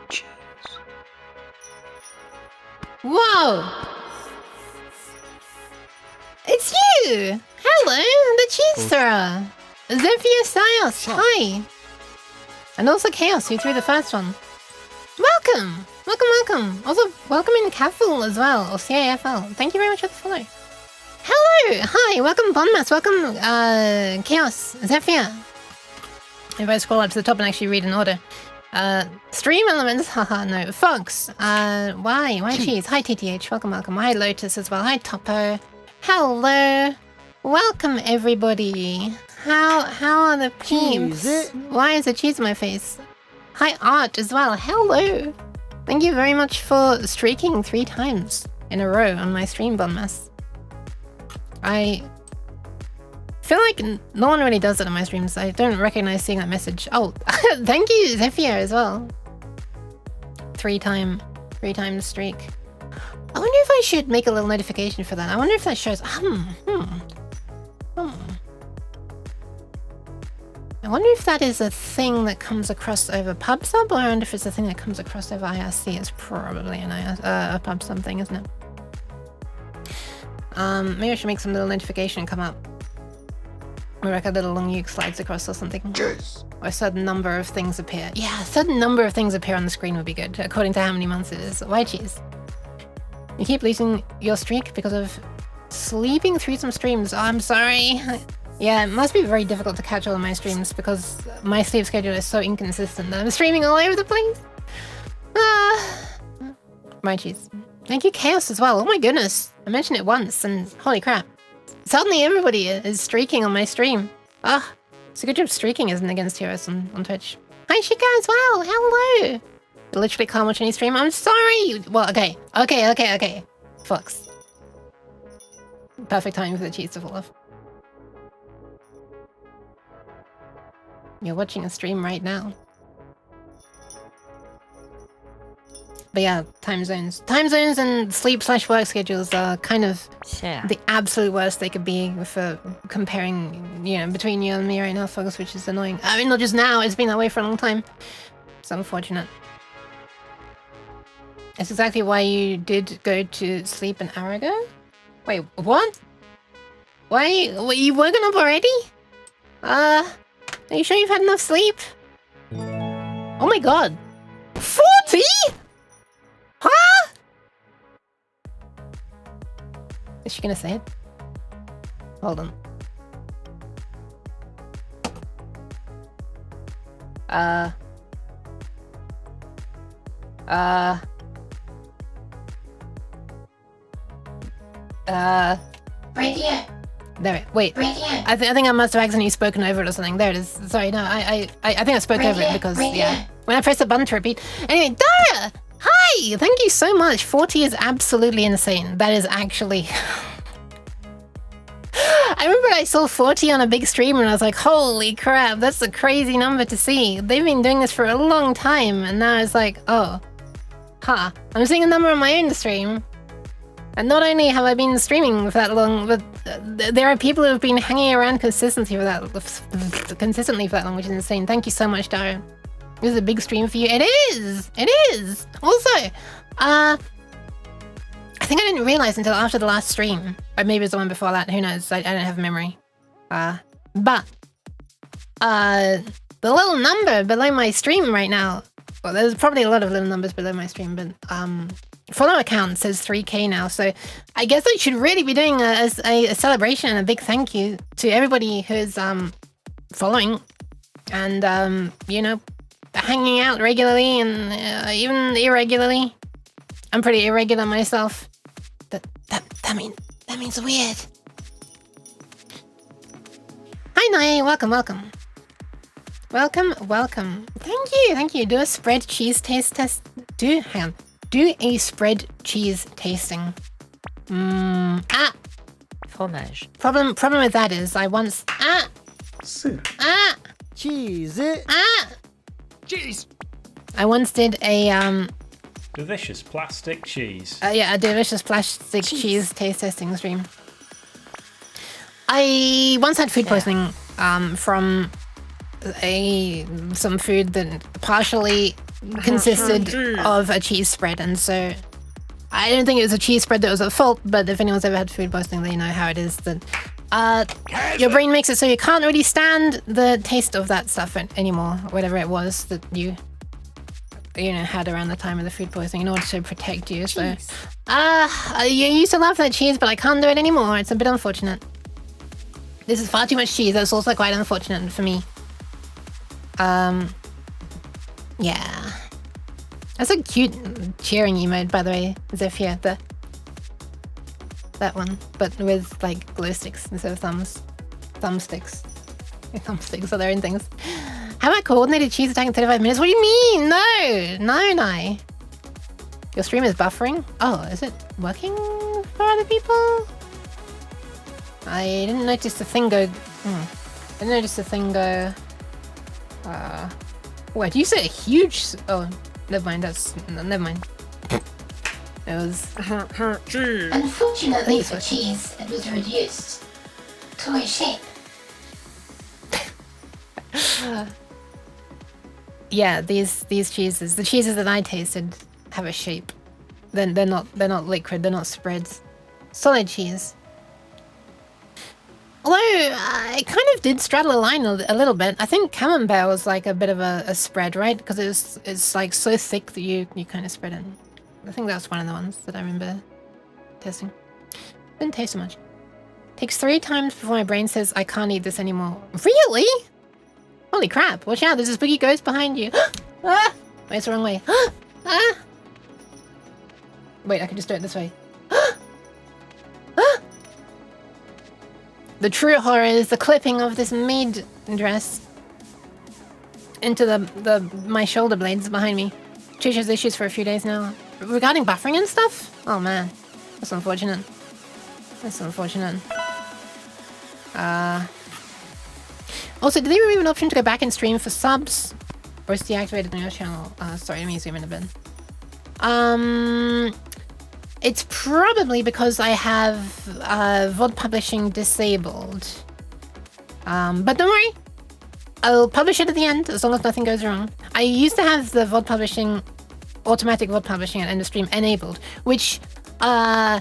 Cheese. Whoa! It's you! Hello, the cheese thrower! Zephyr Sios, hi! And also Chaos, who threw the first one. Welcome! Welcome, welcome! Also, welcome in Caful as well, or CAFL. Thank you very much for the follow. Hello! Hi, welcome Bonmas, welcome Chaos, Zephyr. If I scroll up to the top and actually read in order. Stream elements, haha, no. Fox, why cheese? Hi TTH, welcome, welcome. Hi Lotus as well, hi Topo. Hello! Welcome everybody. How are the peeps? Why is there cheese on my face? Hi Art as well, hello! Thank you very much for streaking 3 times in a row on my stream, Bonmas. I feel like no one really does that on my streams. I don't recognize seeing that message. Oh, thank you, Zephyr, as well. 3 times streak. I wonder if I should make a little notification for that. I wonder if that shows. I wonder if that is a thing that comes across over PubSub, or I wonder if it's a thing that comes across over IRC. It's probably a PubSub thing, isn't it? Maybe I should make some little notification come up. Or like a little long uke slides across or something. Yes. Or a certain number of things appear. Yeah, a certain number of things appear on the screen would be good, according to how many months it is. Why cheese? You keep losing your streak because of sleeping through some streams. Oh, I'm sorry. Yeah, it must be very difficult to catch all of my streams because my sleep schedule is so inconsistent that I'm streaming all over the place. My cheese. Thank you, Chaos, as well. Oh my goodness. I mentioned it once and holy crap. Suddenly everybody is streaking on my stream. It's a good job streaking isn't against heroes on Twitch. Hi, Shika as well. Hello. I literally can't watch any stream. I'm sorry. Well, okay. Fox. Perfect timing for the cheese to fall off. You're watching a stream right now. But yeah, time zones. Time zones and sleep/work schedules are kind of the absolute worst they could be for comparing, you know, between you and me right now, folks, which is annoying. I mean, not just now, it's been that way for a long time. It's unfortunate. It's exactly why you did go to sleep an hour ago? Wait, what? Why? Were you woken up already? Are you sure you've had enough sleep? Oh my god. 40?! Huh? Is she gonna say it? Hold on. Right here. There. Wait. Right here. I think I must have accidentally spoken over it or something. There it is. Sorry. No. I think I spoke over it because yeah. When I pressed the button to repeat. Anyway, Dara. Hi. Thank you so much. 40 is absolutely insane. That is actually. I remember I saw 40 on a big streamer and I was like, holy crap, that's a crazy number to see. They've been doing this for a long time and now it's like, oh, I'm seeing a number on my own stream. And not only have I been streaming for that long, but there are people who have been hanging around consistently for that long, which is insane. Thank you so much, Dara. This is a big stream for you. It is! It is! Also, I think I didn't realize until after the last stream, or maybe it was the one before that, who knows, I don't have memory. But, the little number below my stream right now, well, there's probably a lot of little numbers below my stream, but, follow account says 3K now, so I guess I should really be doing a celebration and a big thank you to everybody who's, following and, you know, hanging out regularly and even irregularly. I'm pretty irregular myself. That means weird. Hi Nai, welcome. Welcome. Thank you. Do a spread cheese taste test. Do a spread cheese tasting. Fromage. Problem with that is I once Cheese. Cheese. I once did a Delicious plastic cheese. a delicious plastic cheese taste testing stream. I once had food poisoning from some food that partially consisted of a cheese spread, and so I don't think it was a cheese spread that was at fault, but if anyone's ever had food poisoning, they know how it is that your brain makes it so you can't really stand the taste of that stuff anymore, whatever it was that you know, had around the time of the food poisoning in order to protect you. So, you used to love that cheese, but I can't do it anymore. It's a bit unfortunate. This is far too much cheese. That's also quite unfortunate for me. Yeah. That's a cute cheering emote, by the way, Zephyr. That one, but with like glow sticks instead of thumbsticks. Thumbsticks are their own things. How about coordinated cheese attack in 35 minutes? What do you mean? No. Your stream is buffering? Oh, is it working for other people? I didn't notice the thing go... didn't notice the thing go... Wait, you say a huge... Oh, never mind, never mind. It was... Unfortunately for cheese, it was reduced to a shape. Yeah, these cheeses, the cheeses that I tasted, have a shape. Then they're not liquid, they're not spreads. Solid cheese. Although I kind of did straddle a line a little bit. I think camembert was like a bit of a spread, right? Because it's like so thick that you kind of spread it. I think that's one of the ones that I remember tasting. Didn't taste so much. Takes 3 times before my brain says I can't eat this anymore. Really? Holy crap! Watch out! There's a spooky ghost behind you. Ah! Wait, it's the wrong way. Ah! Wait, I can just do it this way. The true horror is the clipping of this maid dress into my shoulder blades behind me. Chish has issues for a few days now. Regarding buffering and stuff? Oh man, that's unfortunate. That's unfortunate. Also, did they remove an option to go back and stream for subs? Or is deactivated on your channel? Sorry, let me zoom in a bit. It's probably because I have VOD publishing disabled. But don't worry. I'll publish it at the end as long as nothing goes wrong. I used to have the VOD publishing, automatic VOD publishing at end of stream enabled, which, well,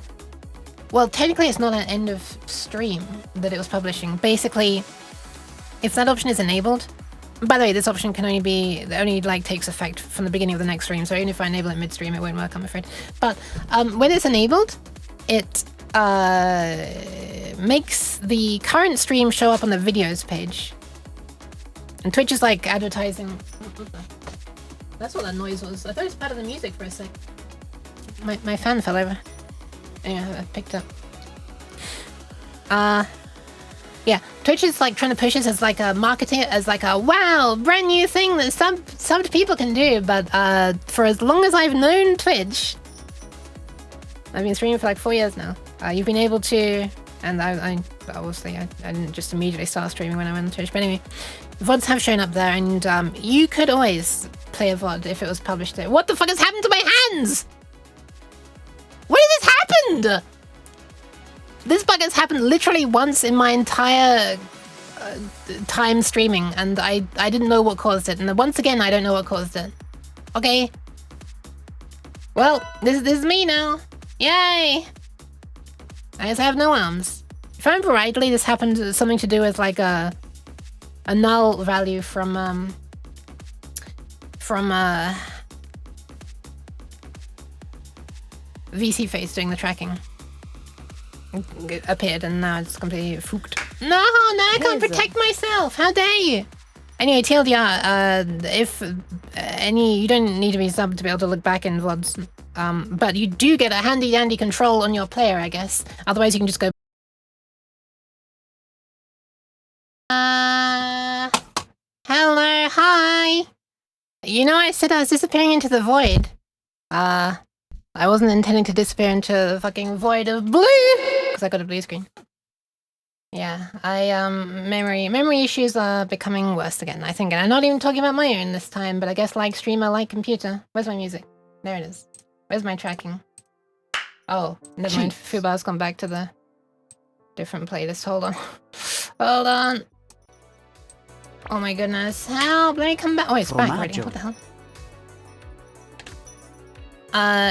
technically it's not an end of stream that it was publishing. Basically, if that option is enabled, by the way, this option can only like takes effect from the beginning of the next stream, so even if I enable it mid-stream, it won't work, I'm afraid. But when it's enabled, it makes the current stream show up on the videos page. And Twitch is like advertising. That's what that noise was. I thought it was part of the music for a sec. My fan fell over. Yeah, I picked up. Yeah, Twitch is like trying to push us as like a marketing, as like a wow, brand new thing that some people can do. But for as long as I've known Twitch, I've been streaming for like 4 years now. You've been able to, and I obviously I didn't just immediately start streaming when I went on Twitch. But anyway, VODs have shown up there, and you could always play a VOD if it was published there. What the fuck has happened to my hands? What has this happened? This bug has happened literally once in my entire time streaming, and I didn't know what caused it. And once again, I don't know what caused it. Okay. Well, this is me now. Yay! I guess I have no arms. If I remember rightly, this happened something to do with like a null value from VC Face doing the tracking. It appeared, and now it's completely fooked. No, I can't protect myself. How dare you? Anyway, TLDR, if you don't need to be subbed to be able to look back in VODs, but you do get a handy dandy control on your player, I guess. Otherwise, you can just go. Hello, hi. You know, I said I was disappearing into the void. I wasn't intending to disappear into the fucking void of blue, because I got a blue screen. Yeah, memory issues are becoming worse again, I think. And I'm not even talking about my own this time, but I guess like streamer, like computer. Where's my music? There it is. Where's my tracking? Oh, never mind. Fubar's gone back to the different playlist. Hold on. Hold on. Oh my goodness. Help! Let me come back. Oh, it's back already. Formaggio. What the hell?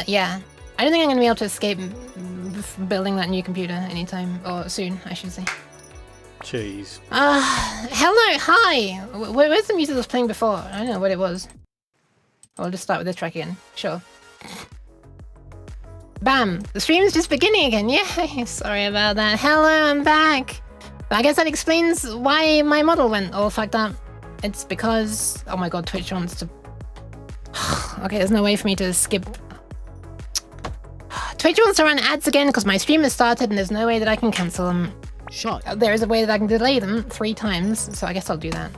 Yeah. I don't think I'm gonna be able to escape building that new computer anytime, or soon, I should say. Cheese. Hello, hi! Where's the music that was playing before? I don't know what it was. I'll just start with this track again. Sure. Bam! The stream's just beginning again. Yay! Sorry about that. Hello, I'm back! But I guess that explains why my model went all fucked up. It's because... Oh my god, Twitch wants to... Okay, there's no way for me to skip... Twitch wants to run ads again because my stream has started and there's no way that I can cancel them. Shot. There is a way that I can delay them 3 times, so I guess I'll do that.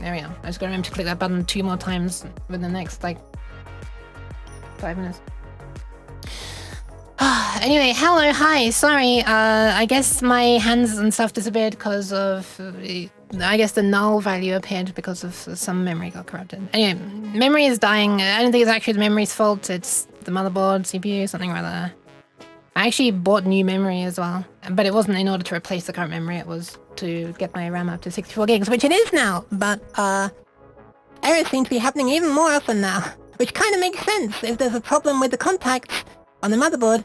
There we go. I just gotta remember to click that button 2 more times within the next, like... 5 minutes. Anyway, hello, hi, sorry, I guess my hands and stuff disappeared because of, I guess the null value appeared because of some memory got corrupted. Anyway, memory is dying. I don't think it's actually the memory's fault, it's the motherboard, CPU, something rather. I actually bought new memory as well, but it wasn't in order to replace the current memory, it was to get my RAM up to 64 gigs, which it is now, but, errors seem to be happening even more often now, which kind of makes sense if there's a problem with the contacts on the motherboard.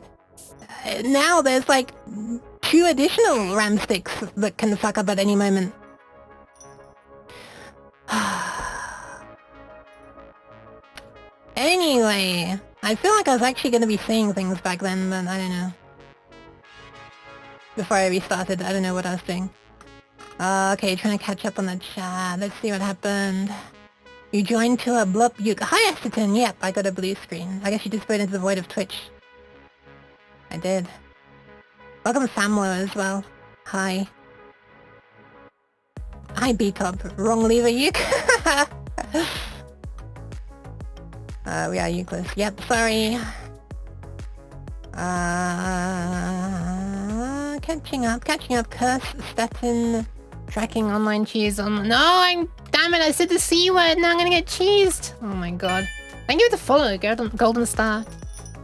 Now there's like 2 additional RAM sticks that can suck up at any moment. Anyway, I feel like I was actually going to be saying things back then, but I don't know. Before I restarted, I don't know what I was doing. Okay, trying to catch up on the chat. Let's see what happened. You joined to a blub uke. Hi, Esteton. Yep, I got a blue screen. I guess you just went into the void of Twitch. I did. Welcome Samuel as well. Hi. Hi B-Top. Wrong lever uke. We are useless. Yep, sorry. Catching up, curse, statin, tracking online cheese on... No, damn it, I said the C word, now I'm gonna get cheesed. Oh my god. Thank you for the follow, golden star.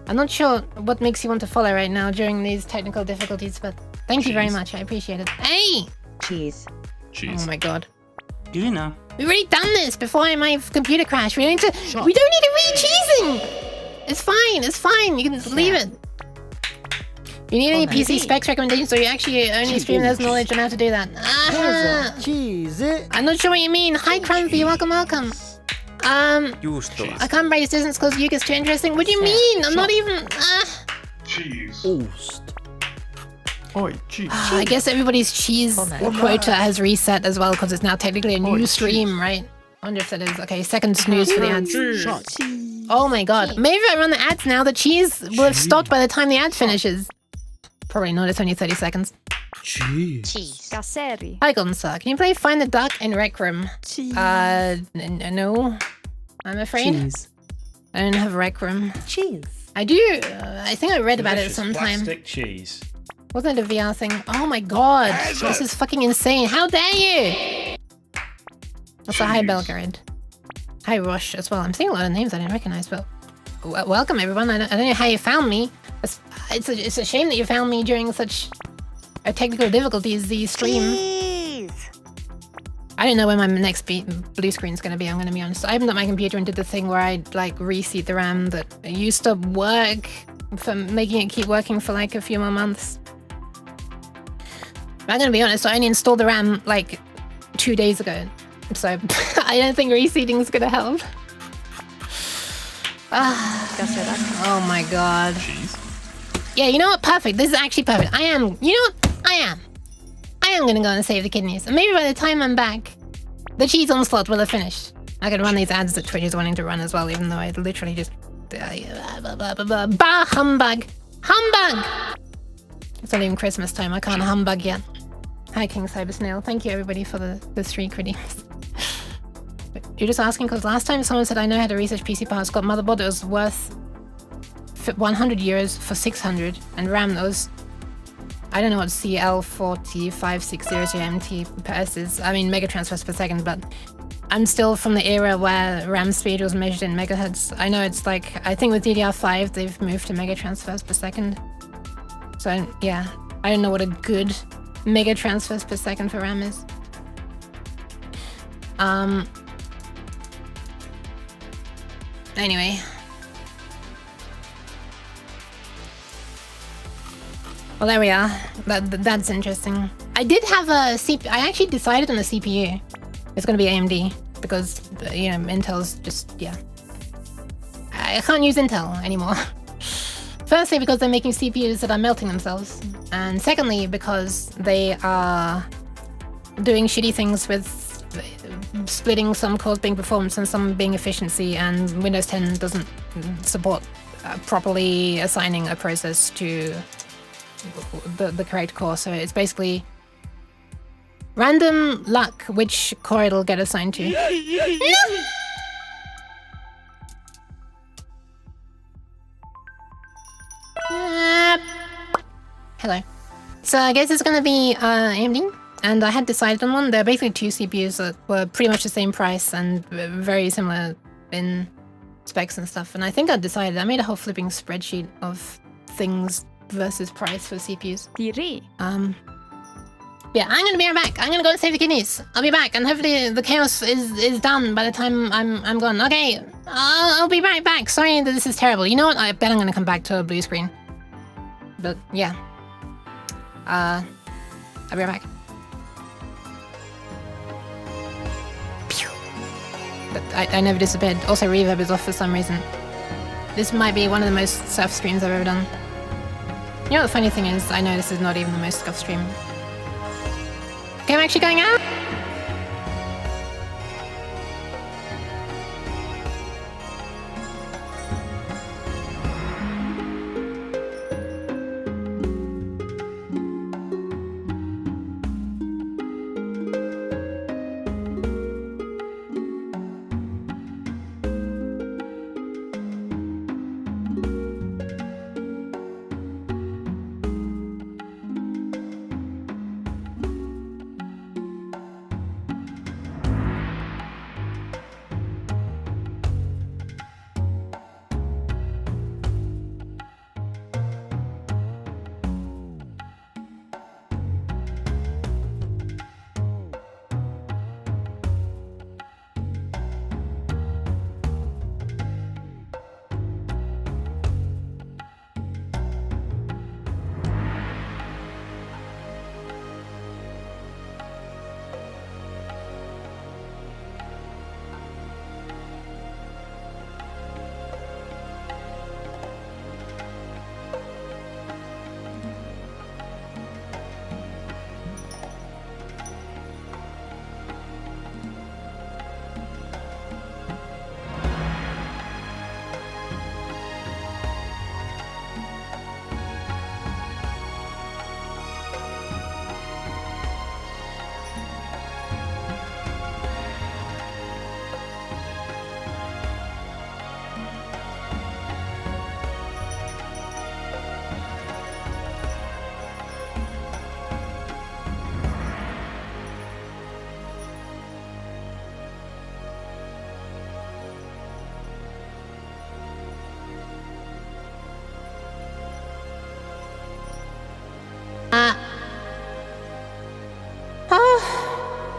I'm not sure what makes you want to follow right now during these technical difficulties, but thank you very much, I appreciate it. Hey! Cheese. Oh my god. Do you know? We've already done this before my computer crashed. We don't need to re-cheesing! It's fine, you can leave it. You need any PC specs recommendations, so you actually only stream has knowledge on how to do that. Cheese. I'm not sure what you mean. Hi Crumpy, welcome. I can't break distance because Yuke is too interesting. What do you mean? I'm not even... Cheese. Oi, cheese. I guess everybody's cheese quota has reset as well because it's now technically a new stream, right? I wonder if that is. Okay, second snooze for the ads. Shot. Oh my god. Maybe if I run the ads now, the cheese will have stopped by the time the ad finishes. Probably not, it's only 30 seconds. Cheese. Casseri. Hi Golden Star, can you play Find the Duck in Rec Room? No. I'm afraid. Cheese. I don't have Rec Room. Cheese. I do, I think I read about it Delicious sometime. plastic cheese. Wasn't it a VR thing? Oh my god, this is fucking insane. How dare you? Also, hi Belgrade. Hi Rush as well. I'm seeing a lot of names I didn't recognize, but welcome everyone. I don't know how you found me. It's a shame that you found me during such a technical difficulties, the stream. Cheese. I don't know when my next blue screen's gonna be, I'm gonna be honest. I opened up my computer and did the thing where I like reseat the RAM that used to work for making it keep working for like a few more months. But I'm gonna be honest, I only installed the RAM like 2 days ago. So I don't think reseating's gonna help. Oh my god. Cheese. Yeah, you know what? Perfect. This is actually perfect. You know what? I am gonna go and save the kidneys. And maybe by the time I'm back, the cheese onslaught will have finished. I can run these ads that Twitch is wanting to run as well, even though I literally just... Bah, humbug! Humbug! It's not even Christmas time. I can't humbug yet. Hi, King Cyber Snail. Thank you, everybody, for the streak redeems. You're just asking because last time someone said I know how to research PC parts, got motherboard that was worth 100 euros for 600, and RAM that was... I don't know what CL40560MT per S is. I mean, mega transfers per second, but I'm still from the era where RAM speed was measured in megahertz. I know it's like, I think with DDR5 they've moved to mega transfers per second. So yeah, I don't know what a good mega transfers per second for RAM is. Anyway. Well, there we are. That's interesting. I did have a CPU. I actually decided on the CPU. It's going to be AMD because, you know, Intel's just, yeah. I can't use Intel anymore. Firstly, because they're making CPUs that are melting themselves. And secondly, because they are doing shitty things with splitting some cores being performance and some being efficiency, and Windows 10 doesn't support properly assigning a process to the correct core. So it's basically random luck which core it'll get assigned to. No! Hello. So I guess it's gonna be AMD, and I had decided on one. There are basically two CPUs that were pretty much the same price and very similar in specs and stuff. And I think I decided, I made a whole flipping spreadsheet of things versus price for CPUs. Yeah, I'm gonna be right back. I'm gonna go and save the kidneys. I'll be back, and hopefully the chaos is done by the time I'm gone. Okay, I'll be right back. Sorry that this is terrible. You know what? I bet I'm gonna come back to a blue screen. But yeah, I'll be right back. Pew. But I never disappeared. Also, reverb is off for some reason. This might be one of the most scuffed streams I've ever done. You know what the funny thing is? I know this is not even the most scuffed stream. Okay, I'm actually going out.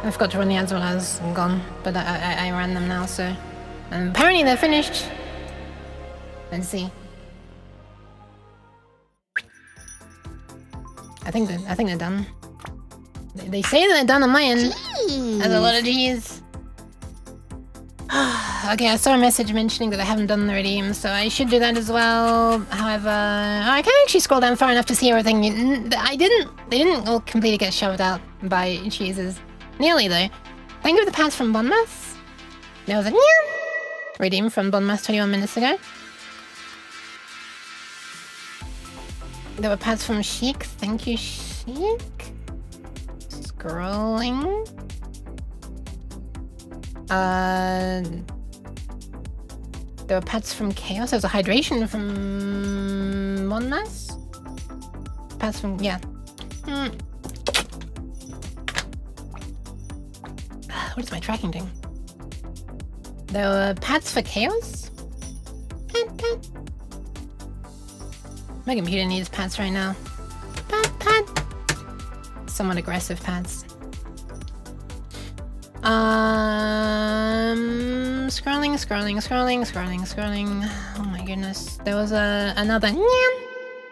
I forgot to run the ads while I was gone, but I ran them now, so... And apparently they're finished. Let's see. I think they're done. They say they're done on my end. That's a lot of G's. Okay, I saw a message mentioning that I haven't done the redeem, so I should do that as well. However, I can't actually scroll down far enough to see everything. They didn't all completely get shoved out by cheeses. Nearly though. Thank you for the pass from Bonmas. There was a redeem from Bonmas 21 minutes ago. There were pads from Sheik. Thank you, Sheik. Scrolling. There were pads from Chaos. There was a hydration from Monmas. Pads from, yeah. What is my tracking doing? There were pads for Chaos? Pad. My computer needs pads right now. Pad. Somewhat aggressive pads. Scrolling. Oh my goodness. There was another nyan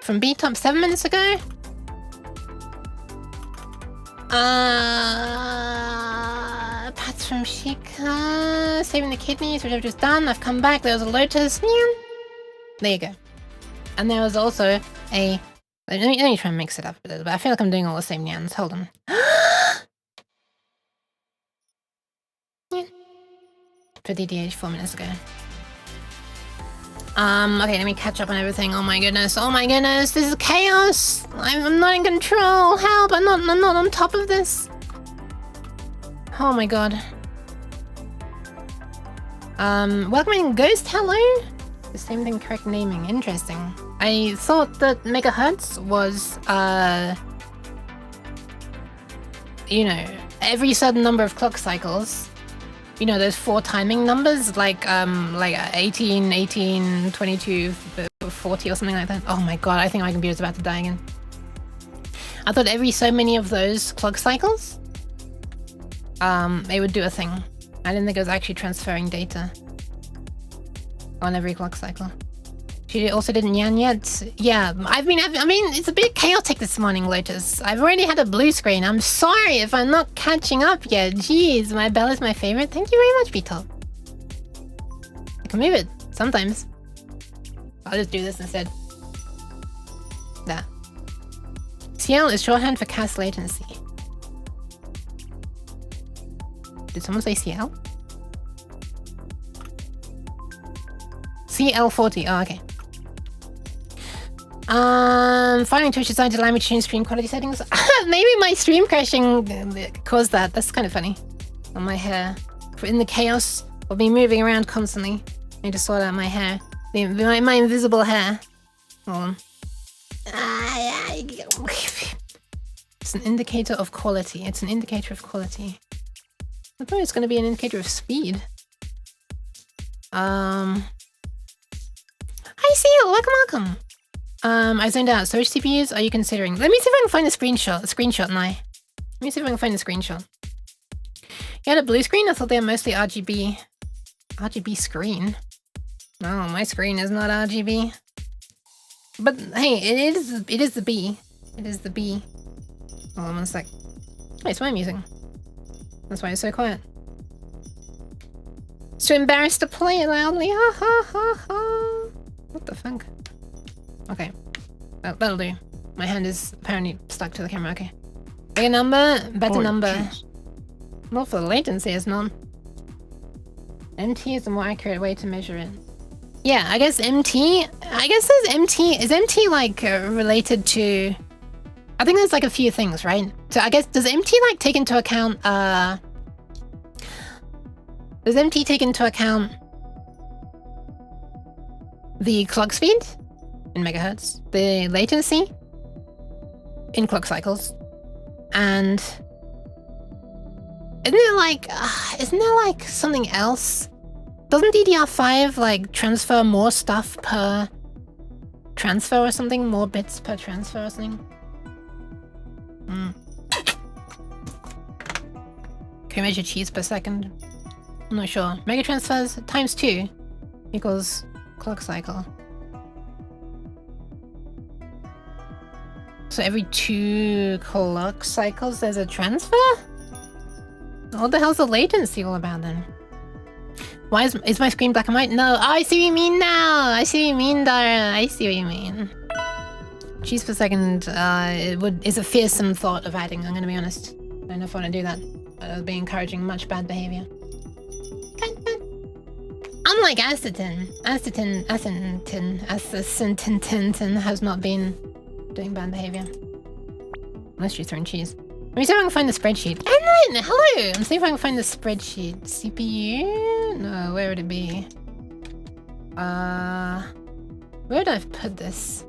from B-Top 7 minutes ago. Pats from Shika. Saving the kidneys, which I've just done. I've come back. There was a Lotus. Nyan. There you go. And there was also a... Let me try and mix it up a little bit. I feel like I'm doing all the same nyans. Hold on. For DDH 4 minutes ago. Okay, let me catch up on everything. Oh my goodness, this is chaos! I'm not in control, help, I'm not on top of this. Oh my god. Welcoming Ghost, hello? The same thing, correct naming, interesting. I thought that megahertz was, you know, every certain number of clock cycles. You know, those 4 timing numbers, like 18, 22, 40 or something like that. Oh my god, I think my computer's about to die again. I thought every so many of those clock cycles, they would do a thing. I didn't think it was actually transferring data on every clock cycle. She also didn't yan yet. Yeah, I mean, it's a bit chaotic this morning, Lotus. I've already had a blue screen. I'm sorry if I'm not catching up yet. Jeez, my bell is my favorite. Thank you very much, B-Top. I can move it sometimes. I'll just do this instead. That. CL is shorthand for cast latency. Did someone say CL? CL40. Oh, okay. Finding Twitch decided to allow me to change screen quality settings. Maybe my stream crashing caused that. That's kind of funny. On my hair. In the chaos of me moving around constantly. I need to sort out my hair. My invisible hair. Hold on. It's an indicator of quality. It's an indicator of quality. I thought it's going to be an indicator of speed. Hi, Seal. Welcome. I zoned out. So which CPUs are you considering? Let me see if I can find a screenshot, Nye. Let me see if I can find a screenshot. You had a blue screen? I thought they were mostly RGB. RGB screen? No, my screen is not RGB. But hey, it is the B. It is the B. Hold on 1 sec. Hey, it's my music. That's why it's so quiet. It's too embarrassed to play it loudly. Ha ha ha ha. What the fuck? Okay. That'll do. My hand is apparently stuck to the camera. Okay. Bigger number, better number. Jeez. More for the latency, it's not. MT is the more accurate way to measure it. Yeah, I guess MT. I guess there's MT. Is MT like related to? I think there's like a few things, right? So I guess does MT like take into account? Does MT take into account the clock speed in megahertz, the latency in clock cycles, and isn't there like something else? Doesn't DDR5 like transfer more stuff per transfer or something? More bits per transfer or something? Can you measure cheese per second? I'm not sure. Mega transfers times 2 equals clock cycle. So every 2 clock cycles there's a transfer? What the hell's the latency all about then? Why is my screen black and white? No, oh, I see what you mean now! I see what you mean, Dara. I see what you mean. Cheese per second is a fearsome thought of adding, I'm gonna be honest. I don't know if I want to do that. That would be encouraging much bad behavior. Unlike Astatin has not been doing bad behavior. Unless you're throwing cheese. Let me see if I can find the spreadsheet. Ellen! Hello! I'm seeing if I can find the spreadsheet. CPU? No, where would it be? Where would I put this?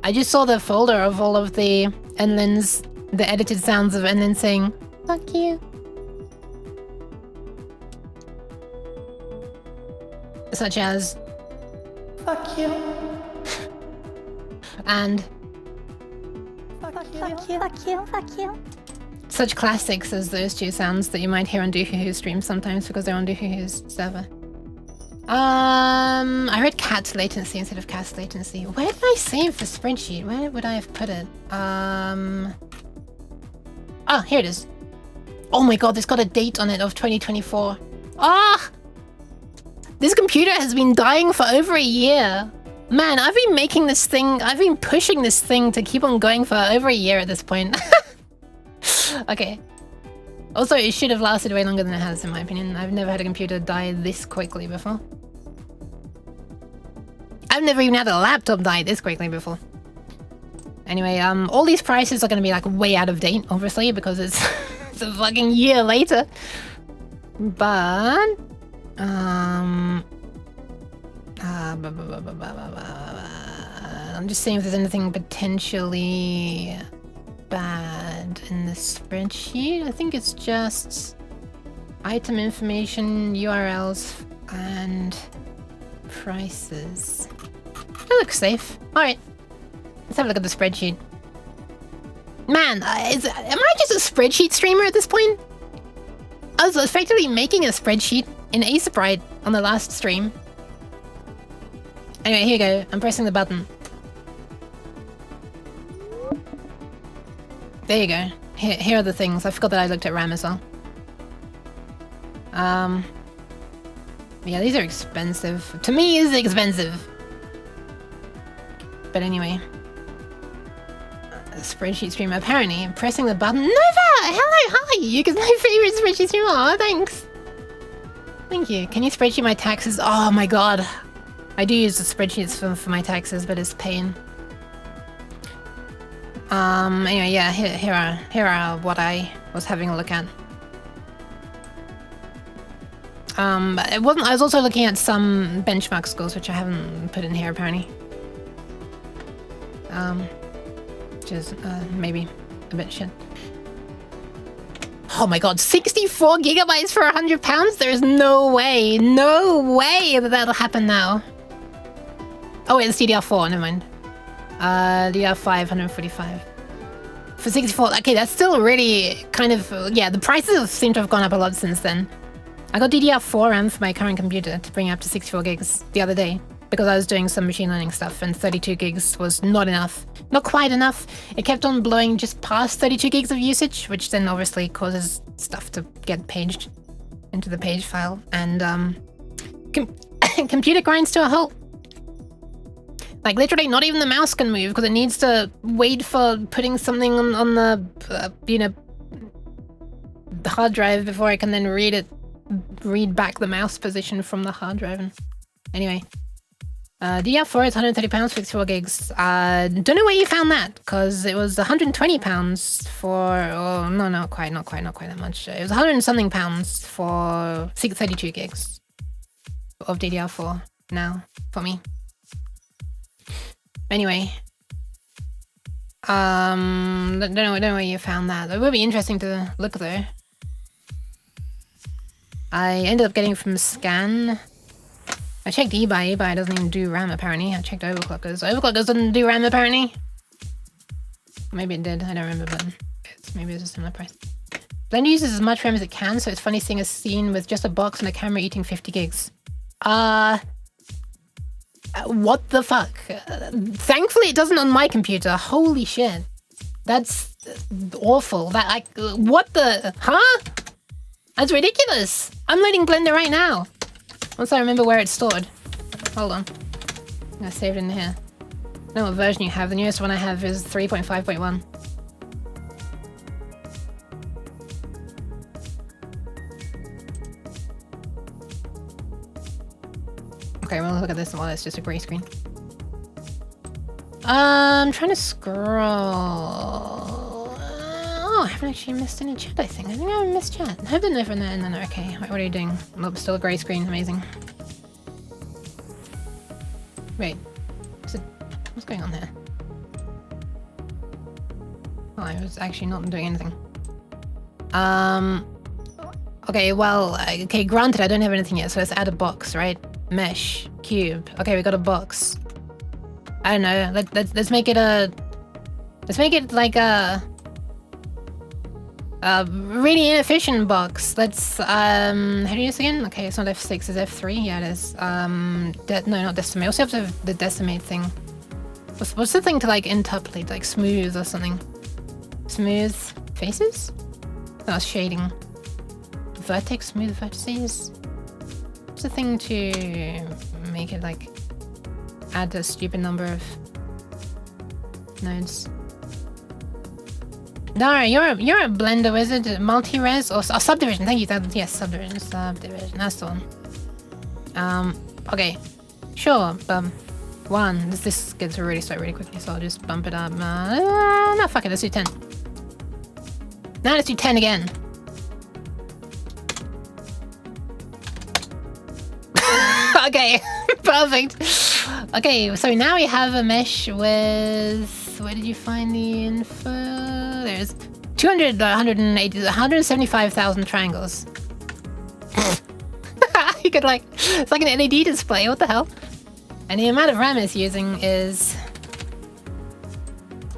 I just saw the folder of all of the Enlin's, the edited sounds of Enlin saying, fuck you. Such as, fuck you. And, Fuck you. such classics as those two sounds that you might hear on Doohoo's stream sometimes because they're on Doohoo's server. I read cat latency instead of cast latency. Where did I save the spreadsheet? Where would I have put it? Oh, here it is. Oh my god, it's got a date on it of 2024. Ah! This computer has been dying for over a year. Man, I've been making this thing, I've been pushing this thing to keep on going for over a year at this point. Okay. Also, it should have lasted way longer than it has, in my opinion. I've never had a computer die this quickly before. I've never even had a laptop die this quickly before. Anyway, all these prices are going to be like way out of date, obviously, because it's, it's a fucking year later. But... I'm just seeing if there's anything potentially bad in the spreadsheet. I think it's just item information, URLs, and prices. That looks safe. Alright, let's have a look at the spreadsheet. Man, am I just a spreadsheet streamer at this point? I was effectively making a spreadsheet in Aseprite on the last stream. Anyway, here you go. I'm pressing the button. There you go. Here are the things. I forgot that I looked at RAM as well. Yeah, these are expensive. To me, it's expensive. But anyway. Spreadsheet streamer. Apparently, I'm pressing the button. Nova! Hello, hi! You guys my favorite spreadsheet streamer. Oh, thanks. Thank you. Can you spreadsheet my taxes? Oh my god. I do use the spreadsheets for my taxes, but it's pain. Anyway, yeah, here are what I was having a look at. It wasn't. I was also looking at some benchmark scores, which I haven't put in here apparently. Which is maybe a bit shit. Oh my god, 64 gigabytes for £100? There's no way that that'll happen now. Oh wait, it's DDR4, never mind. DDR5, 145. For 64, okay, that's still really kind of, yeah, the prices seem to have gone up a lot since then. I got DDR4 RAM for my current computer to bring it up to 64 gigs the other day, because I was doing some machine learning stuff and 32 gigs was not enough. Not quite enough. It kept on blowing just past 32 gigs of usage, which then obviously causes stuff to get paged into the page file, and computer grinds to a halt. Like literally not even the mouse can move because it needs to wait for putting something on the, you know, the hard drive before I can then read back the mouse position from the hard drive. And anyway, DDR4 is £130 for 64 gigs. Don't know where you found that because it was £120 for, oh no, not quite that much. It was 100 and something pounds for 32 gigs of DDR4 now for me. Anyway, don't know where you found that. It would be interesting to look though. I ended up getting from Scan. I checked eBay. eBay doesn't even do RAM apparently. I checked Overclockers. Overclockers doesn't do RAM apparently. Maybe it did. I don't remember, but maybe it's a similar price. Blender uses as much RAM as it can, so it's funny seeing a scene with just a box and a camera eating 50 gigs. What the fuck? Thankfully it doesn't on my computer. Holy shit. That's awful. That what the, huh? That's ridiculous. I'm loading Blender right now. Once I remember where it's stored. Hold on. I saved it in here. I don't know what version you have. The newest one I have is 3.5.1. Okay, we'll look at this while it's just a grey screen. I'm trying to scroll. Oh, I haven't actually missed any chat, I think. I haven't missed chat. I haven't over there and then okay. Wait, what are you doing? Nope, still a grey screen. Amazing. Wait. What's going on here? Oh, I was actually not doing anything. Okay, well, okay, granted I don't have anything yet, so let's add a box, right? Mesh, cube. Okay, we got a box. I don't know. Let's make it a. Let's make it like a. Really inefficient box. Let's how do you do this again? Okay, it's not F6, it's F3. Yeah, it is. No, not decimate. Also have to have the decimate thing. What's the thing to like interpolate, like smooth or something? Smooth faces? No, shading. Vertex, smooth vertices. What's the thing to make it like add a stupid number of nodes? Dara, you're a blender wizard, multi-res or subdivision. Thank you. Yes, subdivision. That's the one. Okay, sure. One. This gets really slow really quickly, so I'll just bump it up. No, fuck it. Let's do 10. Now let's do 10 again. Okay, perfect. Okay, so now we have a mesh with... Where did you find the info? There's 175,000 triangles. You could like... It's like an LED display, what the hell? And the amount of RAM it's using is...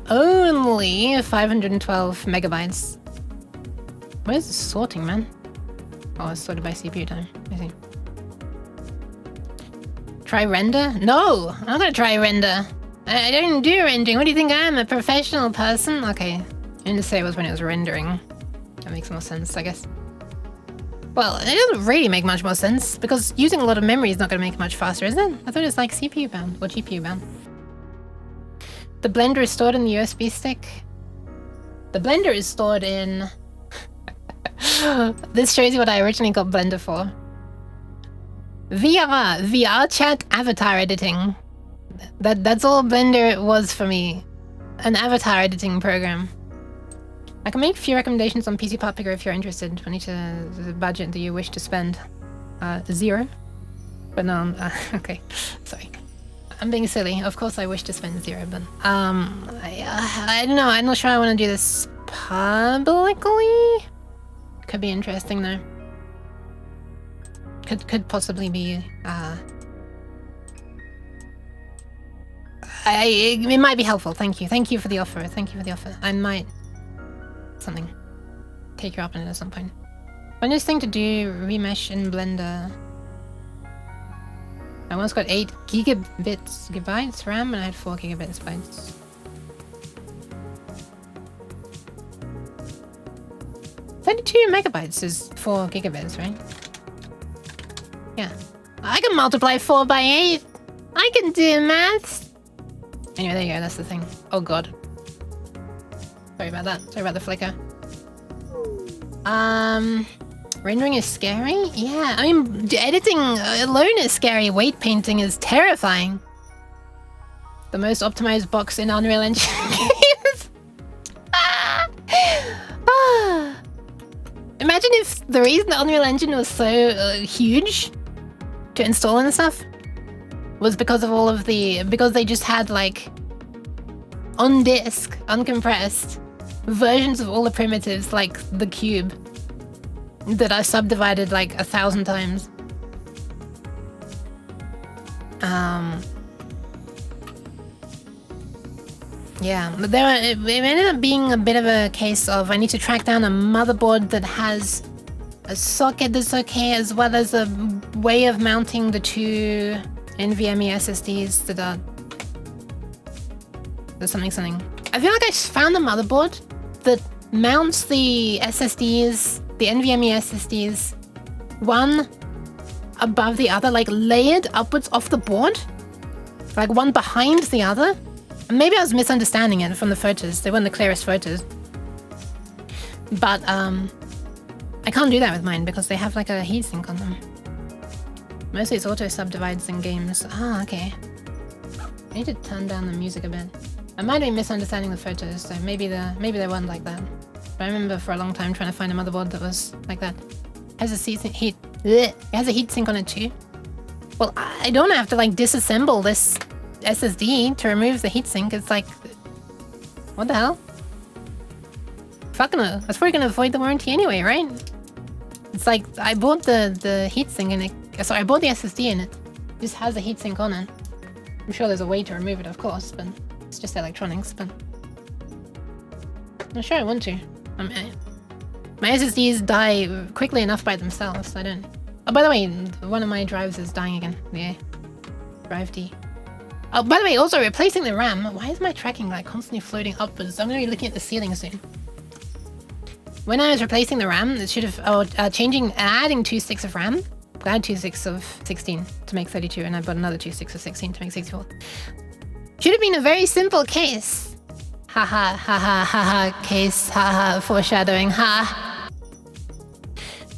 only 512 megabytes. Where's the sorting, man? Oh, it's sorted by CPU time. I see. Try render? No! I'm not gonna try render. I don't do rendering. What do you think I am? A professional person? Okay. I didn't say it was when it was rendering. That makes more sense, I guess. Well, it doesn't really make much more sense, because using a lot of memory is not gonna make it much faster, is it? I thought it was like CPU bound, or GPU bound. The blender is stored in the USB stick. The blender is stored in... This shows you what I originally got Blender for. VR chat avatar editing. That's all Blender was for me. An avatar editing program. I can make a few recommendations on PC Pop Picker if you're interested. 22 the budget that you wish to spend. 0. But no, okay. Sorry. I'm being silly. Of course I wish to spend 0, but I don't know. I'm not sure I want to do this publicly. Could be interesting though. Could possibly be it might be helpful. Thank you for the offer. I might something take you up on it at some point. Funnest thing to do, remesh in Blender. I once got 8 gigabytes RAM and I had 4 gigabytes. 32 megabytes is 4 gigabits, right? Yeah. I can multiply 4 by 8. I can do maths. Anyway, there you go. That's the thing. Oh god. Sorry about that. Sorry about the flicker. Rendering is scary? Yeah, I mean, editing alone is scary. Weight painting is terrifying. The most optimized box in Unreal Engine games. Imagine if the reason the Unreal Engine was so huge to install and stuff was because of all of the... because they just had like on disk, uncompressed versions of all the primitives like the cube that are subdivided like 1,000 times. Yeah, but it ended up being a bit of a case of I need to track down a motherboard that has a socket that's okay, as well as a way of mounting the 2 NVMe SSDs that are... There's something. I feel like I found a motherboard that mounts the SSDs, the NVMe SSDs, one above the other, like layered upwards off the board, like one behind the other. Maybe I was misunderstanding it from the photos. They weren't the clearest photos. But I can't do that with mine because they have like a heatsink on them. Mostly it's auto subdivides in games. Ah, okay. I need to turn down the music a bit. I might be misunderstanding the photos, so maybe they weren't like that. But I remember for a long time trying to find a motherboard that was like that. It has a it has a heatsink on it too. Well, I don't have to like disassemble this SSD to remove the heatsink. It's like, what the hell? Fucking no. That's probably gonna avoid the warranty anyway, right? It's like I bought the heatsink and I bought the SSD and it just has a heatsink on it. I'm sure there's a way to remove it, of course, but it's just electronics. But I'm sure I want to. My SSDs die quickly enough by themselves. I don't. Oh, by the way, one of my drives is dying again. Yeah, drive D. Oh, by the way, also replacing the RAM. Why is my tracking like constantly floating upwards? I'm gonna be looking at the ceiling soon. When I was replacing the RAM, it should have adding 2 sticks of RAM. I had 2 sticks of 16 to make 32, and I bought another 2 sticks of 16 to make 64. Should have been a very simple case. Haha, haha, haha, case, haha, foreshadowing, ha.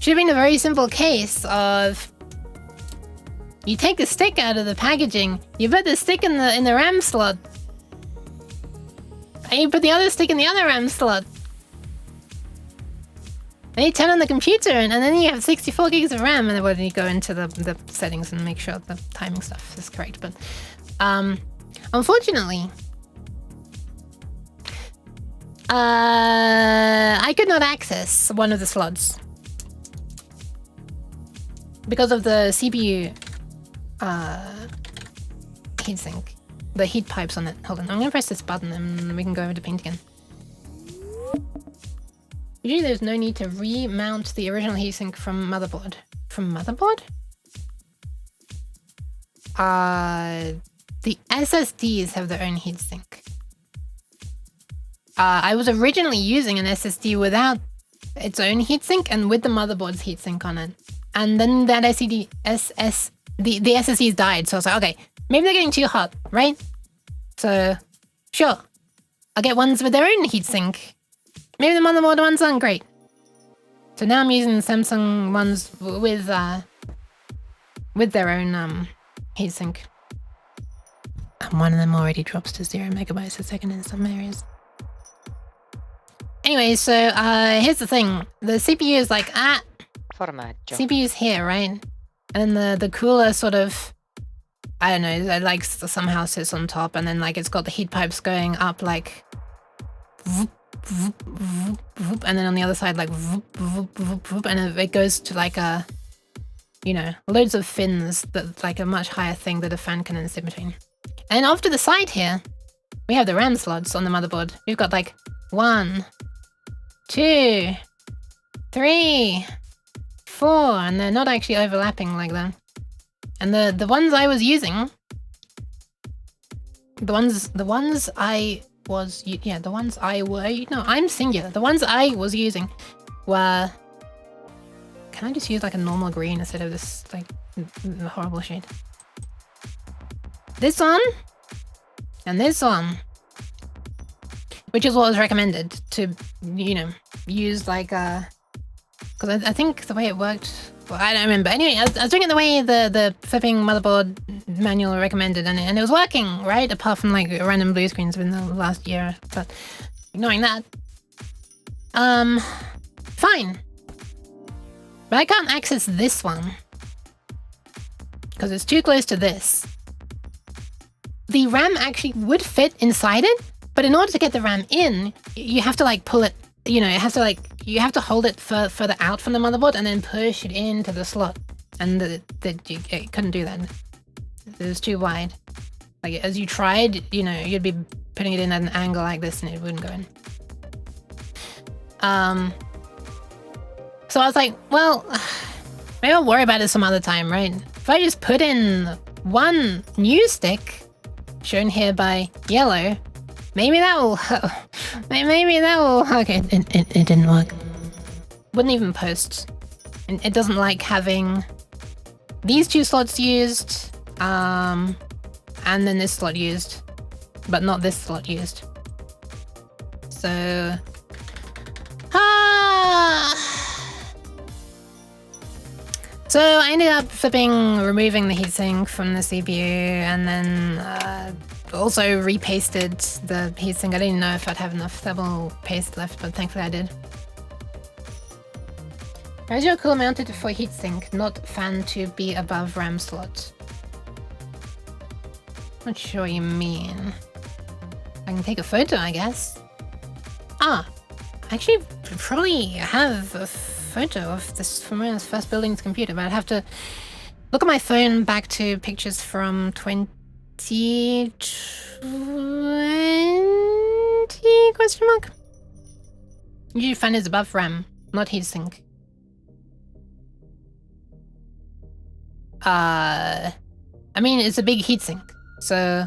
Should have been a very simple case of you take the stick out of the packaging, you put the stick in the RAM slot, and you put the other stick in the other RAM slot. And you turn on the computer, and then you have 64 gigs of RAM, and then you go into the settings and make sure the timing stuff is correct. But unfortunately, I could not access one of the slots because of the CPU heatsink, the heat pipes on it. Hold on, I'm gonna press this button, and we can go over to paint again. Usually there's no need to remount the original heatsink from motherboard. From motherboard? The SSDs have their own heatsink. I was originally using an SSD without its own heatsink and with the motherboard's heatsink on it. And then that the SSDs died, so I was like, okay, maybe they're getting too hot, right? So, sure, I'll get ones with their own heatsink. Maybe the motherboard ones aren't great. So now I'm using Samsung ones with their own heatsink. And one of them already drops to 0 megabytes a second in some areas. Anyway, so here's the thing. The CPU is like, CPU's here, right? And the cooler sort of, I don't know, it like somehow sits on top, and then like it's got the heat pipes going up like whoop, whoop, whoop, whoop, and then on the other side like whoop, whoop, whoop, whoop, and it goes to like a, you know, loads of fins that like a much higher thing that a fan can sit between. And off to the side here, we have the RAM slots on the motherboard. We've got like 1, 2, 3, 4, and they're not actually overlapping like that. And the ones I was using, the ones I was, yeah, the ones I were, no, I'm singular. The ones I was using were, can I just use like a normal green instead of this like horrible shade? This one and this one, which is what was recommended to, you know, use like because I think the way it worked, well, I don't remember. Anyway, I was doing it the way the flipping motherboard manual recommended, and it was working, right? Apart from like random blue screens within the last year, but ignoring that, fine. But I can't access this one because it's too close to this. The RAM actually would fit inside it, but in order to get the RAM in, you have to like pull it, you know, it has to like, you have to hold it further out from the motherboard and then push it into the slot. And it couldn't do that. It was too wide. Like as you tried, you know, you'd be putting it in at an angle like this and it wouldn't go in. So I was like, well, maybe I'll worry about it some other time, right? If I just put in one new stick, shown here by yellow, maybe that will, okay, it didn't work. Wouldn't even post. It doesn't like having these 2 slots used, and then this slot used, but not this slot used. So, so I ended up removing the heatsink from the CPU, and then also repasted the heatsink. I didn't know if I'd have enough thermal paste left, but thankfully I did. How's your cooler mounted for heatsink, not fan to be above RAM slot? Not sure what you mean. I can take a photo, I guess. I actually probably have a photo of this from when I was first building this computer, but I'd have to look at my phone back to pictures from 2020 question mark? Usually fan is above RAM. not heatsink. I mean, it's a big heatsink, so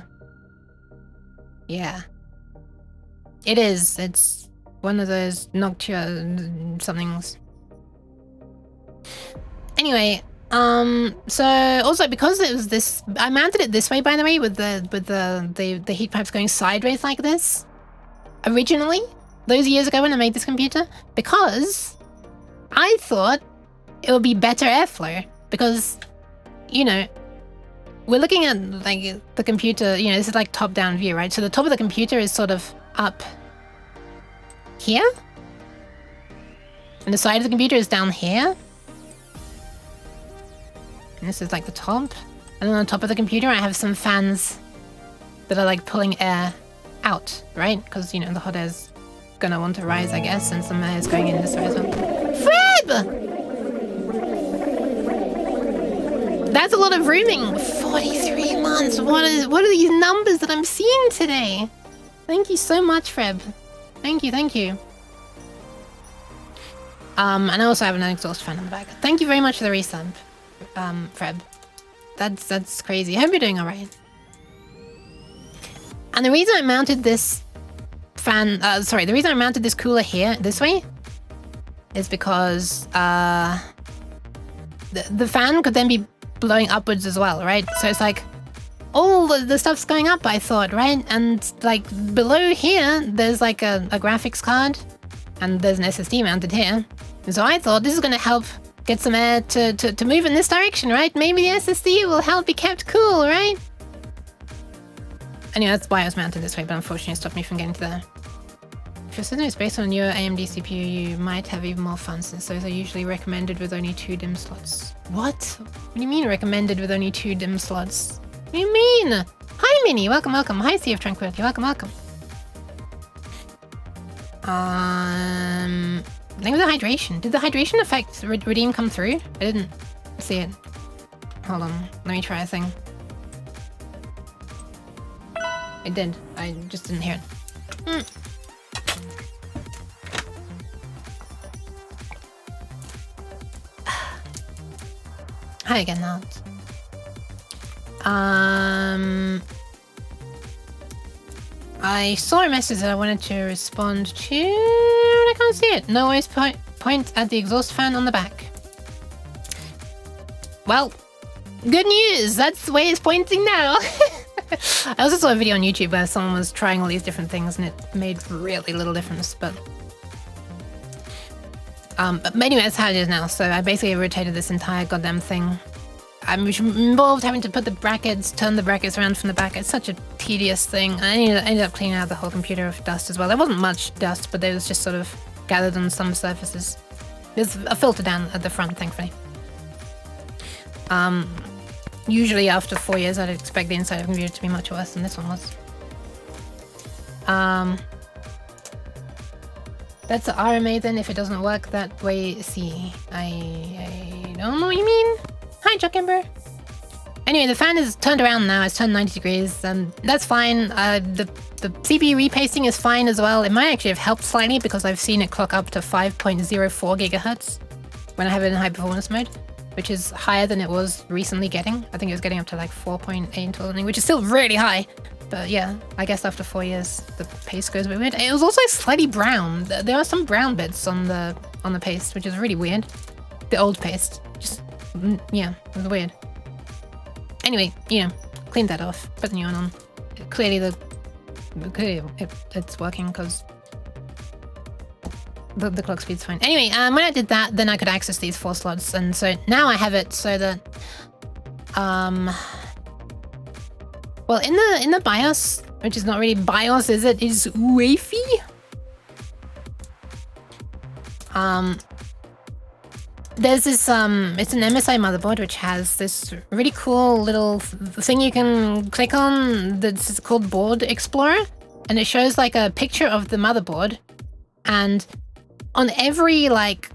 yeah. It is. It's one of those Noctua somethings. Anyway, so also because it was this, I mounted it this way, by the way, with the heat pipes going sideways like this. Originally, those years ago when I made this computer, because I thought it would be better airflow. Because, you know, we're looking at like the computer. You know, this is like top-down view, right? So the top of the computer is sort of up here, and the side of the computer is down here. And this is like the top. And then on top of the computer, I have some fans that are like pulling air out, right? Because, you know, the hot air's gonna want to rise, I guess, and some air is going in this way as well. Freb! That's a lot of rooming. 43 months. What are these numbers that I'm seeing today? Thank you so much, Freb. Thank you, thank you. And I also have an exhaust fan on the back. Thank you very much for the resub, Freb. That's crazy. I hope you're doing alright. And the reason I mounted this fan, the reason I mounted this cooler here, this way, is because the fan could then be blowing upwards as well, right? So it's like, all the stuff's going up, I thought, right? And like below here, there's like a graphics card, and there's an SSD mounted here. And so I thought this is going to help get some air to move in this direction, right? Maybe the SSD will help be kept cool, right? Anyway, that's why I was mounted this way, but unfortunately it stopped me from getting to there. If your system is based on your AMD CPU, you might have even more fun, since those are usually recommended with only 2 DIMM slots. What? What do you mean recommended with only 2 DIMM slots? What do you mean? Hi, Minnie. Welcome, welcome. Hi, Sea of Tranquility. Welcome, welcome. I think with the hydration. Did the hydration effect redeem come through? I didn't see it. Hold on. Let me try a thing. It did. I just didn't hear it. Hi again, Nalt. I saw a message that I wanted to respond to. I can't see it. No always point at the exhaust fan on the back. Well, good news. That's the way it's pointing now. I also saw a video on YouTube where someone was trying all these different things and it made really little difference, but anyway, that's how it is now. So I basically rotated this entire goddamn thing. I'm involved having to put the brackets, turn the brackets around from the back. It's such a tedious thing. I ended up cleaning out the whole computer of dust as well. There wasn't much dust, but there was just sort of gathered on some surfaces. There's a filter down at the front, thankfully. Usually after 4 years, I'd expect the inside of a computer to be much worse than this one was. That's the RMA then, if it doesn't work that way. See, I don't know what you mean. Hi, Chuck Ember. Anyway, the fan is turned around now. It's turned 90 degrees. That's fine. The CPU repasting is fine as well. It might actually have helped slightly because I've seen it clock up to 5.04 gigahertz when I have it in high performance mode, which is higher than it was recently getting. I think it was getting up to like 4.8 or something, which is still really high. But yeah, I guess after 4 years, the paste goes a bit weird. It was also slightly brown. There are some brown bits on the paste, which is really weird. The old paste. Just, yeah, it was weird. Anyway, you know, cleaned that off, put the new one on. Clearly it's working because the clock speed's fine. Anyway, when I did that, then I could access these 4 slots, and so now I have it so that well, in the BIOS, which is not really BIOS, is it? Is UEFI? There's this it's an MSI motherboard which has this really cool little thing you can click on that's called Board Explorer, and it shows like a picture of the motherboard, and on every like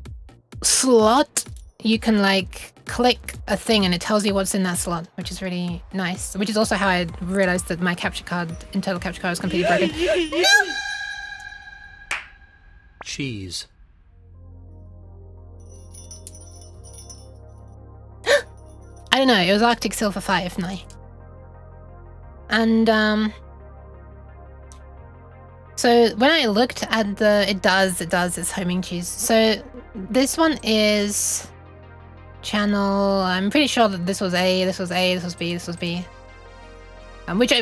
slot you can like click a thing and it tells you what's in that slot, which is really nice. Which is also how I realized that my capture card, internal capture card, was completely broken. Cheese. don't know. It was Arctic Silver 5, no. And so when I looked at the, it does it's homing cheese. So this one is channel. I'm pretty sure that this was A, this was A, this was B, this was B. Which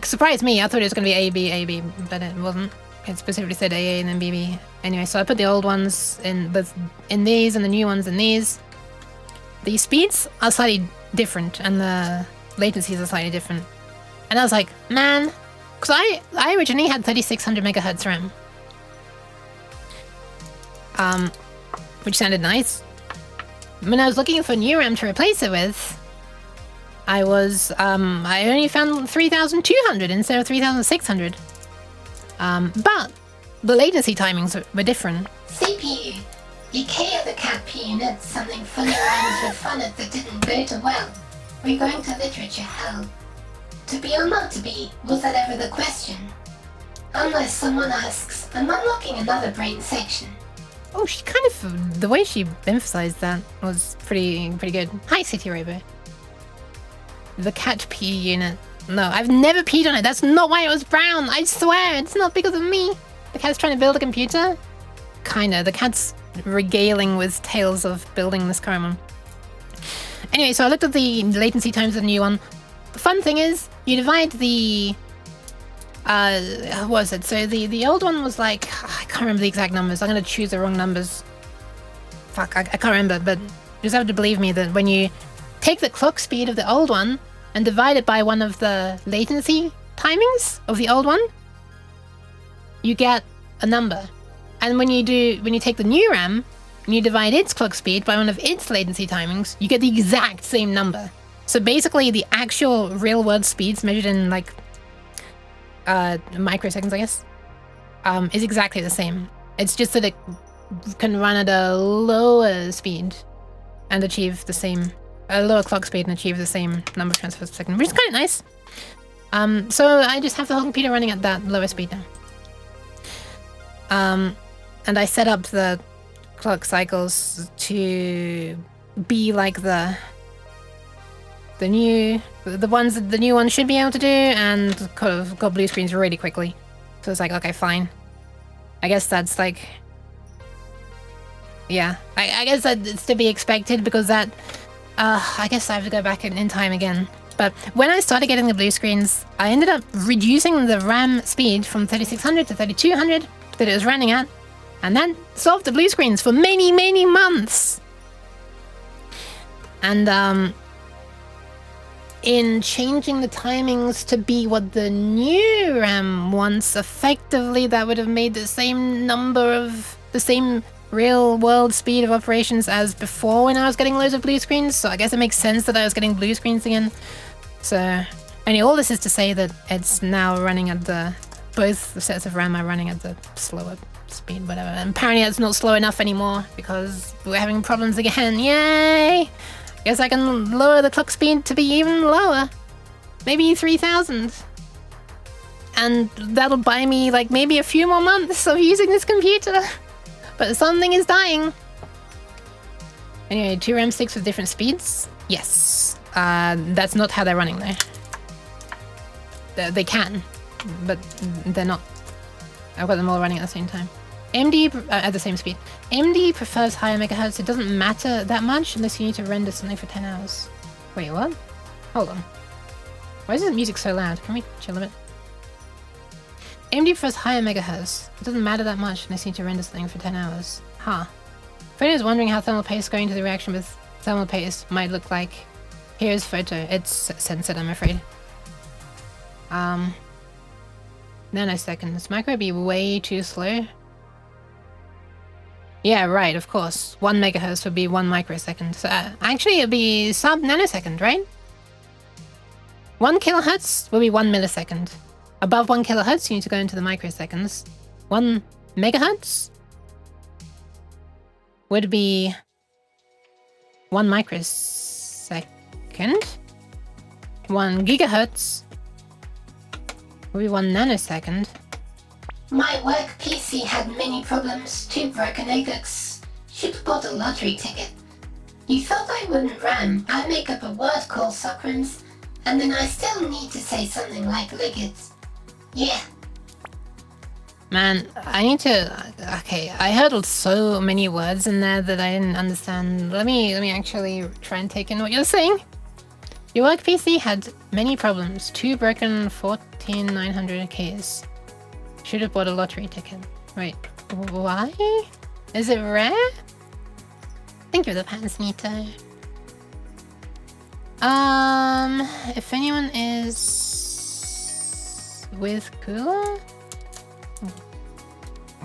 surprised me. I thought it was going to be A, B, A, B, but it wasn't. It specifically said AA and then BB. Anyway, so I put the old ones in these and the new ones in these. The speeds are slightly different and the latencies are slightly different. And I was like, man, because I originally had 3600 megahertz RAM. Which sounded nice. When I was looking for new RAM to replace it with, I only found 3200 instead of 3600. But the latency timings were different. CPU. yukievDerp unit, something funny rhymes with fun that didn't go too well. We're going to literature hell. To be or not to be, was that ever the question? Unless someone asks, I'm unlocking another brain section. Oh, she kind of, the way she emphasized that was pretty good. Hi, City Robo. The cat pee unit. No, I've never peed on it. That's not why it was brown. I swear, it's not because of me. The cat's trying to build a computer? Kinda. The cat's regaling with tales of building this current one. Anyway, so I looked at the latency times of the new one. The fun thing is, you divide the... what was it? So the old one was like... I can't remember the exact numbers. I'm going to choose the wrong numbers. Fuck, I can't remember, but you just have to believe me that when you take the clock speed of the old one and divide it by one of the latency timings of the old one, you get a number. And when you take the new RAM and you divide its clock speed by one of its latency timings, you get the exact same number. So basically the actual real world speeds measured in like microseconds, I guess, is exactly the same. It's just that it can run at a lower speed and achieve the same, a lower clock speed and achieve the same number of transfers per second, which is kind of nice. So I just have the whole computer running at that lower speed now. And I set up the clock cycles to be like the new ones that the new ones should be able to do, and got blue screens really quickly. So it's like, okay, fine. I guess that's like, yeah. I guess that's to be expected because that. I guess I have to go back in time again. But when I started getting the blue screens, I ended up reducing the RAM speed from 3600 to 3200 that it was running at, and that solved the blue screens for many, many months. And in changing the timings to be what the new RAM wants, effectively that would have made the same number of the same real world speed of operations as before when I was getting loads of blue screens. So I guess it makes sense that I was getting blue screens again. So anyway, all this is to say that it's now running at both the sets of RAM are running at the slower speed, whatever. And apparently it's not slow enough anymore because we're having problems again. Yay! Guess I can lower the clock speed to be even lower. Maybe 3000. And that'll buy me like maybe a few more months of using this computer. But something is dying. Anyway, 2 RAM sticks with different speeds? Yes. That's not how they're running though. They can, but they're not. I've got them all running at the same time. AMD at the same speed. AMD prefers higher megahertz. It doesn't matter that much unless you need to render something for 10 hours. Wait, what? Hold on. Why is this music so loud? Can we chill a bit? AMD prefers higher megahertz. It doesn't matter that much unless you need to render something for 10 hours. Huh. Fredo is wondering how thermal paste going to the reaction with thermal paste might look like. Here's photo. It's censored, I'm afraid. Nanoseconds. Micro be way too slow. Yeah, right, of course. 1 megahertz would be 1 microsecond. So actually it'd be sub nanosecond, right? 1 kilohertz will be 1 millisecond. Above 1 kilohertz, you need to go into the microseconds. 1 megahertz would be 1 microsecond. 1 gigahertz would be 1 nanosecond. My work PC had many problems, 2 broken notebooks. Should have bought a lottery ticket. You thought I wouldn't ram. I make up a word called Socrans, and then I still need to say something like liggets. Yeah. Man, I need to... Okay, I heard so many words in there that I didn't understand. Let me actually try and take in what you're saying. Your work PC had many problems. 2 broken 14,900 Ks. Should have bought a lottery ticket. Wait, why? Is it rare? Thank you for the pants, Nito. If anyone is with Kula?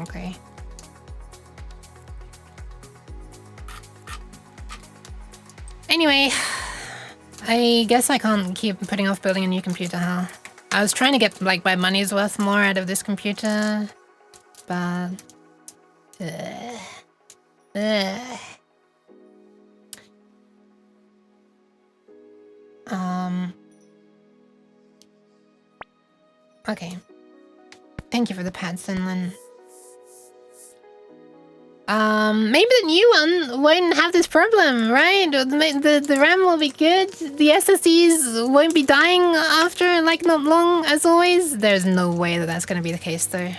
Okay. Anyway, I guess I can't keep putting off building a new computer, huh? I was trying to get like my money's worth more out of this computer, but okay. Thank you for the pads, Finland. Maybe the new one won't have this problem, right? The RAM will be good. The SSDs won't be dying after, like, not long, as always. There's no way that that's going to be the case, though.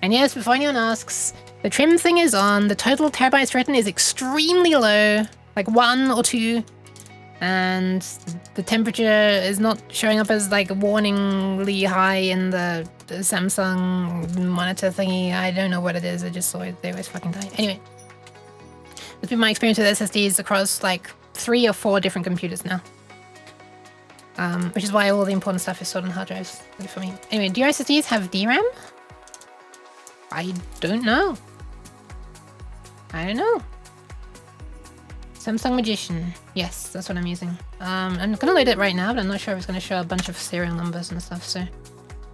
And yes, before anyone asks, the trim thing is on. The total terabytes written is extremely low, like 1 or 2. And the temperature is not showing up as, like, warningly high in the Samsung monitor thingy. I don't know what it is. I just saw it. They always fucking die. Anyway, that's been my experience with SSDs across, like, 3 or 4 different computers now. Which is why all the important stuff is stored on hard drives for me. Anyway, do your SSDs have DRAM? I don't know. I don't know. Samsung Magician. Yes, that's what I'm using. I'm gonna load it right now, but I'm not sure if it's gonna show a bunch of serial numbers and stuff, so...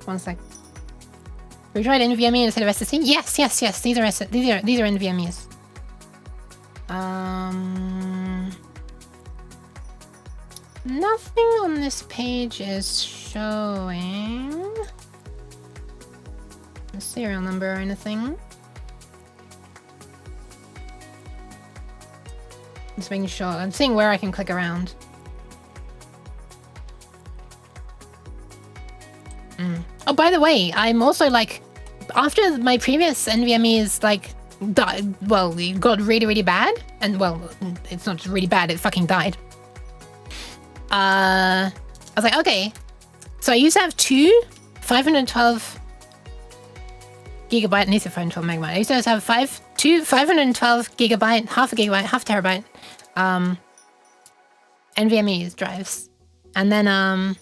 One sec. We tried NVMe instead of SSD? Yes, yes, yes, these are NVMe's. Nothing on this page is showing a serial number or anything. Just making sure. I'm seeing where I can click around. Oh, by the way, I'm also like, after my previous NVMe's like died, well, it got really, really bad, and well, it's not just really bad, it fucking died. I was like, okay, so I used to have 2 512 gigabyte, and these are 512 megabyte. I used to have 2 512 gigabyte, half a gigabyte, half terabyte, NVMe drives, and then and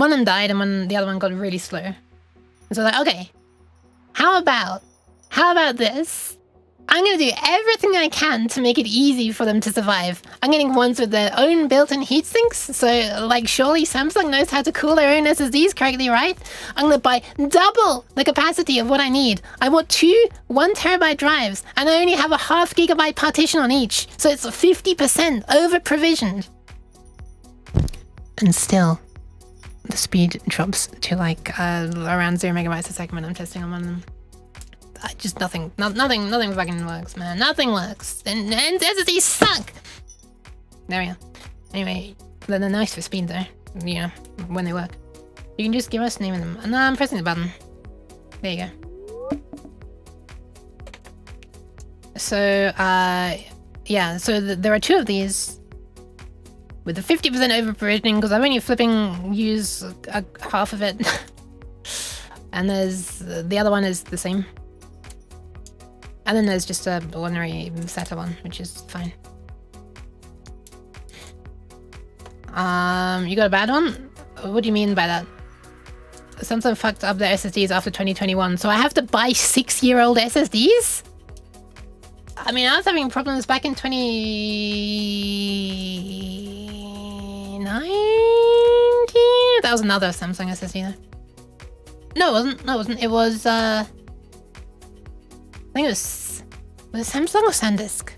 one of them died, and the other one got really slow. And so like, okay, how about this? I'm gonna do everything I can to make it easy for them to survive. I'm getting ones with their own built-in heat sinks, so like surely Samsung knows how to cool their own SSDs correctly, right? I'm gonna buy double the capacity of what I need. I want 2 1 terabyte drives, and I only have a half gigabyte partition on each, so it's 50% over provisioned. And still, the speed drops to like around 0 megabytes a second when I'm testing on one of them. Just nothing fucking works, man. Nothing works. And SSDs suck! There we go. Anyway, they're nice for speed though. You know, when they work. You can just give us the name of them. No, I'm pressing the button. There you go. So, yeah, so there are 2 of these with the 50% over provisioning, because I'm only flipping use half of it. And there's the other one is the same. And then there's just a ordinary SATA one, which is fine. You got a bad one? What do you mean by that? Samsung fucked up their SSDs after 2021, so I have to buy 6-year-old SSDs? I mean, I was having problems back in 2019? That was another Samsung SSD though. No, it wasn't. No, it wasn't. It was, I think it was it Samsung or SanDisk?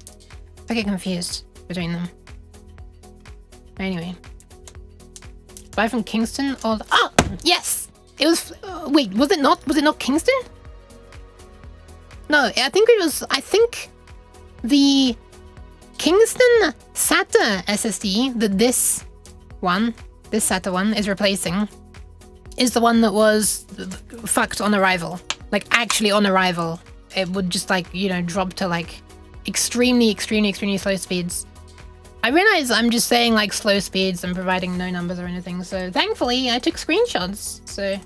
I get confused between them. Anyway. Buy from Kingston or... Oh! Yes! It was... wait, was it not Kingston? No, I think it was... I think the Kingston SATA SSD that this SATA one is replacing is the one that was fucked on arrival. Like, actually on arrival. It would just, like, you know, drop to, like, extremely slow speeds. I realize I'm just saying, like, slow speeds and providing no numbers or anything, so thankfully I took screenshots. So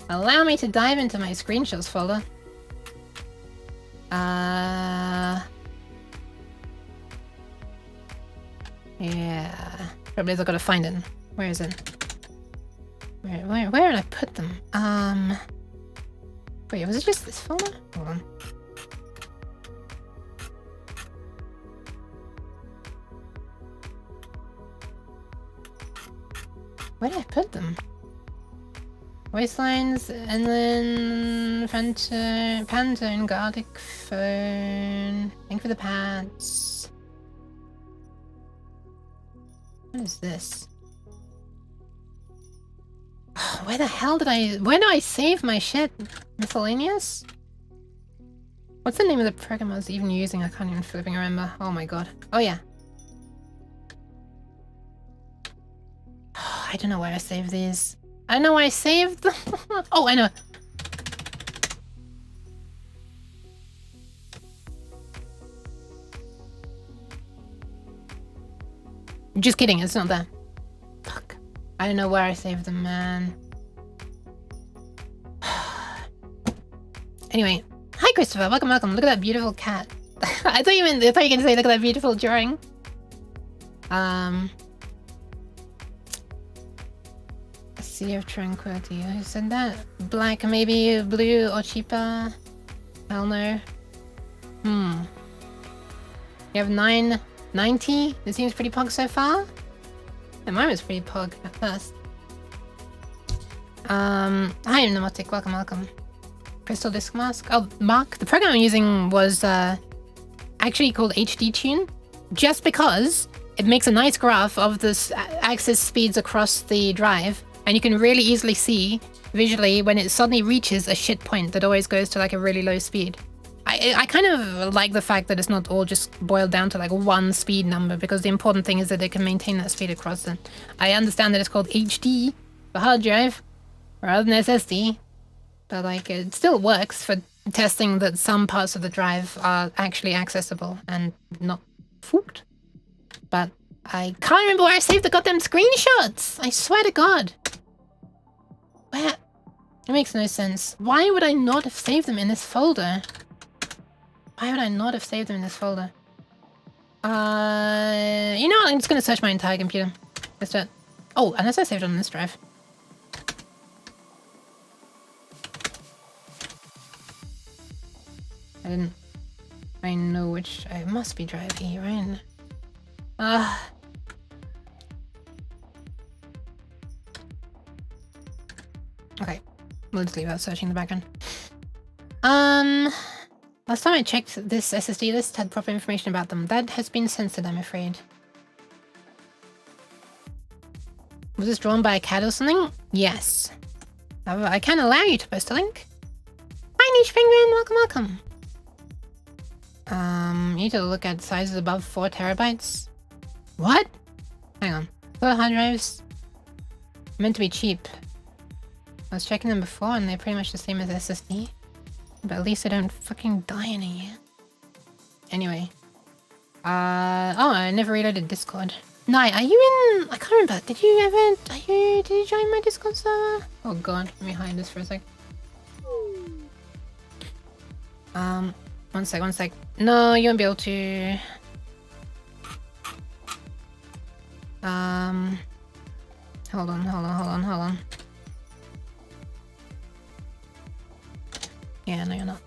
allow me to dive into my screenshots folder. Yeah. Probably I've got to find it. Where is it? Where did I put them? Wait, was it just this folder? Hold on. Where did I put them? Waistlines, and then Pantone, Garlic Phone. Thank you for the pads. What is this? Where the hell did where do I save my shit? Miscellaneous? What's the name of the program I was even using? I can't even flipping remember. Oh my god. Oh yeah. I don't know where I saved these. I know where I saved them. Oh, I know. Just kidding, it's not there. Fuck. I don't know where I saved them, man. Anyway, hi Christopher, welcome. Look at that beautiful cat. I thought you were gonna say look at that beautiful drawing. Sea of Tranquility. Who said that? Black, maybe blue or cheaper? Hell no. You have 990? It seems pretty pog so far. And mine was pretty pog at first. Hi Mnemotic, welcome. Crystal Disk Mask. Oh, Mark, the program I'm using was actually called HD Tune, just because it makes a nice graph of the access speeds across the drive, and you can really easily see visually when it suddenly reaches a shit point that always goes to like a really low speed. I kind of like the fact that it's not all just boiled down to like one speed number, because the important thing is that it can maintain that speed across it. I understand that it's called HD for hard drive rather than SSD, but like it still works for testing that some parts of the drive are actually accessible and not fooled. But I can't remember where I saved the goddamn screenshots. I swear to God. Where? It makes no sense. Why would I not have saved them in this folder? Why would I not have saved them in this folder? You know what? I'm just gonna search my entire computer. Let's do it. Oh, unless I saved it on this drive. I know which. It must be drive E, right? Okay. We'll just leave out searching the background. Last time I checked, this SSD list had proper information about them. That has been censored, I'm afraid. Was this drawn by a cat or something? Yes. However, I can allow you to post a link. Hi, Niche Penguin! Welcome. You need to look at sizes above 4 terabytes. What? Hang on. For hard drives, meant to be cheap. I was checking them before and they're pretty much the same as SSD. But at least I don't fucking die in a year. Anyway. Oh, I never reloaded Discord. Nye, are you in... I can't remember. Did you join my Discord server? Oh god, let me hide this for a sec. One sec. No, you won't be able to... Hold on. Yeah, no, you're not.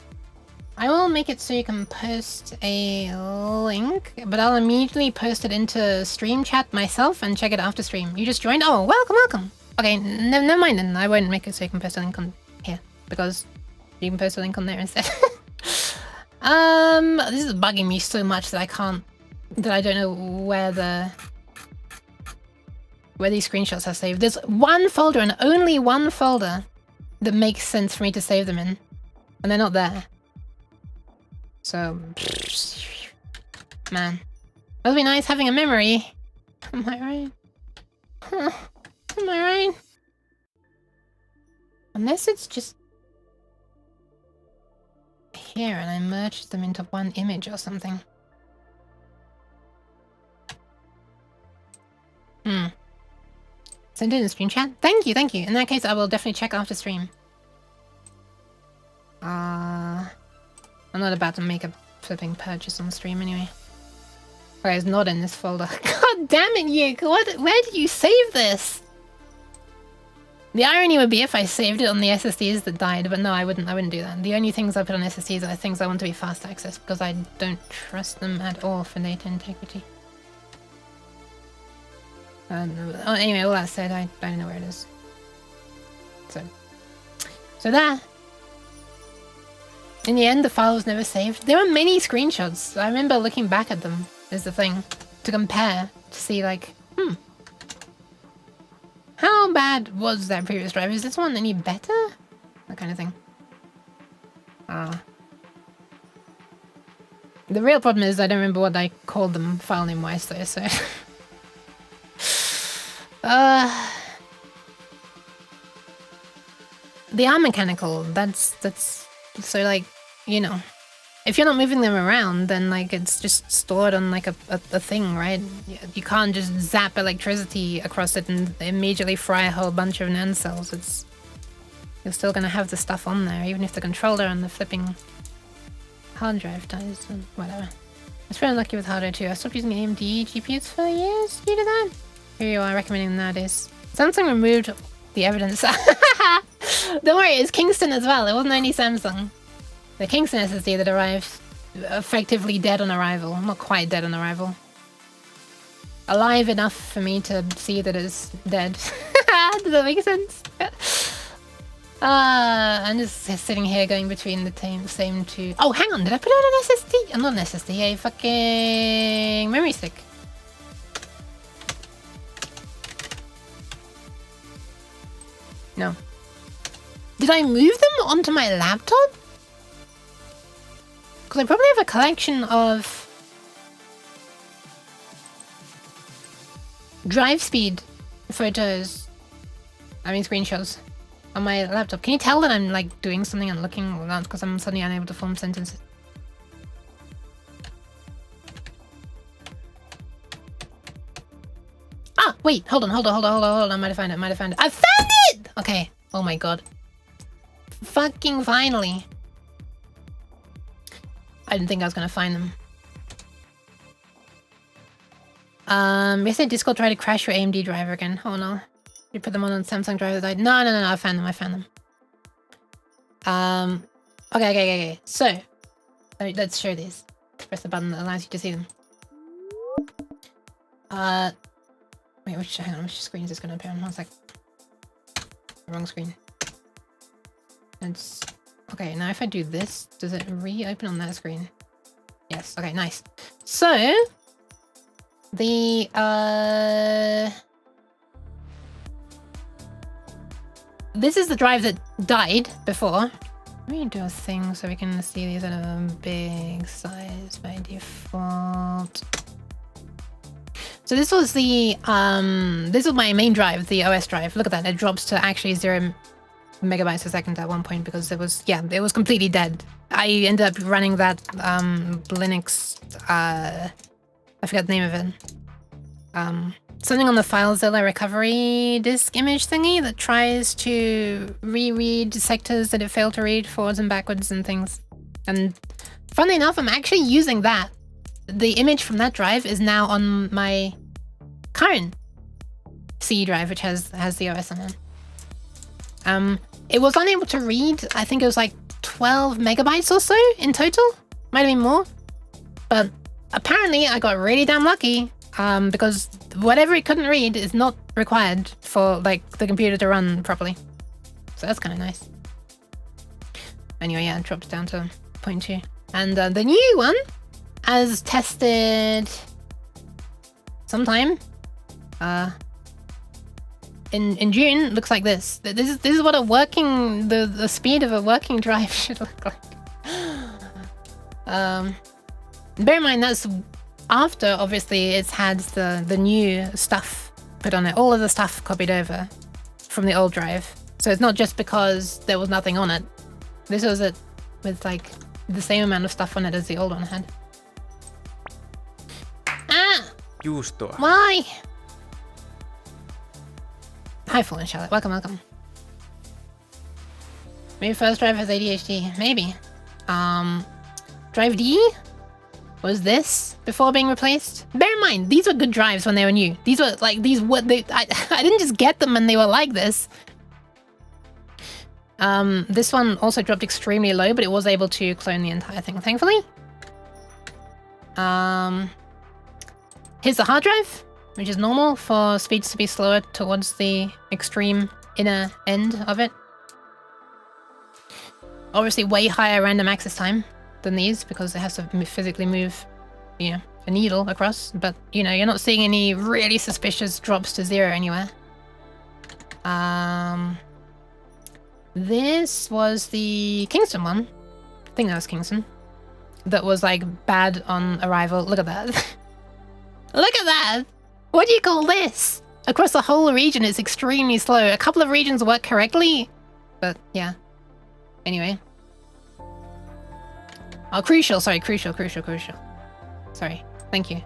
I will make it so you can post a link, but I'll immediately post it into stream chat myself and check it after stream. You just joined? Oh, welcome. Okay, never mind then. I won't make it so you can post a link on here, because you can post a link on there instead. This is bugging me so much that I don't know where these screenshots are saved. There's one folder and only one folder that makes sense for me to save them in. And they're not there. So, man. Must be nice having a memory. Am I right? Huh. Am I right? Unless it's just here and I merged them into one image or something. Send it in screen chat? Thank you, thank you. In that case, I will definitely check after stream. I'm not about to make a flipping purchase on stream anyway. Okay, it's not in this folder. God damn it, Yuk! Where did you save this? The irony would be if I saved it on the SSDs that died, but no, I wouldn't do that. The only things I put on SSDs are things I want to be fast access because I don't trust them at all for data integrity. Anyway, all that said, I don't know where it is. So there. In the end, the file was never saved. There were many screenshots. I remember looking back at them as the thing to compare to see like, how bad was that previous drive? Is this one any better? That kind of thing. The real problem is I don't remember what I called them file name wise though, so they are mechanical. That's so like, you know, if you're not moving them around, then like it's just stored on like a thing, right? You can't just zap electricity across it and immediately fry a whole bunch of NAND cells. You're still gonna have the stuff on there, even if the controller and the flipping hard drive dies and whatever. I was very lucky with hardware too. I stopped using AMD GPUs for years due to that. Here you are recommending them nowadays. Samsung removed the evidence. Don't worry, it's Kingston as well. It wasn't only Samsung. The Kingston SSD that arrived effectively dead on arrival. Not quite dead on arrival. Alive enough for me to see that it's dead. Does that make sense? I'm just sitting here going between the same two. Oh, hang on. Did I put it on an SSD? I'm not an SSD. A fucking memory stick. No. Did I move them onto my laptop? Because I probably have a collection of drive speed photos. I mean screenshots on my laptop. Can you tell that I'm like doing something and looking around because I'm suddenly unable to form sentences? Ah, wait, hold on. I might have found it. I found it! Okay. Oh my god. Fucking finally. I didn't think I was gonna find them. Yesterday Discord tried to crash your AMD driver again. Oh no. You put them on Samsung driver that died. No, I found them. Okay. So, let's show these. Press the button that allows you to see them. Wait, hang on, which screen is this gonna appear on? 1 sec. Wrong screen. It's okay. Now if I do this, does it reopen on that screen? Yes. Okay, nice. So the this is the drive that died before. Let me do a thing so we can see these at a big size by default. So this was the this was my main drive, the OS drive. Look at that, it drops to actually 0 megabytes a second at one point because it was completely dead. I ended up running that Linux I forgot the name of it. Something on the FileZilla recovery disk image thingy that tries to reread sectors that it failed to read forwards and backwards and things. And funnily enough, I'm actually using that. The image from that drive is now on my current C drive, which has the OS on it. It was unable to read, I think it was like 12 megabytes or so in total. Might have been more. But apparently I got really damn lucky because whatever it couldn't read is not required for like the computer to run properly. So that's kind of nice. Anyway, yeah, it drops down to 0.2. And the new one, as tested sometime in June, looks like this. This is what a working the speed of a working drive should look like. Bear in mind that's after, obviously, it's had the new stuff put on it. All of the stuff copied over from the old drive. So it's not just because there was nothing on it. This was it with like the same amount of stuff on it as the old one had. Ah! Juustoa. Why? Hi, Fallen Charlotte. Welcome, welcome. Maybe first drive has ADHD. Maybe. Drive D? Was this before being replaced? Bear in mind, these were good drives when they were new. These were like, I didn't just get them and they were like this. This one also dropped extremely low, but it was able to clone the entire thing, thankfully. Here's the hard drive, which is normal for speeds to be slower towards the extreme inner end of it. Obviously way higher random access time than these because it has to physically move, you know, a needle across. But, you know, you're not seeing any really suspicious drops to 0 anywhere. This was the Kingston one. I think that was Kingston. That was like bad on arrival. Look at that. Look at that! What do you call this? Across the whole region, it's extremely slow. A couple of regions work correctly, but yeah. Anyway. Oh, crucial. Sorry, crucial. Sorry. Thank you.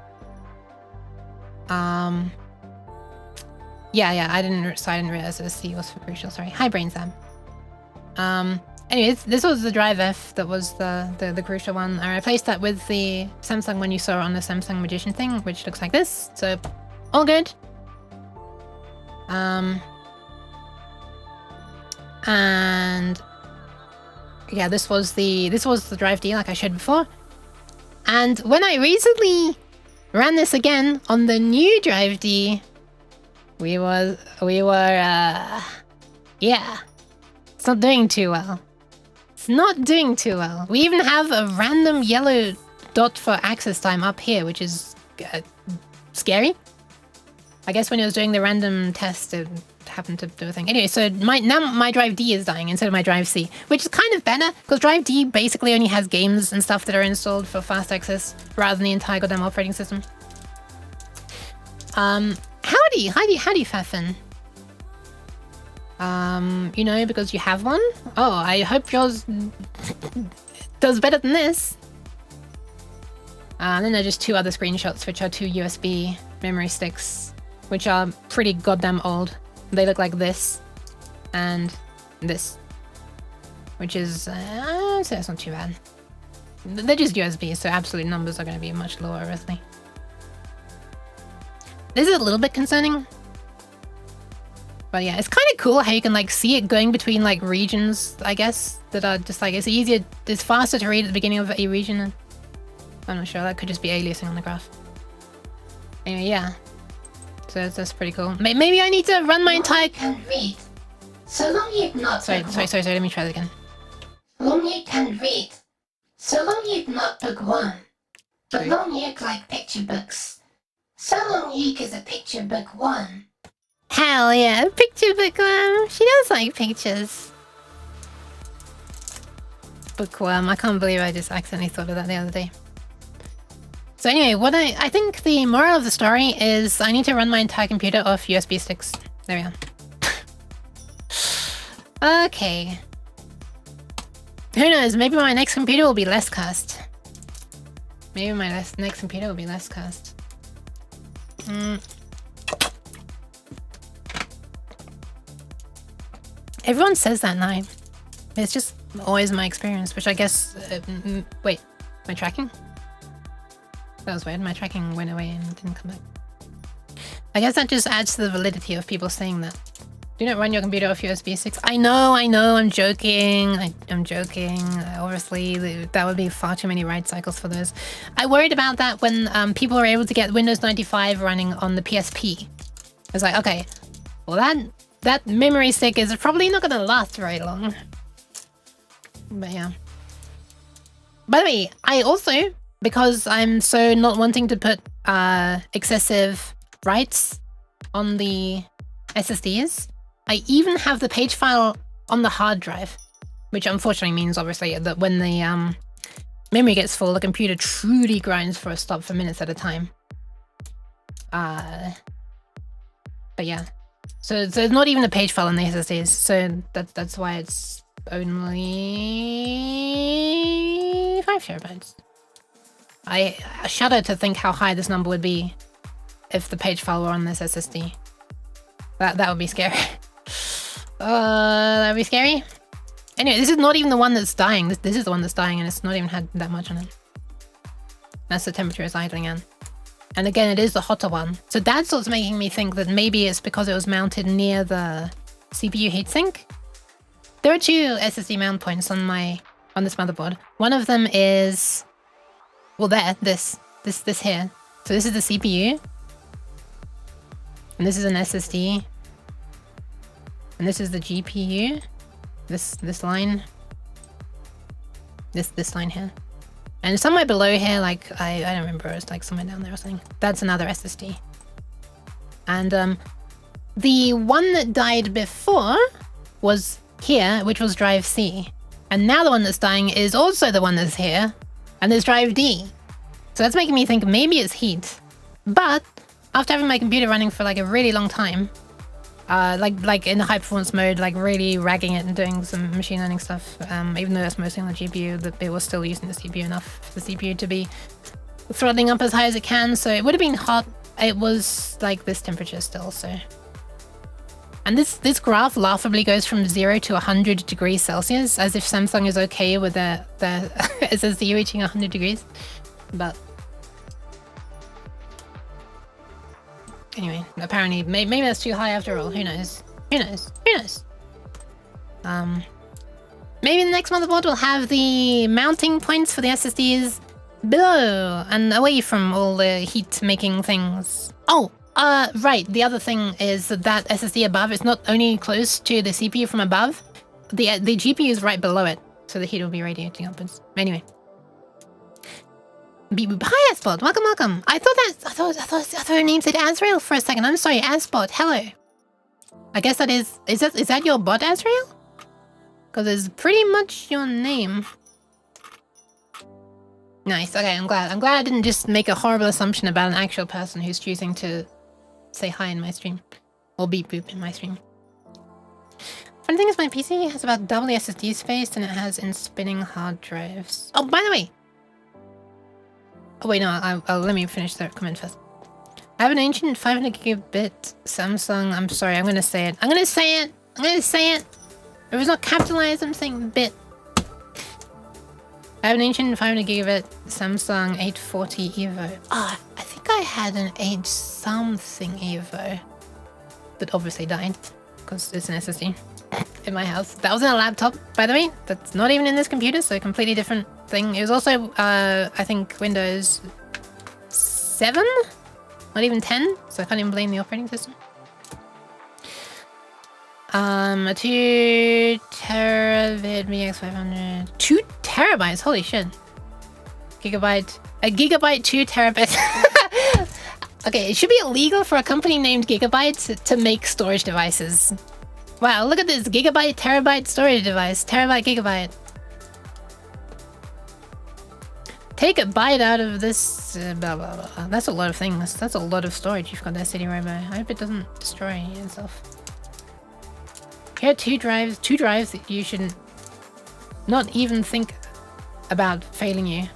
Yeah, I didn't realize that the C was for crucial. Sorry. Hi, Brain Sam. Anyways, this was the Drive F that was the crucial one. I replaced that with the Samsung one you saw on the Samsung Magician thing, which looks like this. So, all good. And yeah, this was the Drive D like I showed before. And when I recently ran this again on the new Drive D, we were yeah. It's not doing too well. It's not doing too well. We even have a random yellow dot for access time up here, which is scary. I guess when it was doing the random test, it happened to do a thing. Anyway, so now my Drive D is dying instead of my Drive C, which is kind of better because Drive D basically only has games and stuff that are installed for fast access rather than the entire goddamn operating system. Howdy, Faffin. You know, because you have one? Oh, I hope yours does better than this. And then there are just 2 other screenshots, which are 2 USB memory sticks, which are pretty goddamn old. They look like this and this, which is, so that's not too bad. They're just USB, so absolute numbers are going to be much lower, obviously. This is a little bit concerning. But yeah, it's kind of cool how you can like see it going between like regions, I guess, that are just like, it's faster to read at the beginning of a region. I'm not sure, that could just be aliasing on the graph. Anyway, yeah. So that's pretty cool. Maybe I need to run my entire... Can read. So long you've not... Sorry, let me try that again. Long you can read. So long you've not book 1. But long you like picture books. So long you is a picture book 1. Hell yeah, picture bookworm. She does like pictures. Bookworm. I can't believe I just accidentally thought of that the other day. So anyway, what I think the moral of the story is I need to run my entire computer off USB sticks. There we are. Okay. Who knows? Maybe my next computer will be less cursed. Maybe my next computer will be less cursed. Everyone says that now. It's just always my experience, which I guess... wait, my tracking? That was weird. My tracking went away and didn't come back. I guess that just adds to the validity of people saying that. Do not run your computer off USB sticks. I know, I'm joking. I'm joking. Obviously, that would be far too many write cycles for those. I worried about that when people were able to get Windows 95 running on the PSP. I was like, okay, well that memory stick is probably not going to last very long. But yeah. By the way, I also, because I'm so not wanting to put excessive writes on the SSDs, I even have the page file on the hard drive, which unfortunately means obviously that when the memory gets full, the computer truly grinds for a stop for minutes at a time. But yeah. So it's not even a page file on the SSDs, so that's why it's only 5 terabytes. I shudder to think how high this number would be if the page file were on this SSD. That would be scary. That would be scary. Anyway, this is not even the one that's dying. This is the one that's dying, and it's not even had that much on it. That's the temperature it's idling in. And again, it is the hotter one. So that's what's making me think that maybe it's because it was mounted near the CPU heatsink. There are 2 SSD mount points on this motherboard. One of them is, well, this here. So this is the CPU, and this is an SSD, and this is the GPU. This line, this line here, and somewhere below here, like I don't remember, it's like somewhere down there or something. That's another SSD, and the one that died before was here, which was drive C, and now the one that's dying is also the one that's here, and there's drive D. So that's making me think maybe it's heat. But after having my computer running for like a really long time, like in the high performance mode, like really ragging it and doing some machine learning stuff, even though that's mostly on the GPU, that it was still using the CPU enough for the CPU to be throttling up as high as it can. So it would have been hot. It was like this temperature still, so. And this graph laughably goes from 0 to 100 degrees Celsius, as if Samsung is okay with the SSD reaching 100 degrees. But anyway, apparently maybe that's too high after all. Who knows? Who knows? Who knows? Maybe the next motherboard will have the mounting points for the SSDs below and away from all the heat-making things. Oh, right. The other thing is that SSD above is not only close to the CPU from above, the GPU is right below it, so the heat will be radiating upwards. Anyway. Beep boop. Hi, Aspot. Welcome, welcome. I thought her name said Azrael for a second. I'm sorry, Aspot. Hello. I guess that is that your bot, Azrael? Because it's pretty much your name. Nice. Okay, I'm glad I didn't just make a horrible assumption about an actual person who's choosing to say hi in my stream. Or beep boop in my stream. Funny thing is, my PC has about double the SSD space than it has in spinning hard drives. Oh, by the way. Oh wait, no, let me finish the comment first. I have an ancient 500 gigabit Samsung. I'm sorry, I'm gonna say it. I'm gonna say it. If it's not capitalized, I'm saying bit. I have an ancient 500 gigabit Samsung 840 Evo. I think I had an 8 something Evo. That obviously died, because it's an SSD in my house. That was in a laptop, by the way. That's not even in this computer, so a completely different thing. It was also, I think, Windows 7? Not even 10, so I can't even blame the operating system. A 2 terabit VX500. 2 terabytes? Holy shit. A gigabyte 2 terabit. Okay, it should be illegal for a company named Gigabyte to make storage devices. Wow, look at this gigabyte, terabyte storage device. Terabyte, gigabyte. Take a byte out of this, blah, blah, blah. That's a lot of things. That's a lot of storage you've got there sitting right by. I hope it doesn't destroy itself. Here are two drives that you shouldn't not even think about failing you.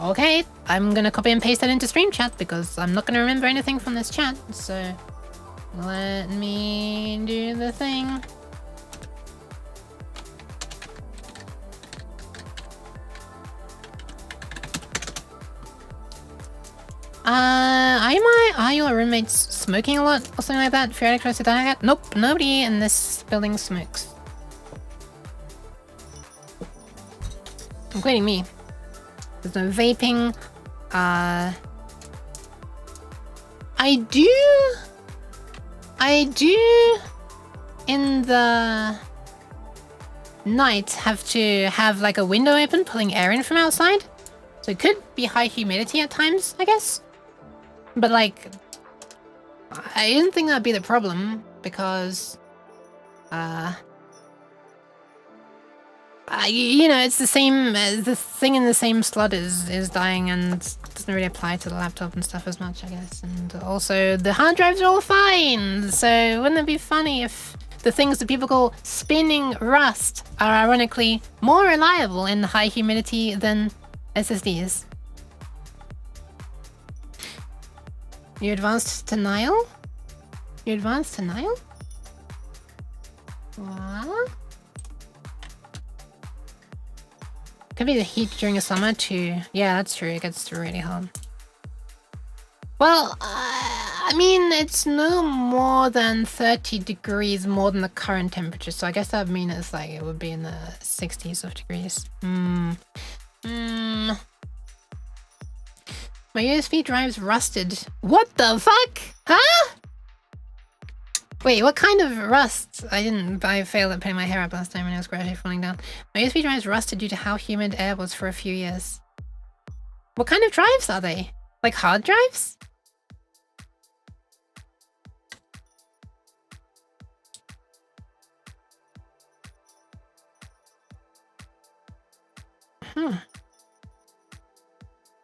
Okay, I'm gonna copy and paste that into stream chat because I'm not gonna remember anything from this chat, so let me do the thing. Are your roommates smoking a lot or something like that? Periodic tries to die at? Nope, nobody in this building smokes. Including me. There's no vaping. I do in the night have to have like a window open pulling air in from outside. So it could be high humidity at times, I guess. But like, I didn't think that'd be the problem because you know, it's the same. The thing in the same slot is dying and doesn't really apply to the laptop and stuff as much, I guess. And also, the hard drives are all fine. So wouldn't it be funny if the things that people call spinning rust are ironically more reliable in high humidity than SSDs? You advanced to Nile? You advanced to Nile? What? Could be the heat during the summer too. Yeah, that's true. It gets really hot. Well, I mean, it's no more than 30 degrees more than the current temperature. So I guess that would mean it's like it would be in the 60s of degrees. My USB drive's rusted. What the fuck? Huh? Wait, what kind of rust? I failed at putting my hair up last time when I was gradually falling down. My USB drive is rusted due to how humid air was for a few years. What kind of drives are they? Like hard drives?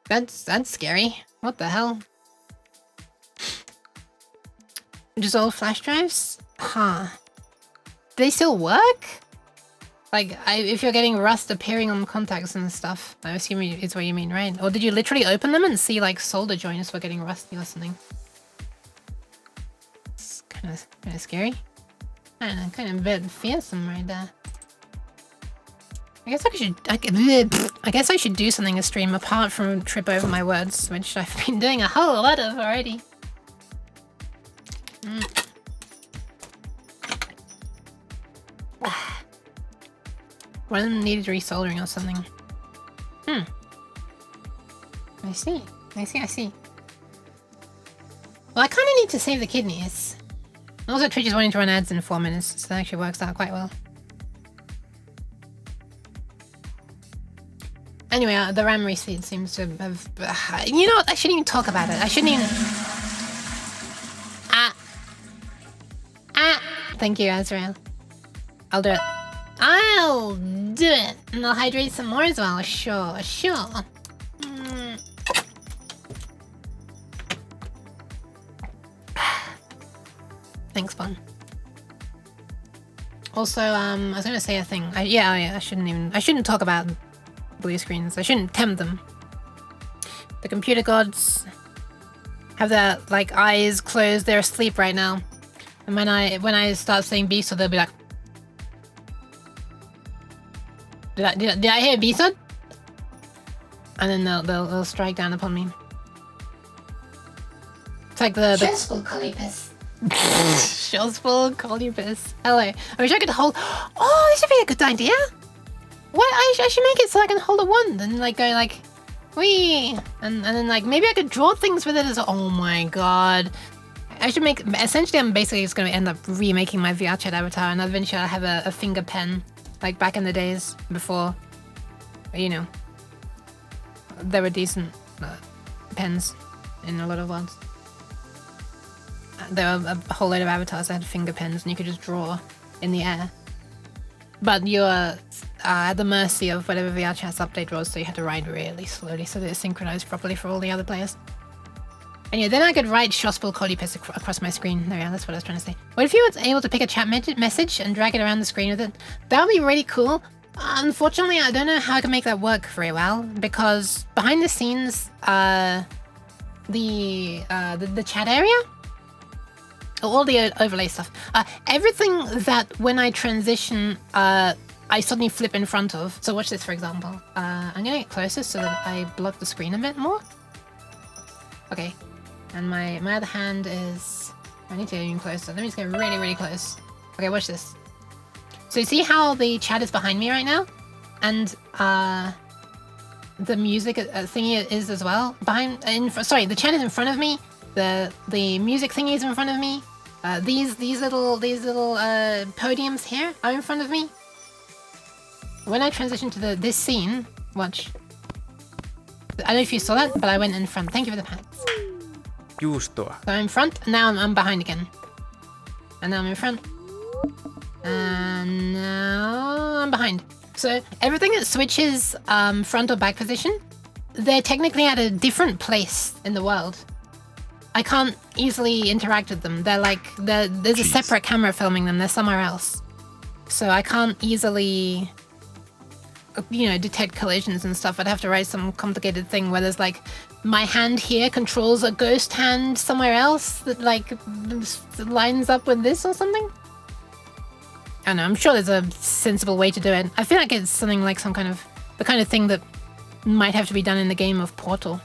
That's scary. What the hell? Just old flash drives? Huh. Do they still work? Like, if you're getting rust appearing on contacts and stuff, I assume it's what you mean, right? Or did you literally open them and see like solder joints were getting rusty or something? It's kind of scary. I don't know, kind of a bit fearsome right there. I guess I should do something to stream apart from trip over my words, which I've been doing a whole lot of already. One of them needed resoldering or something. I see. Well, I kind of need to save the kidneys. Also, Twitch is wanting to run ads in 4 minutes, so that actually works out quite well. Anyway, the RAM speed seems to have... you know what? I shouldn't even talk about it. I shouldn't even... Thank you, Azrael. I'll do it. I'll do it! And I'll hydrate some more as well. Sure. Thanks, Bon. Also, I was gonna say a thing. I shouldn't talk about blue screens. I shouldn't tempt them. The computer gods have their like eyes closed. They're asleep right now. And when I start saying beast, so they'll be like, did I hear beast? And then they'll strike down upon me. It's like the Stressful colipus. Stressful colipus. Hello. I wish I could hold. Oh, this would be a good idea. What? I should make it so I can hold a wand and like go like, wee, and then like maybe I could draw things with it as. Oh my god. I should make. Essentially, I'm basically just going to end up remaking my VR chat avatar, and eventually I'll have a finger pen, like back in the days before, you know, there were decent pens in a lot of worlds. There were a whole load of avatars that had finger pens, and you could just draw in the air. But you're at the mercy of whatever VR chat's update was, so you had to write really slowly so that it synchronized properly for all the other players. And yeah, then I could write Shospel Colipus across my screen. There we are, that's what I was trying to say. What if you were able to pick a chat message and drag it around the screen with it? That would be really cool. Unfortunately, I don't know how I can make that work very well, because behind the scenes, the chat area, all the overlay stuff, everything that when I transition, I suddenly flip in front of. So watch this, for example. I'm gonna get closer so that I block the screen a bit more. Okay. And my other hand is... I need to get even closer. Let me just get really, really close. Okay, watch this. So you see how the chat is behind me right now? And the music thingy is as well. Sorry, the chat is in front of me. The music thingy is in front of me. These little podiums here are in front of me. When I transition to this scene, watch. I don't know if you saw that, but I went in front. Thank you for the packs. Juustoa. So I'm in front, and now I'm behind again. And now I'm in front. And now I'm behind. So everything that switches front or back position, they're technically at a different place in the world. I can't easily interact with them. They're like, there's a separate camera filming them. They're somewhere else. So I can't easily, you know, detect collisions and stuff. I'd have to write some complicated thing where there's like, my hand here controls a ghost hand somewhere else that like lines up with this or something. I don't know, I'm sure there's a sensible way to do it. I feel like it's something like some kind of, the kind of thing that might have to be done in the game of Portal.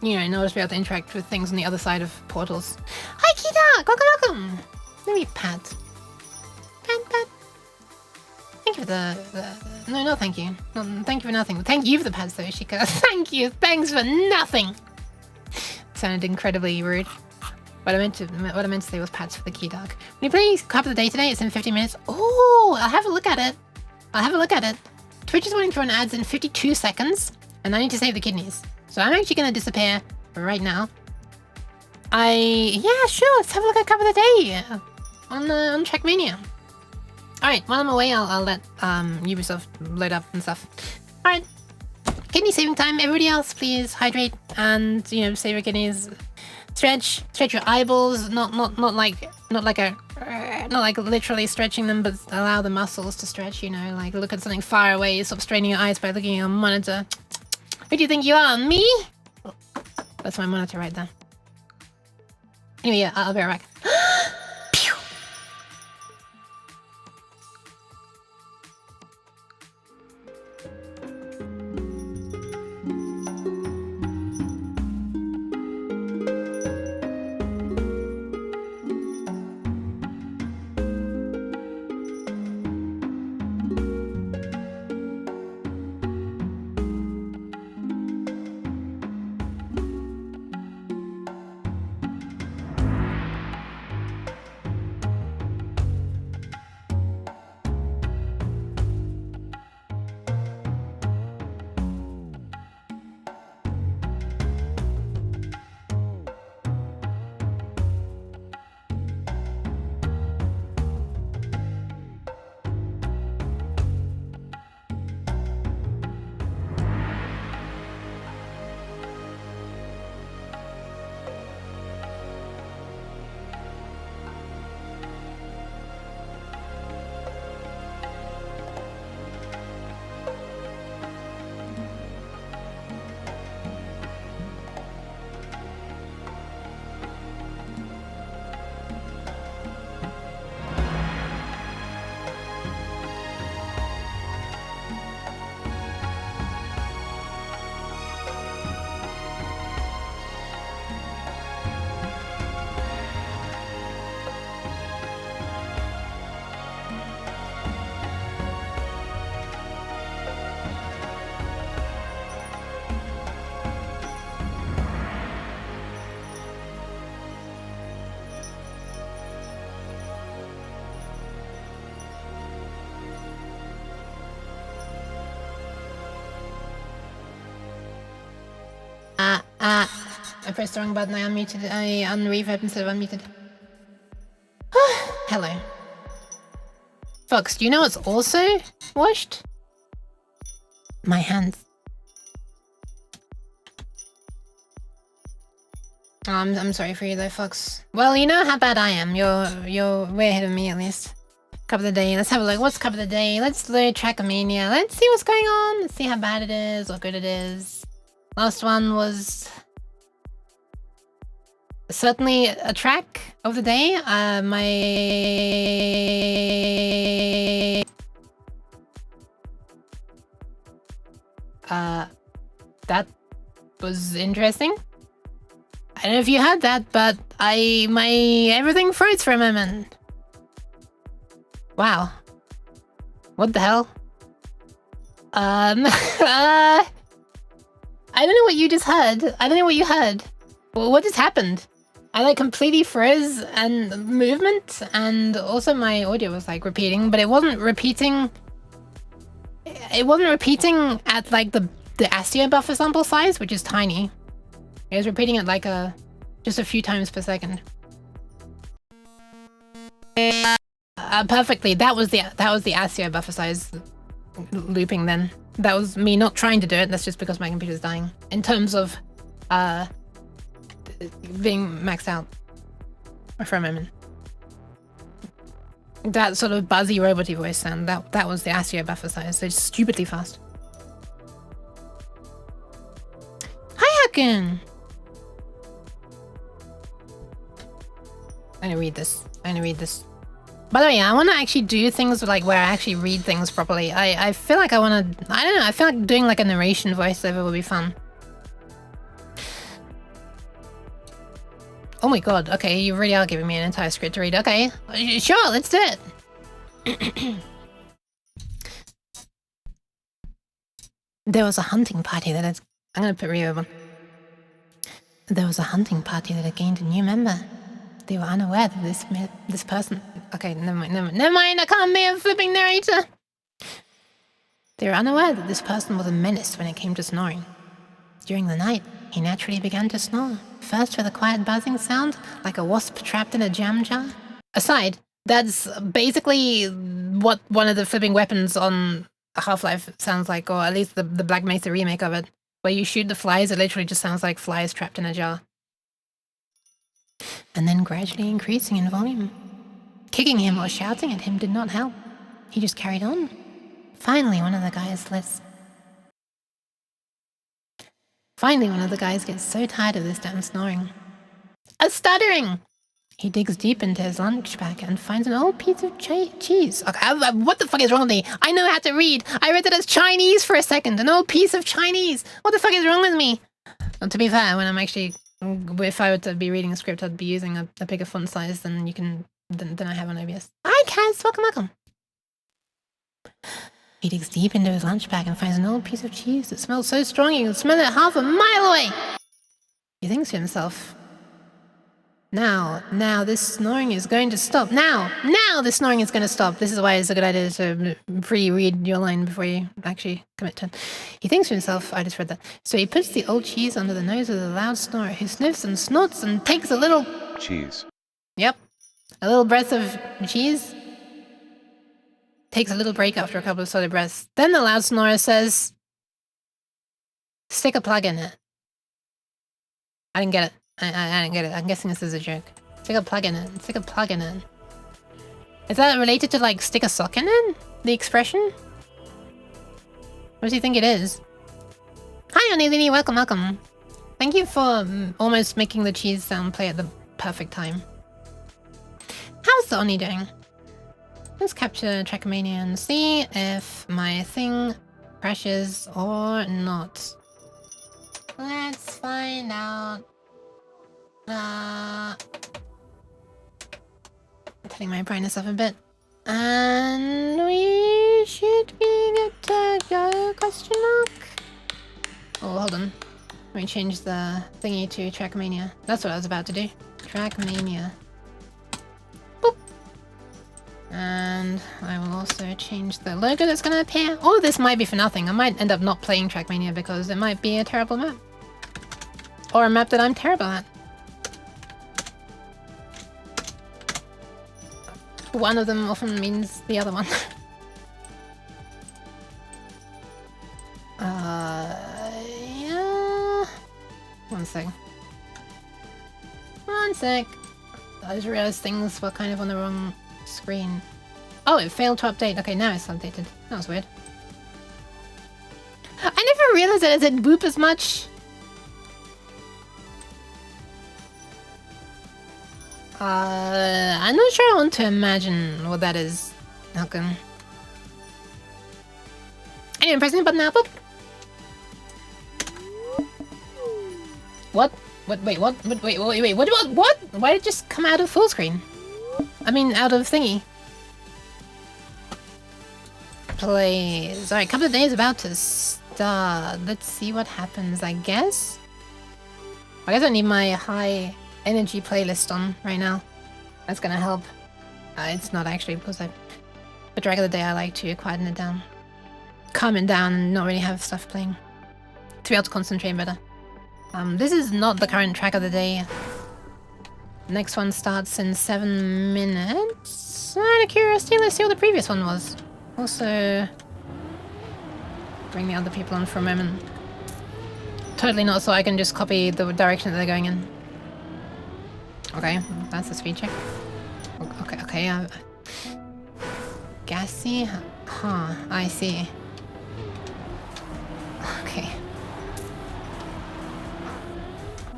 You know, in order to be able to interact with things on the other side of portals. Hi, Kita! Welcome! Let me pat. Pat. Thank you for the... No, thank you. No, thank you for nothing. Thank you for the pats, though, Ishika. Thank you. Thanks for nothing. Sounded incredibly rude. What I meant to say was pats for the key dog. When you play Cup of the Day today, it's in 50 minutes. Oh, I'll have a look at it. Twitch is wanting to run ads in 52 seconds, and I need to save the kidneys. So I'm actually going to disappear right now. Yeah, sure, let's have a look at Cup of the Day on Trackmania. Alright, while I'm away, I'll let Ubisoft load up and stuff. Alright, kidney saving time. Everybody else, please hydrate and, you know, save your kidneys. Stretch your eyeballs, not like literally stretching them, but allow the muscles to stretch, you know, like look at something far away, stop straining your eyes by looking at a monitor. Who do you think you are? Me? That's my monitor right there. Anyway, yeah, I'll be right back. I pressed the wrong button. I unreverb instead of unmuted. Hello. Fox, do you know what's also washed? My hands. Oh, I'm sorry for you though, Fox. Well, you know how bad I am. You're way ahead of me at least. Cup of the Day. Let's have a look. What's Cup of the Day? Let's load Trackmania. Let's see what's going on. Let's see how bad it is or good it is. Last one was certainly a track of the day. That was interesting. I don't know if you heard that, but my everything froze for a moment. Wow. What the hell? I don't know what you just heard. I don't know what you heard. Well, what just happened? I like completely froze and movement, and also my audio was like repeating, but it wasn't repeating. It wasn't repeating at like the ASTIA buffer sample size, which is tiny. It was repeating at like just a few times per second. Perfectly. That was the ASIO buffer size looping then. That was me not trying to do it. That's just because my computer's dying. In terms of being maxed out for a moment. That sort of buzzy roboty voice sound, that was the ASIO buffer size. So it's stupidly fast. Hi, Haken! I'm gonna read this. By the way, I want to actually do things like where I actually read things properly. I feel like I want to... I don't know. I feel like doing like a narration voiceover would be fun. Oh my god. Okay, you really are giving me an entire script to read. Okay, sure, let's do it. There was a hunting party that had... I'm going to put reverb on. There was a hunting party that had gained a new member. They were unaware that this person... Okay, never mind, I can't be a flipping narrator! They were unaware that this person was a menace when it came to snoring. During the night, he naturally began to snore. First with a quiet buzzing sound, like a wasp trapped in a jam jar. Aside, that's basically what one of the flipping weapons on Half-Life sounds like, or at least the Black Mesa remake of it. Where you shoot the flies, it literally just sounds like flies trapped in a jar. And then gradually increasing in volume. Kicking him or shouting at him did not help. He just carried on. Finally, one of the guys gets so tired of this damn snoring. Stuttering! He digs deep into his lunch bag and finds an old piece of cheese. Okay, what the fuck is wrong with me? I know how to read. I read it as Chinese for a second. An old piece of Chinese. What the fuck is wrong with me? Well, to be fair, when I'm actually... If I were to be reading a script, I'd be using a bigger font size than you can... Than I have on OBS. Hi, Kaz! Welcome. He digs deep into his lunch bag and finds an old piece of cheese that smells so strong you can smell it half a mile away. He thinks to himself, now this snoring is going to stop. Now this snoring is going to stop. This is why it's a good idea to pre-read your line before you actually commit to it. He thinks to himself, I just read that. So he puts the old cheese under the nose of the loud snorer, who sniffs and snorts and takes a little... Cheese. Yep. A little breath of cheese. Takes a little break after a couple of solid breaths. Then the loud snorer says, stick a plug in it. I didn't get it. I didn't get it. I'm guessing this is a joke. Stick a plug in it. Stick a plug in it. Is that related to like stick a sock in it? The expression? What does he think it is? Hi, Onilini. Welcome. Thank you for almost making the cheese sound play at the perfect time. How's the Oni doing? Let's capture Trackmania and see if my thing crashes or not. Let's find out. Turning my brightness up a bit. And we should be good to go, question mark? Oh, hold on. Let me change the thingy to Trackmania. That's what I was about to do. Trackmania. And I will also change the logo that's going to appear. All of this might be for nothing. I might end up not playing Trackmania because it might be a terrible map. Or a map that I'm terrible at. One of them often means the other one. Yeah. One sec. I just realized things were kind of on the wrong screen. Oh, it failed to update. Okay, now it's updated. That was weird. I never realized that it didn't boop as much. I'm not sure I want to imagine what that is. Okay. Anyway, pressing the button now. Boop. What? Wait, what? Wait, what? Why did it just come out of full screen? I mean, out of thingy. Plays. Alright, couple of days about to start. Let's see what happens, I guess. I guess I need my high energy playlist on right now. That's gonna help. It's not actually because the track of the day I like to quieten it down. Calm it down and not really have stuff playing. To be able to concentrate better. This is not the current track of the day. Next one starts in 7 minutes. So out of curiosity, let's see what the previous one was. Also, bring the other people on for a moment. Totally not so I can just copy the direction that they're going in. Okay, that's a speed check. Okay, gassy? Huh, I see. Okay.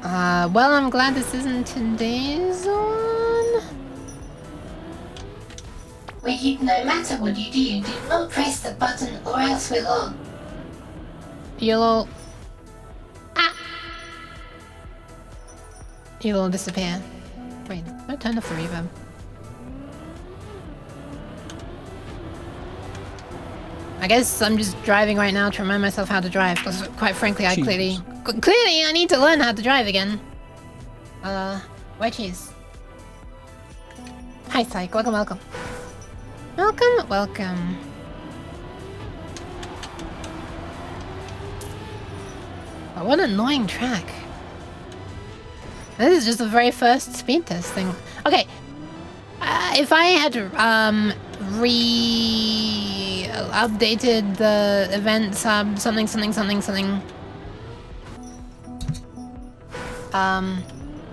Well, I'm glad this isn't today's one. Wait, no matter what you do, do not press the button or else we'll all... You'll all... Ah! You'll all disappear. Wait, I turned off the reverb. I guess I'm just driving right now to remind myself how to drive, because quite frankly, I clearly I need to learn how to drive again. White cheese. Hi, Psych. Welcome, welcome. Welcome, welcome. Oh, what an annoying track. This is just the very first speed test thing. Okay, if I had updated the event sub something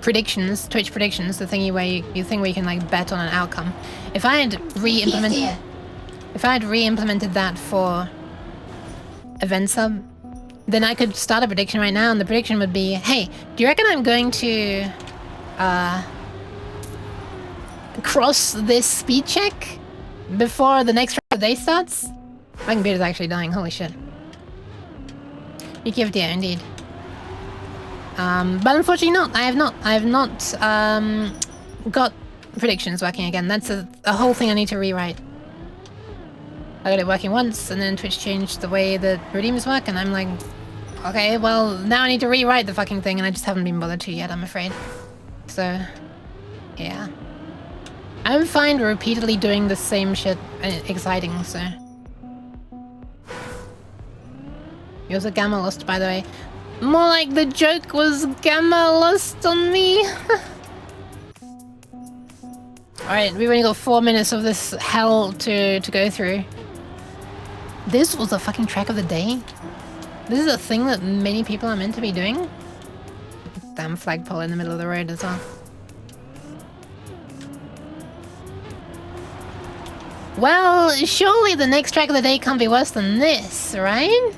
predictions, Twitch predictions, the thingy where you think where you can like bet on an outcome. If I had re-implemented that for event sub, then I could start a prediction right now, and the prediction would be, hey, do you reckon I'm going to cross this speed check before the next day starts? My computer's actually dying, holy shit. yukievDerp, indeed. But unfortunately not. I have not got predictions working again. That's a whole thing I need to rewrite. I got it working once, and then Twitch changed the way that redeems work, and I'm like, okay, well, now I need to rewrite the fucking thing, and I just haven't been bothered to yet, I'm afraid. So, yeah. I'm fine repeatedly doing the same shit exciting, so. It was a gamma lost, by the way. More like the joke was gamma lost on me. Alright, we've only got 4 minutes of this hell to go through. This was the fucking track of the day? This is a thing that many people are meant to be doing? Damn flagpole in the middle of the road as well. Well, surely the next track of the day can't be worse than this, right?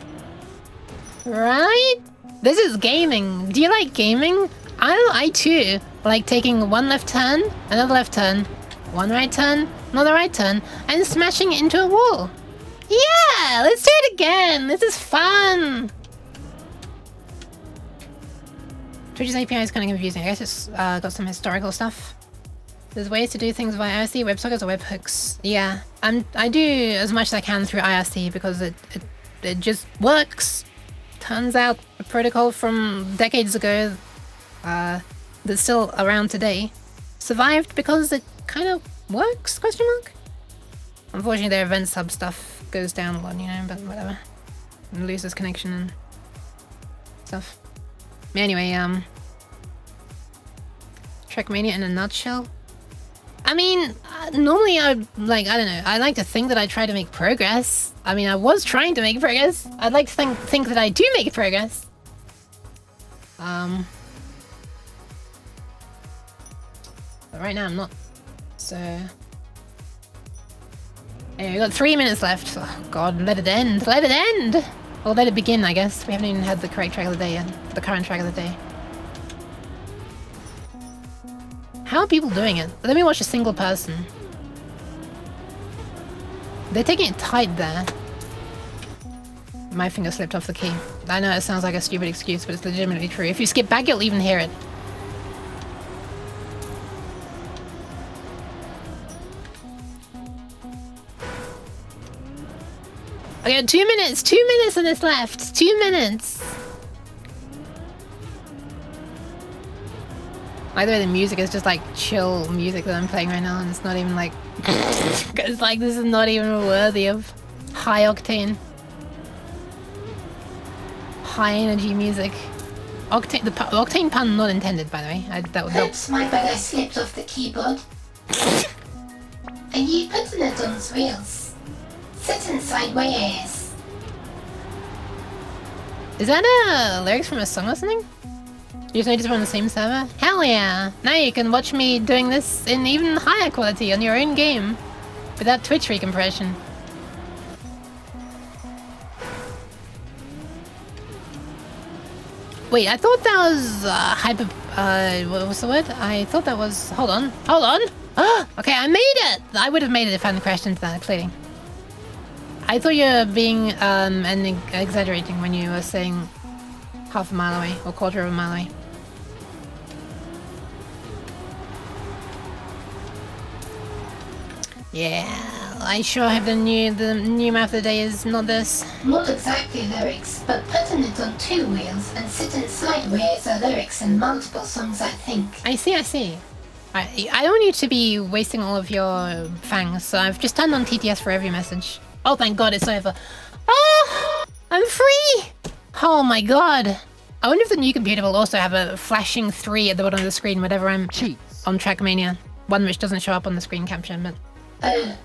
Right? This is gaming. Do you like gaming? I too like taking one left turn, another left turn, one right turn, another right turn, and smashing it into a wall. Yeah, let's do it again. This is fun. Twitch's API is kind of confusing. I guess it's got some historical stuff. There's ways to do things via IRC, WebSockets, or webhooks. Yeah, I do as much as I can through IRC because it just works. Turns out a protocol from decades ago that's still around today survived because it kind of works, question mark? Unfortunately, their event sub stuff goes down a lot, you know, but whatever. And loses connection and stuff. Anyway, Trackmania in a nutshell. I mean, normally I don't know, I like to think that I try to make progress. I mean, I was trying to make progress. I'd like to think that I do make progress. But right now I'm not. So... Anyway, we've got 3 minutes left. Oh god, let it end. Let it end! Or let it begin, I guess. We haven't even had the correct track of the day yet. The current track of the day. How are people doing it? Let me watch a single person. They're taking it tight there. My finger slipped off the key. I know it sounds like a stupid excuse, but it's legitimately true. If you skip back, you'll even hear it. Okay, 2 minutes! 2 minutes and it's left! 2 minutes! By the way, the music is just like chill music that I'm playing right now, and it's not even like... it's like this is not even worthy of high octane. High energy music. Octane, the octane pun not intended, by the way. Oops, my bad, I slipped off the keyboard. Are you putting it on wheels? Sitting sideways. Is that lyrics from a song or something? You just noticed we're on the same server? Hell yeah! Now you can watch me doing this in even higher quality on your own game. Without Twitch recompression. Wait, I thought that was hyper... what was the word? I thought that was... Hold on. Hold on! Okay, I made it! I would have made it if I hadn't crashed into that, clearly. I thought you were being and exaggerating when you were saying half a mile away or quarter of a mile away. Yeah, I sure hope the new map of the day is not this. Not exactly lyrics, but putting it on two wheels and sitting sideways are lyrics in multiple songs, I think. I see, I see. I don't want you to be wasting all of your fangs, so I've just turned on TTS for every message. Oh, thank God, it's over. Oh, I'm free! Oh my God. I wonder if the new computer will also have a flashing 3 at the bottom of the screen whenever I'm on Trackmania. One which doesn't show up on the screen capture, but... I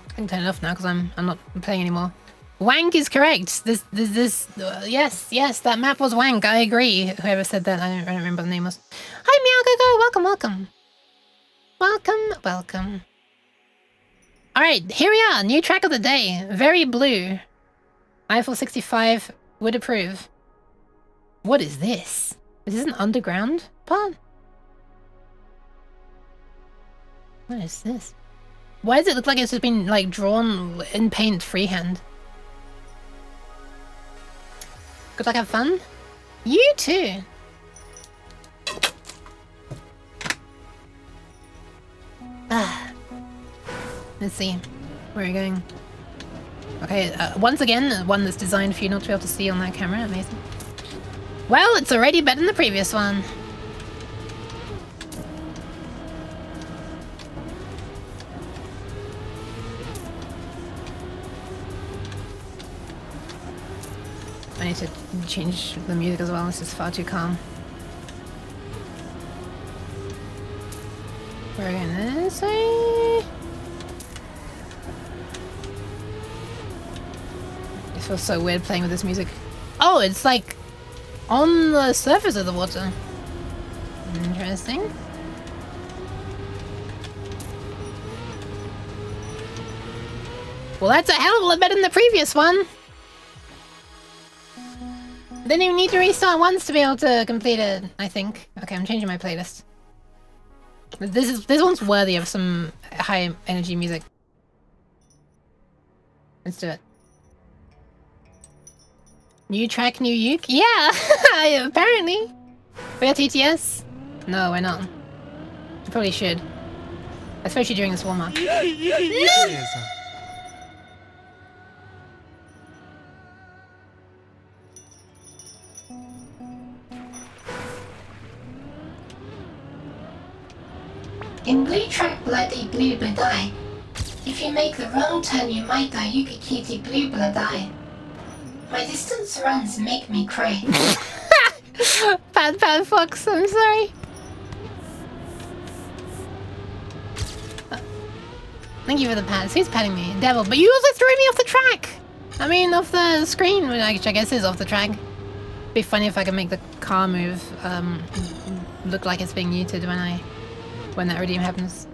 can turn it off now because I'm not playing anymore. Wank is correct. Yes, that map was wank. I agree. Whoever said that, I don't remember the name was. Hi, Meow Go Go. Welcome. All right, here we are. New track of the day. Very blue. Eiffel 65 would approve. What is this? Is this an underground part? What is this? Why does it look like it's just been like drawn in paint freehand? Good luck, have fun. You too. Let's see. Where are you going? Okay, once again, one that's designed for you not to be able to see on that camera. Amazing. Well, it's already better than the previous one. I need to change the music as well. This is far too calm. We're going this way. It feels so weird playing with this music. Oh, it's like on the surface of the water. Interesting. Well, that's a hell of a lot better than the previous one. Didn't even need to restart once to be able to complete it, I think. Okay, I'm changing my playlist. This one's worthy of some high energy music. Let's do it. New track, new uke? Yeah! Apparently. We got TTS? No, we're not. We probably should. Especially during this warm-up. In Blue Track Bloody Blue Blood Eye, if you make the wrong turn you might die Yuki Cutie Blue Blood Eye. My distance runs make me cry. Bad Fox, I'm sorry. Thank you for the pats. Who's patting me? Devil, but you also threw me off the track! I mean, off the screen, which I guess is off the track. It'd be funny if I could make the car move look like it's being muted when that redeem happens.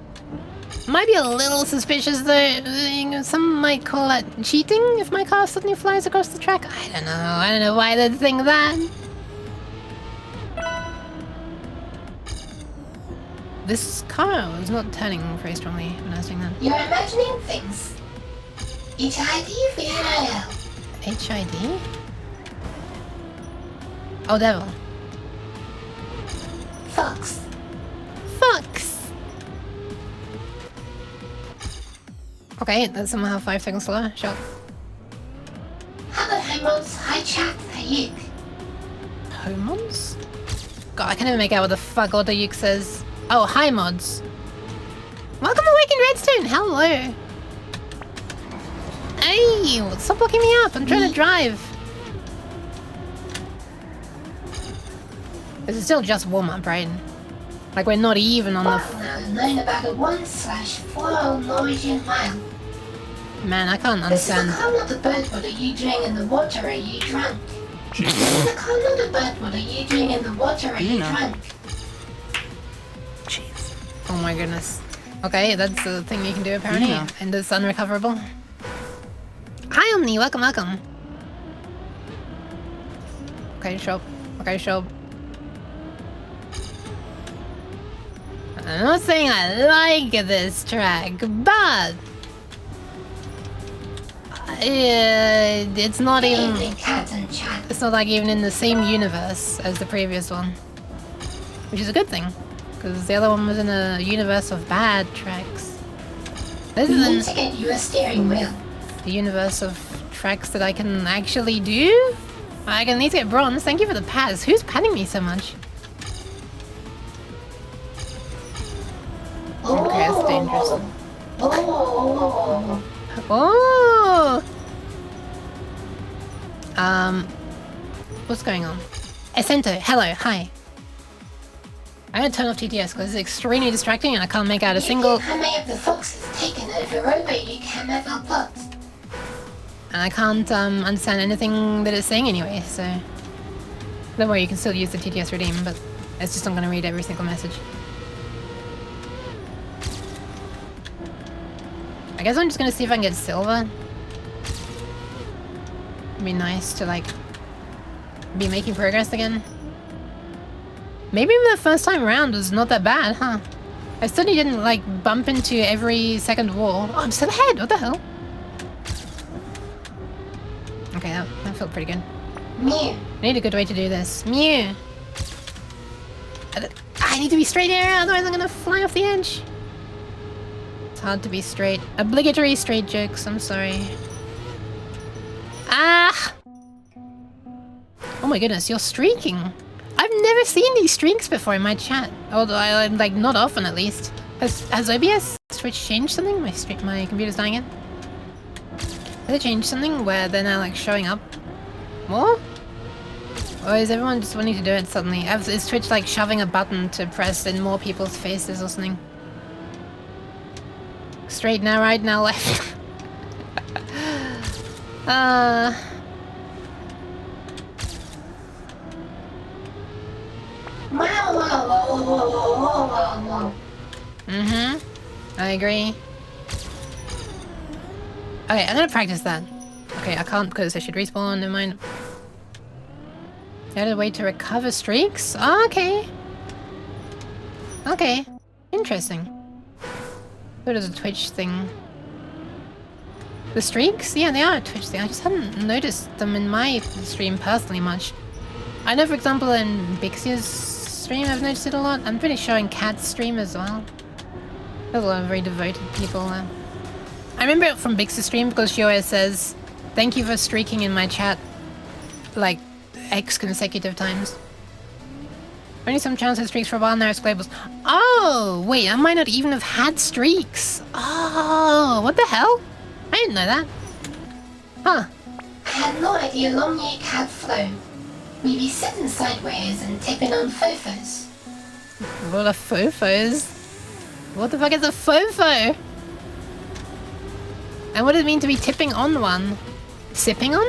Might be a little suspicious though. Some might call that cheating if my car suddenly flies across the track. I don't know why they'd think that. This car was not turning very strongly when I was doing that. You're imagining things. HID VIL. HID? Oh, devil. Fox. Okay, that's somehow 5 seconds slower. Sure. Hello, Homos. Hi, chat. Hi, Yuke. Homos? God, I can't even make out what the fuck Auto Yuke says. Oh, hi, mods. Welcome to Waking Redstone. Hello. Hey, stop blocking me up. I'm trying to drive. This is still just warm-up, right? Like we're not even on the... Now known about a 1/4 Norwegian mile. Man, I can't This is understand. a car, not a boat. What are you doing in the water? Are you drunk? This is a car, not a boat. What are you doing in the water? Are you drunk? Oh my goodness. Okay, that's the thing you can do apparently, Yeah. and it's unrecoverable. Hi Omni, welcome, welcome. Okay, shop. Okay, shop. I'm not saying I like this track, but it's not even... Evening, cat and chat. It's not like even in the same universe as the previous one. Which is a good thing. Because the other one was in a universe of bad tracks. This We is need in to get you a steering wheel. the universe of tracks that I can actually do. I can need to get bronze. Thank you for the pads. Who's padding me so much? Okay, that's dangerous. Oh. Oh! What's going on? Essento, hello, hi. I'm gonna turn off TTS because it's extremely distracting and I can't make out a single... How many of the foxes taken over Robo you can never plot? And I can't understand anything that it's saying anyway, so... Don't worry, you can still use the TTS redeem, but it's just not gonna read every single message. I guess I'm just gonna see if I can get silver. It'd be nice to, like, be making progress again. Maybe the first time around was not that bad, huh? I certainly didn't, like, bump into every second wall. Oh, I'm still ahead! What the hell? Okay, that felt pretty good. Mew. I need a good way to do this. Mew! I need to be straight here, otherwise I'm gonna fly off the edge. It's hard to be straight. Obligatory straight jokes, I'm sorry. Ah! Oh my goodness, you're streaking. I've never seen these streaks before in my chat. Although I like not often at least. Has OBS Twitch changed something? My computer's dying in. Has it changed something where they're now like showing up more? Or is everyone just wanting to do it suddenly? Is Twitch like shoving a button to press in more people's faces or something? Straight now, right now, left. I agree. Okay, I'm gonna practice that. Okay, I can't because I should respawn, never mind. Added a way to recover streaks? Oh, okay. Okay. Interesting. What is a Twitch thing? The streaks? Yeah, they are a Twitch thing. I just hadn't noticed them in my stream personally much. I know, for example, in Bixia's stream I've noticed it a lot. I'm pretty sure in Cat's stream as well. There's a lot of very devoted people there. I remember it from Bixia's stream because she always says, "Thank you for streaking in my chat," like, X consecutive times. Only some chance had streaks for a while, now it's globals. Oh, wait, I might not even have had streaks. Oh, what the hell? I didn't know that. Huh. I had no idea long year cat flow. We be sitting sideways and tipping on fofos. What are fofos? What the fuck is a fofo? And what does it mean to be tipping on one? Sipping on?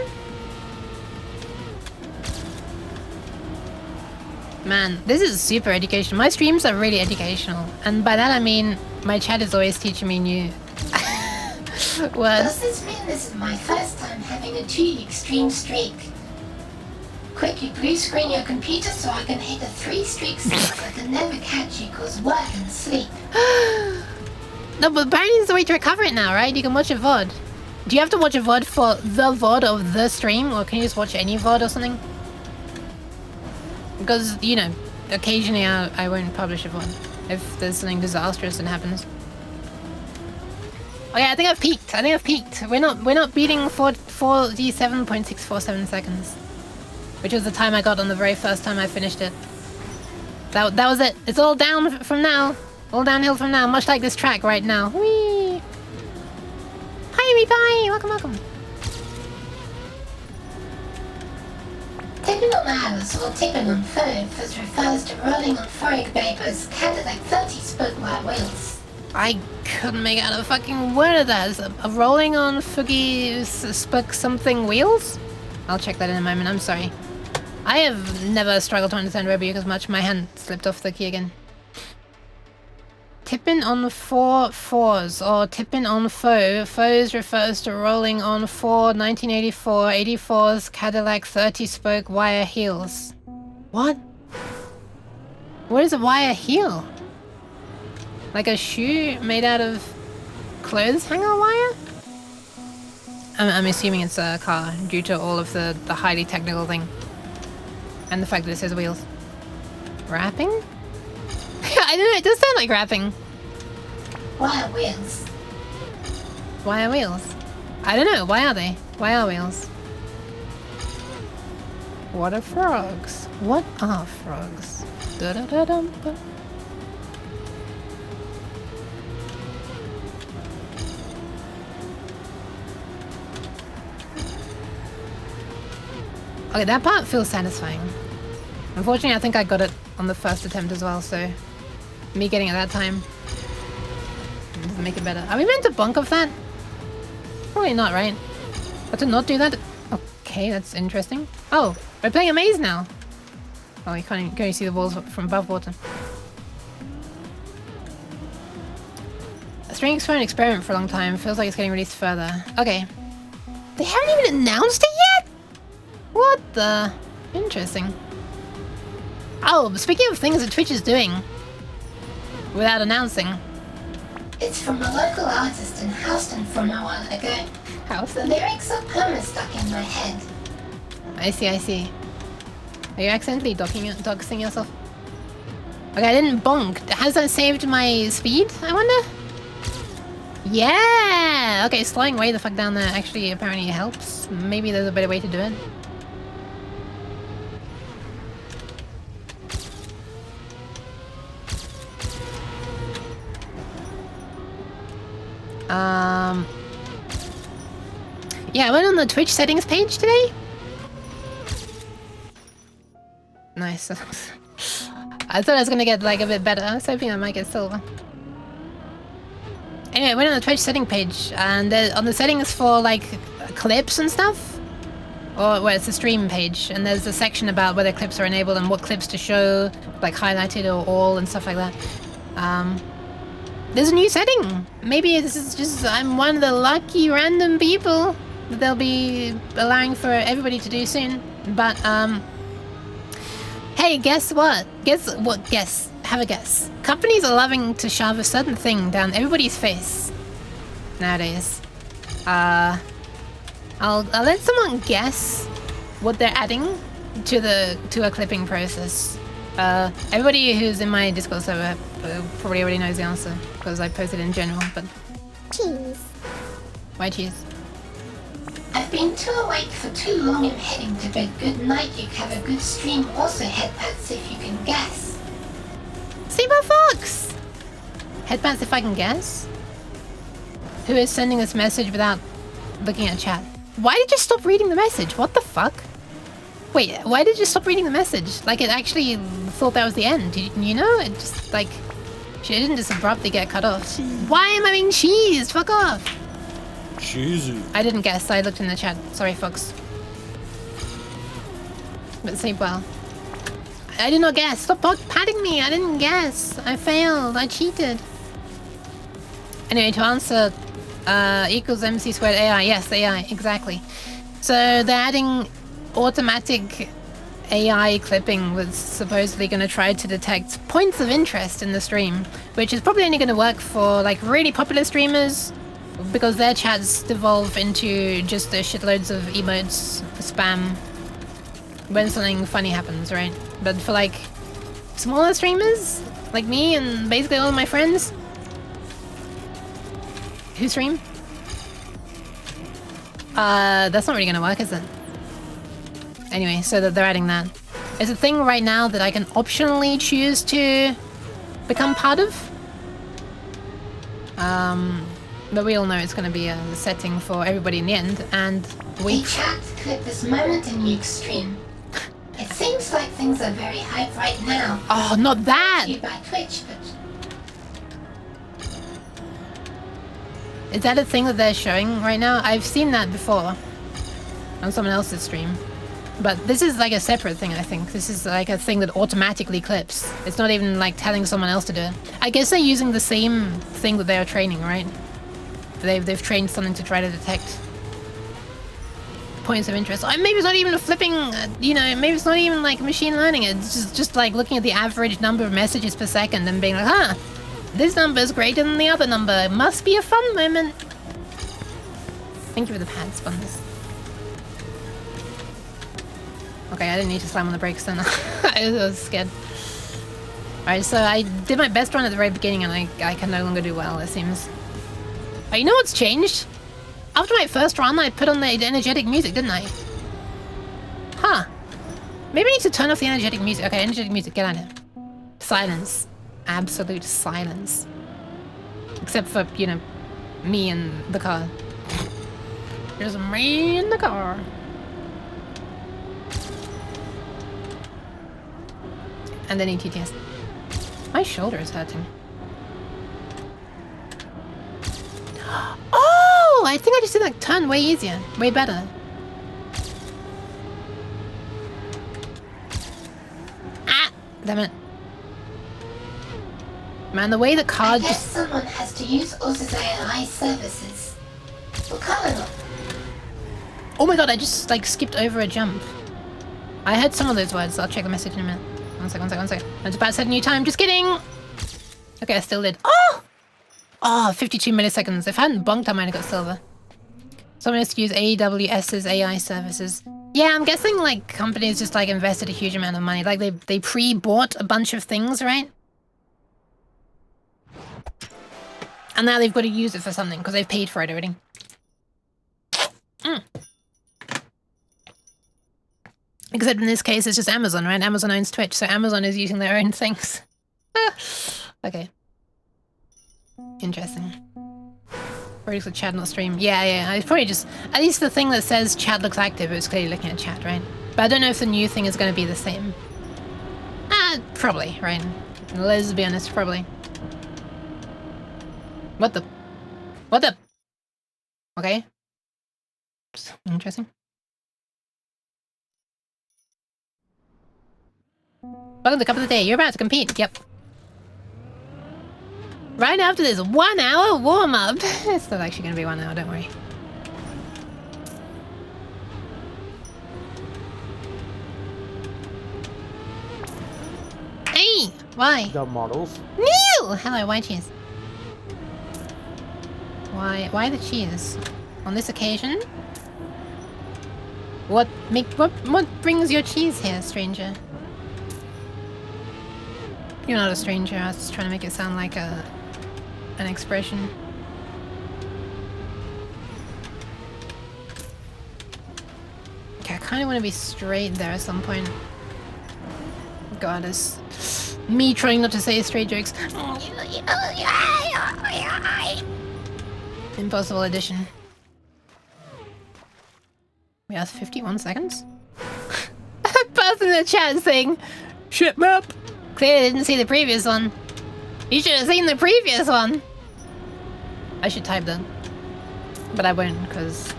Man, this is super educational. My streams are really educational. And by that I mean, my chat is always teaching me new words. Does this mean this is my first time having a 2 extreme streak? Quickly blue screen your computer so I can hit a 3 streak so I can never catch you cause work and sleep. No, but apparently there's a way to recover it now, right? You can watch a VOD. Do you have to watch a VOD for the VOD of the stream? Or can you just watch any VOD or something? Because, you know, occasionally I won't publish a VOD if there's something disastrous that happens. Oh yeah, I think I've peaked. We're not beating 47.647 seconds. Which was the time I got on the very first time I finished it. That was it. It's all down from now. All downhill from now, much like this track right now. Whee! Hi, Reapie! Welcome, welcome. tipping on hours or tipping on foes refers to rolling on forage papers Cadillac 30-spoke wire wheels. I couldn't make out a fucking word of that. Is a rolling on fuggy spook something wheels? I'll check that in a moment, I'm sorry. I have never struggled to understand Robouk as much. My hand slipped off the key again. Tipping on 4 fours or tipping on foes refers to rolling on 4 1984 84's Cadillac 30-spoke wire heels. What? What is a wire heel? Like a shoe made out of clothes hanger wire? I'm assuming it's a car due to all of the highly technical thing. And the fact that it says wheels. Wrapping? I don't know, it does sound like rapping. Wire wheels. Why are wheels? I don't know, why are they? Why are wheels? What are frogs? What are frogs? Da-da-da-dum-ba. Okay, that part feels satisfying. Unfortunately, I think I got it on the first attempt as well, so me getting it that time doesn't make it better. Are we meant to bonk off that? Probably not, right? But to not do that? Okay, that's interesting. Oh, we're playing a maze now. Oh, you can't even see the walls from above water. A Strings for an experiment for a long time. Feels like it's getting released further. Okay. They haven't even announced it yet? What the? Interesting. Oh, speaking of things that Twitch is doing without announcing. It's from a local artist in Houston from a while ago. House? The lyrics are perma stuck in my head. I see, I see. Are you accidentally doxing yourself? Okay, I didn't bonk. Has that saved my speed, I wonder? Yeah! Okay, slowing way the fuck down there actually apparently helps. Maybe there's a better way to do it. Yeah, I went on the Twitch settings page today. Nice. I thought I was gonna get like a bit better. I was hoping I might get silver. Anyway, I went on the Twitch setting page and on the settings for like clips and stuff. Or well, it's a stream page and there's a section about whether clips are enabled and what clips to show, like highlighted or all and stuff like that. There's a new setting. Maybe this is just I'm one of the lucky random people that they'll be allowing for everybody to do soon. But hey, guess what? Guess. Have a guess. Companies are loving to shove a certain thing down everybody's face nowadays. I'll let someone guess what they're adding to a clipping process. Everybody who's in my Discord server probably already knows the answer because I posted in general, but... Cheese. Why cheese? I've been too awake for too long and heading to bed. Good night, you have a good stream. Also headpats if you can guess. Saber Fox! Headpats if I can guess? Who is sending this message without looking at chat? Why did you stop reading the message? What the fuck? Wait, why did you stop reading the message? Like, it actually thought that was the end. You know? It just, like... She didn't just abruptly get cut off. Why am I being cheesed? Fuck off! Cheesy. I didn't guess. I looked in the chat. Sorry, Fox. But sleep well. I did not guess. Stop patting me. I didn't guess. I failed. I cheated. Anyway, to answer... equals MC squared AI. Yes, AI. Exactly. So, they're adding... automatic AI clipping was supposedly going to try to detect points of interest in the stream, which is probably only going to work for like really popular streamers because their chats devolve into just the shitloads of emotes, spam, when something funny happens, right? But for like smaller streamers like me and basically all of my friends who stream, that's not really going to work, is it? Anyway, so that they're adding that. It's a thing right now that I can optionally choose to become part of. But we all know it's going to be a setting for everybody in the end, and we... Hey chat, clip this moment in Nuke's stream. It seems like things are very hype right now. Oh, not that! You by Twitch, but Is that a thing that they're showing right now? I've seen that before on someone else's stream. But this is like a separate thing, I think. This is like a thing that automatically clips. It's not even like telling someone else to do it. I guess they're using the same thing that they are training, right? They've trained something to try to detect points of interest. Or maybe it's not even a flipping, you know, maybe it's not even like machine learning. It's just like looking at the average number of messages per second and being like, huh, this number is greater than the other number. It must be a fun moment. Thank you for the pads, Spunders. Okay, I didn't need to slam on the brakes then. I was scared. Alright, so I did my best run at the very beginning and I can no longer do well, it seems. Oh, you know what's changed? After my first run, I put on the energetic music, didn't I? Huh. Maybe I need to turn off the energetic music. Okay, energetic music, get out of here. Silence. Absolute silence. Except for, you know, me and the car. There's me in the car. And then ETTS. My shoulder is hurting. Oh, I think I just did like turn way easier, way better. Ah, damn it. Man, the way the car I guess just... someone has to use Oz's AI services. Well, come on. Oh my god, I just like skipped over a jump. I heard some of those words, so I'll check the message in a minute. One sec. I was about to set a new time, just kidding! Okay, I still did. Oh! Oh, 52 milliseconds. If I hadn't bonked, I might have got silver. Someone has to use AWS's AI services. Yeah, I'm guessing like companies just like invested a huge amount of money. Like they pre-bought a bunch of things, right? And now they've got to use it for something because they've paid for it already. Except in this case, it's just Amazon, right? Amazon owns Twitch, so Amazon is using their own things. Okay. Interesting. Probably for chat, not stream. Yeah. It's probably just... At least the thing that says chat looks active, it's clearly looking at chat, right? But I don't know if the new thing is going to be the same. Probably, right? Let's be honest, probably. What the... Okay. Interesting. Welcome to Cup of the Day. You're about to compete. Yep. Right after this 1 hour warm-up. It's not actually going to be 1 hour, don't worry. Hey! Why? The models. Neil! Hello, why cheese? Why the cheese? On this occasion? What brings your cheese here, stranger? You're not a stranger, I was just trying to make it sound like an expression. Okay, I kind of want to be straight there at some point. God, it's me trying not to say straight jokes. Impossible addition. We have 51 seconds? Person in the chat saying, shit map! Clearly didn't see the previous one. You should have seen the previous one! I should type that. But I won't, because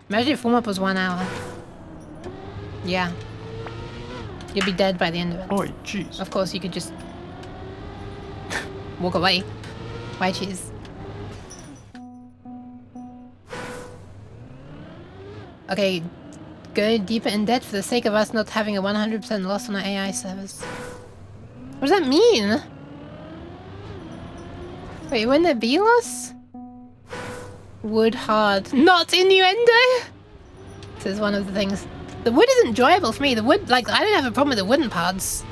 Imagine if warm-up was 1 hour. Yeah. You'd be dead by the end of it. Oh, jeez. Of course, you could just... walk away. Why cheese? Okay, go deeper in debt for the sake of us not having a 100% loss on our AI service. What does that mean? Wait, wouldn't there be loss? Wood hard. Not innuendo! This is one of the things. The wood is enjoyable for me. The wood, like, I don't have a problem with the wooden parts.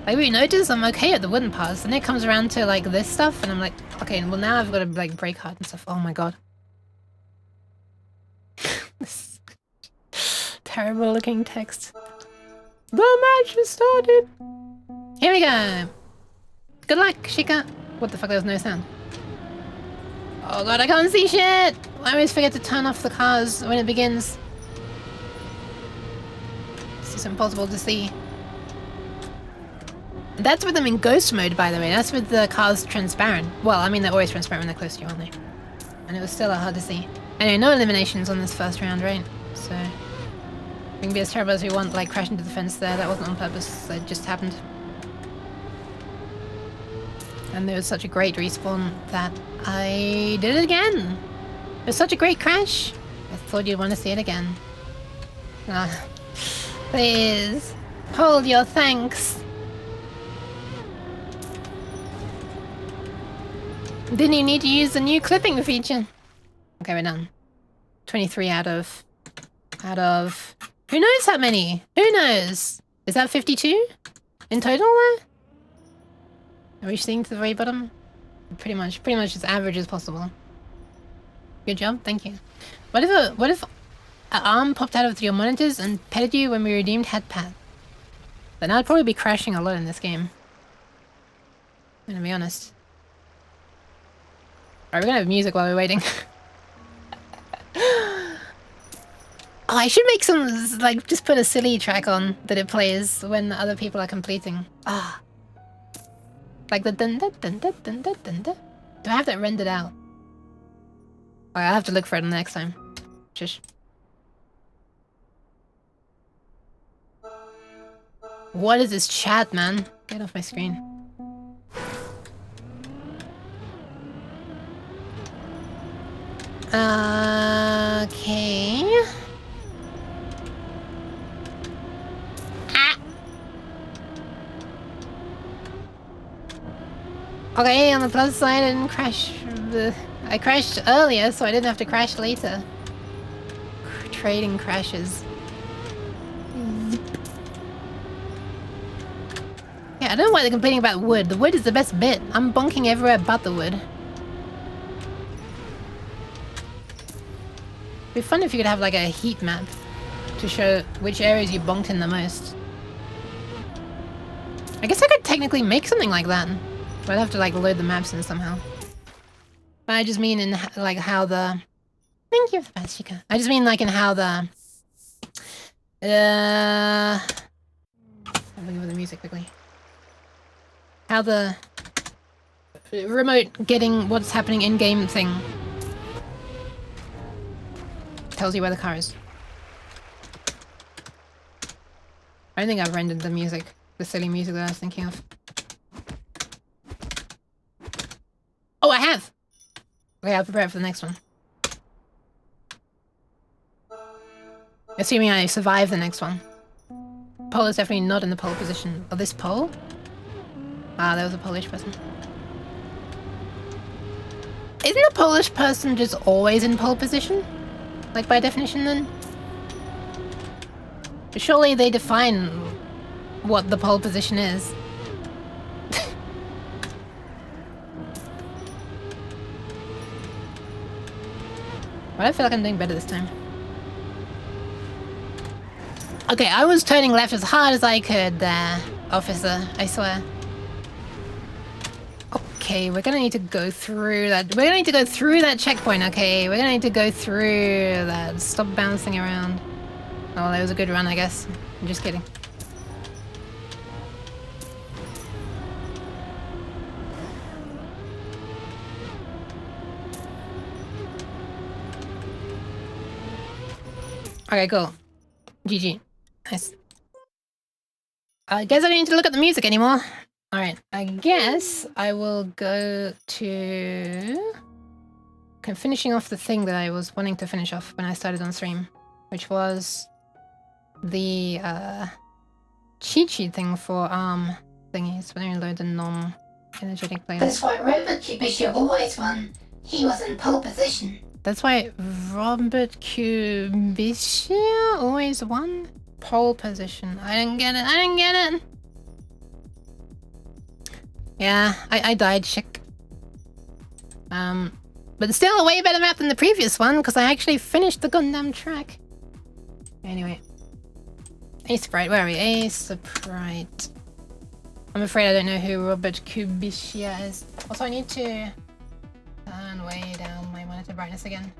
Like, we notice I'm okay at the wooden parts. Then it comes around to, like, this stuff, and I'm like, okay, well, now I've got to, like, break hard and stuff. Oh my god. This terrible looking text. The match has started! Here we go! Good luck, Shika! What the fuck, there was no sound. Oh god, I can't see shit! I always forget to turn off the cars when it begins. It's just impossible to see. That's with them in ghost mode, by the way. That's with the cars transparent. Well, I mean, they're always transparent when they're close to you, aren't they? And it was still hard to see. Anyway, no eliminations on this first round, right? So we can be as terrible as we want, like crash into the fence there. That wasn't on purpose, it just happened. And there was such a great respawn that I did it again. It was such a great crash. I thought you'd want to see it again. Ah, please, hold your thanks. Didn't you need to use the new clipping feature? Okay, we're done. 23 out of... Who knows how many? Who knows? Is that 52? In total there? Are we seeing to the very bottom? Pretty much as average as possible. Good job, thank you. What if an arm popped out of your monitors and petted you when we redeemed Head Pat? Then I'd probably be crashing a lot in this game. I'm gonna be honest. Alright, we're gonna have music while we're waiting. Oh, I should make some, like, just put a silly track on that it plays when other people are completing. Ah. Like the dun dun dun dun dun dun dun dun. Do I have that rendered out? Alright, I'll have to look for it next time. Shush. What is this chat, man? Get off my screen. Okay. Ah. Okay, on the plus side, I didn't crash. I crashed earlier, so I didn't have to crash later. Trading crashes. Yeah, I don't know why they're complaining about wood. The wood is the best bit. I'm bonking everywhere but the wood. It'd be fun if you could have like a heat map to show which areas you bonked in the most. I guess I could technically make something like that. But I'd have to like load the maps in somehow. But I just mean in like how the... Thank you for that, Chica. I just mean like in how the... I'm looking for the music quickly. How the... remote getting what's happening in-game thing tells you where the car is. I don't think I've rendered the music. The silly music that I was thinking of. Oh, I have! Okay, I'll prepare for the next one. Assuming I survive the next one. Pole is definitely not in the pole position. Oh, this pole? Ah, there was a Polish person. Isn't a Polish person just always in pole position? Like, by definition, then? Surely they define what the pole position is. But I feel like I'm doing better this time. Okay, I was turning left as hard as I could there, officer, I swear. Okay, we're gonna need to go through that. We're gonna need to go through that checkpoint, okay? We're gonna need to go through that. Stop bouncing around. Oh, that was a good run, I guess. I'm just kidding. Okay, cool. GG. Nice. I guess I don't need to look at the music anymore. Alright, I guess I will go to... Okay, finishing off the thing that I was wanting to finish off when I started on stream. Which was... the, cheat sheet thing for ARM thingies. When I load the non-energetic playlist. That's why Robert Kubisha always won. He was in pole position. That's why Robert Kubisha always won? Pole position. I didn't get it. I didn't get it. Yeah, I died, chick. But still a way better map than the previous one, because I actually finished the Gundam track. Anyway. A Sprite, where are we? A Sprite. I'm afraid I don't know who Robert Kubisha is. Also, I need to turn way down my monitor brightness again.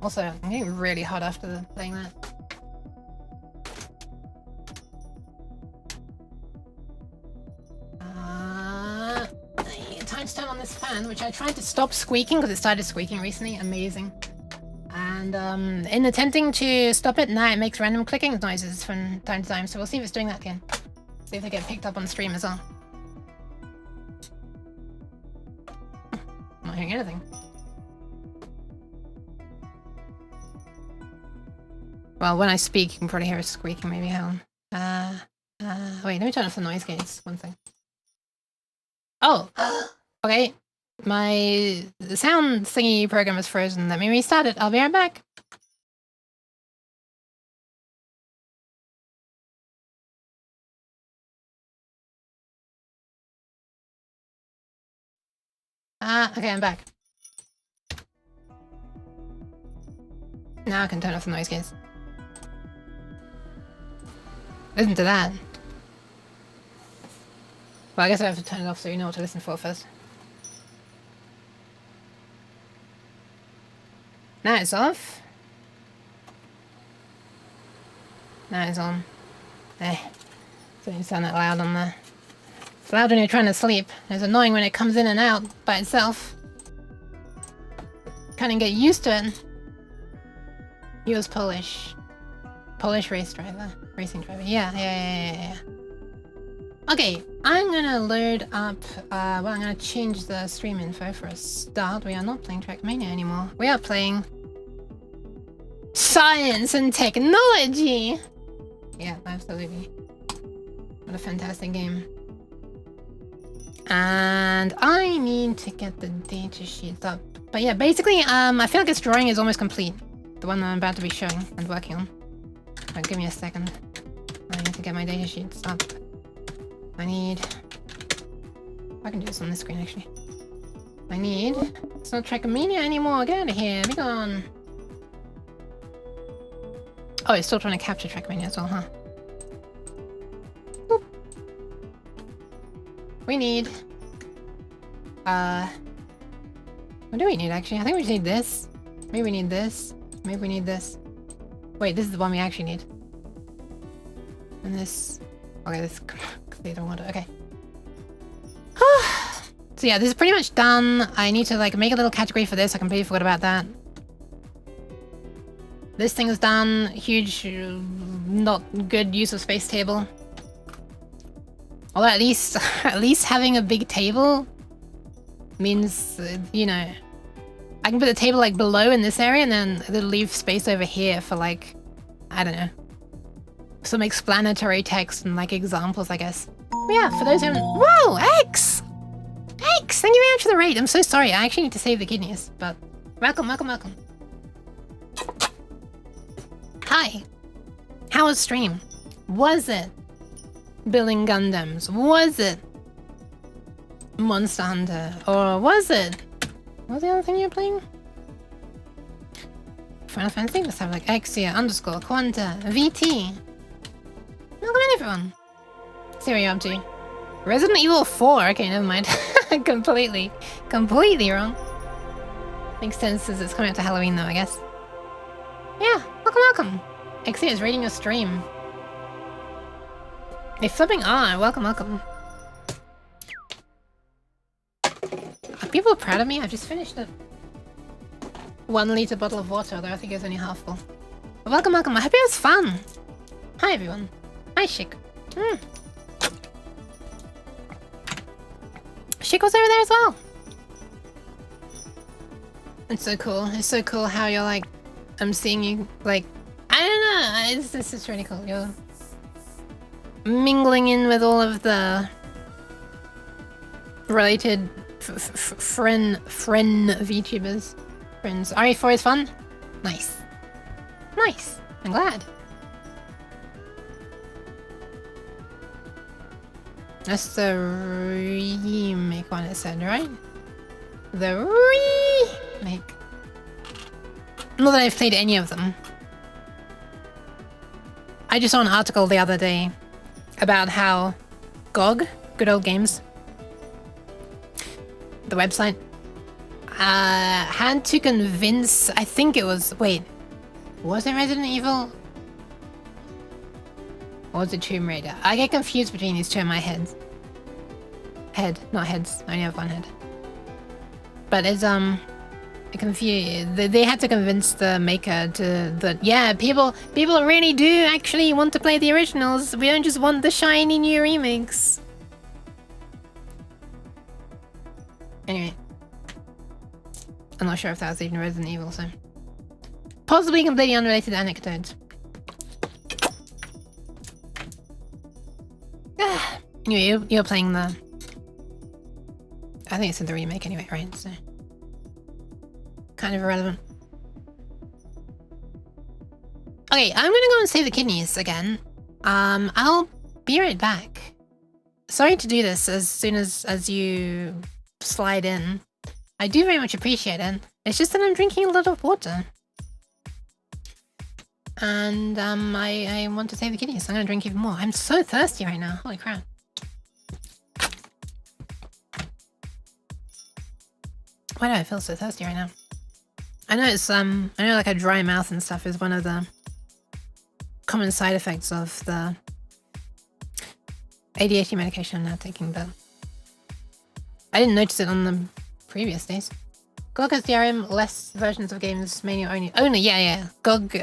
Also, I'm getting really hot after playing that. Time to turn on this fan, which I tried to stop squeaking because it started squeaking recently. Amazing. And in attempting to stop it, now it makes random clicking noises from time to time. So we'll see if it's doing that again. See if they get picked up on stream as well. I'm not hearing anything. Well, when I speak, you can probably hear it squeaking. Maybe hold on. Wait, let me turn off the noise gates. One thing. Oh. Okay, my sound thingy program is frozen. Let me restart it. I'll be right back. Okay, I'm back. Now I can turn off the noise gates. Listen to that. Well, I guess I have to turn it off so you know what to listen for first. Now it's off. Now it's on. Eh. Doesn't sound that loud on there. It's loud when you're trying to sleep. It's annoying when it comes in and out by itself. Can't even get used to it. He was Polish. Polish racing driver. Yeah. Okay, I'm gonna load up, well, I'm gonna change the stream info for a start. We are not playing Trackmania anymore. We are playing Science and Technology! Yeah, absolutely. What a fantastic game. And I need to get the data sheets up. But yeah, basically, I feel like this drawing is almost complete. The one that I'm about to be showing and working on. Right, give me a second. I need to get my data sheets up. I can do this on this screen actually. It's not Trackmania anymore, get out of here, be gone. Oh, it's still trying to capture Trackmania as well, huh? Boop. We need... what do we need actually? I think we just need this. Maybe we need this. Maybe we need this. Wait, this is the one we actually need. And this... Okay, this... They don't want it. Okay. So yeah, this is pretty much done. I need to like make a little category for this. I completely forgot about that. This thing is done. Huge, not good use of space table. Although at least having a big table means, you know, I can put the table like below in this area and then it'll leave space over here for like, I don't know, some explanatory text and like examples, I guess. But yeah, for those who haven't... Whoa, X! X, thank you very much for the raid. I'm so sorry, I actually need to save the kidneys, but welcome. Hi. How was stream? Was it building Gundams? Was it Monster Hunter? Or was it... What was the other thing you were playing? Final Fantasy? Let's have like Exia, _ Quanta, VT. Welcome in everyone. See what you're up to. Resident Evil 4, okay, never mind. completely wrong. Makes sense as it's coming up to Halloween though, I guess. Yeah, welcome. Exia is rating your stream. They're flipping on, welcome. Are people proud of me? I've just finished a 1 liter bottle of water, although I think it was only half full. But welcome. I hope it was fun. Hi everyone. Hi Shik. Shik was over there as well. It's so cool. It's so cool how you're like, I'm seeing you like, I don't know. This is really cool. You're mingling in with all of the related friend VTubers. Friends. RE4 is fun? Nice. I'm glad. That's the remake one it said, right? The remake. Not that I've played any of them. I just saw an article the other day about how GOG, Good Old Games, the website, had to convince, I think it was, wait, was it Resident Evil? Or was it Tomb Raider? I get confused between these two in my head. Head, not heads. I only have one head. But it's confused. They had to convince the maker that yeah, people really do actually want to play the originals. We don't just want the shiny new remakes. Anyway, I'm not sure if that was even Resident Evil, so possibly completely unrelated anecdote. Anyway, you're playing the... I think it's in the remake anyway, right? So kind of irrelevant. Okay, I'm gonna go and save the kidneys again. I'll be right back. Sorry to do this as soon as you slide in. I do very much appreciate it. It's just that I'm drinking a lot of water. And I want to save the kidneys, so I'm gonna drink even more. I'm so thirsty right now. Holy crap. Why do I feel so thirsty right now? I know it's I know like a dry mouth and stuff is one of the common side effects of the ADHD medication I'm now taking, but I didn't notice it on the previous days. GOG has DRM, less versions of games, mainly only, yeah. GOG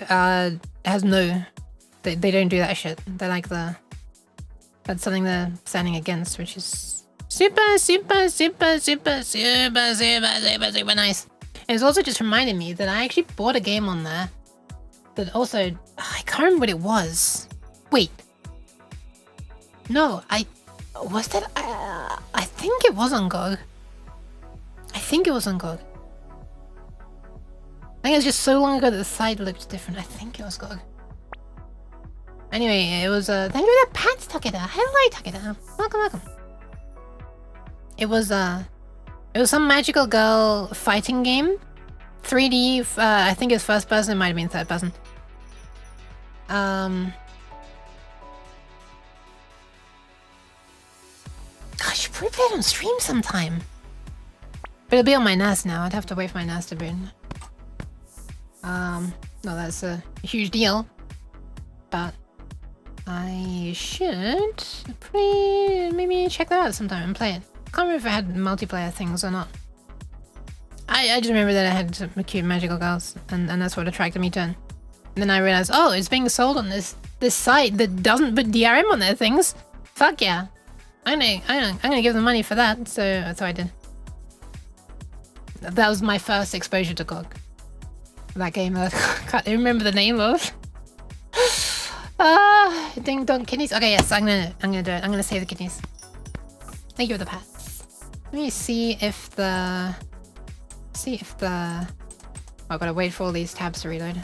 has no, they don't do that shit. They're like that's something they're standing against, which is super nice. And it's also just reminded me that I actually bought a game on there that also, I can't remember what it was. Wait. No, was that, I think it was on GOG. I think it was just so long ago that the site looked different. I think it was GOG. Anyway, it was, thank you for that Pat Takeda. Hello, Takeda. Welcome. It was some magical girl fighting game. 3D, I think it's first person, it might have been third person. I should probably play it on stream sometime. But it'll be on my NAS now, I'd have to wait for my NAS to boot. No, that's a huge deal. But I should maybe check that out sometime and play it. Can't remember if it had multiplayer things or not. I just remember that it had cute magical girls, and that's what attracted me to it. And then I realized, oh, it's being sold on this site that doesn't put DRM on their things. Fuck yeah, I'm gonna give them money for that. So I did. That was my first exposure to GOG. That game I can't remember the name of. Ding dong kidneys. Okay, yes, I'm gonna do it. I'm gonna save the kidneys. Thank you for the pats. Let me see if the... Oh, I've gotta wait for all these tabs to reload.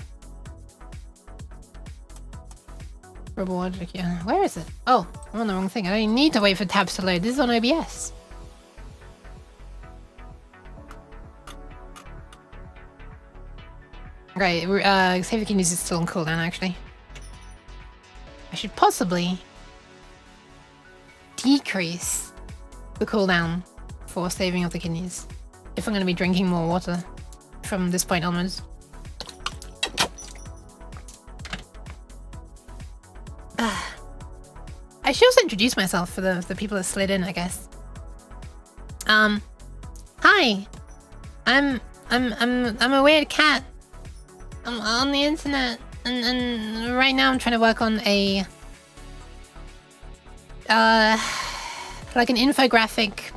Reward, yeah. Where is it? Oh, I'm on the wrong thing. I don't need to wait for tabs to load. This is on OBS. Okay, save the kidneys is still on cooldown actually. I should possibly decrease the cooldown for saving of the kidneys if I'm going to be drinking more water from this point onwards. I should also introduce myself for the people that slid in, I guess. Hi, I'm a weird cat. I'm on the internet, and right now I'm trying to work on a like an infographic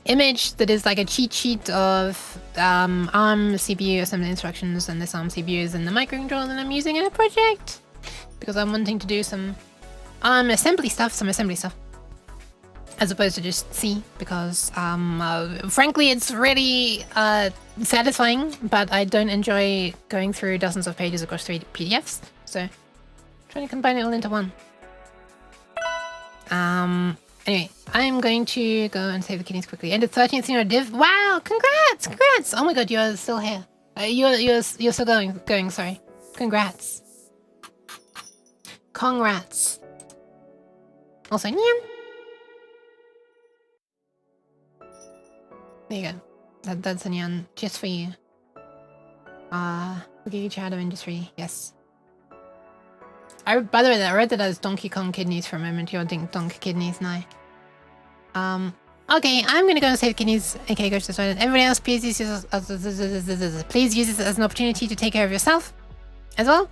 image that is like a cheat sheet of ARM CPU assembly instructions, and this ARM CPU is in the microcontroller that I'm using in a project because I'm wanting to do some assembly stuff, as opposed to just C, because frankly it's really satisfying, but I don't enjoy going through dozens of pages across 3 PDFs, so I'm trying to combine it all into one. Anyway, I'm going to go and save the kidneys quickly. Ended 13th in your div. Wow, congrats! Oh my god, you're still here. You're still going. Sorry. Congrats. Also, nyam. There you go. That's a neon just for you. Forget your out of industry. Yes. By the way, I read that as Donkey Kong kidneys for a moment. You're Dink Donk kidneys now. Okay, I'm gonna go and save kidneys. Okay, go to the toilet. Everybody else, please use this as an opportunity to take care of yourself as well.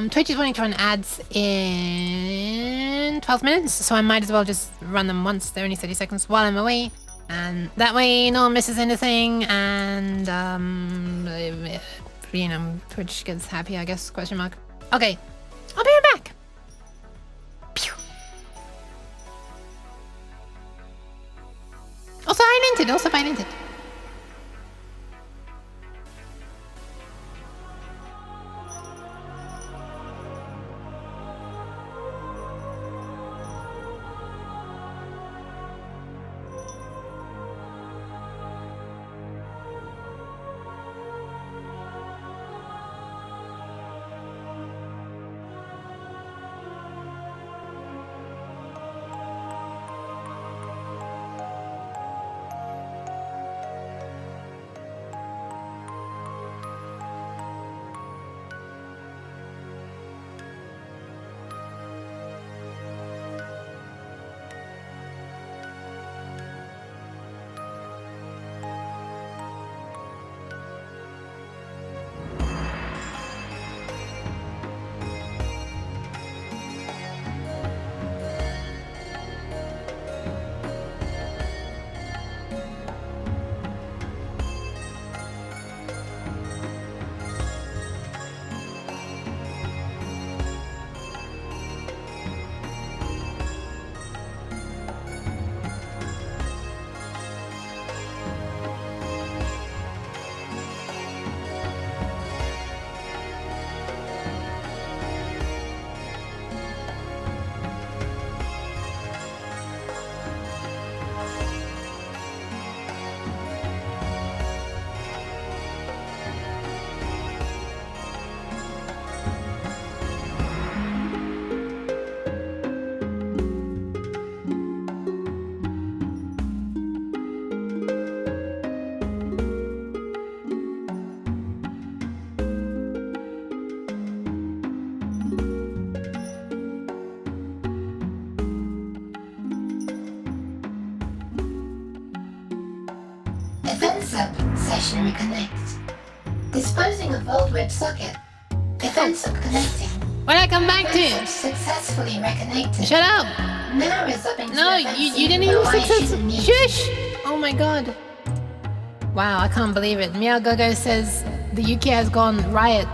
Twitch is wanting to run ads in 12 minutes, so I might as well just run them once. They're only 30 seconds while I'm away, and that way no one misses anything. And you know, Twitch gets happy, I guess? Question mark. Okay, I'll be right back. Pew. Also violated. Events Up session reconnect. Disposing of old WebSocket. Events Up connecting. What did I come back to? Successfully reconnected. Shut up! Now resubbing. No, you didn't even successfully. Shush! Oh my god. Wow, I can't believe it. Miyagogo says the Yuki has gone riot.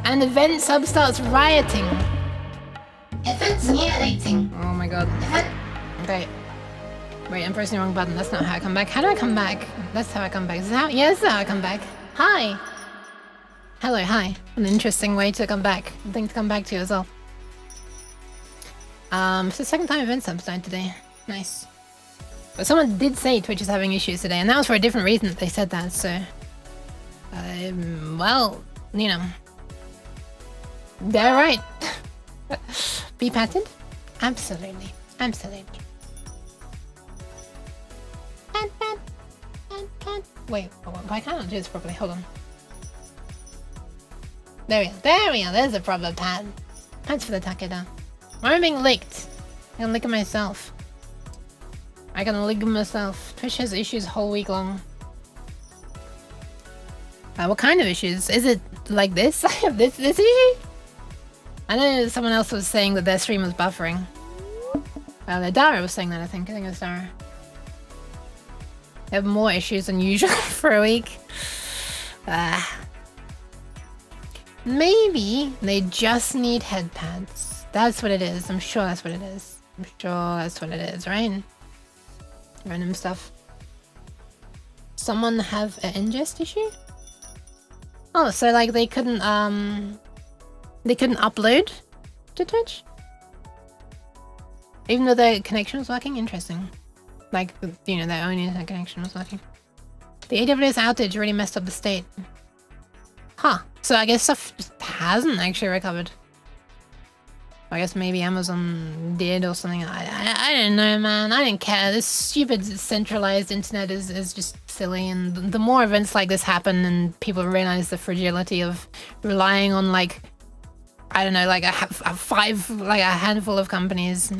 And Event Sub starts rioting. Events rioting. Oh my god. Okay. Wait, I'm pressing the wrong button. That's not how I come back. How do I come back? That's how I come back. Is that how? Yeah, this is how I come back. Hi. Hello, hi. An interesting way to come back. A thing to come back to as well. It's the second time Event Sub's died today. Nice. But someone did say Twitch is having issues today, and that was for a different reason that they said that, so... well, you know... They're right. Be patted? Absolutely. Absolutely. Wait, why can't I do this properly? Hold on. There we go. There we go. There's a proper pad. Pads for the Takeda. Why am I being licked? I can lick myself. I can lick myself. Twitch has issues whole week long. What kind of issues? Is it like this? this issue? I know someone else was saying that their stream was buffering. Dara was saying that, I think. I think it was Dara. They have more issues than usual for a week. Maybe they just need head pads. That's what it is. I'm sure that's what it is. I'm sure that's what it is, right? Random stuff. Someone have an ingest issue? Oh, so like they couldn't upload to Twitch? Even though their connection was working? Interesting. Like, you know, their own internet connection was working. The AWS outage really messed up the state. Huh. So I guess stuff just hasn't actually recovered. I guess maybe Amazon did or something. I don't know, man. I didn't care. This stupid centralized internet is just silly. And the more events like this happen and people realize the fragility of relying on like, I don't know, like a handful of companies,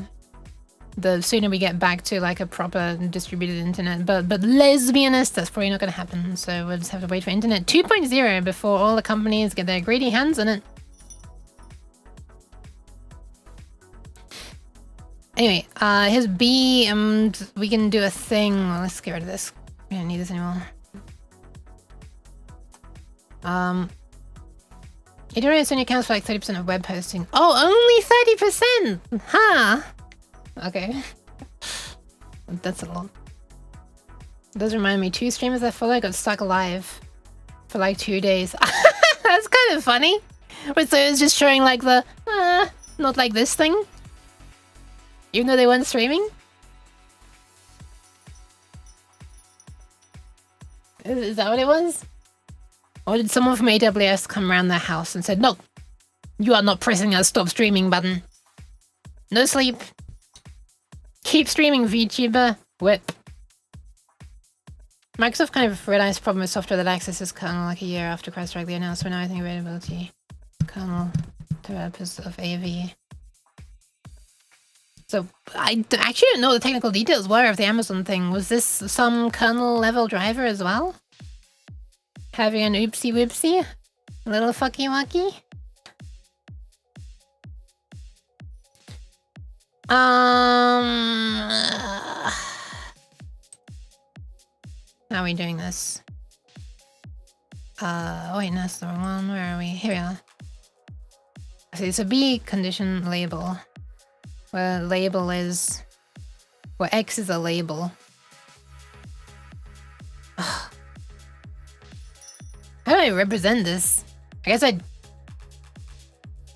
the sooner we get back to like a proper distributed internet. But let's be honest, that's probably not going to happen. So we'll just have to wait for internet 2.0 before all the companies get their greedy hands on it. Anyway, here's B, and we can do a thing. Well, let's get rid of this. We don't need this anymore. It only accounts for like 30% of web hosting. Oh, only 30%! Huh? Okay. That's a lot. It does remind me, 2 streamers I follow got stuck alive for like 2 days. That's kind of funny. But so it's just showing like the, not like this thing. Even though they weren't streaming? Is that what it was? Or did someone from AWS come around their house and said, no, you are not pressing that stop streaming button. No sleep. Keep streaming, VTuber. Whip. Microsoft kind of realized the problem with software that accesses kernel like a year after CrowdStrike the announcement. Now I think availability. Kernel developers of AV. So I actually don't know what the technical details were of the Amazon thing. Was this some kernel level driver as well? Having an oopsie whoopsie? A little fucky wucky? How are we doing this? Wait, no, that's the wrong one. Where are we? Here we are. So it's a B condition label. Where label is... Where X is a label. Ugh. How do I represent this? I guess I...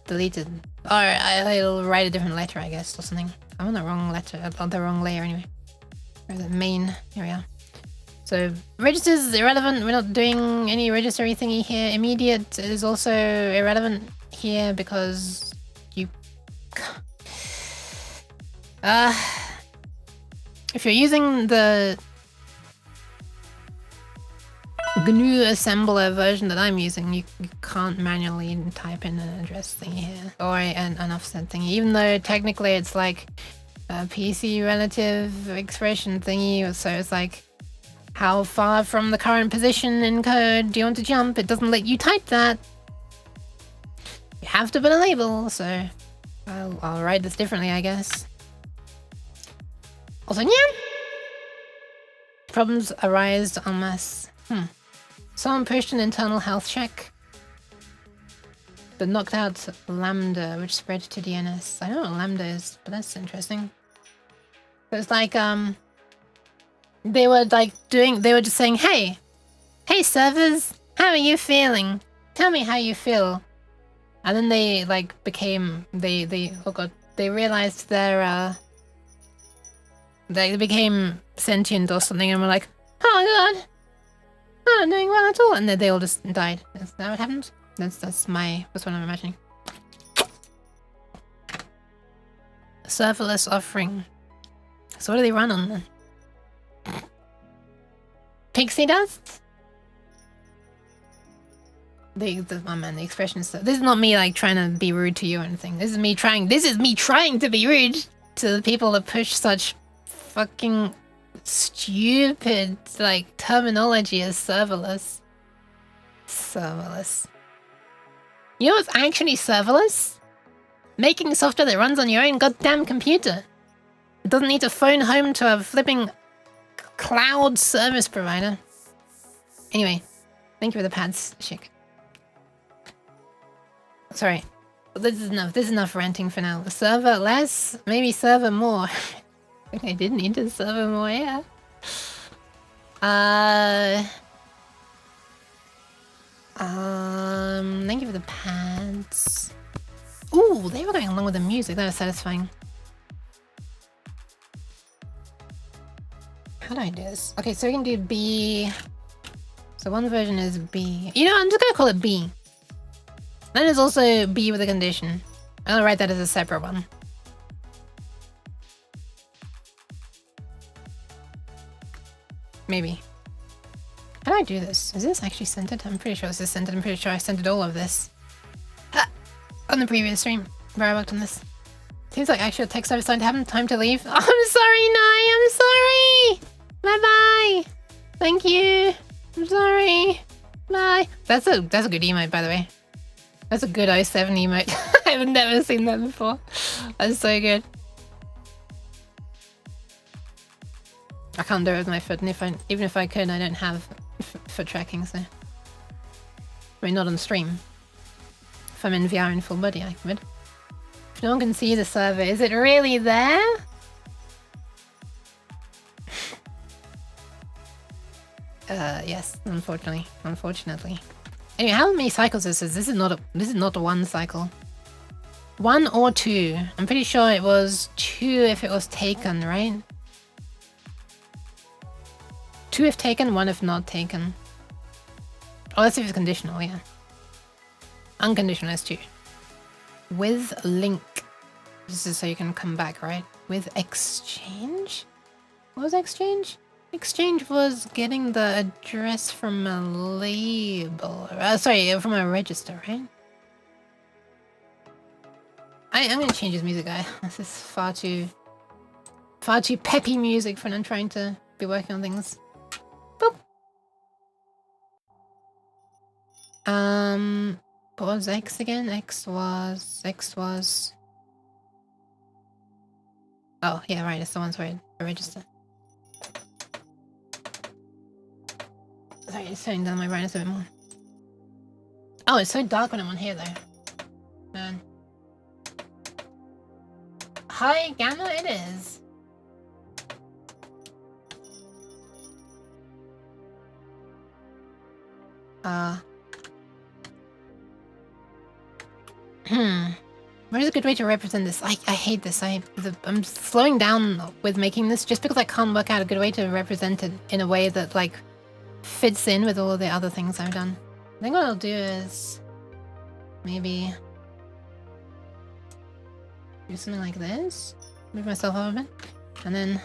deleted. Or I'll write a different letter, I guess, or something. I'm on the wrong letter, on the wrong layer anyway. Where's the main? Here we are. So, registers is irrelevant. We're not doing any registry thingy here. Immediate is also irrelevant here because you... if you're using the GNU assembler version that I'm using, you can't manually type in an address thingy here, or an offset thingy, even though technically it's like a PC relative expression thingy, so it's like, how far from the current position in code do you want to jump? It doesn't let you type that. You have to put a label, so I'll write this differently, I guess. Also, yeah. Problems arise en masse. Someone pushed an internal health check, but knocked out Lambda, which spread to DNS. I don't know what Lambda is, but that's interesting. So it's like, they were just saying, hey servers, how are you feeling? Tell me how you feel. And then they like became, they realized their, they became sentient or something, and were like, oh god, I'm not doing well at all, and then they all just died. Is that what happened? That's what I'm imagining. Serverless offering. So what do they run on then? Pixie dust? Oh man, the expression is so... This is not me like trying to be rude to you or anything. This is me trying to be rude to the people that push such fucking stupid like terminology as serverless. Serverless. You know what's actually serverless? Making software that runs on your own goddamn computer. It doesn't need to phone home to a flipping cloud service provider. Anyway, thank you for the pads, chick. Sorry, this is enough. This is enough ranting for now. Server less, maybe server more. I think I did need to server more, yeah. Thank you for the pads. Ooh, they were going along with the music. That was satisfying. How do I do this? Okay, so we can do B. So one version is B. You know, I'm just gonna call it B. Then there's also B with a condition. I'll write that as a separate one. Maybe. How do I do this? Is this actually centered? I'm pretty sure this is centered. I'm pretty sure I centered all of this. On the previous stream where I worked on this. Seems like actual tech stuff is starting to happen. Time to leave. Oh, I'm sorry, Nai. I'm sorry. Bye-bye. Thank you. I'm sorry. Bye. That's a good emote, by the way. That's a good 07 emote. I've never seen that before. That's so good. I can't do it with my foot, and even if I could, I don't have foot tracking, so... I mean, not on stream. If I'm in VR in full body, I could. If no one can see the server, is it really there? Yes, unfortunately. Unfortunately. Anyway, how many cycles is this? This is not one cycle. 1 or 2. I'm pretty sure it was 2 if it was taken, right? 2 if taken, 1 if not taken. Oh, let's see if it's conditional, yeah. Unconditional is 2. With link. This is so you can come back, right? With exchange? What was exchange? Exchange was getting the address from a label. Sorry, from a register, right? I'm gonna change this music, guy. This is far too peppy music for when I'm trying to be working on things. Boop. What was X again? X was... Oh, yeah, right, it's the ones where I register. Sorry, it's turning down my brightness a bit more. Oh, it's so dark when I'm on here, though. Man. Hi, Gamma, it is. What is a good way to represent this? I hate this. I'm slowing down with making this just because I can't work out a good way to represent it in a way that, like, fits in with all of the other things I've done. I think what I'll do is maybe do something like this. Move myself up a bit. And then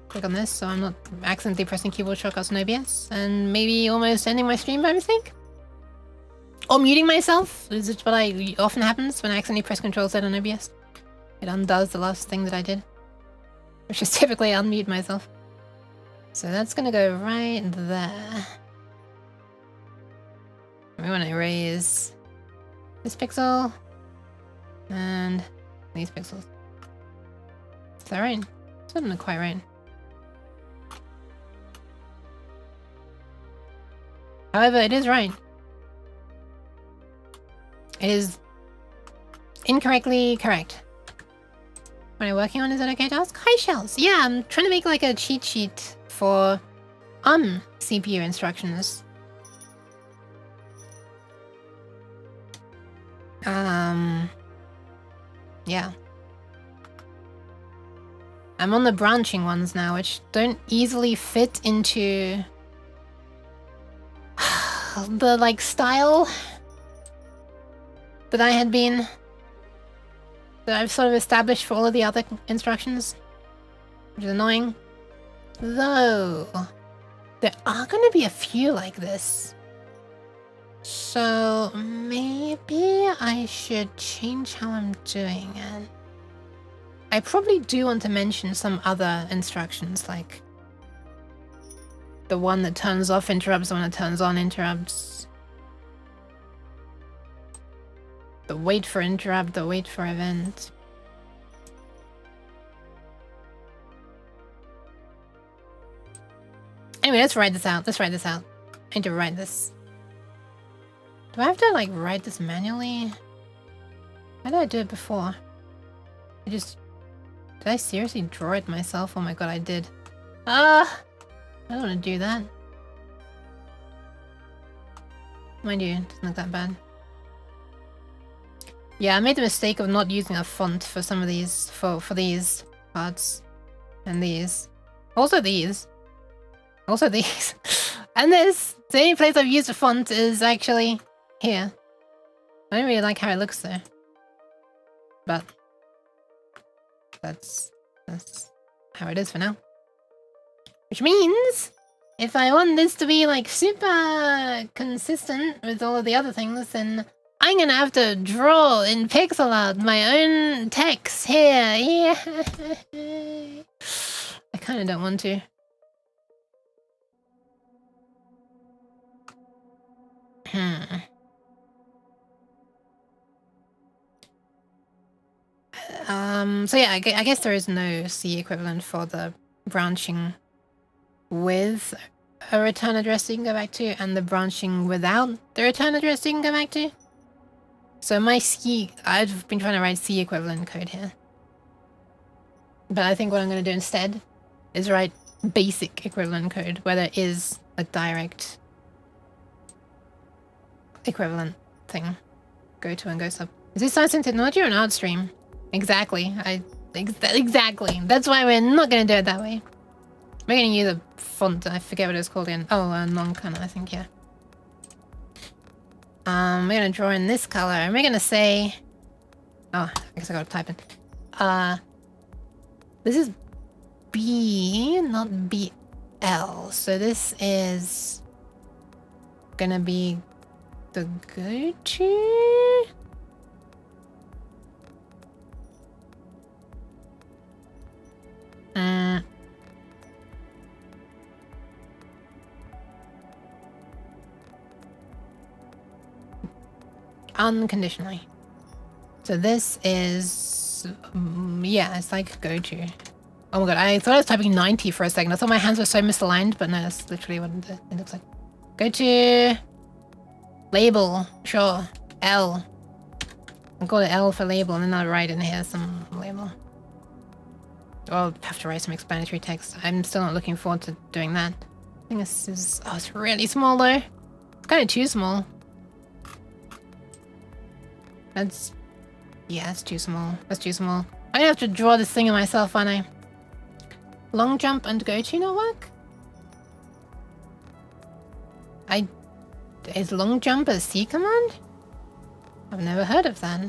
click on this so I'm not accidentally pressing keyboard shortcuts in OBS. And maybe almost ending my stream by mistake. Or muting myself, is it what often happens when I accidentally press Control Z on OBS. It undoes the last thing that I did, which is typically unmute myself. So that's gonna go right there. We want to erase this pixel and these pixels. Is that right? It's not quite right. However, it is right. It is incorrectly correct. What am I working on? Is that okay to ask? Hi, Shells. Yeah, I'm trying to make like a cheat sheet for CPU instructions. Yeah. I'm on the branching ones now, which don't easily fit into the like style that I've sort of established for all of the other instructions, which is annoying. Though, there are going to be a few like this. So maybe I should change how I'm doing it. I probably do want to mention some other instructions, like the one that turns off interrupts, the one that turns on interrupts. The wait for interrupt, the wait for event. Anyway, let's write this out. I need to write this. Do I have to, like, write this manually? How did I do it before? Did I seriously draw it myself? Oh my god, I did. I don't want to do that. Mind you, it doesn't look that bad. Yeah, I made the mistake of not using a font for some of these, for these parts. And these. Also these. Also these. And this. The only place I've used a font is actually here. I don't really like how it looks though. But that's how it is for now. Which means if I want this to be like super consistent with all of the other things, then I'm gonna have to draw in pixel art my own text here. Yeah. I kind of don't want to. So yeah, I guess there is no C equivalent for the branching with a return address you can go back to, and the branching without the return address you can go back to. So I've been trying to write C equivalent code here. But I think what I'm going to do instead is write basic equivalent code, where there is a direct equivalent thing. Go to and go sub. Is this science and technology or an art stream? Exactly. Exactly. That's why we're not going to do it that way. We're going to use a font. I forget what it's called again. Oh, non-color, I think, yeah. We're going to draw in this color, and we're going to say... Oh, I guess I got to type in. This is B, not BL. So this is going to be the go-to... Unconditionally. So this is... yeah, it's like go-to. Oh my god, I thought I was typing 90 for a second. I thought my hands were so misaligned, but no, that's literally what it looks like. Go-to... label, sure. L. I'll call it L for label, and then I'll write in here some label. I'll have to write some explanatory text. I'm still not looking forward to doing that. I think this is... oh, it's really small though. It's kind of too small. That's... yeah, it's too small. That's too small. I'm gonna have to draw this thing in myself, aren't I? Long jump and go to not work? Is long jump a C command? I've never heard of that.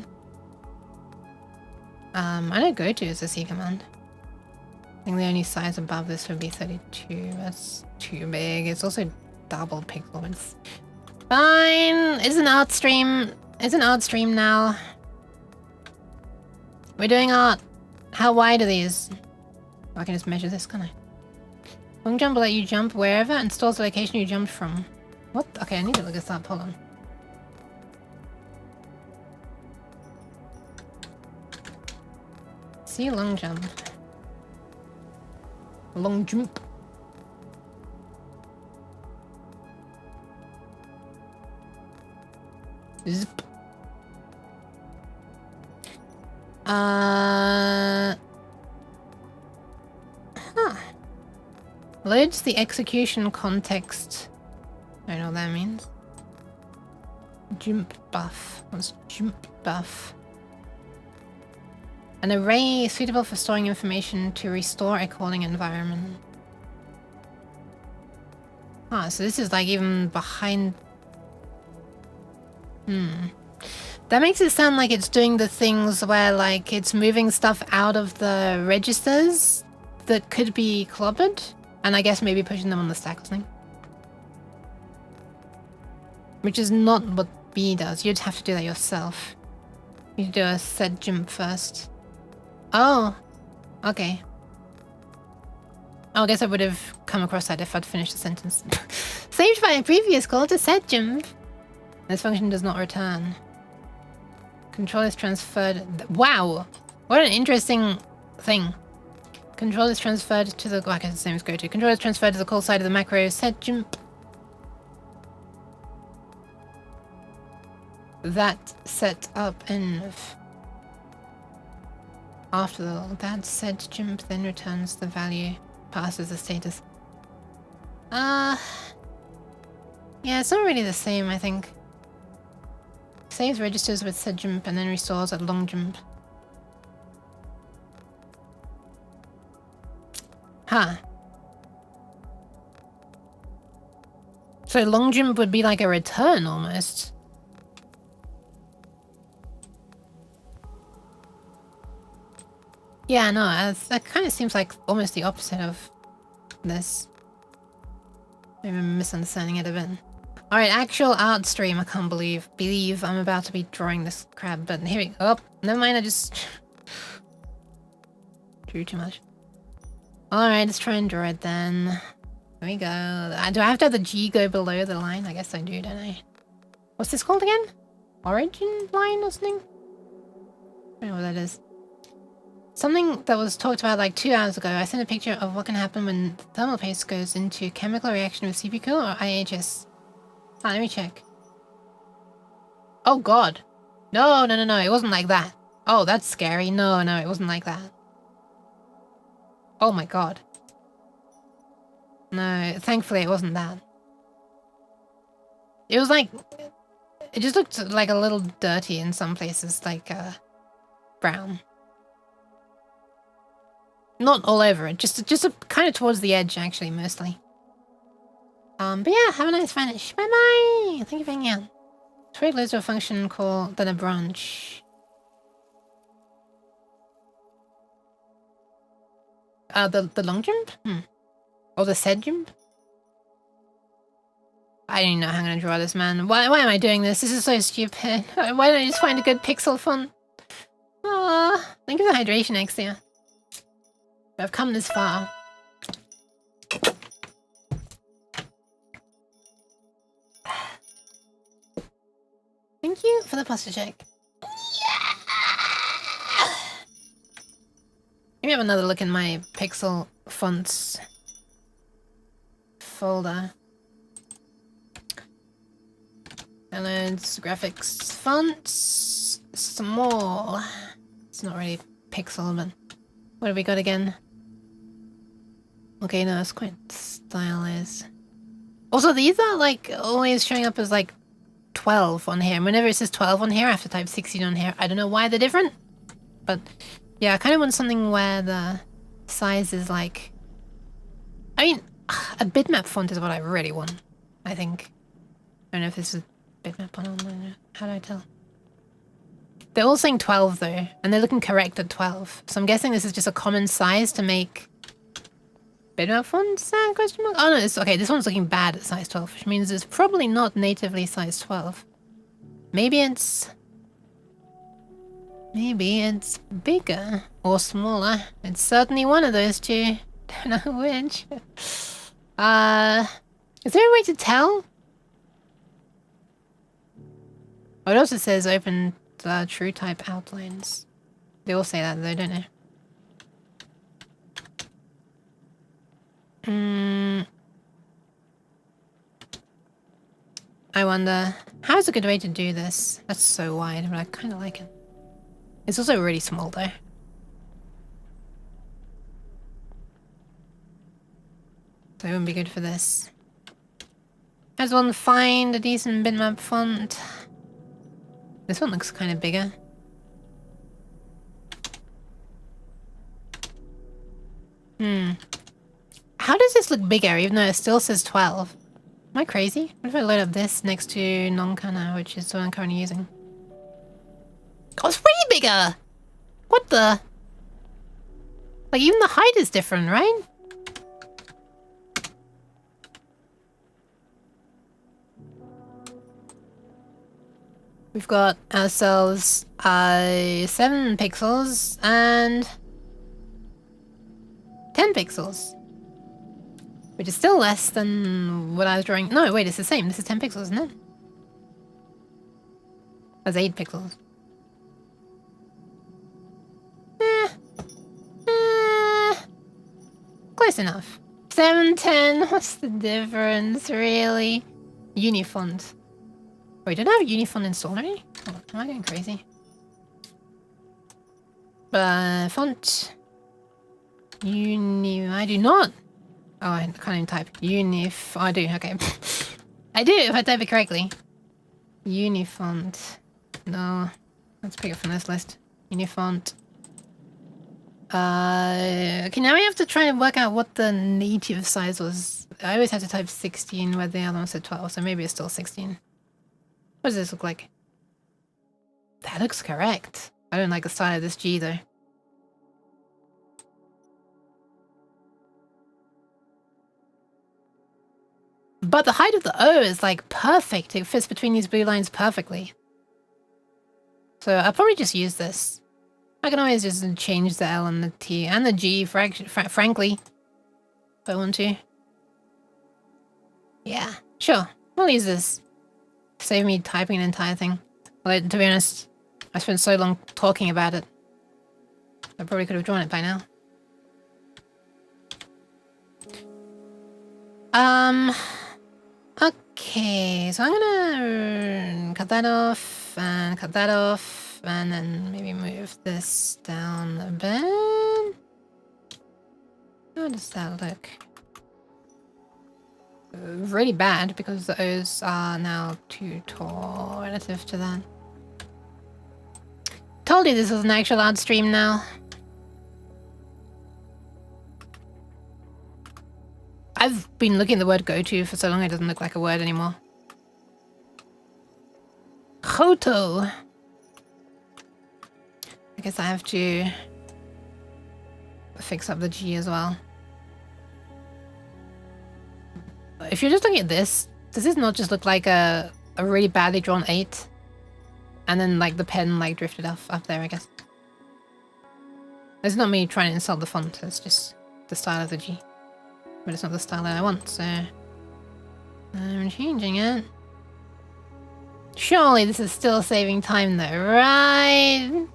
I know go to is a C command. I think the only size above this would be 32. That's too big. It's also double pixel. It's fine. It's an art stream. It's an art stream now. We're doing art. How wide are these? I can just measure this, can't I? Long jump will let you jump wherever and stores the location you jumped from. What? Okay, I need to look this up. Hold on. See long jump. Long jump. Zip. Loads the execution context. I don't know what that means. Jump buff. What's jump buff? An array suitable for storing information to restore a calling environment. Ah, so this is like even behind... That makes it sound like it's doing the things where like it's moving stuff out of the registers that could be clobbered, and I guess maybe pushing them on the stack or something. Which is not what B does. You'd have to do that yourself. You do a set jump first. Oh, okay. Oh, I guess I would have come across that if I'd finished the sentence. Saved by a previous call to set jump. This function does not return. Control is transferred. Wow, what an interesting thing. Control is transferred to the... oh, I guess the same as go to. Control is transferred to the call side of the macro set jump. That set up env. After that set jump then returns the value, passes the status. Yeah, it's not really the same, I think. Saves registers with set jump and then restores at long jump. Huh. So long jump would be like a return almost. Yeah, no, that kind of seems like almost the opposite of this. Maybe I'm misunderstanding it a bit. Alright, actual art stream. I can't believe I'm about to be drawing this crab, but here we go. Oh, never mind, I just drew too much. Alright, let's try and draw it then. Here we go. Do I have to have the G go below the line? I guess I do, don't I? What's this called again? Origin line or something? I don't know what that is. Something that was talked about like 2 hours ago. I sent a picture of what can happen when thermal paste goes into chemical reaction with CP cool or IHS. Ah, let me check. Oh god. No, it wasn't like that. Oh, that's scary. No, it wasn't like that. Oh my god. No, thankfully it wasn't that. It was like... It just looked like a little dirty in some places, like brown. Not all over it, just kind of towards the edge actually, mostly. But yeah, have a nice finish. Bye bye! Thank you for hanging out. Trade loads of a function called then a branch. The long jump? Or the said jump? I don't even know how I'm gonna draw this, man. Why am I doing this? This is so stupid. Why don't I just find a good pixel font? Ah, thank you for the hydration, Exia. I've come this far. Thank you for the posture check. Yeah! Let me have another look in my pixel fonts folder. Downloads, graphics, fonts, small. It's not really pixel, but what have we got again? Okay, no, it's quite stylized. Also, these are like always showing up as like 12 on here. And whenever it says 12 on here, I have to type 16 on here. I don't know why they're different, but yeah, I kind of want something where the size is like... I mean, a bitmap font is what I really want, I think. I don't know if this is bitmap or not. How do I tell? They're all saying 12 though, and they're looking correct at 12. So I'm guessing this is just a common size to make bitmap fonts? Question mark? Oh no, it's okay. This one's looking bad at size 12, which means it's probably not natively size 12. Maybe it's bigger or smaller. It's certainly one of those two. Don't know which. Is there a way to tell? Oh, it also says open true type outlines. They all say that though, don't they? I wonder, how's a good way to do this? That's so wide, but I kind of like it. It's also really small though. So it wouldn't be good for this. Has one find a decent bitmap font? This one looks kind of bigger. How does this look bigger even though it still says 12? Am I crazy? What if I load up this next to Nonkana, which is what I'm currently using? Oh, it's way bigger! What the? Like, even the height is different, right? We've got ourselves 7 pixels and 10 pixels. Which is still less than what I was drawing. No, wait, it's the same. This is 10 pixels, isn't it? That's 8 pixels. Close enough. 7, 10. What's the difference, really? Unifont. Wait, did I have Unifont installed already? Oh, am I going crazy? Font. I do not. Oh, I can't even type. Oh, I do, okay. I do if I type it correctly. Unifont. No. Let's pick it from this list. Unifont. Okay, now we have to try and work out what the native size was. I always have to type 16 where the other one said 12, so maybe it's still 16. What does this look like? That looks correct. I don't like the style of this G though. But the height of the O is like perfect. It fits between these blue lines perfectly. So I'll probably just use this. I can always just change the L and the T and the G, frankly, if I want to. Yeah, sure. I'll use this. Save me typing an entire thing. Well, to be honest, I spent so long talking about it. I probably could have drawn it by now. Okay, so I'm gonna cut that off, and then maybe move this down a bit. How does that look? Really bad, because the O's are now too tall relative to that. Told you this was an actual art stream now. I've been looking at the word go to for so long it doesn't look like a word anymore. Hoto. I guess I have to fix up the G as well. If you're just looking at this, does this not just look like a really badly drawn 8? And then like the pen like drifted off up there, I guess. It's not me trying to insult the font, it's just the style of the G. But it's not the style that I want, so I'm changing it. Surely this is still saving time though, right?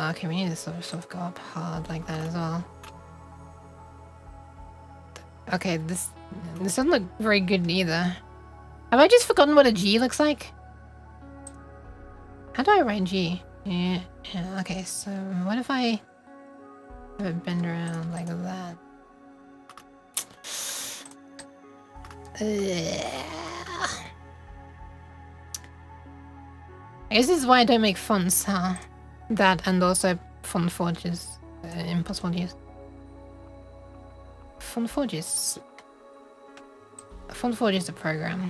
Okay, we need to sort of go up hard like that as well. Okay, this doesn't look very good either. Have I just forgotten what a G looks like? How do I write G? Yeah, okay, so what if I have it bend around like that? I guess this is why I don't make fonts, huh? That and also Font Forge is impossible to use. Font Forge is a program.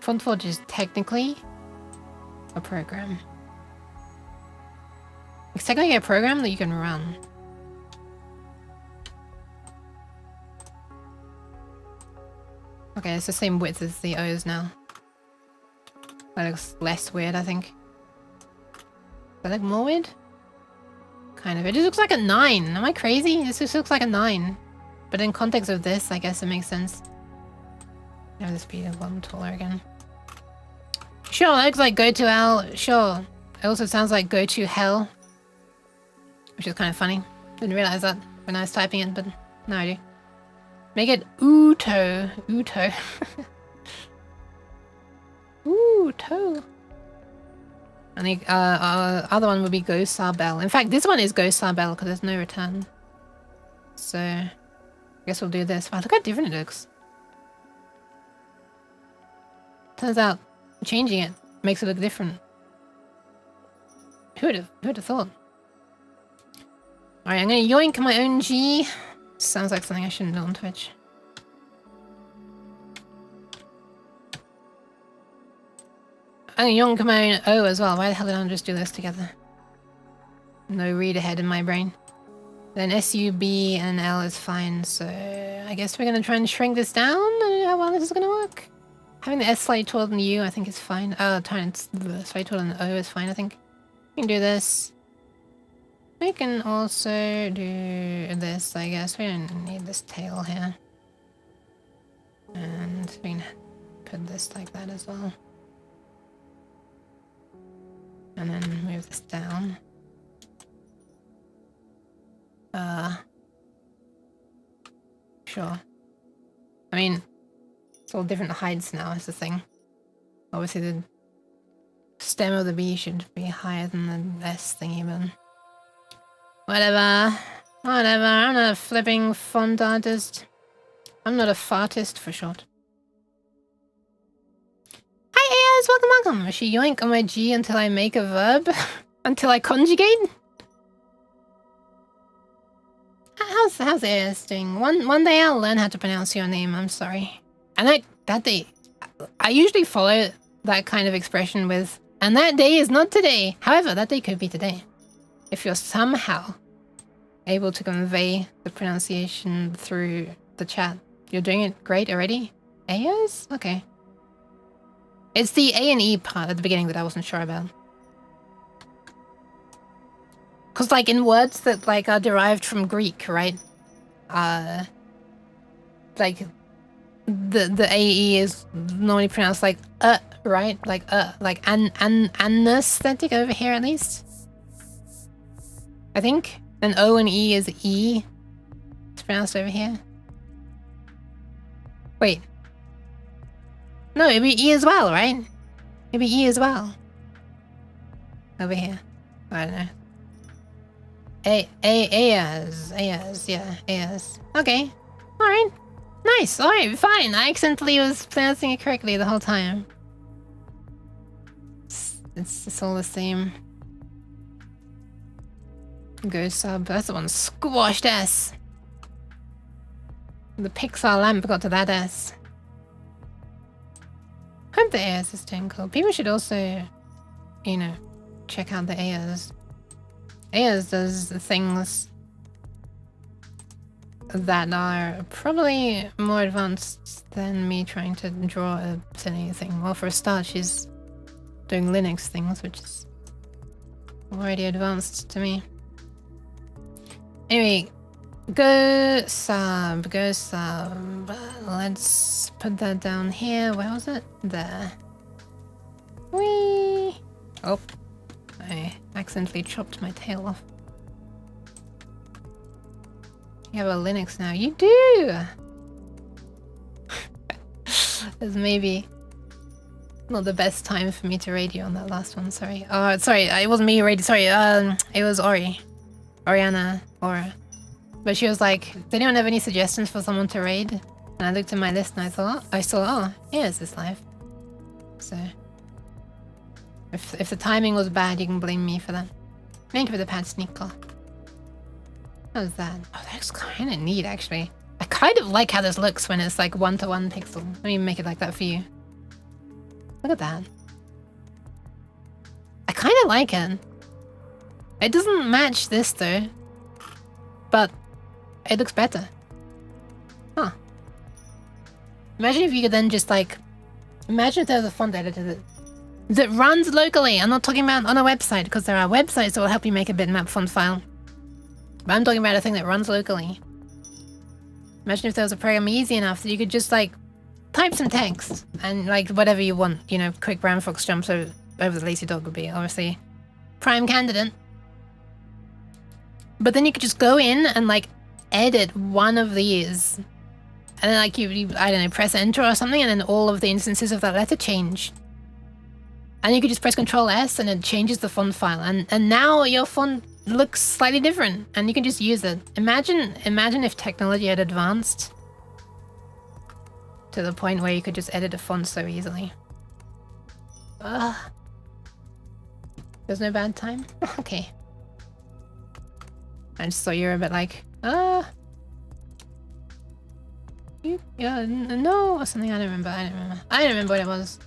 Font Forge is technically a program. It's technically a program that you can run. Okay, it's the same width as the O's now. That looks less weird, I think. Does that look more weird? Kind of. It just looks like a 9. Am I crazy? This just looks like a 9. But in context of this, I guess it makes sense. Have this be a one taller again. Sure, that looks like go to L. Sure. It also sounds like go to hell. Which is kind of funny. Didn't realize that when I was typing it, but now I do. Make it Uto. Uto. Uto. I think other one would be Go Sarbel. In fact, this one is Go Sarbel because there's no return. So, I guess we'll do this. Wow, look how different it looks. Turns out, changing it makes it look different. Who would have thought? Alright, I'm gonna yoink my own G. Sounds like something I shouldn't do on Twitch. I'm gonna yoink my own O as well. Why the hell did I just do this together? No read ahead in my brain. Then SUB and L is fine, so I guess we're gonna try and shrink this down. I don't know how well this is gonna work. Having the S slightly taller than the U, I think is fine. Slightly taller than the O is fine, I think. We can do this. We can also do this, I guess. We don't need this tail here. And we can put this like that as well. And then move this down. Sure. I mean, it's all different heights now is the thing. Obviously the stem of the B should be higher than the S thingy, but whatever. Whatever, I'm not a flipping font artist. I'm not a fartist for short. Hi Ayers, welcome. Is she yoink on my G until I make a verb? Until I conjugate? How's Ayers doing? One day I'll learn how to pronounce your name, I'm sorry. And I usually follow that kind of expression with And that day is not today. However, that day could be today. If you're somehow able to convey the pronunciation through the chat. You're doing it great already? Ayers? Okay. It's the A and E part at the beginning that I wasn't sure about. Because, like, in words that, like, are derived from Greek, right? Like, the AE is normally pronounced like, right? Like, anesthetic over here, at least. I think. And O and E is E. It's pronounced over here. Wait. No, it'd be E as well, right? It'd be E as well. Over here. I don't know. Ayers, yeah, Ayers. Okay. Alright. Nice, alright, fine. I accidentally was pronouncing it correctly the whole time. It's all the same. Go sub. That's the one squashed S. The Pixar lamp got to that S. Hope the AS is doing cool. People should also, you know, check out the AS. AS does things that are probably more advanced than me trying to draw a silly thing. Well, for a start, she's doing Linux things, which is already advanced to me. Anyway, go sub. Let's put that down here. Where was it? There. Whee! Oh, I accidentally chopped my tail off. You have a Linux now. You do! It's maybe not the best time for me to raid you on that last one, sorry. Oh, sorry, it wasn't me raiding, sorry, it was Ori. Oriana, Aura. But she was like, does anyone have any suggestions for someone to raid? And I looked at my list and I saw, oh, here's this live. So, if the timing was bad, you can blame me for that. Thank you for the pad sneaker. How's that? Oh, that looks kind of neat, actually. I kind of like how this looks when it's like 1-to-1 pixel. Let me make it like that for you. Look at that. I kind of like it. It doesn't match this though, but it looks better. Huh. Imagine if you could then just like, imagine if there was a font editor that runs locally. I'm not talking about on a website, because there are websites that will help you make a bitmap font file. But I'm talking about a thing that runs locally. Imagine if there was a program easy enough that you could just like type some text and like whatever you want. You know, quick brown fox jumps over the lazy dog would be obviously prime candidate. But then you could just go in and like edit one of these. And then like you I don't know, press enter or something, and then all of the instances of that letter change. And you could just press Control S and it changes the font file. And now your font looks slightly different and you can just use it. Imagine if technology had advanced to the point where you could just edit a font so easily. Ugh. There's no bad time? Okay. I just thought you were a bit like, no, or something. I don't remember what it was.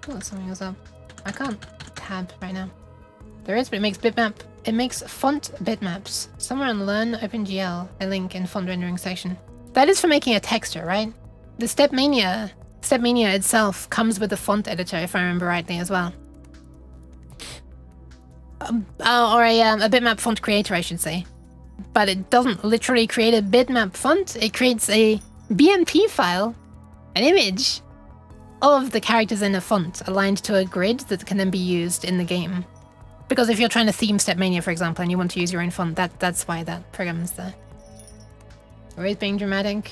Oh, something was up. I can't tab right now. There is, but it makes bitmap. It makes font bitmaps. Somewhere on Learn OpenGL, a link in font rendering section. That is for making a texture, right? The Stepmania itself comes with a font editor, if I remember rightly, as well. Or a bitmap font creator, I should say. But it doesn't literally create a bitmap font. It creates a BMP file, an image of the characters in a font aligned to a grid that can then be used in the game. Because if you're trying to theme Stepmania, for example, and you want to use your own font, that's why that program is there. Always being dramatic.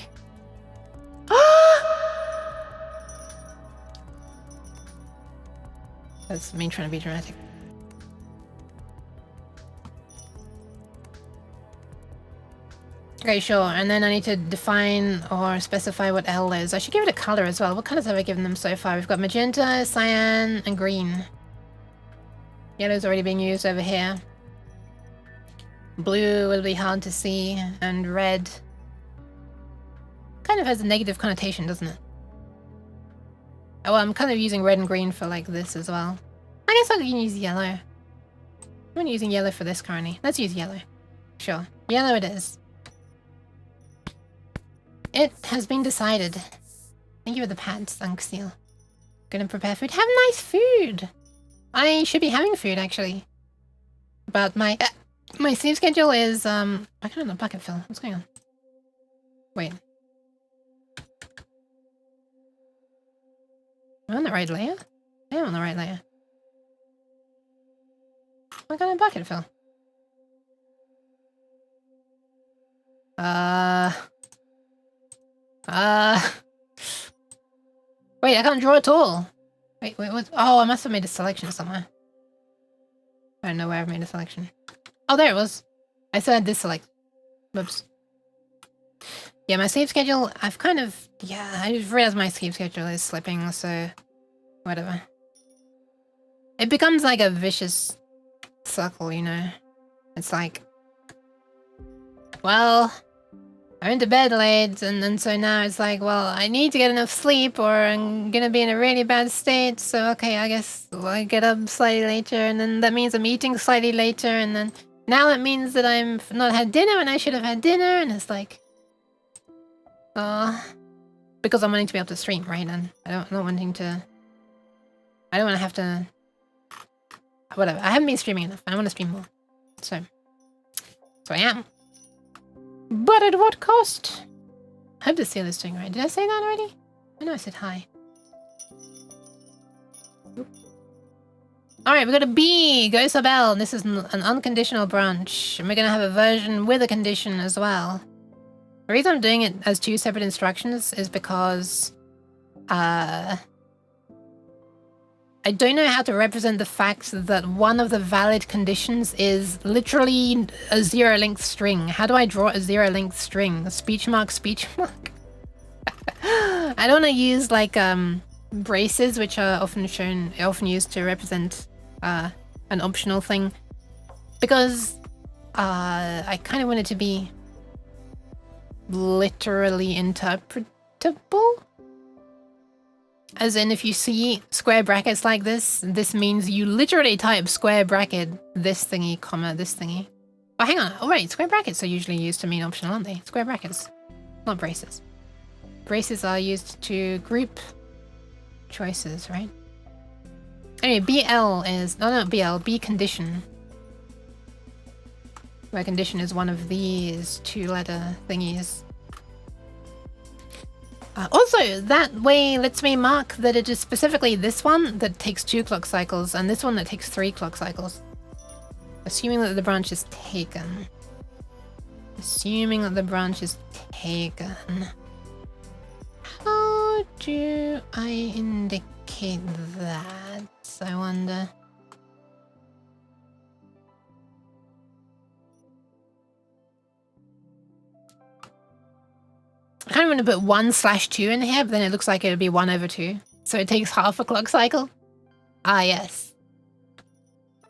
That's me trying to be dramatic. Okay, sure, and then I need to define or specify what L is. I should give it a color as well. What colors have I given them so far? We've got magenta, cyan, and green. Yellow's already being used over here. Blue will be hard to see, and red kind of has a negative connotation, doesn't it? Oh, well, I'm kind of using red and green for like this as well. I guess I can use yellow. I'm not using yellow for this currently. Let's use yellow. Sure. Yellow it is. It has been decided. Thank you for the pats, Uncle. Gonna prepare food. Have nice food! I should be having food, actually. But my sleep schedule is, I can't have the bucket fill. What's going on? Wait. Am I on the right layer? I am on the right layer. What kind of bucket fill? Wait, I can't draw at all. Wait, what? Oh, I must have made a selection somewhere. I don't know where I've made a selection. Oh, there it was. I said this select. Whoops. Yeah, my sleep schedule, I've kind of... Yeah, I just realized my sleep schedule is slipping, so... Whatever. It becomes like a vicious circle, you know? It's like... Well... I went to bed late, and so now it's like, well, I need to get enough sleep or I'm gonna be in a really bad state, so okay, I guess I get up slightly later, and then that means I'm eating slightly later, and then now that means that I'm not had dinner when I should have had dinner, and it's like... because I'm wanting to be able to stream, right? And I'm not wanting to... I don't want to have to... Whatever, I haven't been streaming enough, I want to stream more. So I am. But at what cost? I hope the seal is doing right. Did I say that already? I know I said hi. Alright, we got a B. Go Sabel. This is an unconditional branch. And we're going to have a version with a condition as well. The reason I'm doing it as 2 separate instructions is because... I don't know how to represent the fact that one of the valid conditions is literally a 0-length string. How do I draw a 0-length string? A speech mark, speech mark? I don't want to use like braces, which are often used to represent an optional thing, because I kind of want it to be literally interpretable. As in, if you see square brackets like this means you literally type square bracket this thingy, comma, this thingy. Oh, hang on. Oh, wait. Square brackets are usually used to mean optional, aren't they? Square brackets, not braces. Braces are used to group choices, right? Anyway, BL is... No, not BL. B condition. Where condition is one of these 2-letter thingies. Also, that way lets me mark that it is specifically this one that takes 2 clock cycles and this one that takes 3 clock cycles. Assuming that the branch is taken. Assuming that the branch is taken. How do I indicate that? I wonder. I kind of want to put 1/2 in here, but then it looks like it would be 1/2. So it takes half a clock cycle. Ah, yes.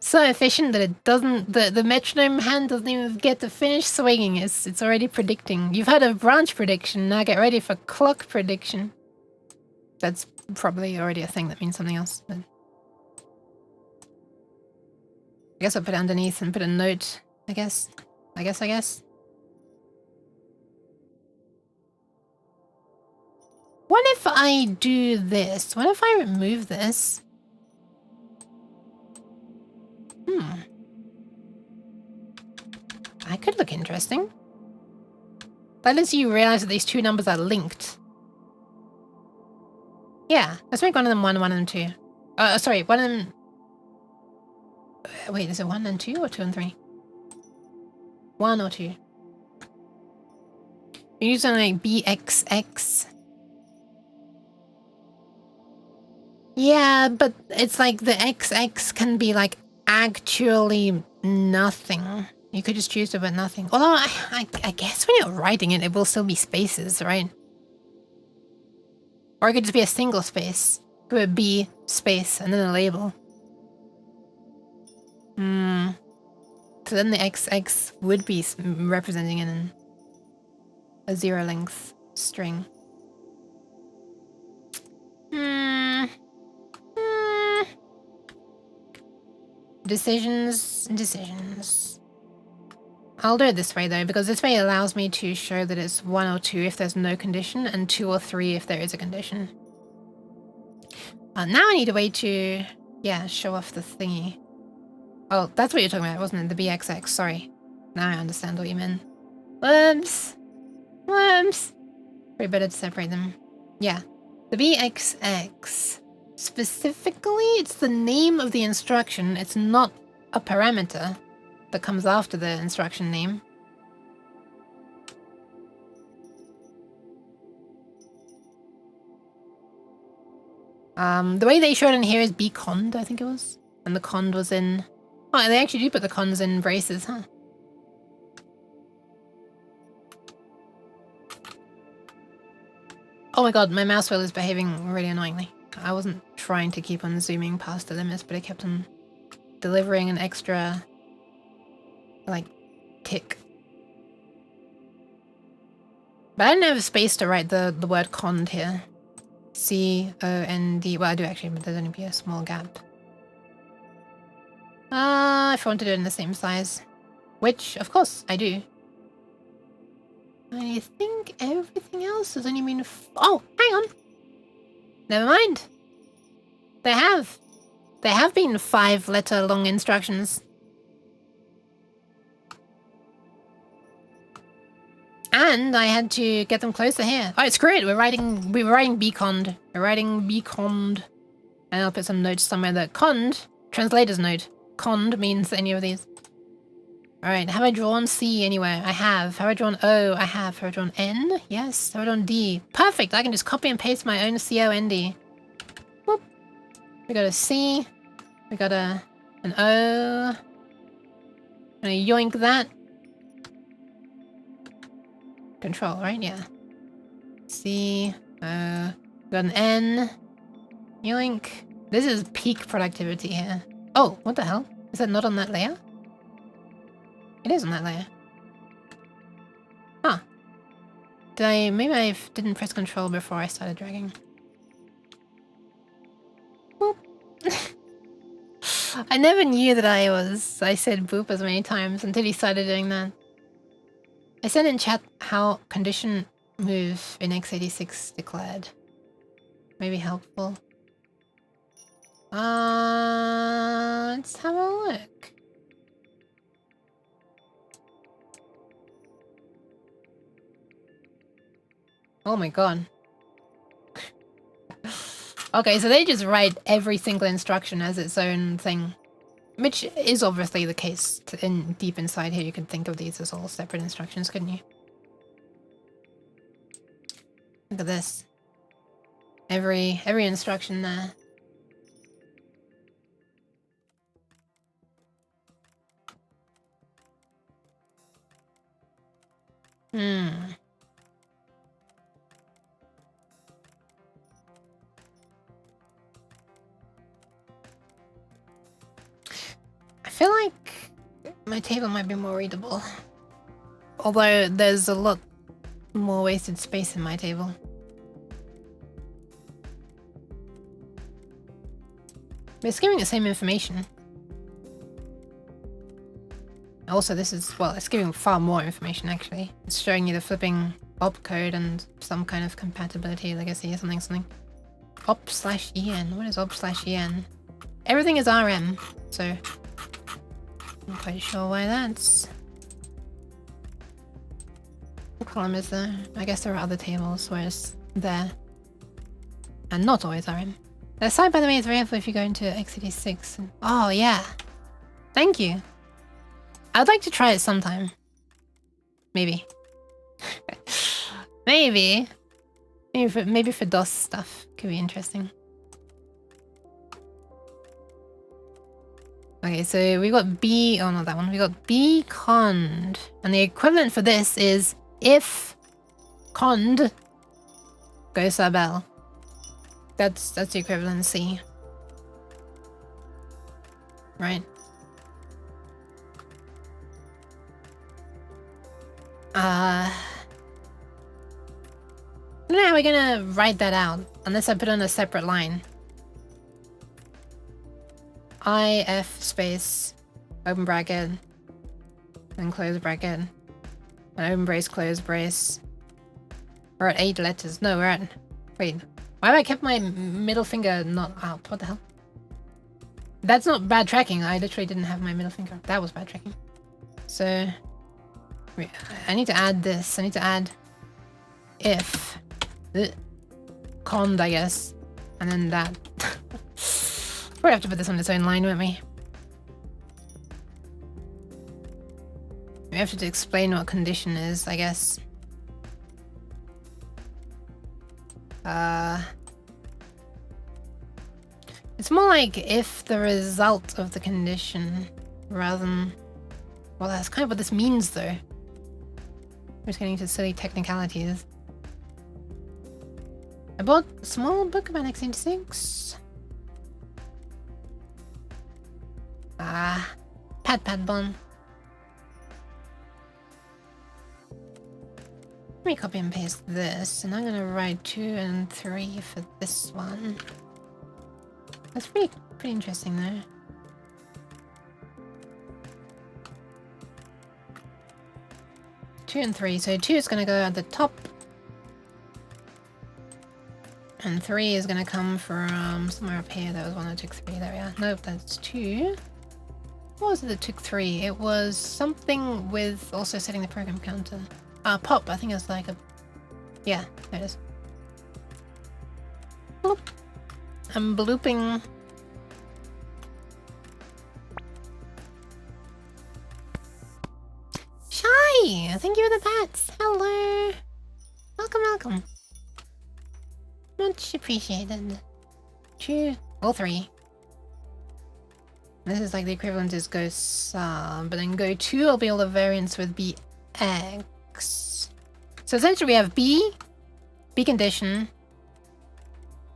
So efficient that it doesn't... The metronome hand doesn't even get to finish swinging. It's already predicting. You've heard of branch prediction, now get ready for clock prediction. That's probably already a thing that means something else. But I guess I'll put it underneath and put a note, I guess. I guess. What if I do this? What if I remove this? That could look interesting. That lets you realize that these 2 numbers are linked. Yeah, let's make one of them 1 and 2. Sorry, one of them... Wait, is it 1 and 2 or 2 and 3? 1 or 2? You use something like BXX. Yeah, but it's like the XX can be like actually nothing. You could just choose to put nothing. Although I guess when you're writing it, it will still be spaces, right? Or it could just be a single space. Put a B space and then a label. So then the XX would be representing in a 0-length string. Decisions. I'll do it this way though, because this way allows me to show that it's 1 or 2 if there's no condition, and 2 or 3 if there is a condition. Now I need a way to, yeah, show off the thingy. Oh, that's what you're talking about, wasn't it? The BXX, sorry. Now I understand what you meant. Whoops. Whoops. Probably better to separate them. Yeah. The BXX. Specifically, it's the name of the instruction. It's not a parameter that comes after the instruction name. The way they showed in here is bcond, I think it was. And the cond was in... Oh, they actually do put the cons in braces, huh? Oh my god, my mouse wheel is behaving really annoyingly. I wasn't trying to keep on zooming past the limits, but it kept on delivering an extra, like, kick. But I didn't have space to write the word cond here. C-O-N-D. Well, I do actually, but there's only be a small gap. If I want to do it in the same size. Which, of course, I do. I think everything else has only been... Oh, hang on. Never mind. They have. They have been 5-letter long instructions. And I had to get them closer here. Oh, screw it. We're writing bcond. We're writing bcond. And I'll put some notes somewhere that cond, translator's note. Cond means any of these. Alright, have I drawn C anywhere? I have. Have I drawn O? I have. Have I drawn N? Yes. Have I drawn D? Perfect! I can just copy and paste my own C-O-N-D. Whoop. We got a C. We got an O. And a yoink that. Control, right? Yeah. C. O. We got an N. Yoink. This is peak productivity here. Oh, what the hell? Is that not on that layer? It is on that layer. Huh. Maybe I didn't press control before I started dragging. Boop. I never knew that I said boop as many times until he started doing that. I said in chat how condition move in x86 declared. Maybe helpful. Let's have a look. Oh my god. Okay, so they just write every single instruction as its own thing. Which is obviously the case. Deep inside here, you could think of these as all separate instructions, couldn't you? Look at this. Every instruction there. I feel like my table might be more readable. Although there's a lot more wasted space in my table. But it's giving the same information. Also, this is, well, it's giving far more information actually. It's showing you the flipping opcode and some kind of compatibility legacy or something. Op/en. What is op/en? Everything is RM, so I'm not quite sure why that's. What column is there? I guess there are other tables where it's there. And not always RM. The site, by the way, is very helpful if you go into x86. Oh, yeah. Thank you. I'd like to try it sometime. Maybe. Maybe for DOS stuff. Could be interesting. Okay, so we got B... Oh, not that one. We got bcond. And the equivalent for this is if cond go sub L. That's the equivalency. Right. I don't know how we're gonna write that out unless I put on a separate line. IF space, open bracket, and close bracket, and open brace, close brace. We're at 8 letters. No, we're at... Wait. Why have I kept my middle finger not out? What the hell? That's not bad tracking. I literally didn't have my middle finger. That was bad tracking. So... Wait, I need to add this. I need to add... if... cond, I guess. And then that. We'll have to put this on its own line, won't we? We have to explain what condition is, I guess. It's more like if the result of the condition rather than... Well, that's kind of what this means, though. We're just getting into silly technicalities. I bought a small book about x86. Pad bon. Let me copy and paste this, and I'm gonna write 2 and 3 for this one. That's pretty interesting though. Two and 3, so 2 is gonna go at the top. And 3 is gonna come from somewhere up here. That was one that took 3. There we are. Nope, that's 2. What was it that took 3? It was something with also setting the program counter. Pop. I think it's like a... Yeah, there it is. Bloop. I'm blooping. Shy! Thank you for the pats. Hello. Welcome, welcome. Much appreciated. 2 or 3. This is like the equivalent is go sub, but then go 2 will be all the variants with BX. So essentially we have B condition,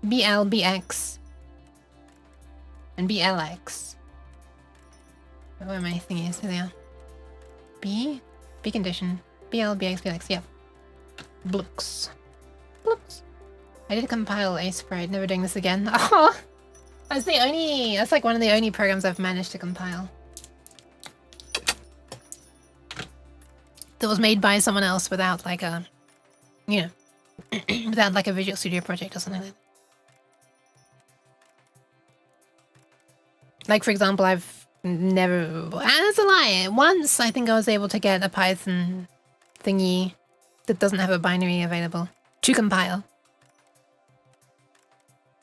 BL, BX, and BLX. Where my thing is, there they are. B condition, BL, BX, BLX, yeah. Blooks. Blooks. I did compile a sprite, never doing this again. Oh, that's like one of the only programs I've managed to compile. That was made by someone else without like a, you know, without like a Visual Studio project or something like that. Like for example, I've never, and that's a lie. Once I think I was able to get a Python thingy that doesn't have a binary available to compile.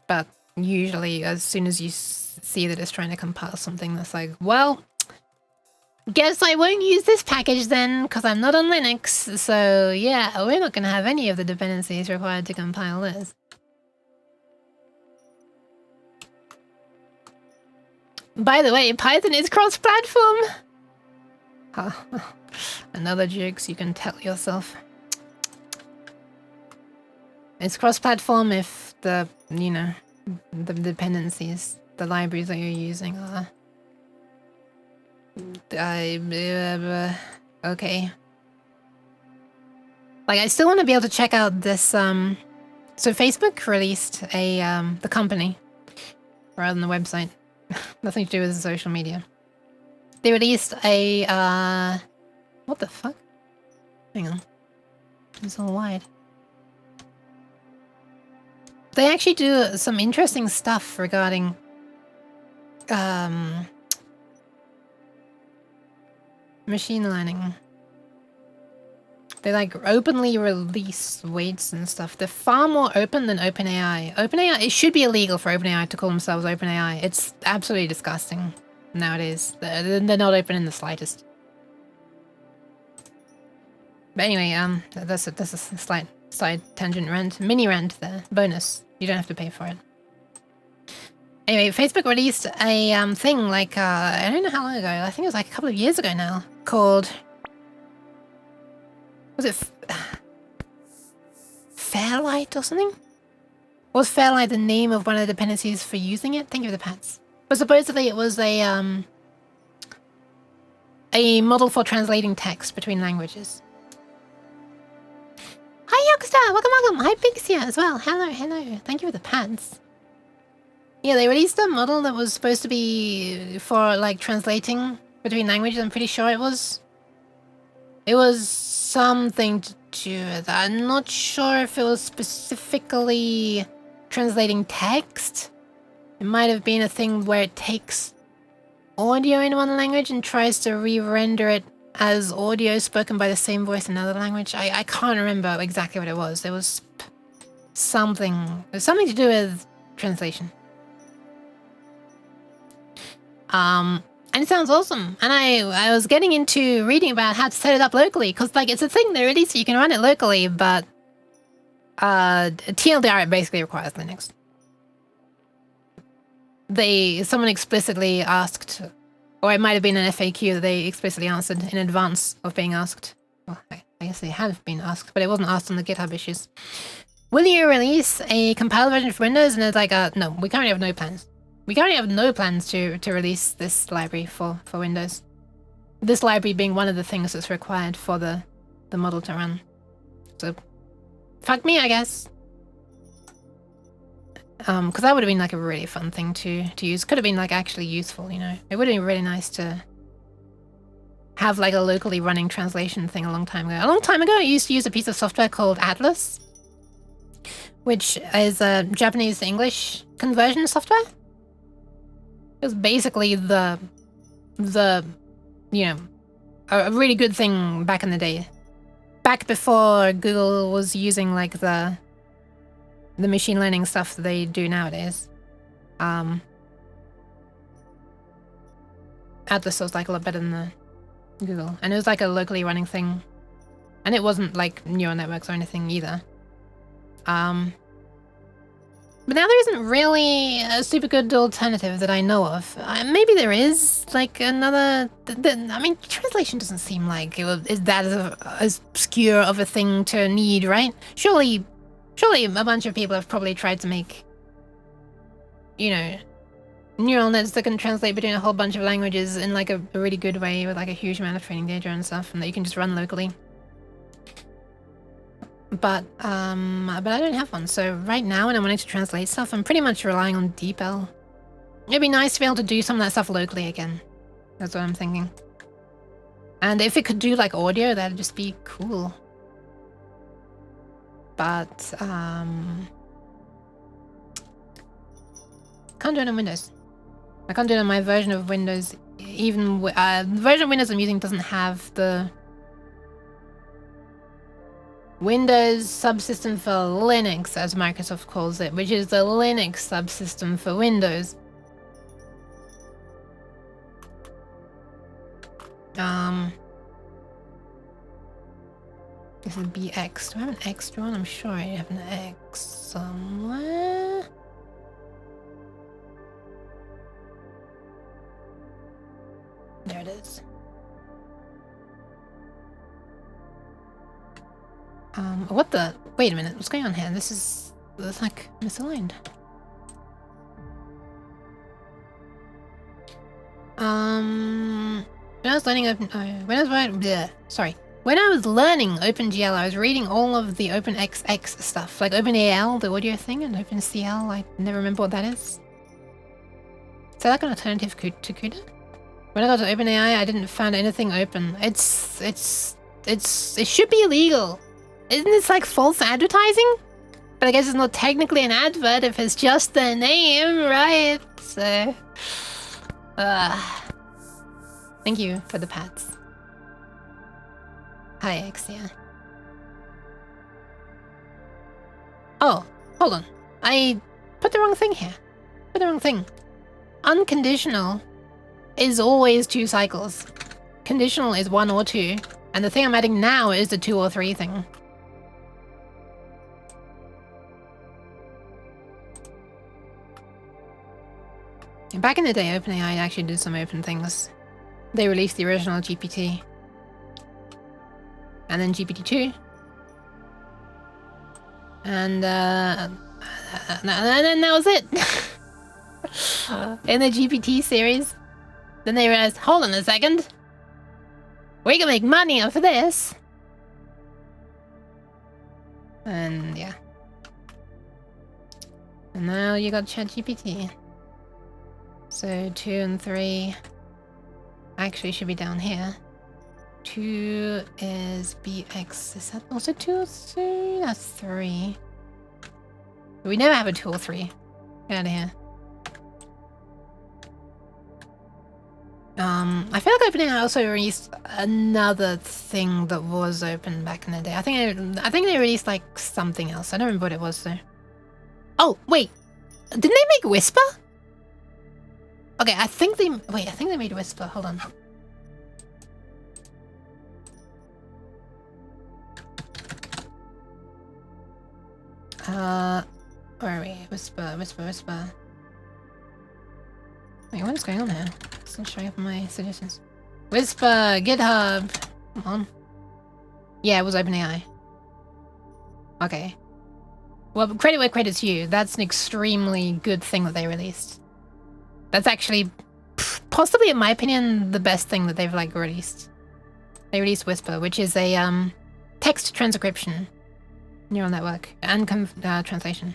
But usually as soon as you see that it's trying to compile something that's like, well, guess I won't use this package then because I'm not on Linux. So yeah, we're not going to have any of the dependencies required to compile this. By the way, Python is cross-platform. Another jokes you can tell yourself. It's cross-platform if the, you know, the dependencies, the libraries that you're using are... okay. Like, I still want to be able to check out this, So Facebook released a, the company, rather than the website. Nothing to do with social media. They released a, what the fuck? Hang on. It's all wide. They actually do some interesting stuff regarding, machine learning. They like openly release weights and stuff. They're far more open than OpenAI. OpenAI, it should be illegal for OpenAI to call themselves OpenAI. It's absolutely disgusting nowadays. They're not open in the slightest. But anyway, that's a slight side tangent rant, mini rant there. Bonus. You don't have to pay for it. Anyway, Facebook released a thing like I don't know how long ago. I think it was like a couple of years ago now. Called, was it Fairlight or something? Or was Fairlight the name of one of the dependencies for using it? Thank you for the pats. But supposedly it was a model for translating text between languages. Hi Yogstar, welcome, welcome. Hi Pixia as well. Hello, hello. Thank you for the pants. Yeah, they released a model that was supposed to be for like translating between languages. I'm pretty sure it was. It was something to do with that. I'm not sure if it was specifically translating text. It might have been a thing where it takes audio in one language and tries to re-render it as audio spoken by the same voice in another language. I can't remember exactly what it was. It was something to do with translation. And it sounds awesome. And I was getting into reading about how to set it up locally, because like it's a thing they released, so you can run it locally, but TLDR it basically requires Linux. Someone explicitly asked, or it might have been an FAQ that they explicitly answered in advance of being asked. Well, I guess they have been asked, but it wasn't asked on the GitHub issues. Will you release a compiled version for Windows? And it's like, no, we currently have no plans. We currently have no plans to release this library for Windows. This library being one of the things that's required for the model to run. So, fuck me, I guess. Because that would have been like a really fun thing to use. Could have been like actually useful, you know. It would have been really nice to have like a locally running translation thing a long time ago. A long time ago, I used to use a piece of software called Atlas, which is a Japanese to English conversion software. It was basically the you know, a really good thing back in the day. Back before Google was using like the machine learning stuff that they do nowadays. Atlas was like a lot better than the Google. And it was like a locally running thing. And it wasn't like neural networks or anything either. But now there isn't really a super good alternative that I know of. Maybe there is, like, another... I mean, translation doesn't seem like is that as obscure of a thing to need, right? Surely a bunch of people have probably tried to make, you know, neural nets that can translate between a whole bunch of languages in, like, a really good way with, like, a huge amount of training data and stuff, and that you can just run locally. But I don't have one, so right now when I'm wanting to translate stuff, I'm pretty much relying on DeepL. It'd be nice to be able to do some of that stuff locally again. That's what I'm thinking. And if it could do like audio, that'd just be cool. But can't do it on Windows. I can't do it on my version of Windows. Even the version of Windows I'm using doesn't have the Windows subsystem for Linux, as Microsoft calls it, which is the Linux subsystem for Windows. This is BX. Do I have an X drawn? I'm sure I have an X somewhere. There it is. What the? Wait a minute, what's going on here? That's like misaligned. When I was learning when I was learning OpenGL, I was reading all of the OpenXX stuff, like OpenAL, the audio thing, and OpenCL. I never remember what that is. Is that like an alternative to CUDA? When I got to OpenAI, I didn't find anything open. It should be illegal. Isn't this like false advertising? But I guess it's not technically an advert if it's just the name, right? So, thank you for the pats. Hi, Exia. Oh, hold on. I put the wrong thing here. Put the wrong thing. Unconditional is always 2 cycles. Conditional is 1 or 2. And the thing I'm adding now is the 2 or 3 thing. Back in the day, OpenAI actually did some open things. They released the original GPT. And then GPT-2. And then that was it. In the GPT series. Then they realized, hold on a second. We can make money off of this. And yeah. And now you got ChatGPT. So 2 and 3 actually should be down here. 2 is BX. Is that also 2 or 3? That's 3. We never have a 2 or 3. Get out of here. I feel like OpenAI also released another thing that was open back in the day. I think they released like something else. I don't remember what it was though. Oh wait, didn't they make Whisper? Okay, I think they made Whisper. Hold on. Where are we? Whisper. Wait, what is going on here? It's not showing up in my suggestions. Whisper, GitHub. Come on. Yeah, it was OpenAI. Okay. Well, credit where credit's due. That's an extremely good thing that they released. That's actually, possibly in my opinion, the best thing that they've like released. They released Whisper, which is a text transcription neural network and translation.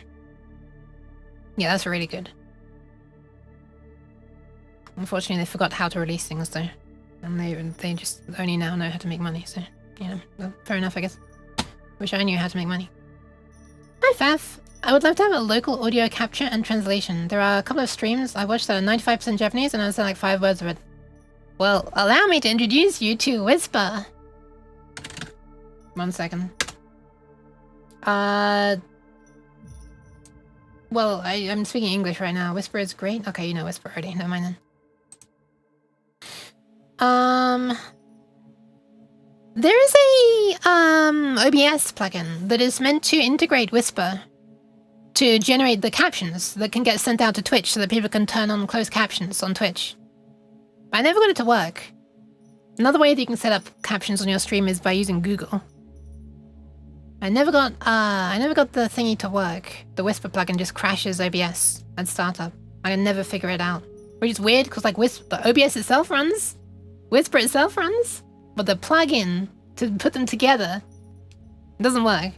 Yeah, that's really good. Unfortunately, they forgot how to release things though, and they just only now know how to make money. So, you know, well, fair enough, I guess. Wish I knew how to make money. Hi, Faf. I would love to have a local audio capture and translation. There are a couple of streams I watched that are 95% Japanese, and I understand like 5 words of it. Well, allow me to introduce you to Whisper. 1 second. Well, I'm speaking English right now. Whisper is great. Okay, you know Whisper already. Never mind then. There is a OBS plugin that is meant to integrate Whisper to generate the captions that can get sent out to Twitch so that people can turn on closed captions on Twitch. But I never got it to work. Another way that you can set up captions on your stream is by using Google. I never got the thingy to work. The Whisper plugin just crashes OBS at startup. I can never figure it out. Which is weird because like the OBS itself runs, Whisper itself runs, but the plugin to put them together doesn't work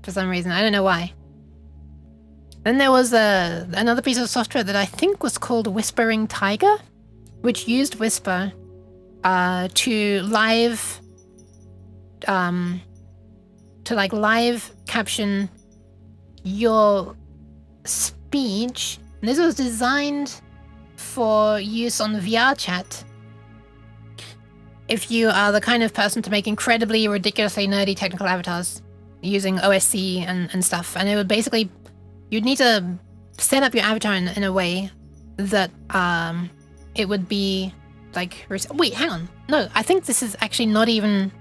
for some reason. I don't know why. Then there was another piece of software that I think was called Whispering Tiger, which used Whisper to live caption your speech. And this was designed for use on VR chat. If you are the kind of person to make incredibly ridiculously nerdy technical avatars using OSC and stuff, and it would basically, you'd need to set up your avatar in a way that it would be like, wait, hang on. No, I think this is actually not even,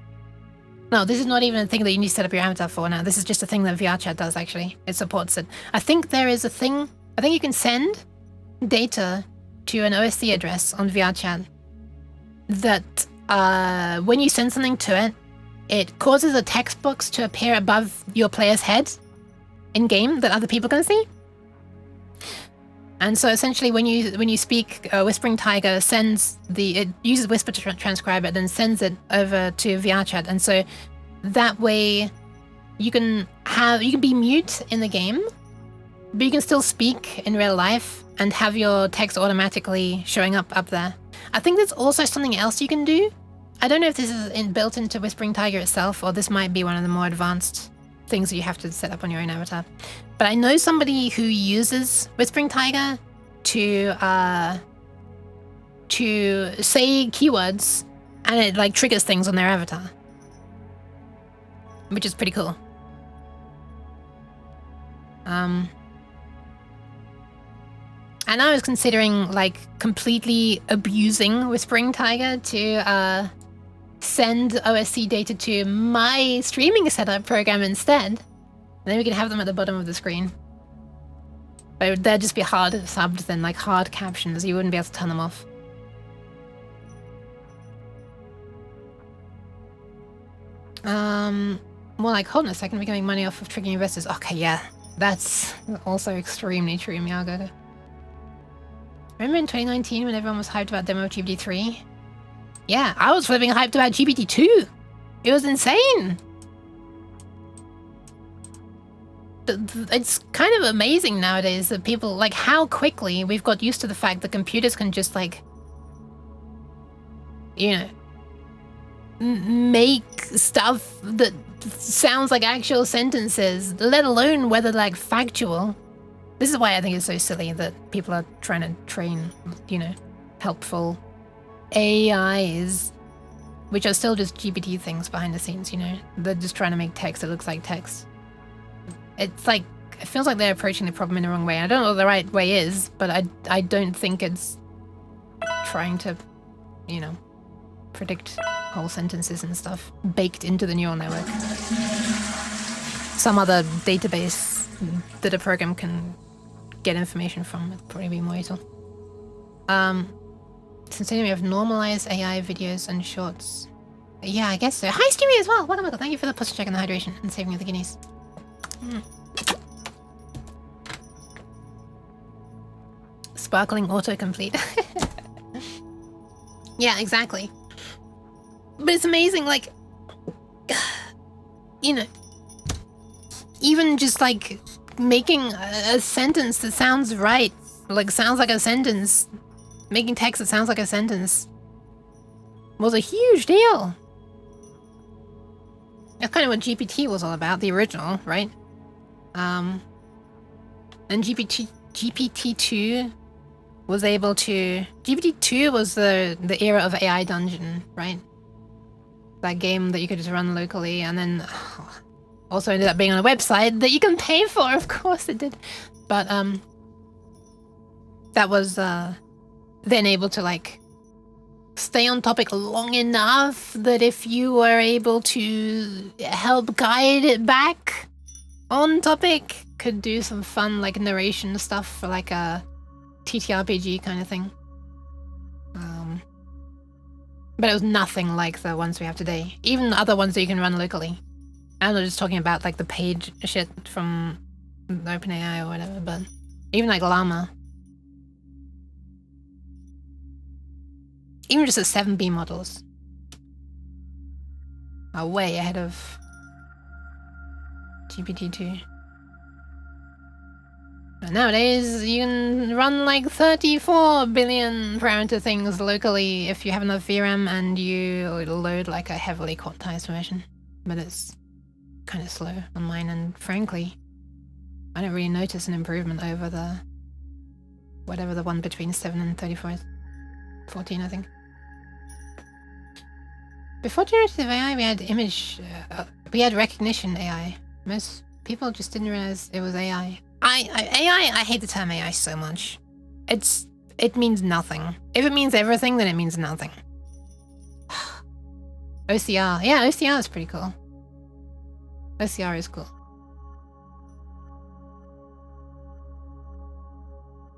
no, this is not even a thing that you need to set up your avatar for now. This is just a thing that VR chat does actually. It supports it. I think there is a thing, I think you can send data to an OSC address on VR chat that when you send something to it, it causes a text box to appear above your player's head in game that other people can see. And so essentially when you speak, Whispering Tiger it uses Whisper to transcribe it, then sends it over to VR chat. And so that way you can be mute in the game, but you can still speak in real life and have your text automatically showing up there. I think there's also something else you can do. I don't know if this is built into Whispering Tiger itself, or this might be one of the more advanced things that you have to set up on your own avatar. But I know somebody who uses Whispering Tiger to say keywords, and it like triggers things on their avatar, which is pretty cool. And I was considering like completely abusing Whispering Tiger to send OSC data to my streaming setup program instead. And then we can have them at the bottom of the screen. But they'd just be hard subbed than like hard captions. You wouldn't be able to turn them off. More like, hold on a second, we can make money off of tricking investors. Okay, yeah. That's also extremely true, Miyago. Remember in 2019 when everyone was hyped about demo of GPT-3? Yeah, I was flipping hyped about GPT-2. It was insane. it's kind of amazing nowadays that people, like, how quickly we've got used to the fact that computers can just, like, you know, make stuff that sounds like actual sentences, let alone whether, like, factual. This is why I think it's so silly that people are trying to train, you know, helpful AIs, which are still just GPT things behind the scenes, you know? They're just trying to make text that looks like text. It's like, it feels like they're approaching the problem in the wrong way. I don't know what the right way is, but I don't think it's trying to, you know, predict whole sentences and stuff baked into the neural network. Some other database that a program can get information from would probably be more useful. Since then we have normalized AI videos and shorts. Yeah, I guess so. Hi, Stewie as well. Welcome. Thank you for the push check and the hydration and saving of the guineas. Sparkling autocomplete. Yeah, exactly. But it's amazing, like, you know, even just like making a sentence that sounds right, like sounds like a sentence, making text that sounds like a sentence was a huge deal. That's kind of what GPT was all about, the original, right? And GPT-2 was able to... GPT-2 was the era of AI Dungeon, right? That game that you could just run locally, and then also ended up being on a website that you can pay for, of course it did. But that was then able to, like, stay on topic long enough that if you were able to help guide it back on topic, could do some fun, like, narration stuff for, like, a TTRPG kind of thing. But it was nothing like the ones we have today. Even the other ones that you can run locally. I'm not just talking about, like, the page shit from OpenAI or whatever, but even, like, Llama. Even just the 7B models are way ahead of GPT-2. But nowadays, you can run like 34 billion parameter things locally if you have enough VRAM and you load like a heavily quantized version. But it's kind of slow on mine, and frankly, I don't really notice an improvement over the whatever the one between 7 and 34 is. 14, I think. Before generative AI, we had we had recognition AI. Most people just didn't realize it was AI. I hate the term AI so much. It means nothing. If it means everything, then it means nothing. OCR. Yeah, OCR is pretty cool. OCR is cool.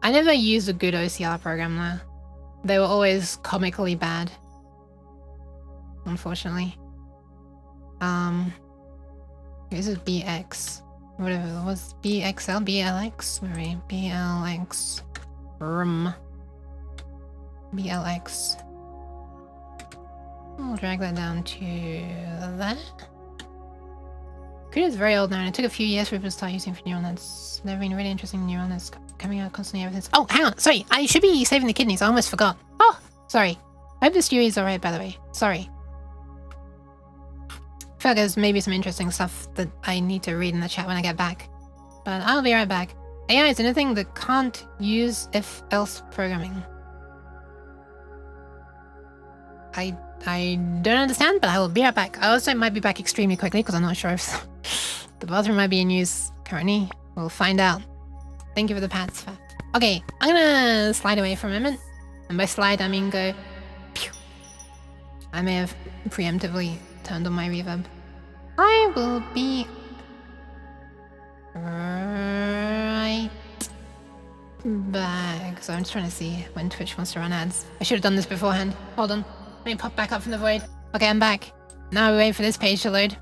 I never used a good OCR program though. They were always comically bad. Unfortunately. This is BX. Whatever it was. BXL? BLX? Where are we? BLX. BLX. I'll drag that down to that. CUDA is very old now, and it took a few years for people to start using for neural nets. There have been really interesting neural nets coming out constantly ever since. Oh, hang on. Sorry. I should be saving the kidneys. I almost forgot. Oh, sorry. I hope the stew is alright, by the way. Sorry. I feel like there's maybe some interesting stuff that I need to read in the chat when I get back. But I'll be right back. AI is anything that can't use if-else programming. I don't understand, but I will be right back. I also might be back extremely quickly because I'm not sure if the bathroom might be in use currently. We'll find out. Thank you for the pats. Okay, I'm gonna slide away for a moment. And by slide, I mean go pew. I may have preemptively turned on my reverb. I will be right back. So I'm just trying to see when Twitch wants to run ads. I should have done this beforehand. Hold on. Let me pop back up from the void. Okay, I'm back. Now we wait for this page to load.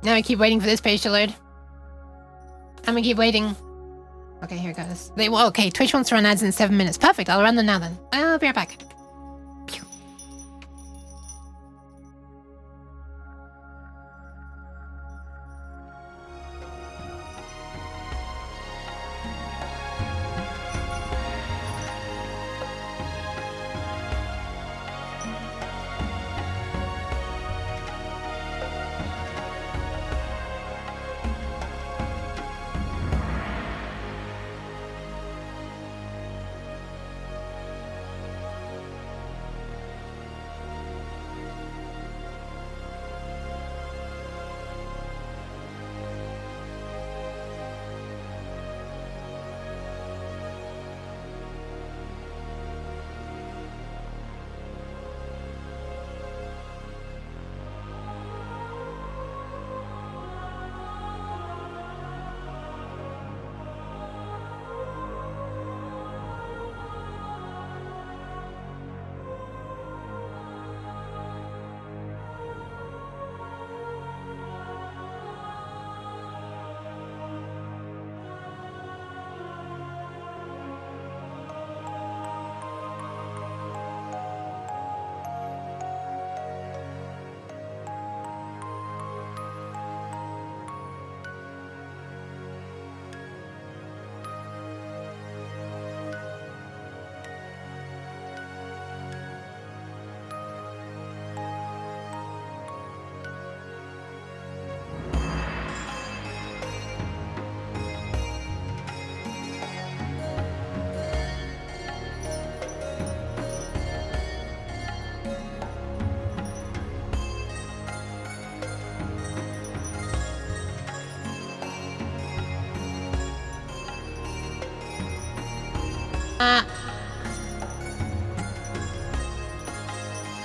Now we keep waiting for this page to load. And we keep waiting. Okay, here it goes. Okay, Twitch wants to run ads in 7 minutes. Perfect, I'll run them now then. I'll be right back.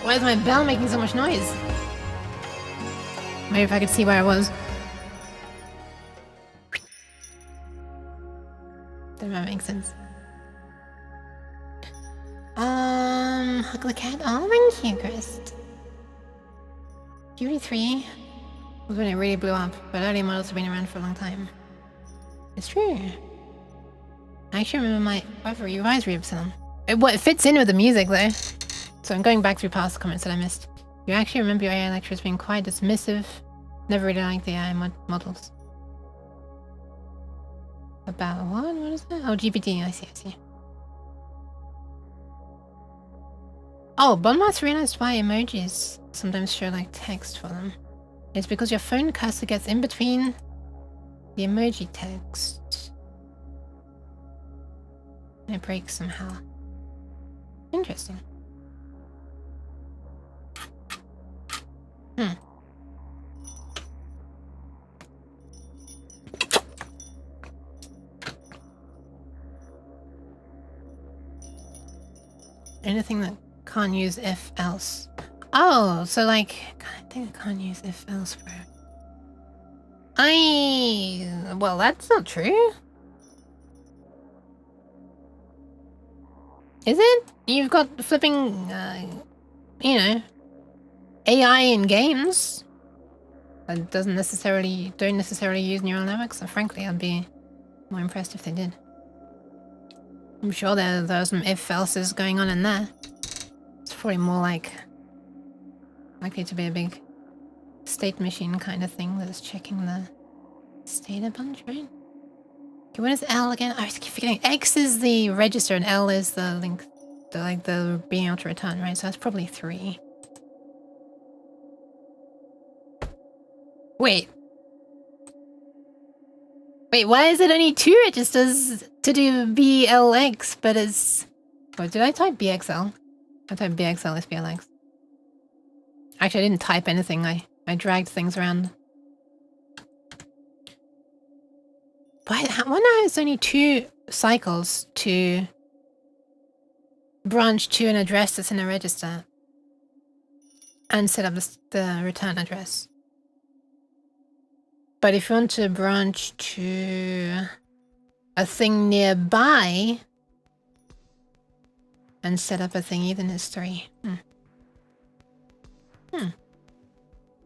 Why is my bell making so much noise? Maybe if I could see where I was. Doesn't that make sense? Hug the cat. Oh, thank you, Chris. Fury 3 was when it really blew up, but early models have been around for a long time. It's true. I actually remember my revised Epsilon. It fits in with the music though. So I'm going back through past comments that I missed. You actually remember your AI lecturers being quite dismissive. Never really liked the AI models. About what? What is that? Oh, GPT. I see. Oh, Bonmas realized why emojis sometimes show like text for them. It's because your phone cursor gets in between the emoji text. And it breaks somehow. Interesting. Anything that can't use if else. Oh, so like, I think I can't use if else, bro. Well, that's not true. Is it? You've got flipping, you know, AI in games that don't necessarily use neural networks. So frankly, I'd be more impressed if they did. I'm sure there are some if-else's going on in there. It's probably more like likely to be a big state machine kind of thing that's checking the state a bunch, right? Okay, what is L again? I keep forgetting. X is the register and L is the link, the being able to return, right? So that's probably 3. Wait, why is it only 2 registers to do BLX, but it's... Oh, did I type BXL? I typed BXL as BLX. Actually, I didn't type anything. I dragged things around. But I wonder how it's only 2 cycles to branch to an address that's in a register and set up the return address. But if you want to branch to a thing nearby and set up a thingy, then it's 3.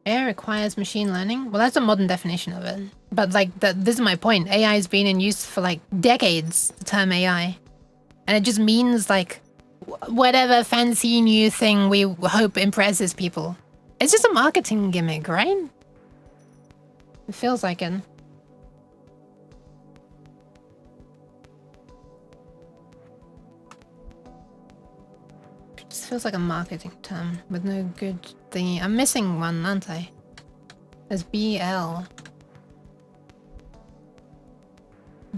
AI requires machine learning? Well, that's a modern definition of it. But like, this is my point. AI has been in use for like decades, the term AI. And it just means like, whatever fancy new thing we hope impresses people. It's just a marketing gimmick, right? It feels like it. It just feels like a marketing term with no good thingy. I'm missing one, aren't I? There's BL.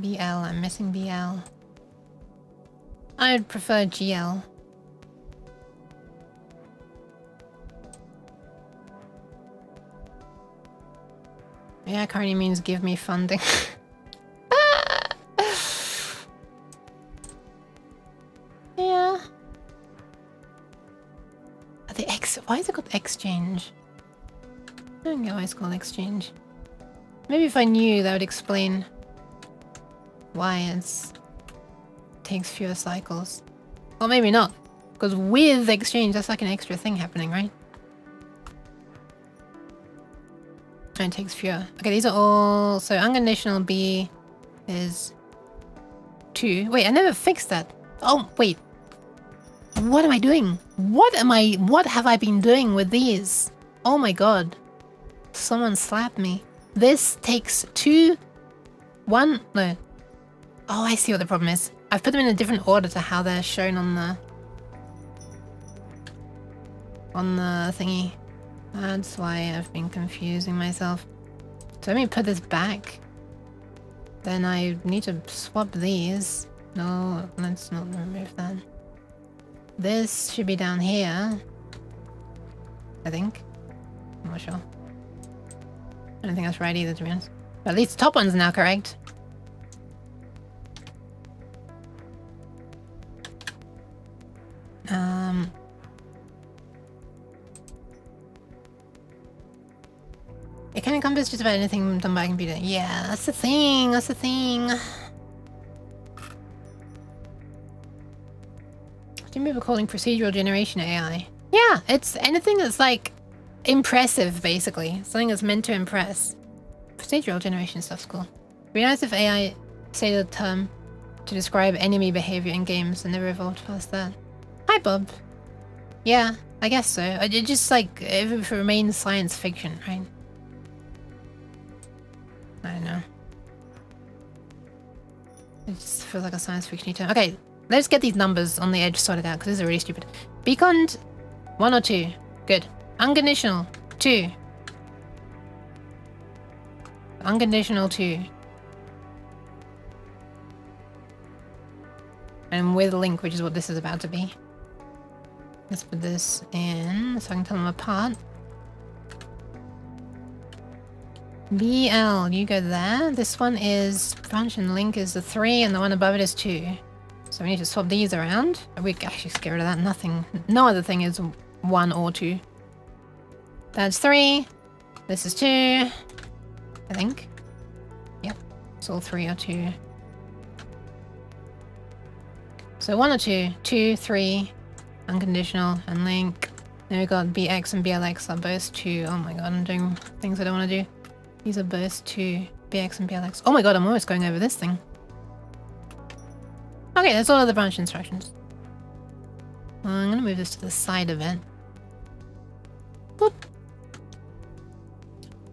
I'm missing BL. I'd prefer GL. Yeah, currently means give me funding. Yeah. Why is it called exchange? I don't get why it's called exchange. Maybe if I knew, that would explain why it takes fewer cycles. Or maybe not. Because with exchange, that's like an extra thing happening, right? And it takes fewer. Okay, these are all... So unconditional B is 2. Wait, I never fixed that. Oh, wait. What am I doing? What have I been doing with these? Oh my god. Someone slapped me. This takes 2... 1... No. Oh, I see what the problem is. I've put them in a different order to how they're shown on the thingy. That's why I've been confusing myself. So let me put this back. Then I need to swap these. No, let's not remove that. This should be down here. I think. I'm not sure. I don't think that's right either, to be honest. But at least the top one's now correct. It can encompass just about anything done by a computer. Yeah, that's the thing. That's the thing. What do you mean calling procedural generation AI? Yeah, it's anything that's like impressive, basically. Something that's meant to impress. Procedural generation stuff's cool. It'd be nice if AI say the term to describe enemy behavior in games and never evolved past that. Hi, Bob. Yeah, I guess so. It just like, if it remains science fiction, right? I don't know. It just feels like a science fiction term. Okay, let's get these numbers on the edge sorted out, because this is really stupid. Beacon 1 or 2. Good. Unconditional 2. Unconditional 2. And with a link, which is what this is about to be. Let's put this in so I can tell them apart. BL, you go there. This one is branch and link is the 3, and the one above it is 2. So we need to swap these around. We actually just get rid of that. Nothing. No other thing is 1 or 2. That's 3. This is 2. I think. Yep. It's all 3 or 2. So 1 or 2. 2, 3. Unconditional and link. Then we've got BX and BLX are both 2. Oh my god, I'm doing things I don't want to do. These are both 2. BX and BLX. Oh my god, I'm almost going over this thing. Okay, that's all of the branch instructions. Well, I'm going to move this to the side of it. Boop.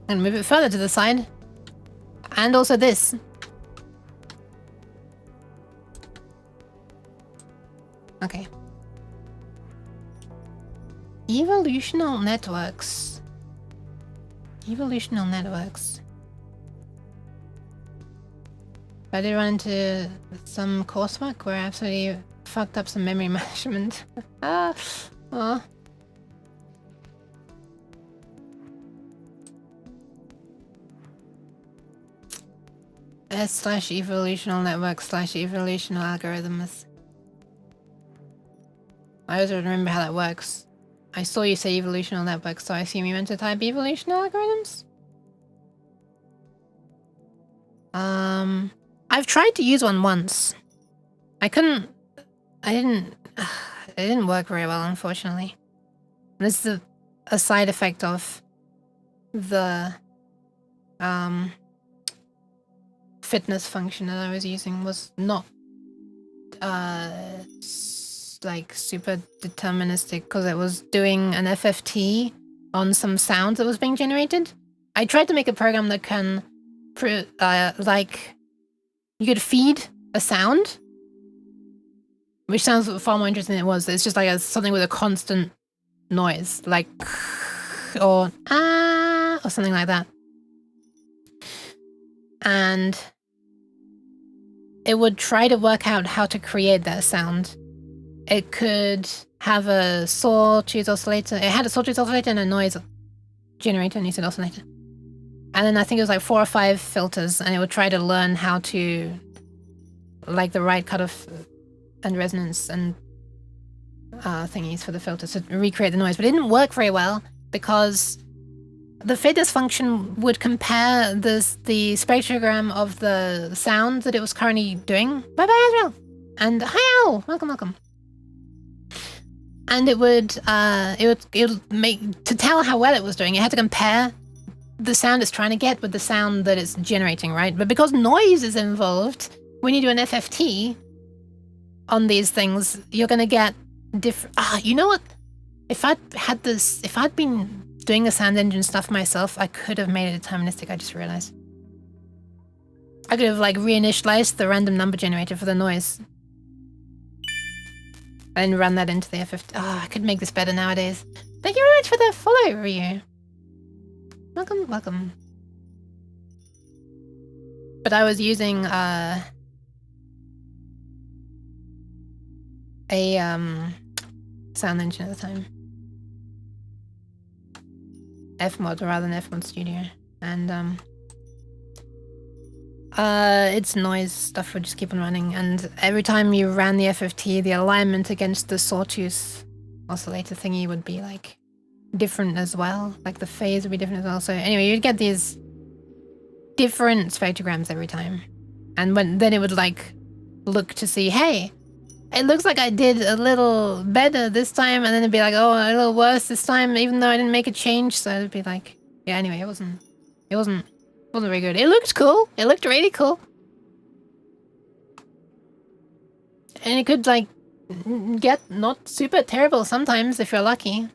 And move it further to the side. And also this. Okay. Evolutional networks. Evolutional networks. I did run into some coursework where I absolutely fucked up some memory management. Oh. S/evolutional network /evolutional algorithms. I always remember how that works. I saw you say evolutional network, so I assume you meant to type evolutional algorithms? I've tried to use one once. It didn't work very well, unfortunately. This is a side effect of the fitness function that I was using was not like super deterministic, because it was doing an FFT on some sound that was being generated. I tried to make a program that can like you could feed a sound, which sounds far more interesting than it was. It's just like something with a constant noise, like or ah or something like that, and it would try to work out how to create that sound. It could have a sawtooth oscillator. It had a sawtooth oscillator and a noise generator, and you said oscillator. And then I think it was like 4 or 5 filters, and it would try to learn how to, like, the right cutoff and resonance and thingies for the filters to recreate the noise. But it didn't work very well because the fitness function would compare the spectrogram of the sound that it was currently doing. Bye-bye, Israel! And hi, Al! Welcome. And it would make, to tell how well it was doing, it had to compare the sound it's trying to get with the sound that it's generating, right? But because noise is involved, when you do an FFT on these things, you're going to get different... you know what? If I'd been doing the sound engine stuff myself, I could have made it deterministic, I just realized. I could have, like, reinitialized the random number generator for the noise. And run that into the FFT. I could make this better nowadays. Thank you very much for the follow review. Welcome. But I was using a sound engine at the time. Fmod rather than Fmod Studio. And its noise stuff would just keep on running, and every time you ran the FFT, the alignment against the sawtooth oscillator thingy would be like different as well. Like the phase would be different as well. So anyway, you'd get these different spectrograms every time. And then it would like look to see, hey, it looks like I did a little better this time, and then it'd be like, oh, a little worse this time, even though I didn't make a change. So it'd be like, yeah, anyway, it wasn't very good. It looked cool. It looked really cool. And it could like get not super terrible sometimes if you're lucky.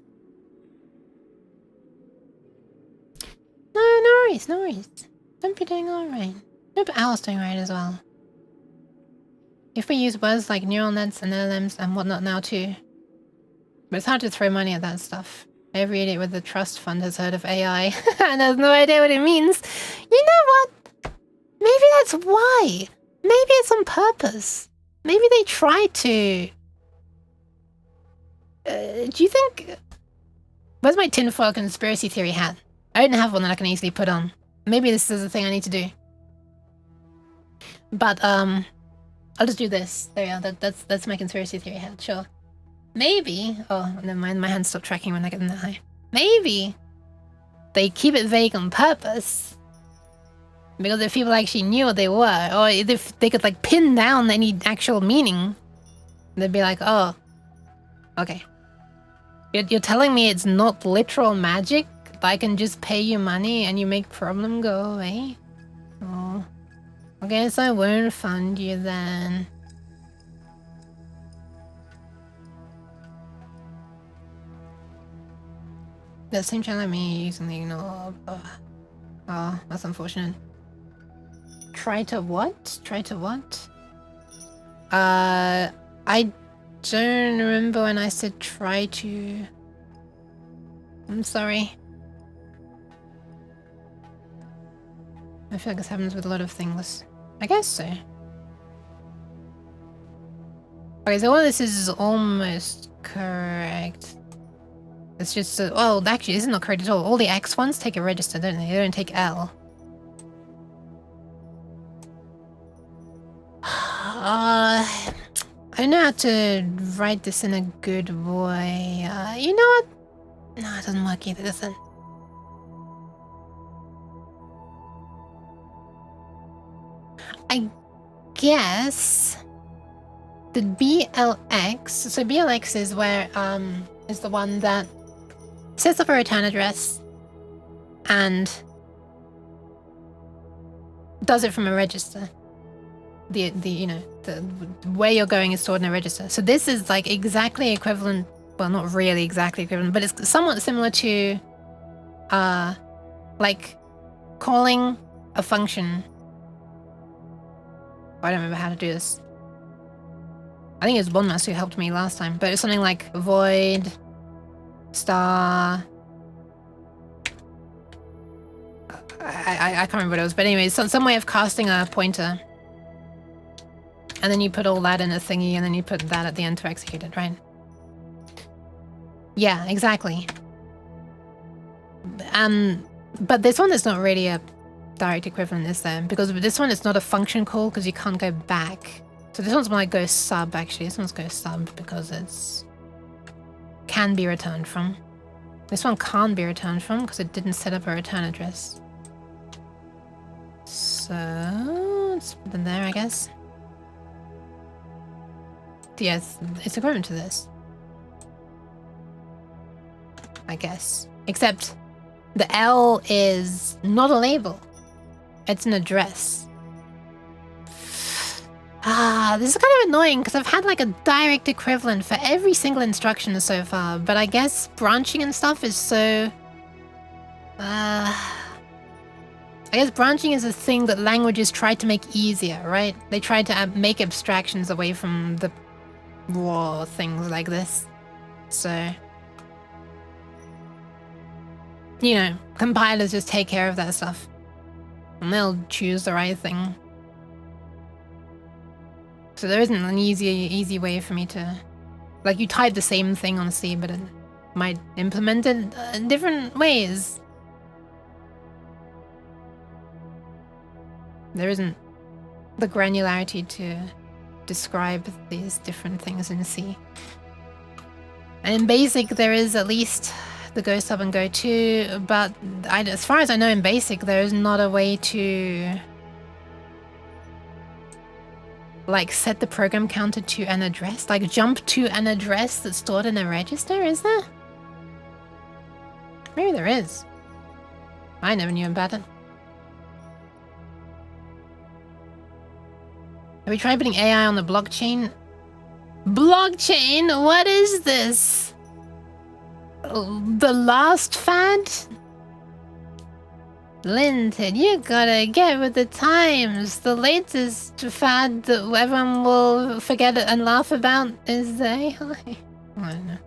No worries, no worries. Don't be doing alright. Hope Al's doing right as well. If we use words like neural nets and LLMs and whatnot now too. But it's hard to throw money at that stuff. Every idiot with a trust fund has heard of AI and has no idea what it means. You know what? Maybe that's why. Maybe it's on purpose. Maybe they try to... do you think... Where's my tinfoil conspiracy theory hat? I don't have one that I can easily put on. Maybe this is the thing I need to do. But, I'll just do this. There we go. That's my conspiracy theory hat, sure. Maybe... Oh, never mind. My hands stop tracking when I get them that high. Maybe they keep it vague on purpose. Because if people actually knew what they were, or if they could, like, pin down any actual meaning, they'd be like, oh, okay. You're telling me it's not literal magic? I can just pay you money and you make problem go away? Oh. I guess I won't fund you then. The same channel like me using the ignore. Oh, that's unfortunate. Try to what? Try to what? I don't remember when I said try to. I'm sorry. I feel like this happens with a lot of things. I guess so. Okay, so all this is almost correct. It's just, well, actually, this is not correct at all. All the X ones take a register, don't they? They don't take L. I don't know how to write this in a good way. You know what? No, it doesn't work either, does it? I guess the BLX, so BLX is where, is the one that sets up a return address and does it from a register. You know, the where you're going is stored in a register. So this is like exactly equivalent, well, not really exactly equivalent, but it's somewhat similar to, like calling a function. I don't remember how to do this. I think it was Bonmas who helped me last time, but it's something like void star. I can't remember what it was, but anyway, some way of casting a pointer. And then you put all that in a thingy, and then you put that at the end to execute it, right? Yeah, exactly. But this one is not really a direct equivalent, is there? Because with this one, it's not a function call because you can't go back. So this one's more like go sub, actually. This one's go sub because it's can be returned from. This one can't be returned from because it didn't set up a return address. So let's put them there, I guess. Yes, it's equivalent to this, I guess. Except the L is not a label. It's an address. This is kind of annoying because I've had like a direct equivalent for every single instruction so far, but I guess branching and stuff is so... I guess branching is a thing that languages try to make easier, right? They try to make abstractions away from the raw things like this. So, you know, compilers just take care of that stuff. And they'll choose the right thing. So there isn't an easy way for me to... Like, you type the same thing on C, but it might implement it in different ways. There isn't the granularity to describe these different things in C. And in BASIC, there is at least the Go sub and Go 2, but as far as I know in Basic, there is not a way to like set the program counter to an address, like jump to an address that's stored in a register, is there? Maybe there is. I never knew about it. Have we tried putting AI on the blockchain? Blockchain? What is this? The last fad? Linton, you gotta get with the times. The latest fad that everyone will forget and laugh about is the AI. I don't know.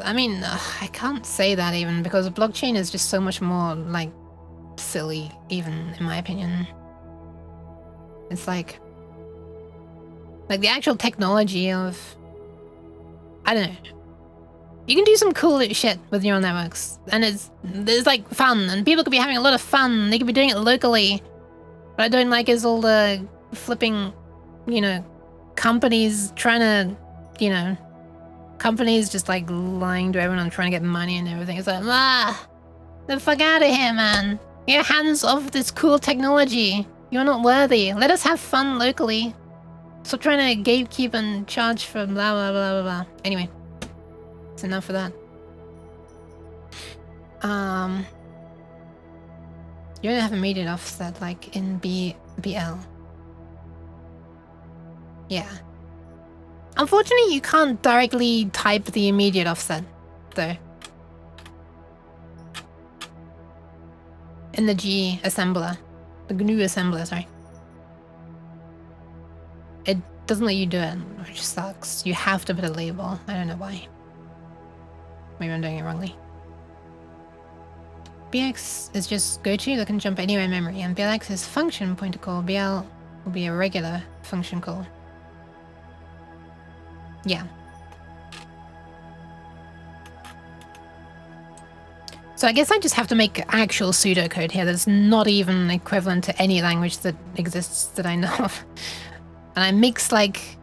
I mean, I can't say that even because blockchain is just so much more like silly, even in my opinion. It's like the actual technology of, I don't know. You can do some cool shit with neural networks, and it's like fun, and people could be having a lot of fun. They could be doing it locally. What I don't like is all the flipping, companies trying to, companies just like lying to everyone and trying to get money and everything. It's like, the fuck out of here, man. Get your hands off this cool technology. You're not worthy. Let us have fun locally. Stop trying to gatekeep and charge for blah, blah, blah, blah, blah. Anyway. That's enough of that. You don't have immediate offset like in BL. Yeah. Unfortunately, you can't directly type the immediate offset, though. In the G assembler. The GNU assembler, sorry. It doesn't let you do it, which sucks. You have to put a label. I don't know why. Maybe I'm doing it wrongly. BX is just go-to that can jump anywhere in memory, and BLX is function pointer call. BL will be a regular function call. Yeah. So I guess I just have to make actual pseudocode here that's not even equivalent to any language that exists that I know of. And I mix like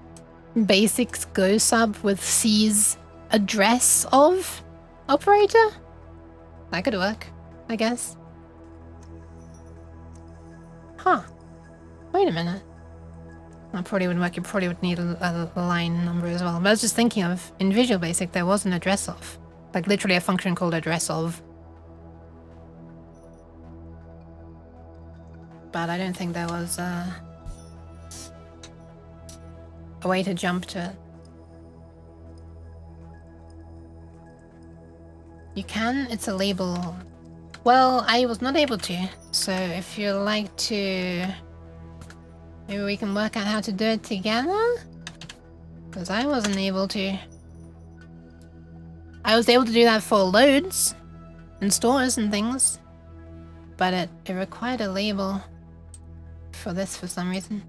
Basics Go sub with C's address of operator? That could work, I guess. Huh. Wait a minute. That probably wouldn't work. You probably would need a line number as well. But I was just thinking of, in Visual Basic, there was an address of. Like literally a function called address of. But I don't think there was a way to jump to it. You can, it's a label. Well, I was not able to. So if you'd like to, maybe we can work out how to do it together? Because I wasn't able to. I was able to do that for loads and stores and things. But it required a label for this for some reason.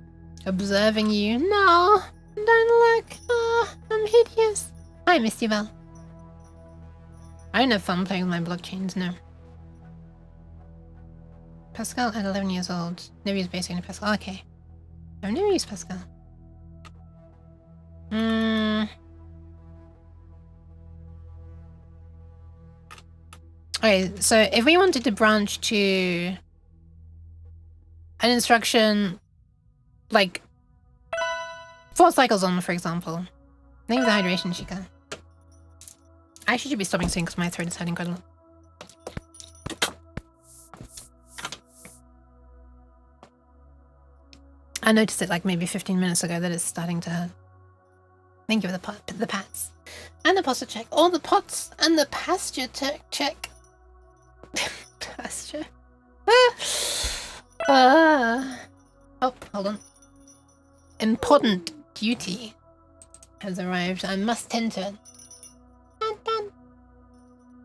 Observing you. No! Don't look! Oh, I'm hideous. Hi, Misty Bell. I don't have fun playing with my blockchains, no. Pascal at 11 years old. Never used Basic in Pascal. Okay. I've never used Pascal. Okay, so if we wanted to branch to an instruction like 4 cycles on, for example. Name the hydration Chica. I actually should be stopping soon because my throat is hurting quite a lot. I noticed it like maybe 15 minutes ago that it's starting to hurt. Thank you for the pats. And the posture check. All the pots and the pasture check. Pasture. Oh, hold on. Important duty has arrived. I must tend to it.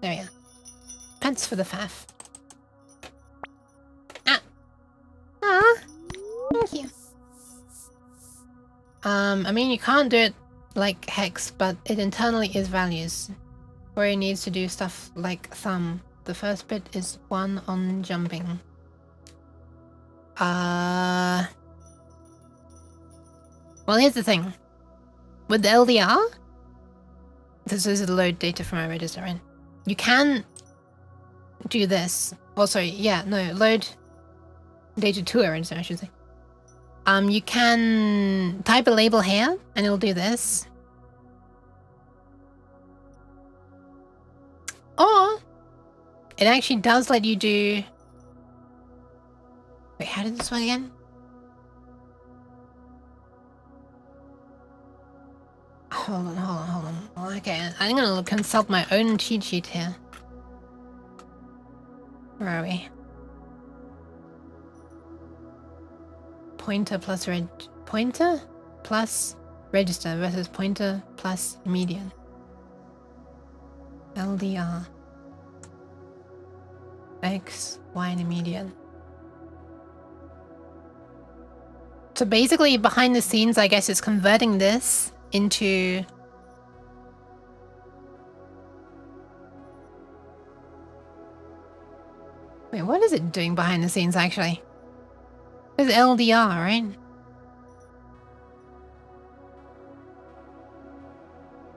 There we are. Pants for the faff. Thank you. I mean, you can't do it like hex, but it internally is values. Where it needs to do stuff like thumb. The first bit is 1 on jumping. Well, here's the thing. With the LDR, This is load data from our register, right? You can do this. Oh, sorry. Yeah, no, load data to a register, I should say. You can type a label here, and it'll do this. Or it actually does let you do. Wait, how did this work again? Hold on. Okay, I'm gonna consult my own cheat sheet here. Where are we? Pointer plus register versus pointer plus median. LDR. X, Y, and a median. So basically, behind the scenes, I guess it's converting this into... Wait, what is it doing behind the scenes, actually? It's LDR, right?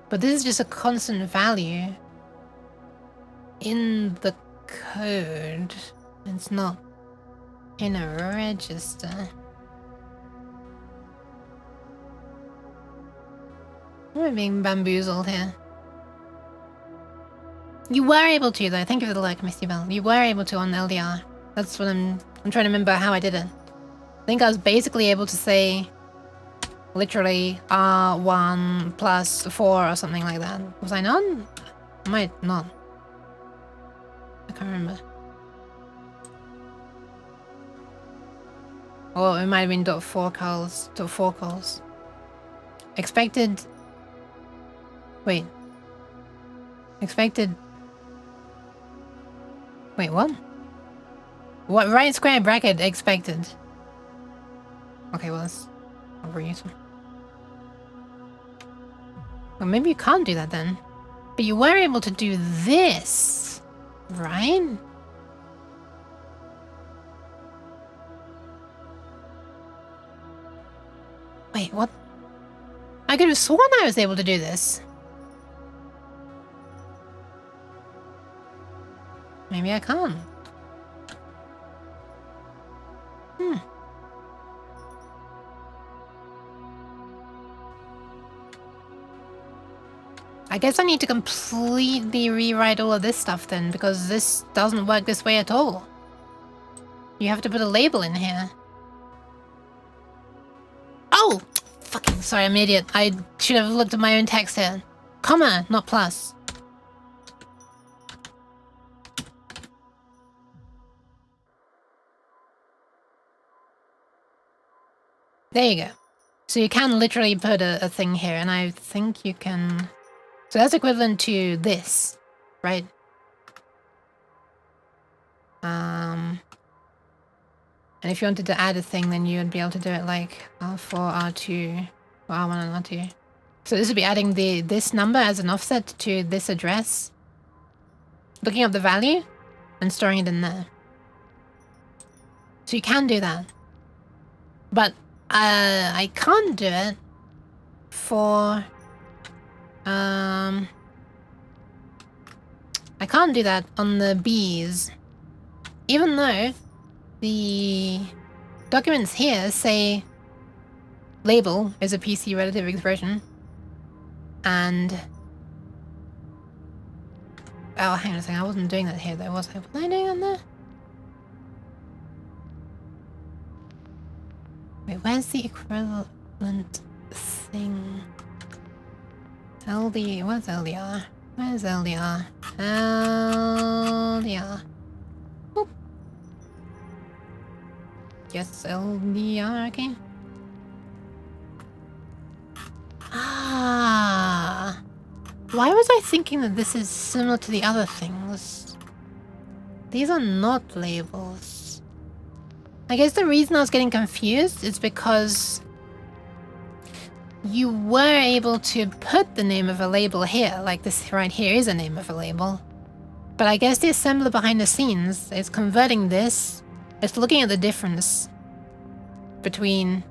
But this is just a constant value in the code. It's not in a register. We're being bamboozled here. You were able to, though. Thank you for the like, Misty Bell. You were able to on LDR. That's what I'm trying to remember how I did it. I think I was basically able to say literally R1 plus 4 or something like that. Was I not? I might not. I can't remember. Or it might have been .4 calls. Expected... Wait. Expected... Wait, what? What right square bracket expected? Okay, well, that's over useful. Well, maybe you can't do that then. But you were able to do this, right? Wait, what? I could have sworn I was able to do this. Maybe I can't. I guess I need to completely rewrite all of this stuff then, because this doesn't work this way at all. You have to put a label in here. Oh! Fucking sorry, I'm an idiot. I should have looked at my own text here. Comma, not plus. There you go. So you can literally put a thing here, and I think you can... So that's equivalent to this, right? And if you wanted to add a thing, then you would be able to do it like R4, R2, or R1 and R2. So this would be adding this number as an offset to this address, looking up the value, and storing it in there. So you can do that. But I can't do it for... I can't do that on the B's. Even though the documents here say label is a PC relative expression. And... Oh, hang on a second. I wasn't doing that here though, was I? Was I doing that there? Wait, where's the equivalent thing? LD, where's LDR? Where's LDR? LDR. Boop. Yes, LDR, okay. Ah. Why was I thinking that this is similar to the other things? These are not labels. I guess the reason I was getting confused is because you were able to put the name of a label here, like this right here is a name of a label. But I guess the assembler behind the scenes is converting this. It's looking at the difference between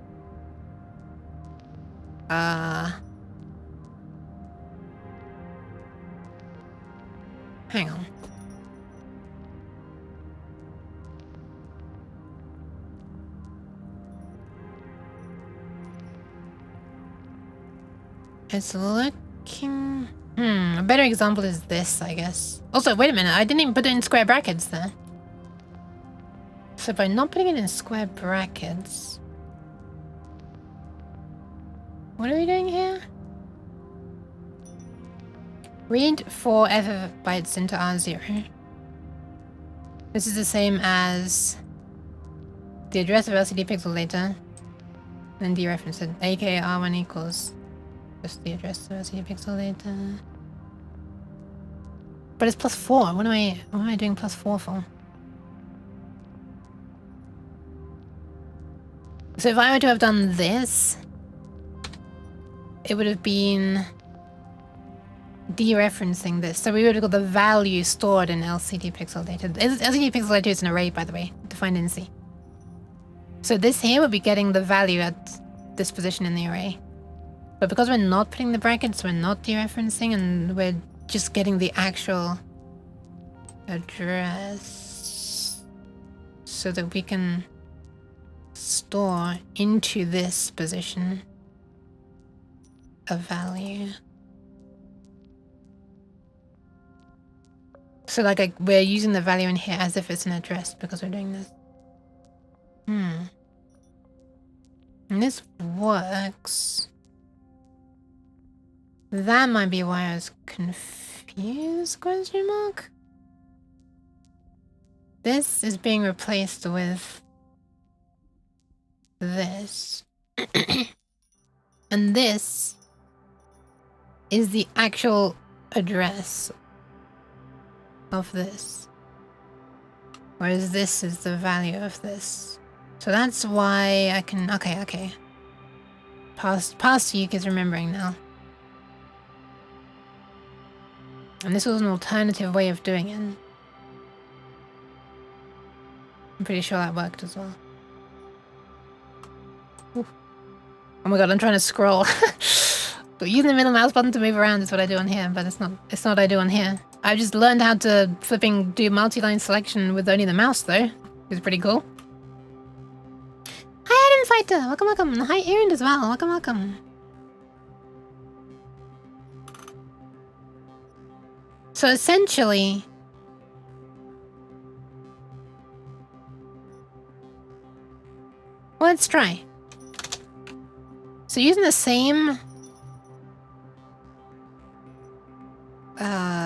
Hang on. It's looking... a better example is this, I guess. Also, wait a minute, I didn't even put it in square brackets there. So by not putting it in square brackets... What are we doing here? Read 4 f bytes into R0. This is the same as the address of LCD pixel data, and dereference it, aka R1 equals just the address of LCD pixel data. But it's +4. What am I doing +4 for? So if I were to have done this, it would have been dereferencing this. So we would have got the value stored in LCD pixel data. LCD pixel data is an array, by the way, defined in C. So this here would be getting the value at this position in the array. But because we're not putting the brackets, we're not dereferencing, and we're just getting the actual address so that we can store into this position a value. So like we're using the value in here as if it's an address because we're doing this. And this works. That might be why I was confused, question mark? This is being replaced with this. And this is the actual address of this. Whereas this is the value of this. So that's why I can... Okay. Past Yuki is remembering now. And this was an alternative way of doing it. I'm pretty sure that worked as well. Ooh. Oh my god, I'm trying to scroll. But using the middle mouse button to move around is what I do on here, but it's not what I do on here. I've just learned how to flipping do multi-line selection with only the mouse though. It's pretty cool. Hi Adam Fighter, welcome. Hi Aaron as well, welcome. So essentially, let's try. So using the same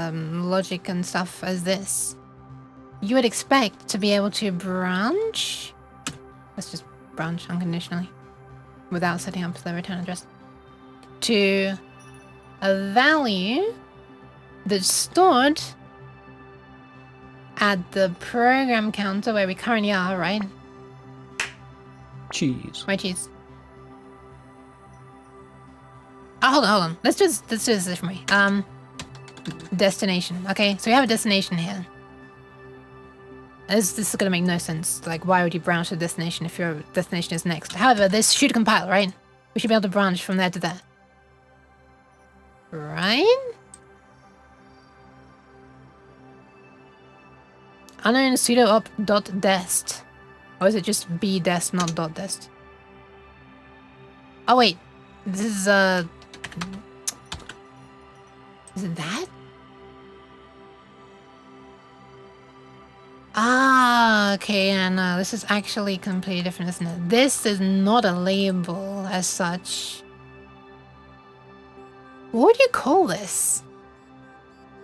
logic and stuff as this, you would expect to be able to branch. Let's just branch unconditionally without setting up the return address to a value that's stored at the program counter where we currently are, right? Cheese. My cheese. Oh, hold on. Let's do this differently. Destination. Okay, so we have a destination here. This is gonna make no sense. Like, why would you branch to destination if your destination is next? However, this should compile, right? We should be able to branch from there to there. Right? Unknown sudo op dot dest. Or is it just bdest, not dot dest? Oh wait, this is is it that? Ah, okay, yeah, no, this is actually completely different, isn't it? This is not a label as such. What would you call this?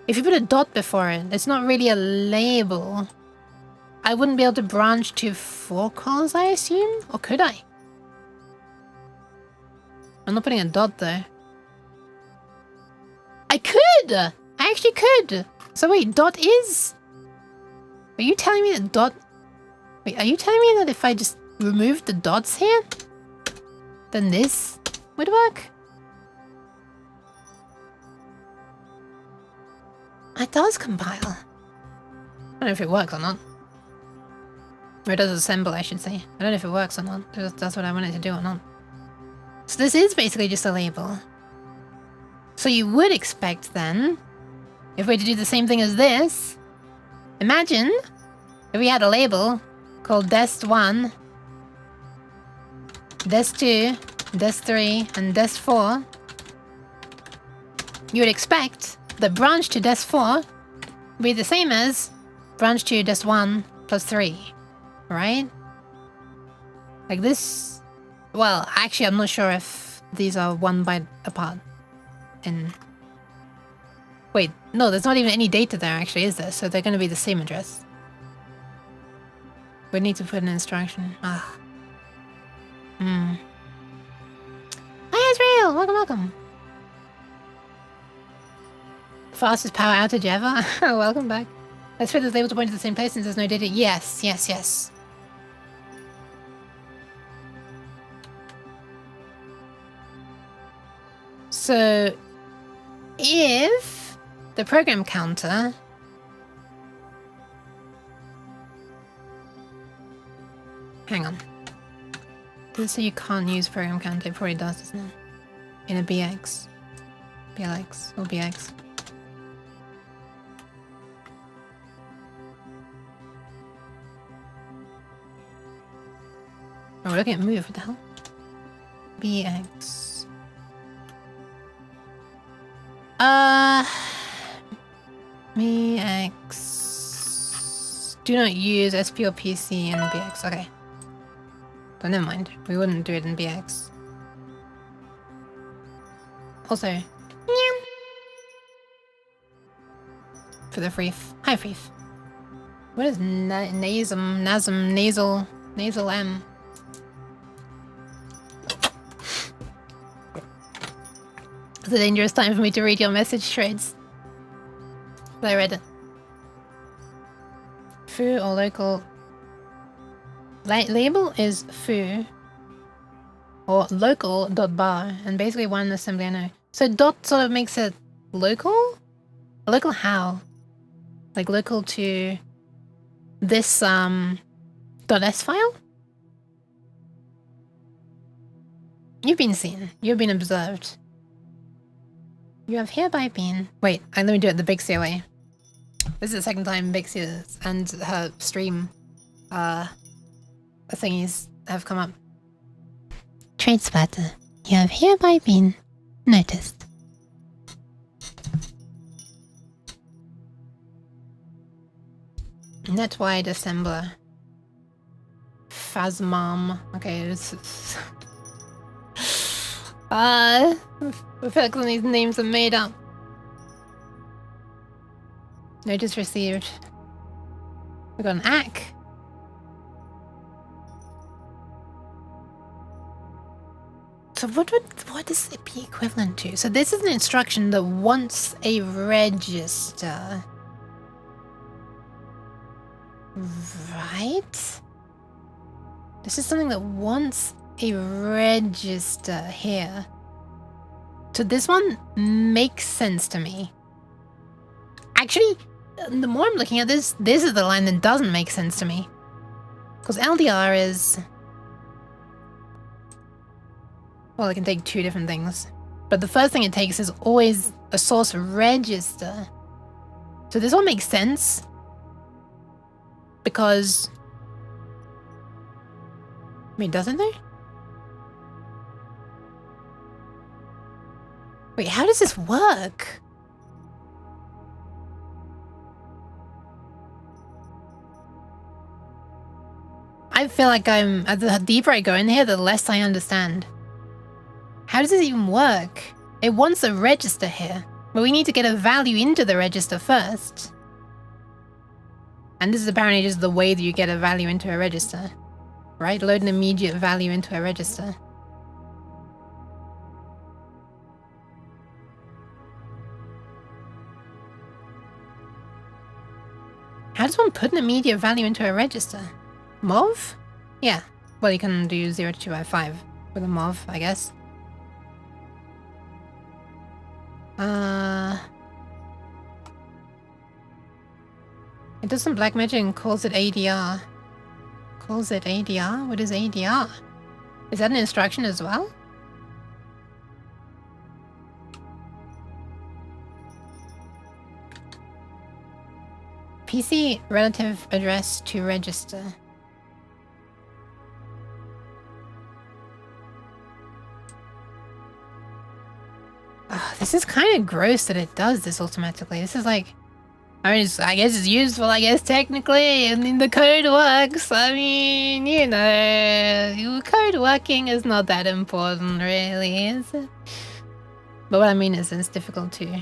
If you put a dot before it, it's not really a label. I wouldn't be able to branch to 4 calls, I assume? Or could I? I'm not putting a dot though. I could! I actually could! So wait, dot is... Are you telling me that dot... Wait, are you telling me that if I just removed the dots here, then this would work? It does compile. I don't know if it works or not. Or it does assemble, I should say. I don't know if it works or not. That's what I wanted to do or not. So this is basically just a label. So you would expect then if we were to do the same thing as this, imagine if we had a label called dest1, dest2, dest3, and dest4, you would expect the branch to dest4 be the same as branch to dest1 plus 3, right? Like this. Well, actually, I'm not sure if these are 1 byte apart. Wait, no, there's not even any data there, actually, is there? So they're going to be the same address. We need to put an instruction. Ah. Hi, Israel! Welcome, welcome. Fastest power outage ever? Welcome back. Let's fit this label to point to the same place since there's no data. Yes, yes, yes. So, if the program counter hang on. Does it say you can't use program counter? It probably does, doesn't it? In a BX. BLX or BX. Oh, we're looking at move, what the hell? BX. BX. Do not use SP or PC in BX. Okay. But never mind. We wouldn't do it in BX. Also, meow. For the Freef. Hi, Freef. What is nasal M? It's a dangerous time for me to read your message threads. I read it. Foo or local. Label is foo or local.bar, and basically one assembly I know. So dot sort of makes it local? Local how? Like local to this .s file? You've been seen. You've been observed. You have hereby been... Wait, let me do it the Bixia way. This is the second time Bixia and her stream thingies have come up. Trade splatter. You have hereby been noticed. Net-wide assembler. Phasmom. Okay, it's... I feel like some of these names are made up. Notice received. We got an ACK. So what does it be equivalent to? So this is an instruction that wants a register. Right? This is something that wants a register here. So this one makes sense to me. Actually, the more I'm looking at this, this is the line that doesn't make sense to me. Because LDR is... Well, it can take two different things. But the first thing it takes is always a source register. So this one makes sense. Because... Wait, doesn't there? Wait, how does this work? I feel like the deeper I go in here, the less I understand. How does this even work? It wants a register here, but we need to get a value into the register first. And this is apparently just the way that you get a value into a register. Right? Load an immediate value into a register. How does one put an immediate value into a register? MOV? Yeah. Well, you can do 0 to 2 by 5 with a MOV, I guess. It does some black magic and calls it ADR. Calls it ADR? What is ADR? Is that an instruction as well? PC relative address to register. Oh, this is kind of gross that it does this automatically. This is like, I mean, I guess it's useful, I guess, technically, and then the code works. I mean, you know, code working is not that important, really, is it? But what I mean is it's difficult to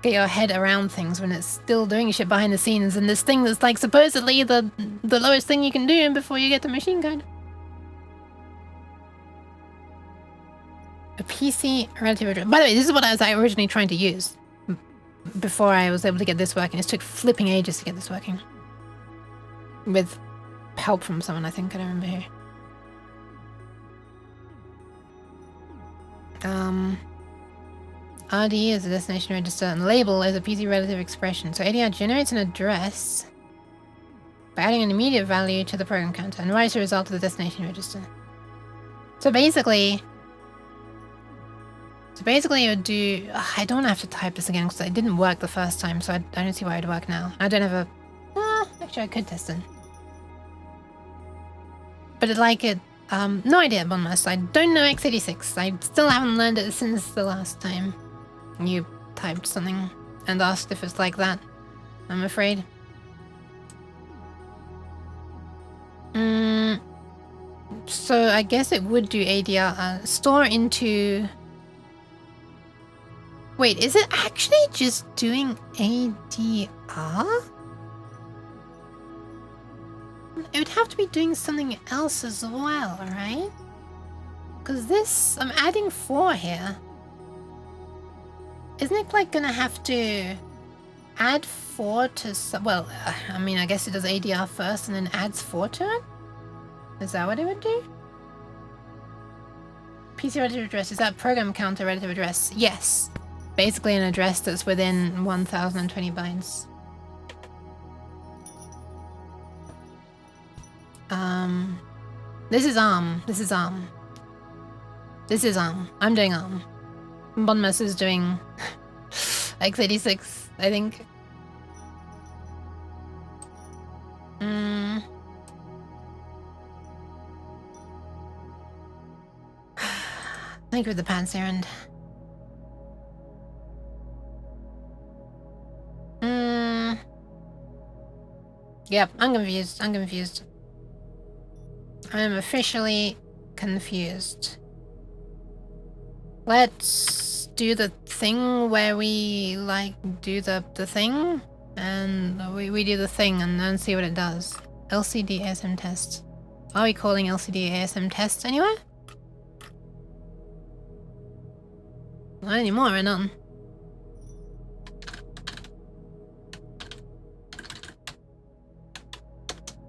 get your head around things when it's still doing shit behind the scenes, and this thing that's like supposedly the lowest thing you can do before you get the machine code. A PC relative address. By the way, this is what I was originally trying to use before I was able to get this working. It took flipping ages to get this working. With help from someone, I think. I don't remember who. RD is a destination register and label is a PC relative expression. So ADR generates an address by adding an immediate value to the program counter and writes the result to the destination register. So basically it would do... I don't have to type this again because it didn't work the first time, so I don't see why it would work now. I don't have a... actually I could test it. But no idea, Bonmas. I don't know x86. I still haven't learned it since the last time you typed something and asked if it's like that, I'm afraid. So I guess it would do ADR. Store into... Wait, is it actually just doing ADR? It would have to be doing something else as well, right? Because this... I'm adding 4 here. Isn't it like gonna have to add 4 to some... Well, I mean, I guess it does ADR first and then adds 4 to it? Is that what it would do? PC relative address, is that program counter relative address? Yes. Basically an address that's within 1020 bytes. This is ARM. This is ARM. This is ARM. I'm doing ARM. Bonmas is doing x86, I think. Thank you for the pants errand. Yep, I'm confused. I'm confused. I'm officially confused. Let's do the thing where we, like, do the thing. And we do the thing and then see what it does. LCD ASM test. Are we calling LCD ASM test anywhere? Not anymore, we're not.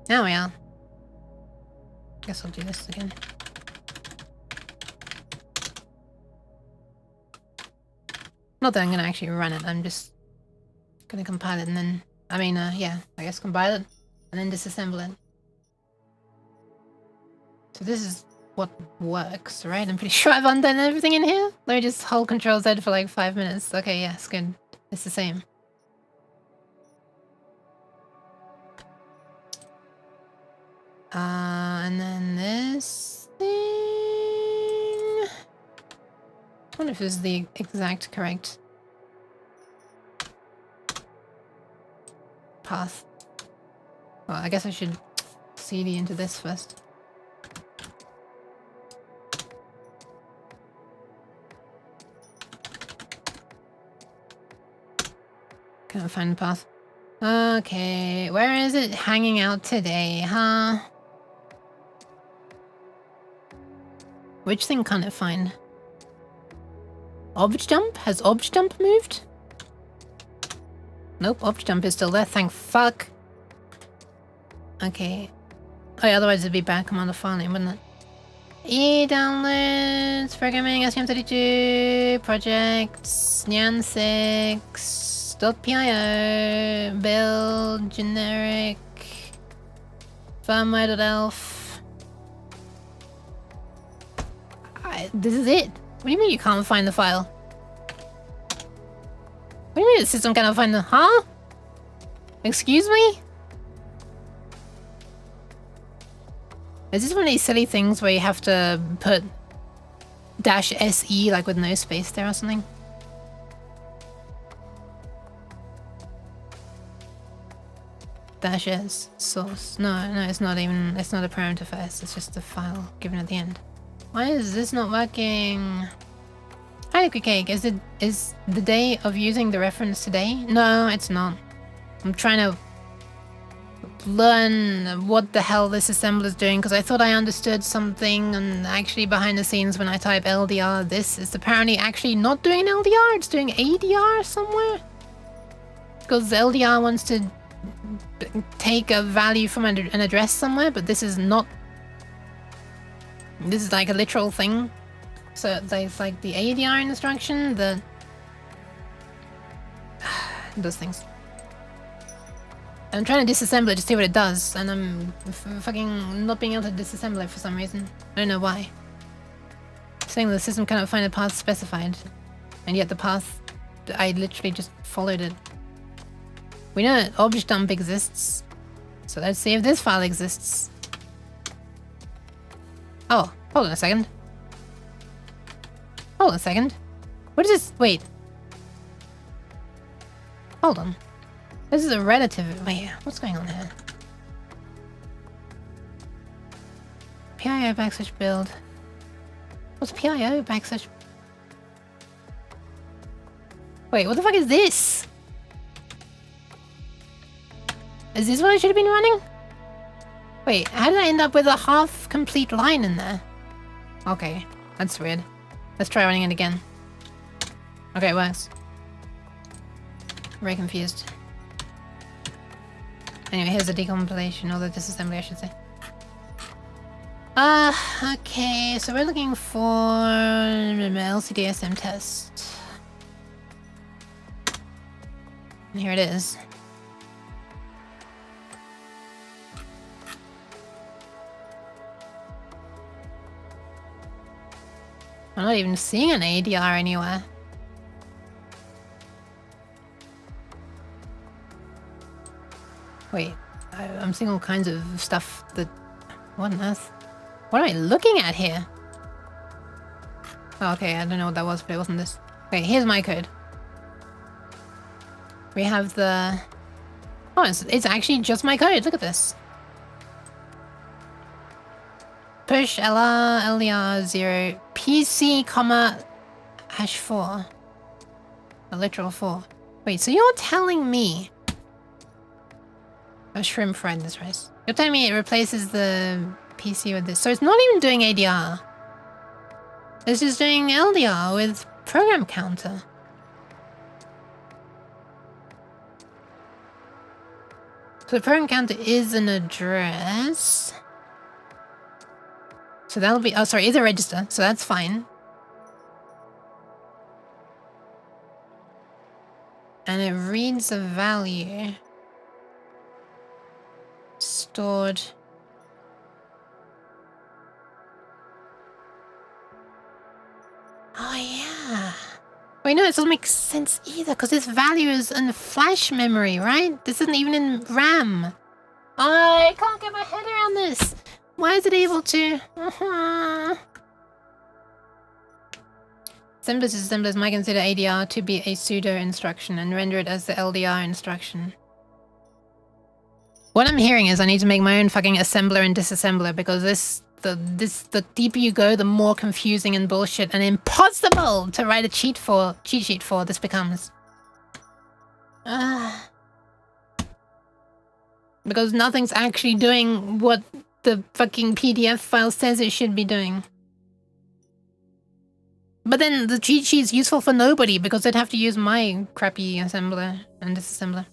Now we are. Guess I'll do this again. Not that I'm gonna actually run it, I'm just gonna compile it and then... yeah, I guess compile it and then disassemble it. So this is what works, right? I'm pretty sure I've undone everything in here. Let me just hold Control Z for like 5 minutes. Okay, yeah, it's good. It's the same. And then this thing... I wonder if this is the exact correct path. Well, I guess I should CD into this first. Can't find the path. Okay, where is it hanging out today, huh? Which thing can't it find? ObjJump? Has ObjJump moved? Nope, ObjJump is still there, thank fuck. Okay. Oh yeah, otherwise it'd be bad command file name, wouldn't it? E-downloads, programming, STM32, projects, Nyan6, .pio, build, generic, firmware.elf. This is it. What do you mean you can't find the file? What do you mean the system cannot find the... Huh? Excuse me? Is this one of these silly things where you have to put -SE like with no space there or something? -S source. No, it's not even, it's not a parameter for S, it's just a file given at the end. Why is this not working? Hi, Liquid Cake. Is the day of using the reference today? No, it's not. I'm trying to learn what the hell this assembler is doing because I thought I understood something, and actually behind the scenes when I type LDR, this is apparently actually not doing an LDR, it's doing ADR somewhere. Because LDR wants to take a value from an address somewhere, but this is not. This is like a literal thing. So there's like the ADR instruction that does things. I'm trying to disassemble it to see what it does, and I'm fucking not being able to disassemble it for some reason. I don't know why. It's saying the system cannot find a path specified, and yet the path, I literally just followed it. We know that obj dump exists, so let's see if this file exists. Oh, hold on a second. Hold on a second. What is this? Wait. Hold on. This is a relative. Wait, what's going on here? PIO / build. What's PIO /? Wait, what the fuck is this? Is this what I should have been running? Wait, how did I end up with a half-complete line in there? Okay, that's weird. Let's try running it again. Okay, it works. Very confused. Anyway, here's the decompilation, or the disassembly, I should say. Okay, so we're looking for LCD-SM test. And here it is. I'm not even seeing an ADR anywhere. Wait, I'm seeing all kinds of stuff that... What on earth? What am I looking at here? Oh, okay, I don't know what that was, but it wasn't this. Okay, here's my code. We have the... Oh, it's actually just my code, look at this. Push LR, LDR 0, PC, #4. A literal 4. Wait, so you're telling me... A shrimp fried this rice. You're telling me it replaces the PC with this. So it's not even doing ADR. It's just doing LDR with program counter. So the program counter is an address. So that'll be, oh sorry, it's a register, so that's fine. And it reads a value. Stored. Oh yeah. Wait, no, it doesn't make sense either, because this value is in flash memory, right? This isn't even in RAM. I can't get my head around this. Why is it able to? Assemblers might consider ADR to be a pseudo instruction and render it as the LDR instruction. What I'm hearing is I need to make my own fucking assembler and disassembler, because the deeper you go, the more confusing and bullshit and impossible to write a cheat sheet for this becomes. Because nothing's actually doing what the fucking PDF file says it should be doing. But then the cheat sheet's useful for nobody because they'd have to use my crappy assembler and disassembler.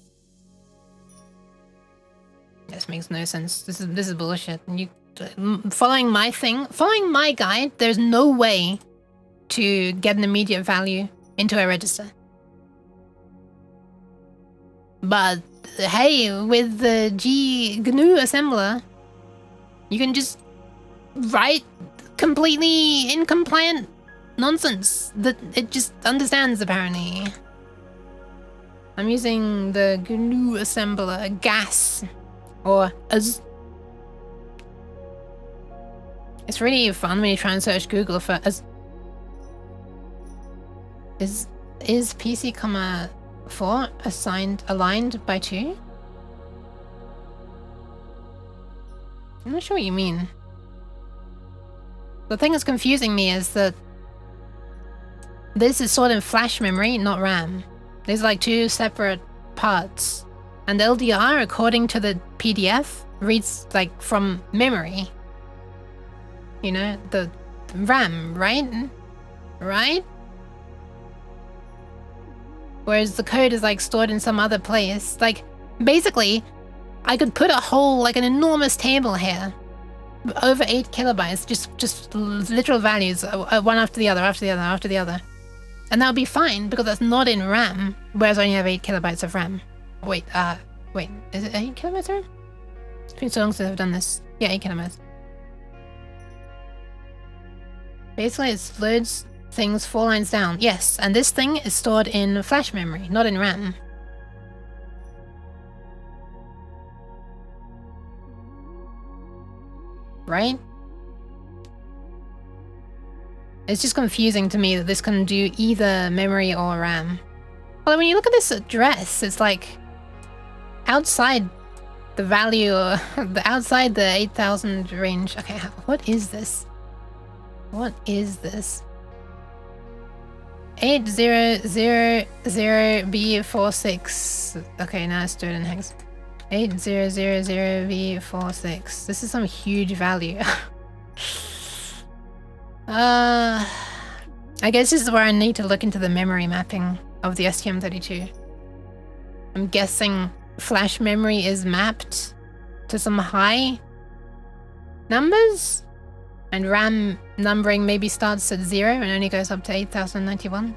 This makes no sense. This is bullshit. You following my thing, following my guide, there's no way to get an immediate value into a register. But hey, with the GNU assembler, you can just write completely incompliant nonsense that it just understands, apparently. I'm using the GNU assembler, gas, or as. It's really fun when you try and search Google for as. Is PC, 4 aligned by 2? I'm not sure what you mean. The thing that's confusing me is that this is stored in flash memory, not RAM. These are like two separate parts. And the LDR, according to the PDF, reads like from memory. You know, the RAM, right? Right? Whereas the code is like stored in some other place. Like, basically, I could put a whole, like an enormous table here. Over 8 kilobytes, just literal values, one after the other, after the other, after the other. And that would be fine, because that's not in RAM, whereas I only have 8 kilobytes of RAM. Wait, is it 8 kilobytes of RAM? It's been so long since I've done this. Yeah, 8 kilobytes. Basically, it loads things 4 lines down. Yes, and this thing is stored in flash memory, not in RAM. Right? It's just confusing to me that this can do either memory or RAM. Although when you look at this address, it's like outside the value, outside the 8,000 range. Okay, what is this? What is this? 8000B46. Okay, now let's do it in hex. 8000V46. This is some huge value. I guess this is where I need to look into the memory mapping of the STM32. I'm guessing flash memory is mapped to some high numbers, and RAM numbering maybe starts at 0 and only goes up to 8091.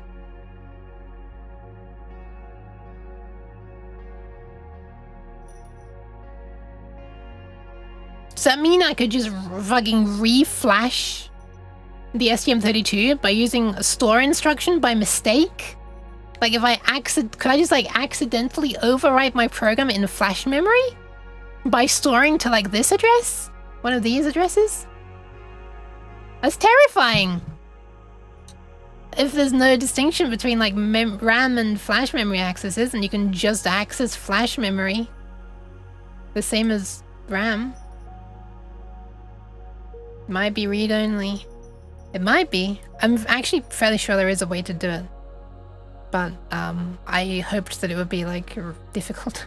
Does that mean I could just fucking re-flash the STM32 by using a store instruction by mistake? Like if I could I just like accidentally overwrite my program in flash memory by storing to like this address? One of these addresses? That's terrifying. If there's no distinction between like RAM and flash memory accesses, and you can just access flash memory the same as RAM. Might be read-only. It might be. I'm actually fairly sure there is a way to do it. But I hoped that it would be like difficult.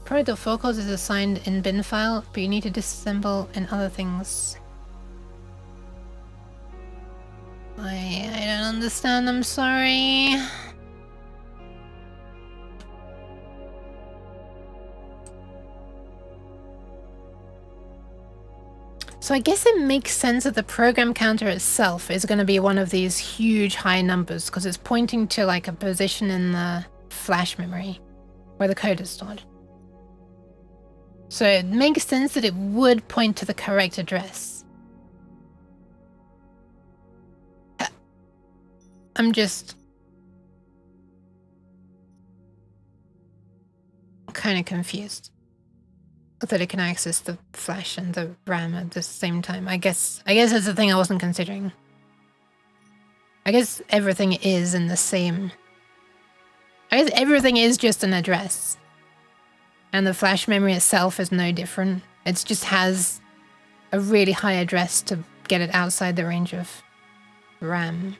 Pro.4 cause is assigned in bin file, but you need to disassemble in other things. I don't understand, I'm sorry. So I guess it makes sense that the program counter itself is going to be one of these huge high numbers because it's pointing to like a position in the flash memory where the code is stored. So it makes sense that it would point to the correct address. I'm just kind of confused that it can access the flash and the RAM at the same time. I guess that's the thing I wasn't considering. I guess everything is in the same. I guess everything is just an address. And the flash memory itself is no different. It just has a really high address to get it outside the range of RAM.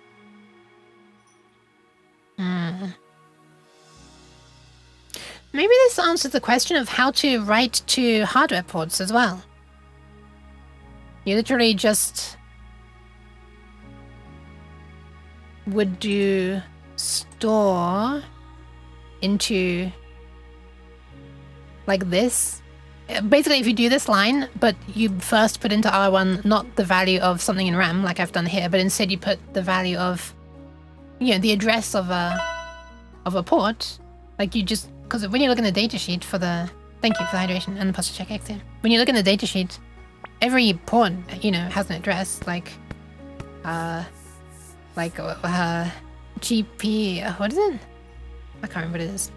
Maybe this answers the question of how to write to hardware ports as well. You literally just would do store into like this. Basically, if you do this line, but you first put into R1 not the value of something in RAM like I've done here, but instead you put the value of, you know, the address of a port. Like you just, because when you look in the datasheet for the, thank you for the hydration and the posture check exam. When you look in the datasheet, every port, you know, has an address like like GP, what is it? I can't remember what it is.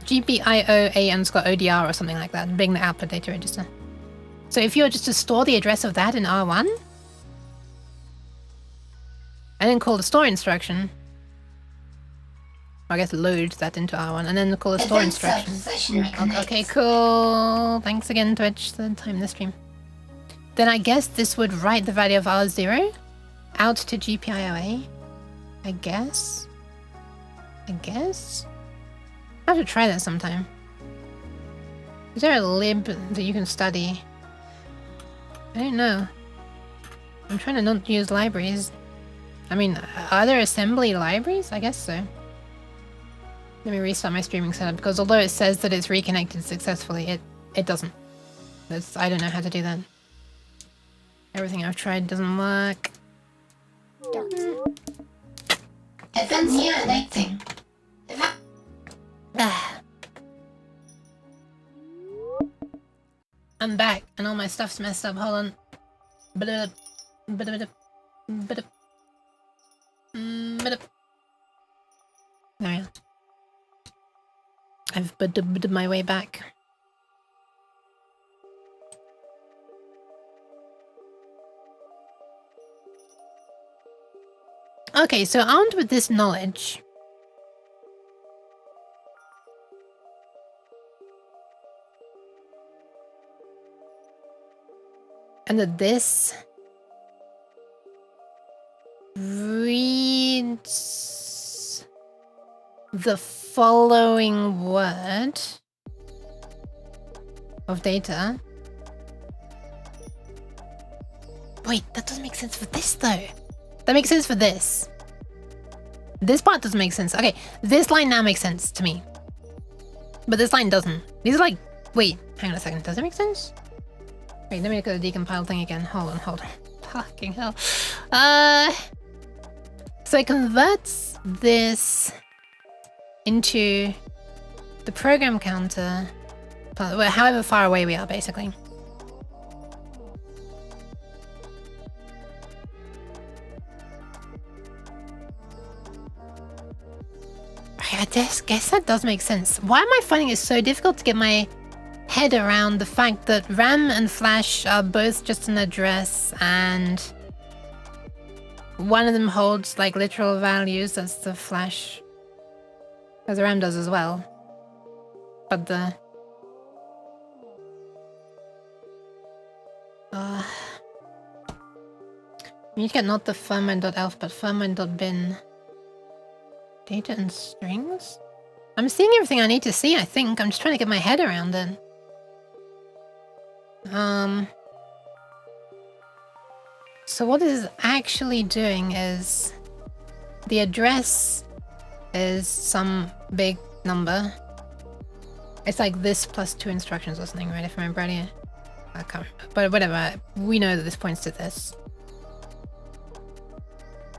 GPIOA_ODR or something like that, being the output data register. So if you were just to store the address of that in R1, and then call the store instruction, I guess load that into R1, and then call the store instruction. Okay, cool. Thanks again, Twitch, for the time in the stream. Then I guess this would write the value of R0 out to GPIOA. I guess. I have to try that sometime. Is there a lib that you can study? I don't know. I'm trying to not use libraries. I mean, are there assembly libraries? I guess so. Let me restart my streaming setup, because although it says that it's reconnected successfully, it doesn't. I don't know how to do that. Everything I've tried doesn't work. I'm back, and all my stuff's messed up. Hold on. There we are. I've bid my way back. Okay, so armed with this knowledge, and that this reads the following word of data. Wait, that doesn't make sense for this though. That makes sense for this. This part doesn't make sense. Okay, this line now makes sense to me. But this line doesn't. These are like... Wait, hang on a second. Does it make sense? Wait, let me look at the decompiled thing again. Hold on. Fucking hell. So it converts this into the program counter, however far away we are, basically. I guess that does make sense. Why am I finding it so difficult to get my head around the fact that RAM and flash are both just an address, and one of them holds like literal values, that's the flash, as the RAM does as well. But the you need to get not the firmware.elf but firmware.bin. Data and strings? I'm seeing everything I need to see, I think. I'm just trying to get my head around it. So what this is actually doing is the address is some big number. It's like this plus 2 instructions or something, right? If I remember right. I can't remember. But whatever. We know that this points to this.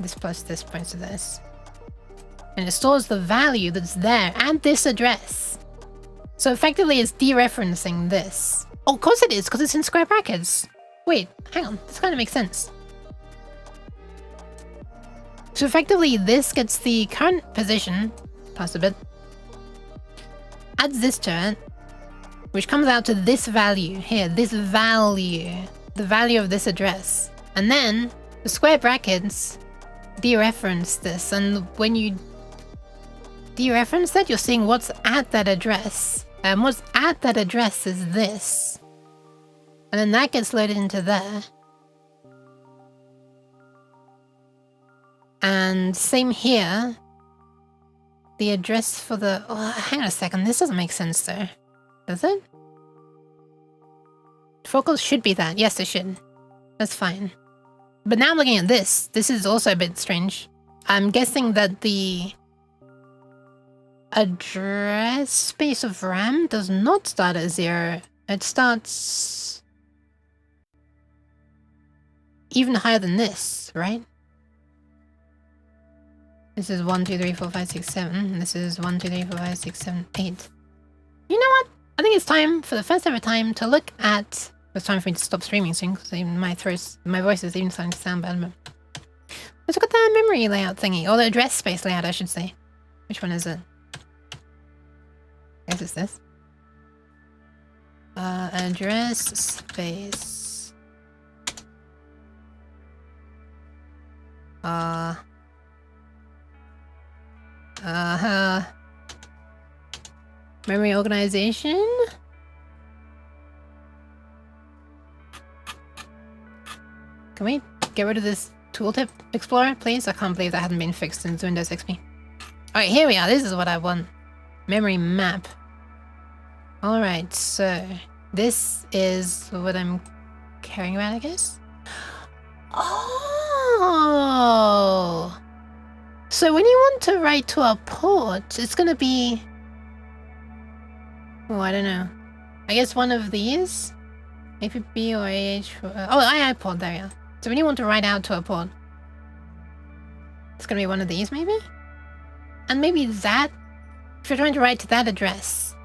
This plus this points to this. And it stores the value that's there at this address. So effectively it's dereferencing this. Oh, of course it is, because it's in square brackets. Wait, hang on. This kind of makes sense. So effectively this gets the current position, plus a bit, adds this to it, which comes out to this value here, this value, the value of this address. And then the square brackets dereference this, and when you dereference that, you're seeing what's at that address. And what's at that address is this. And then that gets loaded into there. And same here. The address for the... Oh, hang on a second. This doesn't make sense though. Does it? Focals should be that. Yes, it should. That's fine. But now I'm looking at this. This is also a bit strange. I'm guessing that the address space of RAM does not start at 0. It starts even higher than this, right? This is 1, 2, 3, 4, 5, 6, 7. This is 1, 2, 3, 4, 5, 6, 7, 8. You know what? I think it's time, for the first ever time, to look at... It's time for me to stop streaming soon, because my voice is even starting to sound bad. But Let's look at the memory layout thingy, or the address space layout, I should say. Which one is it? I guess it's this. Address space. Memory organization. Can we get rid of this tooltip explorer, please? I can't believe that hadn't been fixed since Windows XP. Alright, here we are. This is what I want. Memory map. Alright, so this is what I'm caring about, I guess. Oh! So when you want to write to a port, it's gonna be... Oh, I don't know. I guess one of these? APB or AH... Oh, II port, there we are. So when you want to write out to a port, it's gonna be one of these, maybe? And maybe that... If you're trying to write to that address,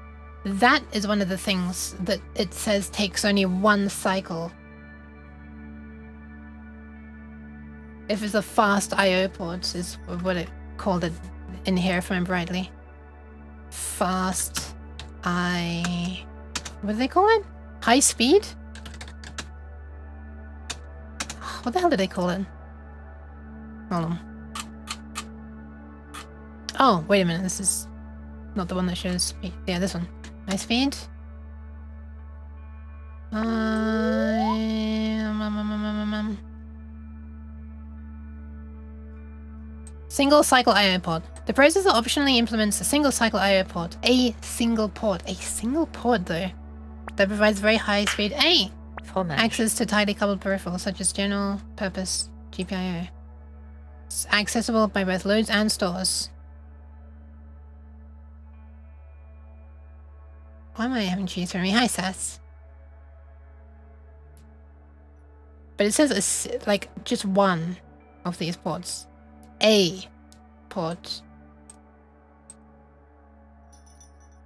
that is one of the things that it says takes only one cycle. If it's a fast I/O port, is what it called it in here, if I remember rightly. Fast I... What do they call it? High speed? What the hell did they call it? Hold on. Oh, wait a minute. This is not the one that shows speed. Yeah, this one. High speed. Single cycle I/O port. The processor optionally implements a single cycle I/O port. A single port. A single port, though. That provides very high speed access to tightly coupled peripherals, such as general purpose GPIO. It's accessible by both loads and stores. Why am I having cheese for me? Hi, Sass. But it says like just one of these ports. A port.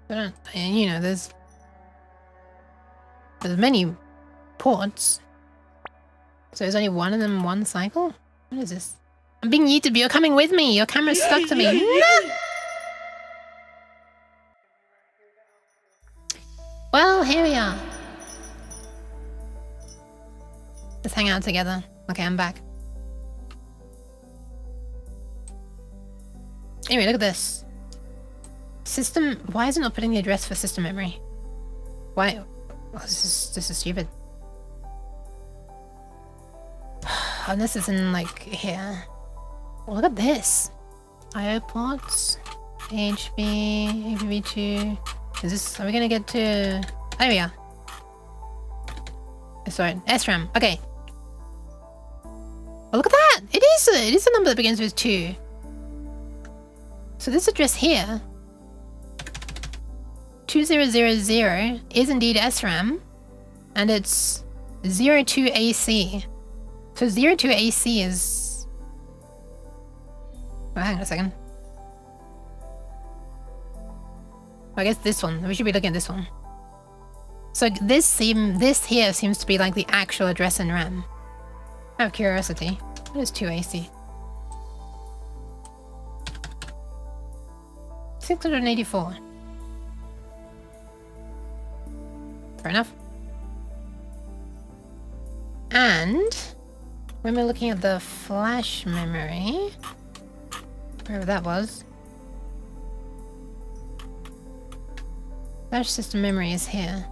But you know, there's many ports. So there's only one of them one cycle? What is this? I'm being yeeted, but you're coming with me. Your camera's stuck to me. Well, here we are. Let's hang out together. Okay, I'm back. Anyway, look at this. System... Why is it not putting the address for system memory? Why... Oh, this is stupid. Unless it's in, like, here. Oh, look at this. I/O ports. HB... APB2... Is this... Are we gonna get to... There we are. Sorry. SRAM. Okay. Oh, look at that! It is a number that begins with 2. So this address here... 2000 is indeed SRAM. And it's 02AC. So 02AC is... Oh, hang on a second. I guess this one. We should be looking at this one. So this here seems to be like the actual address in RAM. Out of curiosity, what is 2AC? 684. Fair enough. And when we're looking at the flash memory, wherever that was. Flash system memory is here.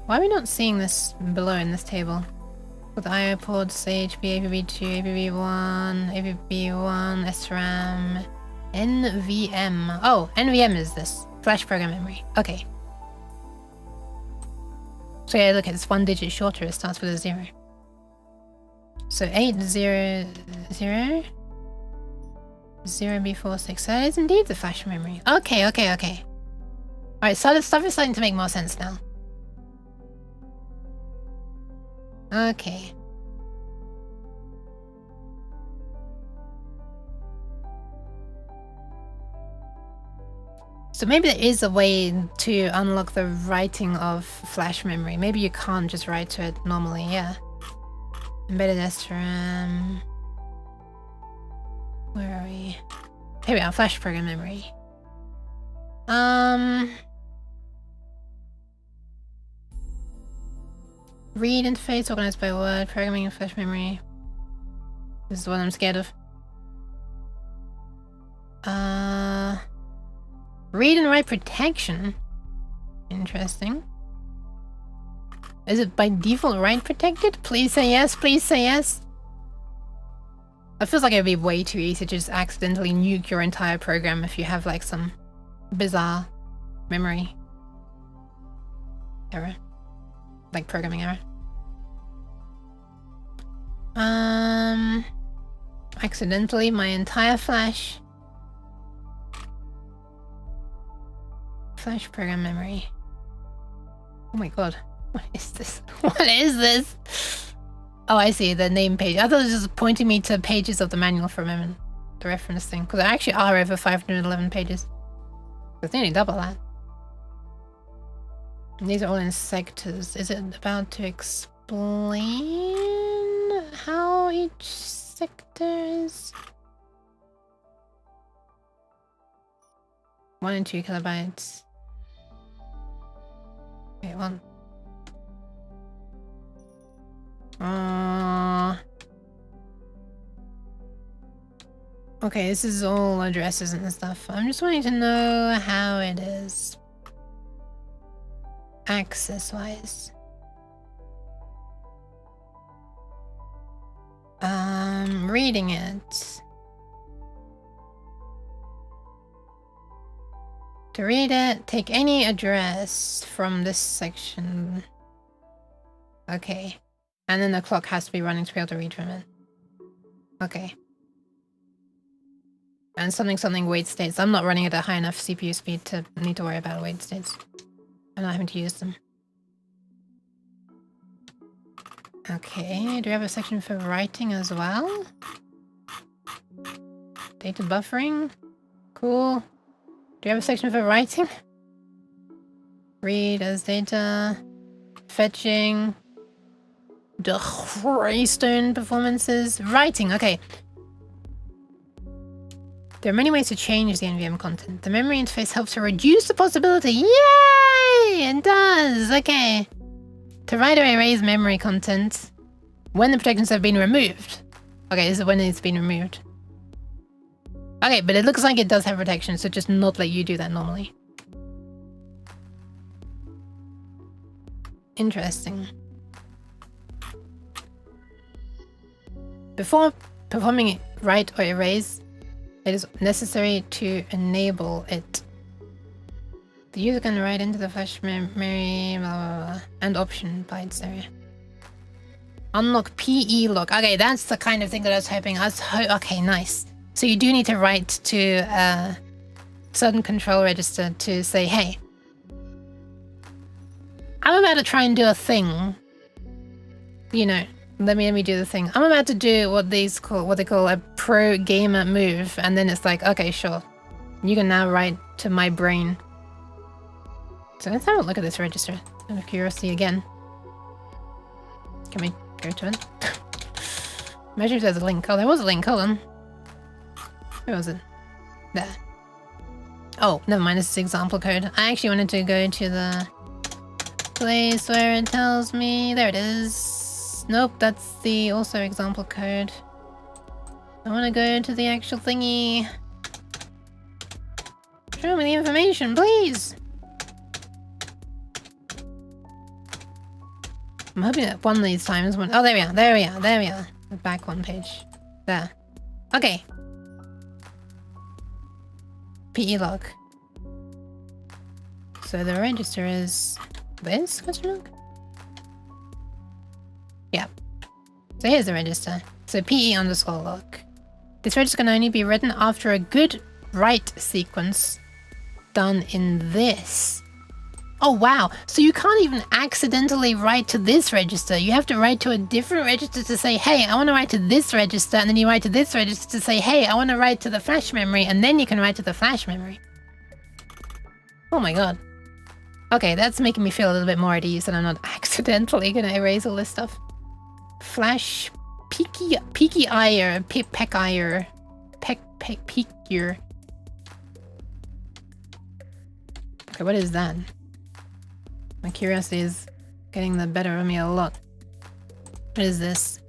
Why are we not seeing this below in this table? With I/O ports, HB, APB2, APB1, APB1, SRAM, NVM. Oh, NVM is this. Flash program memory. Okay. So yeah, look, it's 1 digit shorter. It starts with a 0. So 800 0B46. That is indeed the flash memory. Okay. Alright, so stuff is starting to make more sense now. Okay. So maybe there is a way to unlock the writing of flash memory. Maybe you can't just write to it normally, yeah. Embedded SRAM. Where are we? Here we are, flash program memory. Read interface organized by word, programming and flash memory. This is what I'm scared of. Read and write protection. Interesting. Is it by default write protected? Please say yes, please say yes. It feels like it'd be way too easy to just accidentally nuke your entire program if you have like some bizarre memory error. Like programming error. Accidentally my entire flash program memory. Oh my god. What is this? What is this? Oh, I see, the name page. I thought it was just pointing me to pages of the manual for a moment. The reference thing. Because there actually are over 511 pages. It's nearly double that. And these are all in sectors. Is it about to explain how each sector is? 1 and 2 kilobytes. Wait, one. Okay, this is all addresses and stuff. I'm just wanting to know how it is. Access-wise. Reading it. To read it, take any address from this section. Okay. And then the clock has to be running to be able to read from it. Okay. And something wait states. I'm not running at a high enough CPU speed to need to worry about wait states. I'm not having to use them. Okay, do we have a section for writing as well? Data buffering? Cool. Do you have a section for writing? Read as data. Fetching. The Greystone performances. Writing, okay. There are many ways to change the NVM content. The memory interface helps to reduce the possibility. Yay! It does! Okay. To write or erase memory content when the protections have been removed. Okay, this is when it's been removed. Okay, but it looks like it does have protection, so just not let you do that normally. Interesting. Before performing write or erase, it is necessary to enable it. The user can write into the flash memory, blah, blah, blah, and option bytes area. Unlock PE lock. Okay, that's the kind of thing that I was hoping. Okay, nice. So you do need to write to a certain control register to say, hey, I'm about to try and do a thing. You know, let me do the thing. I'm about to do what they call a pro gamer move, and then it's like, okay, sure. You can now write to my brain. So let's have a look at this register. Out of curiosity again. Can we go to it? Imagine if there's a link. Oh, there was a link. Hold on. Where was it? There. Oh, never mind. This is example code. I actually wanted to go to the place where it tells me. There it is. Nope, that's the also example code. I want to go to the actual thingy. Show me the information, please. I'm hoping that one of these times when... Oh, there we are. There we are. There we are. The back one page. There. Okay. PE log. So the register is this question mark? Yeah. So here's the register. So PE underscore log. This register can only be written after a good write sequence done in this. Oh wow, so you can't even accidentally write to this register. You have to write to a different register to say, hey, I want to write to this register, and then you write to this register to say, hey, I want to write to the flash memory, and then you can write to the flash memory. Oh my god. Okay, that's making me feel a little bit more at ease that I'm not accidentally gonna erase all this stuff. Flash peaky ire, peck peak gear. Okay, what is that? My curiosity is getting the better of me a lot. What is this?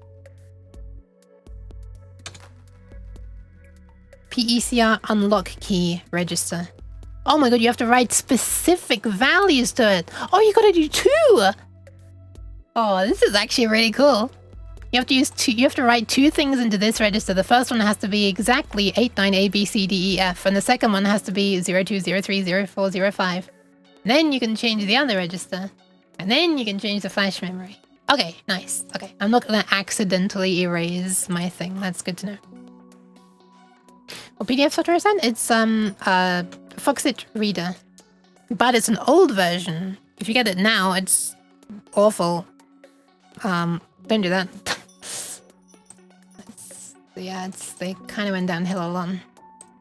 PECR unlock key register. Oh my god, you have to write specific values to it. Oh, you gotta do 2. Oh, this is actually really cool. You have to use 2. You have to write 2 things into this register. The first one has to be exactly 89ABCDEF, and the second one has to be 02030405. Then you can change the other register, and then you can change the flash memory. Okay, nice. Okay, I'm not gonna accidentally erase my thing. That's good to know. What PDF software is that? It's Foxit Reader, but it's an old version. If you get it now, it's awful. Don't do that. They kind of went downhill a lot.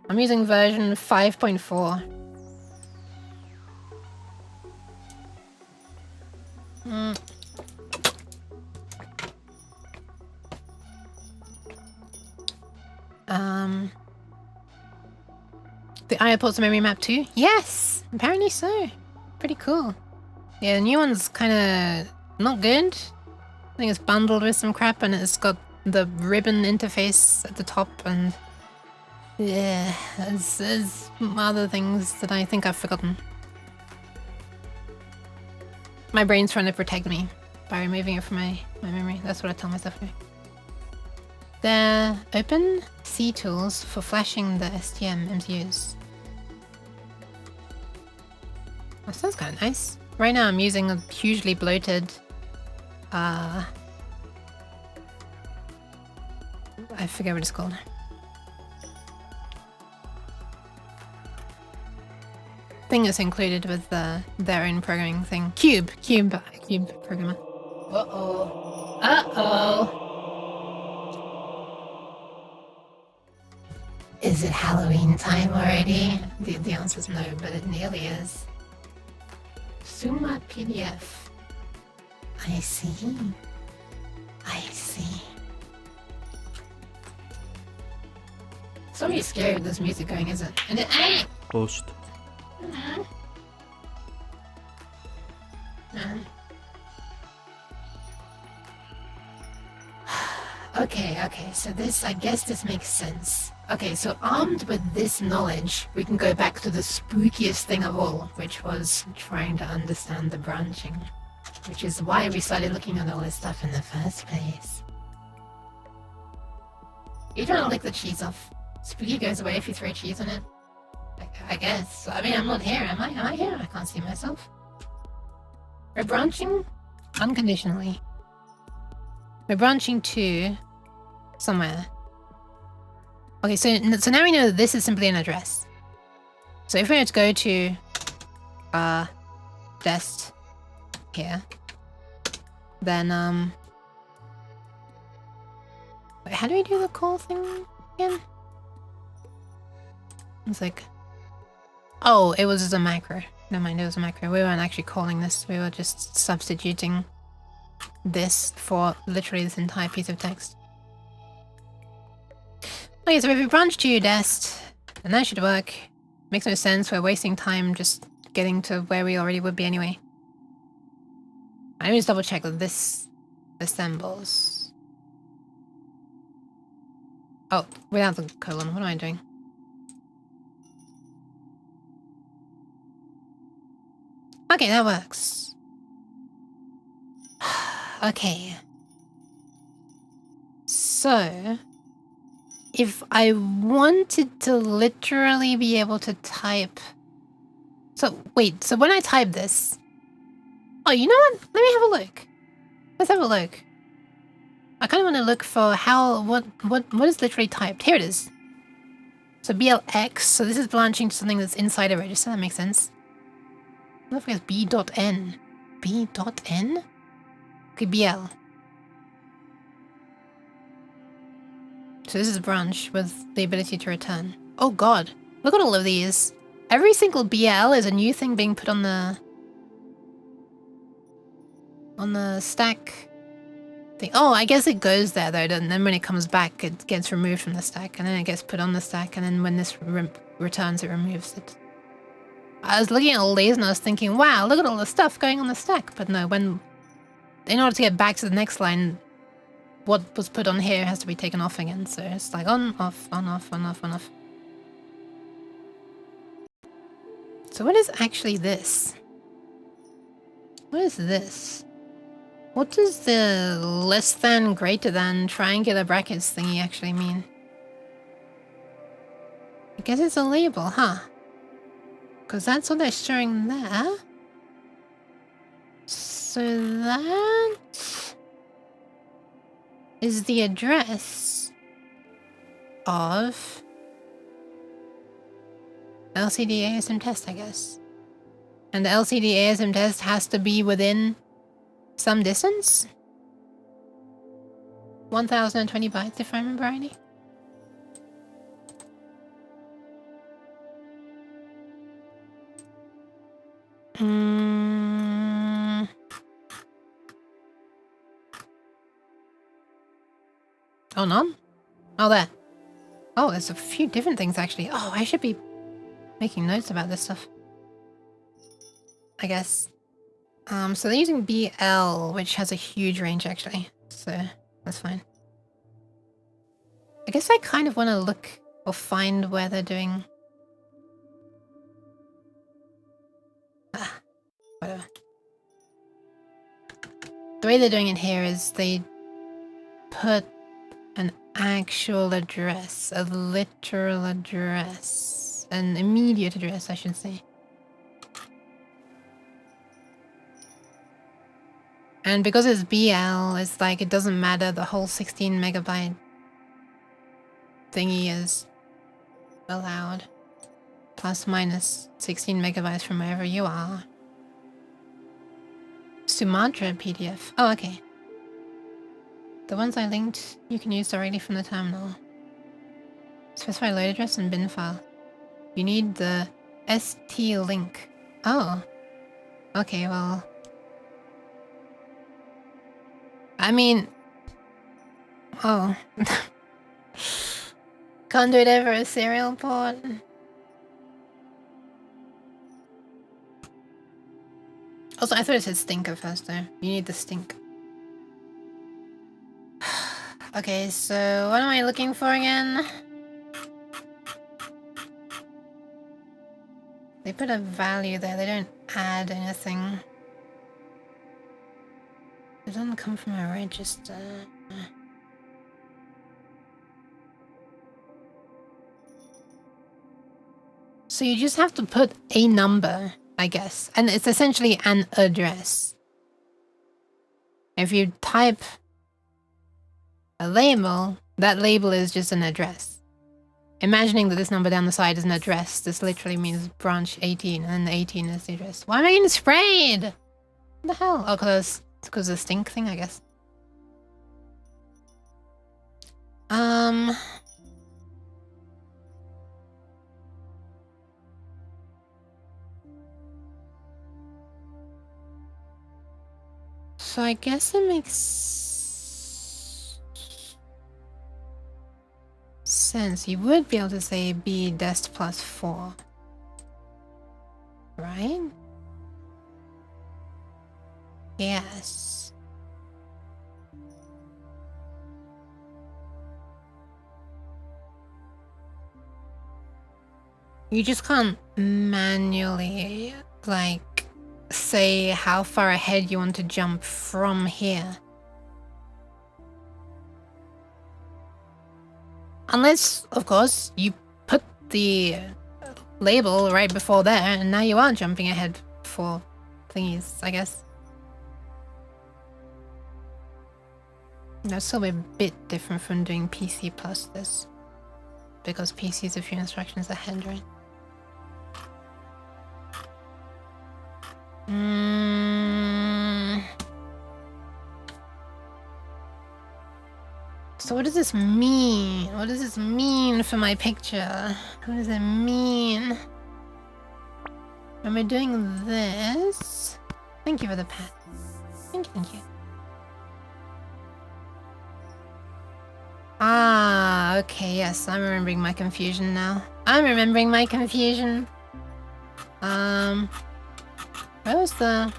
I'm using version 5.4. The IO ports memory map too? Yes! Apparently so. Pretty cool. Yeah, the new one's kind of not good. I think it's bundled with some crap and it's got the ribbon interface at the top and... yeah, there's other things that I think I've forgotten. My brain's trying to protect me by removing it from my memory. That's what I tell myself anyway. They're open C tools for flashing the STM MCUs. That sounds kind of nice. Right now I'm using a hugely bloated I forget what it's called. Thing that's included with their own programming thing. Cube programmer. Uh-oh. Is it Halloween time already? The answer is no, but it nearly is. Suma PDF. I see. It's not really scary with this music going, is it? And it ain't! Post. Okay, so I guess this makes sense. Okay, so armed with this knowledge, we can go back to the spookiest thing of all, which was trying to understand the branching. Which is why we started looking at all this stuff in the first place. You're trying to lick the cheese off. Spooky goes away if you throw cheese on it. I guess. I mean, I'm not here, am I? Am I here? I can't see myself. We're branching unconditionally. We're branching to somewhere. Okay, so now we know that this is simply an address. So if we were to go to dest here, then wait, how do we do the call thing again? It's like, oh, it was just a macro. Never mind, it was a macro. We weren't actually calling this. We were just substituting this for literally this entire piece of text. Okay, so if we branch to dest, then that should work. Makes no sense. We're wasting time just getting to where we already would be anyway. Let me just double check that this assembles. Oh, without the colon. What am I doing? Okay, that works. Okay. So, if I wanted to literally be able to type... So, wait, so when I type this... Oh, you know what? Let me have a look. Let's have a look. I kind of want to look for how... What is literally typed? Here it is. So BLX, so this is branching to something that's inside a register, that makes sense. I don't think it's B.N. B.N? Okay, BL. So this is a branch with the ability to return. Oh god, look at all of these. Every single BL is a new thing being put on the stack thing. Oh, I guess it goes there though, and then when it comes back, it gets removed from the stack, and then it gets put on the stack, and then when this returns, it removes it. I was looking at all these and I was thinking, wow, look at all the stuff going on the stack. But no, in order to get back to the next line, what was put on here has to be taken off again. So it's like on, off, on, off, on, off, on, off. So what is actually this? What is this? What does the less than, greater than, triangular brackets thingy actually mean? I guess it's a label, huh? Because that's what they're showing there. So that is the address of LCD ASM test, I guess. And the LCD ASM test has to be within some distance? 1020 bytes, if I remember rightly. Oh, none? Oh, there. Oh, there's a few different things, actually. Oh, I should be making notes about this stuff. I guess. So they're using BL, which has a huge range, actually. So, that's fine. I guess I kind of want to look or find where they're doing... whatever. The way they're doing it here is they put an actual address, a literal address, an immediate address, I should say. And because it's BL, it's like it doesn't matter, the whole 16 megabyte thingy is allowed. Plus minus 16 megabytes from wherever you are. Sumatra PDF. Oh, okay. The ones I linked, you can use directly from the terminal. Specify load address and bin file. You need the ST link. Oh. Okay, well... I mean... Oh. Can't do it over a serial port. Also, I thought it said stinker first though. You need the stink. Okay, so what am I looking for again? They put a value there, they don't add anything. It doesn't come from a register. So you just have to put a number, I guess. And it's essentially an address. If you type a label, that label is just an address. Imagining that this number down the side is an address, this literally means branch 18, and 18 is the address. Why am I getting sprayed? What the hell? Oh, because of the stink thing, I guess. So I guess it makes sense. You would be able to say B dest plus 4. Right? Yes. You just can't manually, like, say how far ahead you want to jump from here. Unless, of course, you put the label right before there, and now you are jumping ahead for thingies, I guess. That's still a bit different from doing PC plus this. Because PC is a few instructions ahead, right? So what does this mean? What does this mean for my picture? What does it mean? Am I doing this? Thank you for the pat. Thank you, thank you. Ah, okay, yes, I'm remembering my confusion now. I'm remembering my confusion. Where was the...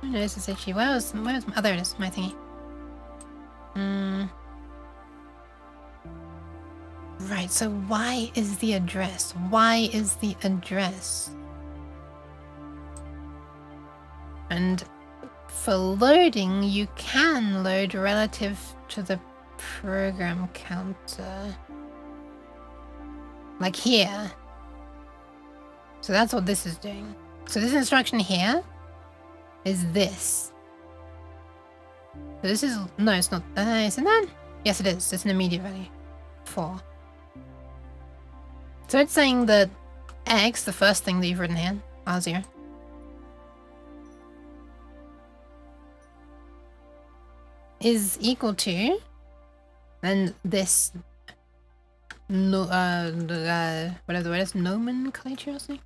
Who knows this issue? Where was... Oh, there it is, my thingy. Right, so why is the address? Why is the address? And for loading, you can load relative to the program counter. Like here. So that's what this is doing. So this instruction here is this. So this is... No, it's not... is it that? Yes, it is. It's an immediate value. 4. So it's saying that X, the first thing that you've written here, R0, is equal to, then this, no, whatever the word is, nomenclature or something?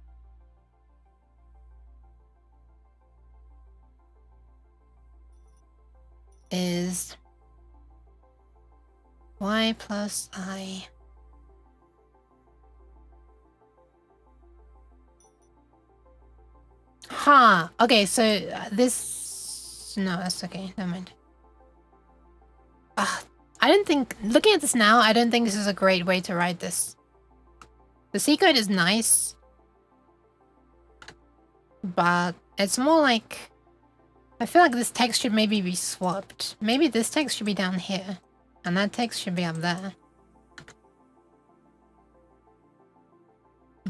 Is y plus I. Huh. Okay, so this... No, that's okay. Never mind. I don't think... Looking at this now, I don't think this is a great way to write this. The C code is nice. But it's more like... I feel like this text should maybe be swapped. Maybe this text should be down here. And that text should be up there.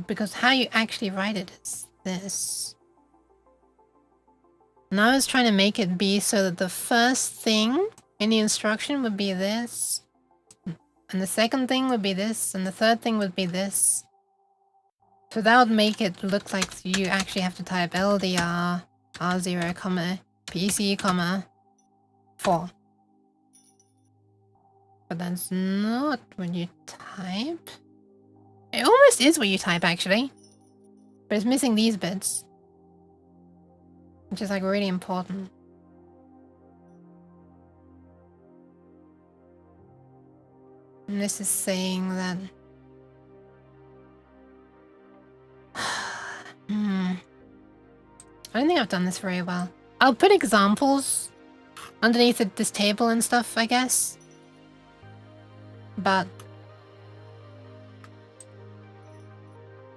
Because how you actually write it is this. And I was trying to make it be so that the first thing in the instruction would be this. And the second thing would be this. And the third thing would be this. So that would make it look like you actually have to type LDR R0, comma, PC, comma, 4. But that's not what you type. It almost is what you type, actually. But it's missing these bits. Which is, like, really important. And this is saying that... I don't think I've done this very well. I'll put examples underneath this table and stuff, I guess. But...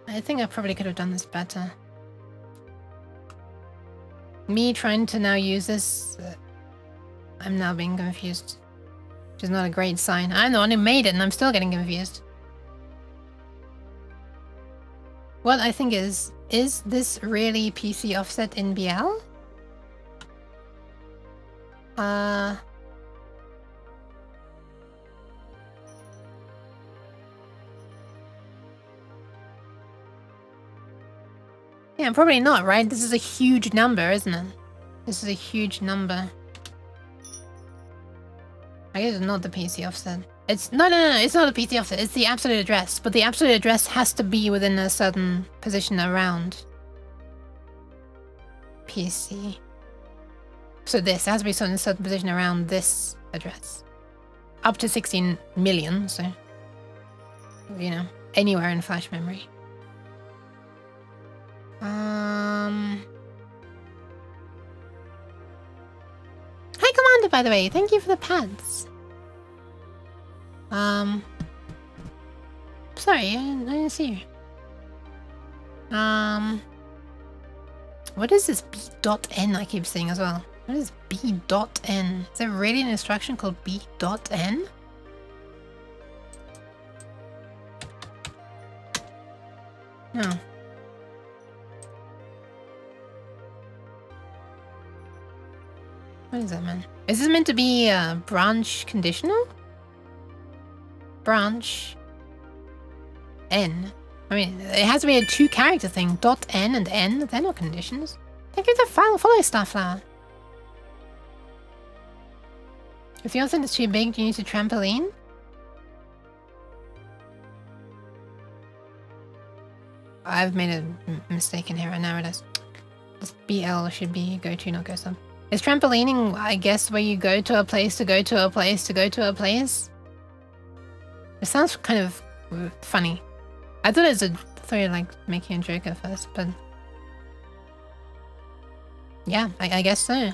I think I probably could have done this better. Me trying to now use this... I'm now being confused. Which is not a great sign. I'm the one who made it and I'm still getting confused. What I think is this really PC offset in BL? Yeah, probably not, right? This is a huge number, isn't it? This is a huge number. I guess it's not the PC offset. It's no, it's not the PC offset. It's the absolute address. But the absolute address has to be within a certain position around PC. So this has to be in a certain position around this address. Up to 16 million, so... You know, anywhere in flash memory. Hi, Commander, by the way. Thank you for the pads. Sorry, I didn't see you. What is this B.N I keep saying as well? What is B.N? Is there really an instruction called B.N? No. What is that, man? Is this meant to be branch conditional? Branch N. I mean, it has to be a 2-character thing. Dot N and N. They're not conditions. Thank you for the follow Starflower. If your thing is too big, do you use a trampoline? I've made a mistake in here right now. It is. This BL should be go to, not go sub. Is trampolining, I guess, where you go to a place to go to a place to go to a place? It sounds kind of funny. I thought it was like making a joke at first, but yeah, I guess so. I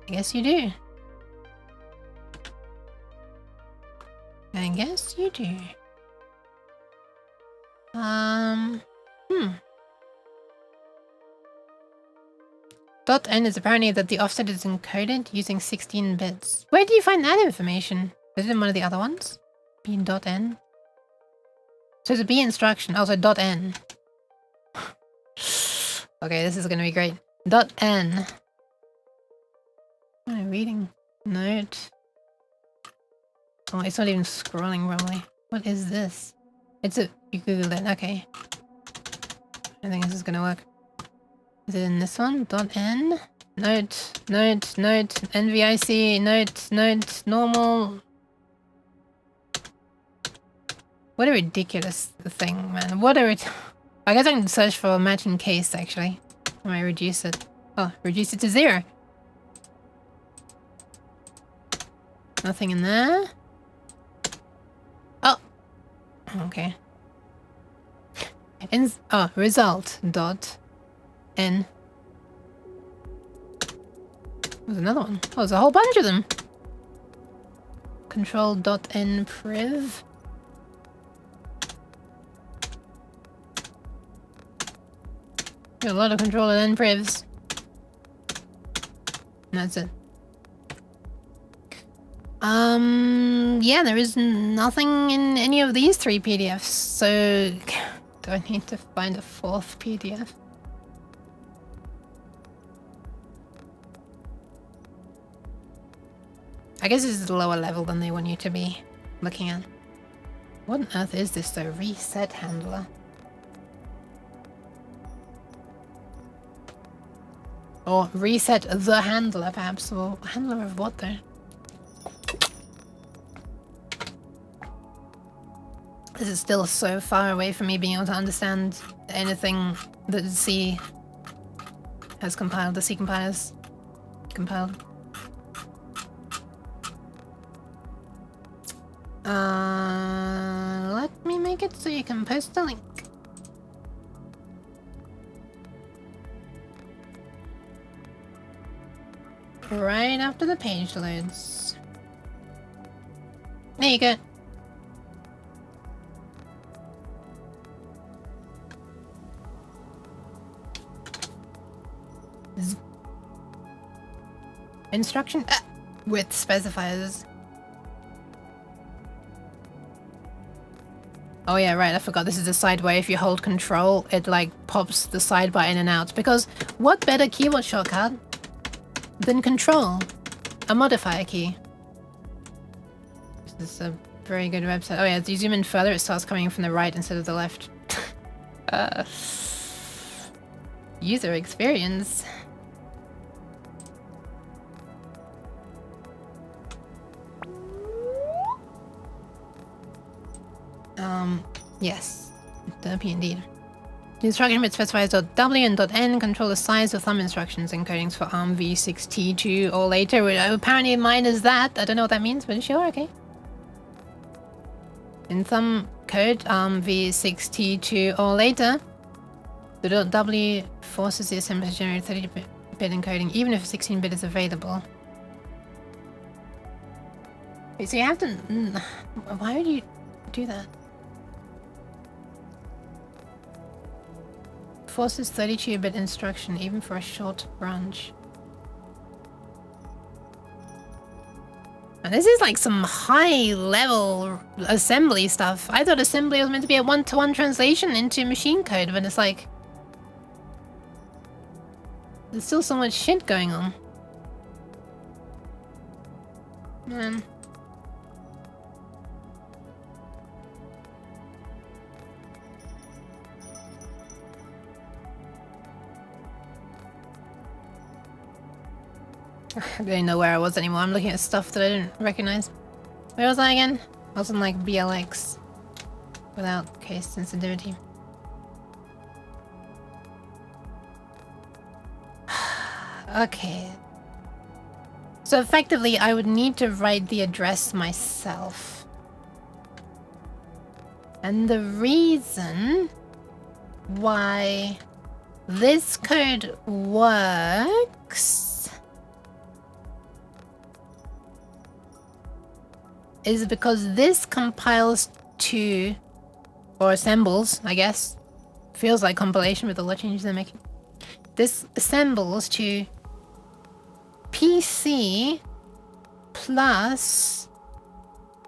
guess you do. I guess you do. .n is apparently that the offset is encoded using 16 bits. Where do you find that information? Is it in one of the other ones? B.n? So it's a B instruction. Also .n. Okay, this is gonna be great. .n. What am I reading? Note. Oh, it's not even scrolling properly. What is this? You googled it, okay. I think this is gonna work. Is it in this one? .n? Note, NVIC, note, normal. What a ridiculous thing, man. I guess I can search for a matching case, actually. I might reduce it. Oh, reduce it to 0. Nothing in there. Oh. Okay. Result dot n. There's another one. Oh, there's a whole bunch of them. Control dot n priv. Got a lot of control n privs. And that's it. Yeah, there is nothing in any of these 3 PDFs, so do I need to find a 4th PDF? I guess this is a lower level than they want you to be looking at. What on earth is this though? Reset handler. Or reset the handler, perhaps. Or handler of what though? This is still so far away from me being able to understand anything that C has compiled. The C compilers compiled. Let me make it so you can post a link. Right after the page loads. There you go. Instruction with specifiers. Oh yeah, right, I forgot this is a side where if you hold control, it like pops the sidebar in and out. Because what better keyboard shortcut than control? A modifier key. This is a very good website. Oh yeah, as you zoom in further, it starts coming from the right instead of the left. User experience. Yes. Derpy indeed. The instruction bit specifies .w and .n control the size of thumb instructions encodings for ARM v6t2 or later. Apparently mine is that. I don't know what that means, but sure, okay. In thumb code, ARM v6t2 or later, the .w forces the assembler to generate 30-bit encoding, even if 16-bit is available. Wait, so you have to... Why would you do that? Forces 32-bit instruction, even for a short branch. And this is like some high-level assembly stuff. I thought assembly was meant to be a one-to-one translation into machine code, but it's like... There's still so much shit going on. Man. I don't even know where I was anymore. I'm looking at stuff that I didn't recognize. Where was I again? I was in like BLX. Without case sensitivity. Okay. So effectively, I would need to write the address myself. And the reason why this code works is because this compiles to, or assembles, I guess. Feels like compilation with all the changes they're making. This assembles to PC plus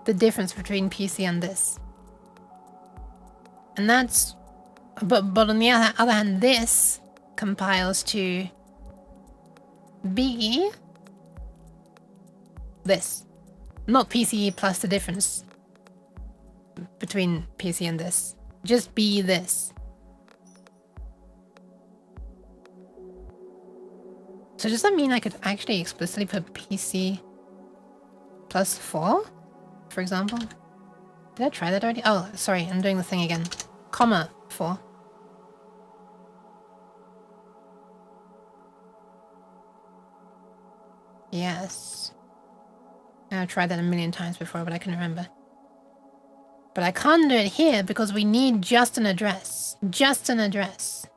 the difference between PC and this. And that's, but on the other hand, this compiles to be this. Not PC plus the difference between PC and this. Just be this. So does that mean I could actually explicitly put PC plus 4, for example? Did I try that already? Oh, sorry, I'm doing the thing again. Comma 4. Yes. I've tried that a million times before, but I couldn't remember. But I can't do it here because we need just an address. Just an address.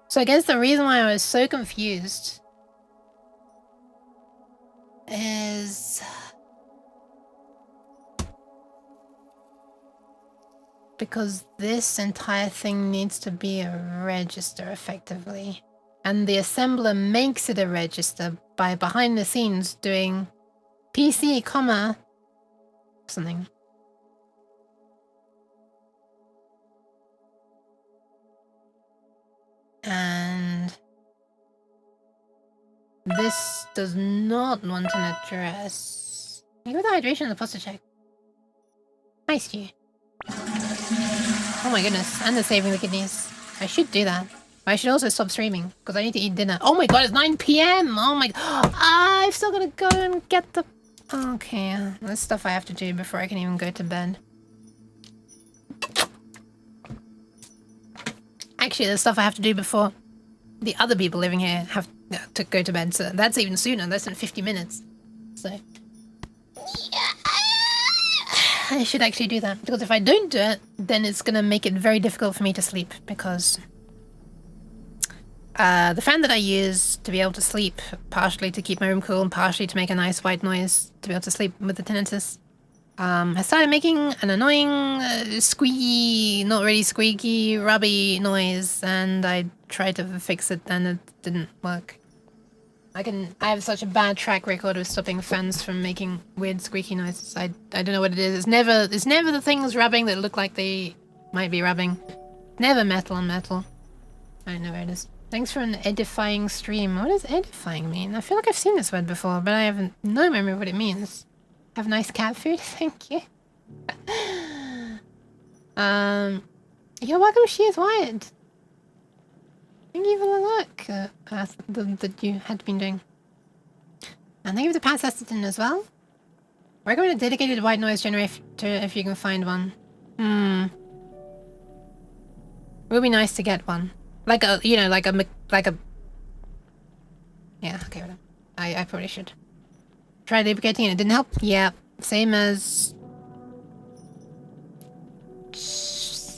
So I guess the reason why I was so confused is because this entire thing needs to be a register effectively. And the assembler makes it a register by behind the scenes doing PC, comma, something. And this does not want an address. You got the hydration and the posture check. Nice, Stu. Oh my goodness, and the saving the kidneys. I should do that. But I should also stop streaming, because I need to eat dinner. Oh my god, it's 9 PM! Oh my god. I've still gotta go and get the... Okay, that's stuff I have to do before I can even go to bed. Actually, there's stuff I have to do before the other people living here have to go to bed, so that's even sooner, less than 50 minutes. So... I should actually do that, because if I don't do it, then it's gonna make it very difficult for me to sleep, because... the fan that I use to be able to sleep, partially to keep my room cool and partially to make a nice white noise to be able to sleep with the tinnitus, has started making an annoying, squeaky, not really squeaky, rubby noise, and I tried to fix it and it didn't work. I have such a bad track record of stopping fans from making weird squeaky noises. I don't know what it is. It's never the things rubbing that look like they might be rubbing. Never metal on metal. I don't know where it is. Thanks for an edifying stream. What does edifying mean? I feel like I've seen this word before, but I have no memory of what it means. Have nice cat food? Thank you. You're welcome, she is wired. Thank you for the look that you had been doing. And thank you for the past Estetin as well. Recommend a dedicated white noise generator if you can find one. Would be nice to get one. Like a, you know, like a... Yeah, okay, whatever. I probably should. Try duplicating and it didn't help? Yeah, same as...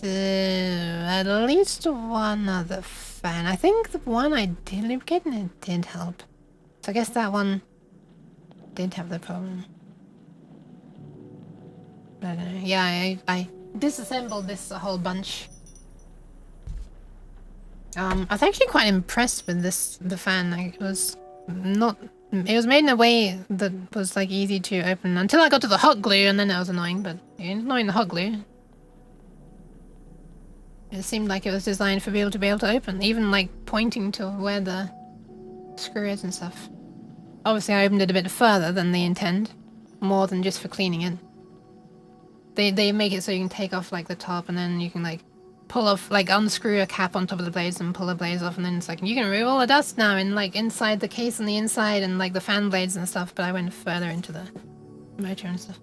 at least one other fan. I think the one I did duplicate and it did help. So I guess that one did have the problem. But I don't know. Yeah, I disassembled this a whole bunch. I was actually quite impressed with the fan. Like, it was made in a way that was like easy to open until I got to the hot glue, and then it was annoying, but annoying the hot glue. It seemed like it was designed for people to be able to open, even like pointing to where the screw is and stuff. Obviously I opened it a bit further than they intend, more than just for cleaning it. They make it so you can take off like the top, and then you can like pull off, like unscrew a cap on top of the blades and pull the blades off, and then it's like you can remove all the dust now and like inside the case on the inside and like the fan blades and stuff. But I went further into the motor and stuff.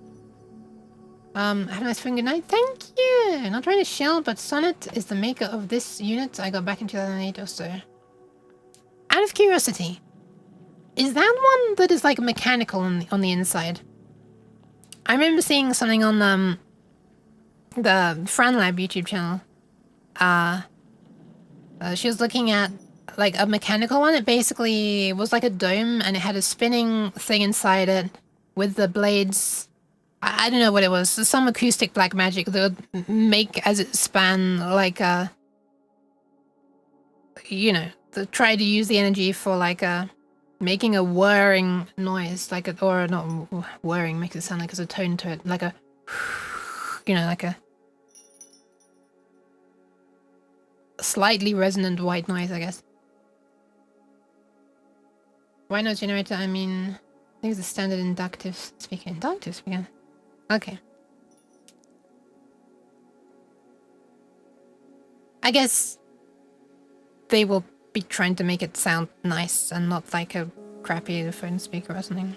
Have a nice good night. Thank you. Not trying to shill, but Sonnet is the maker of this unit I got back in 2008 or so. Out of curiosity, Is that one that is like mechanical on the inside? I remember seeing something on the Fran Lab YouTube channel. She was looking at like a mechanical one. It basically was like a dome and it had a spinning thing inside it with the blades. I don't know what it was. Some acoustic black magic that would make as it span like a, you know, try to use the energy for like a making a whirring noise, like a, or not whirring makes it sound like there's a tone to it, like a, you know, like a slightly resonant white noise, I guess. White noise generator, I mean, I think it's a standard inductive speaker. Inductive speaker? Okay. I guess they will be trying to make it sound nice and not like a crappy phone speaker or something.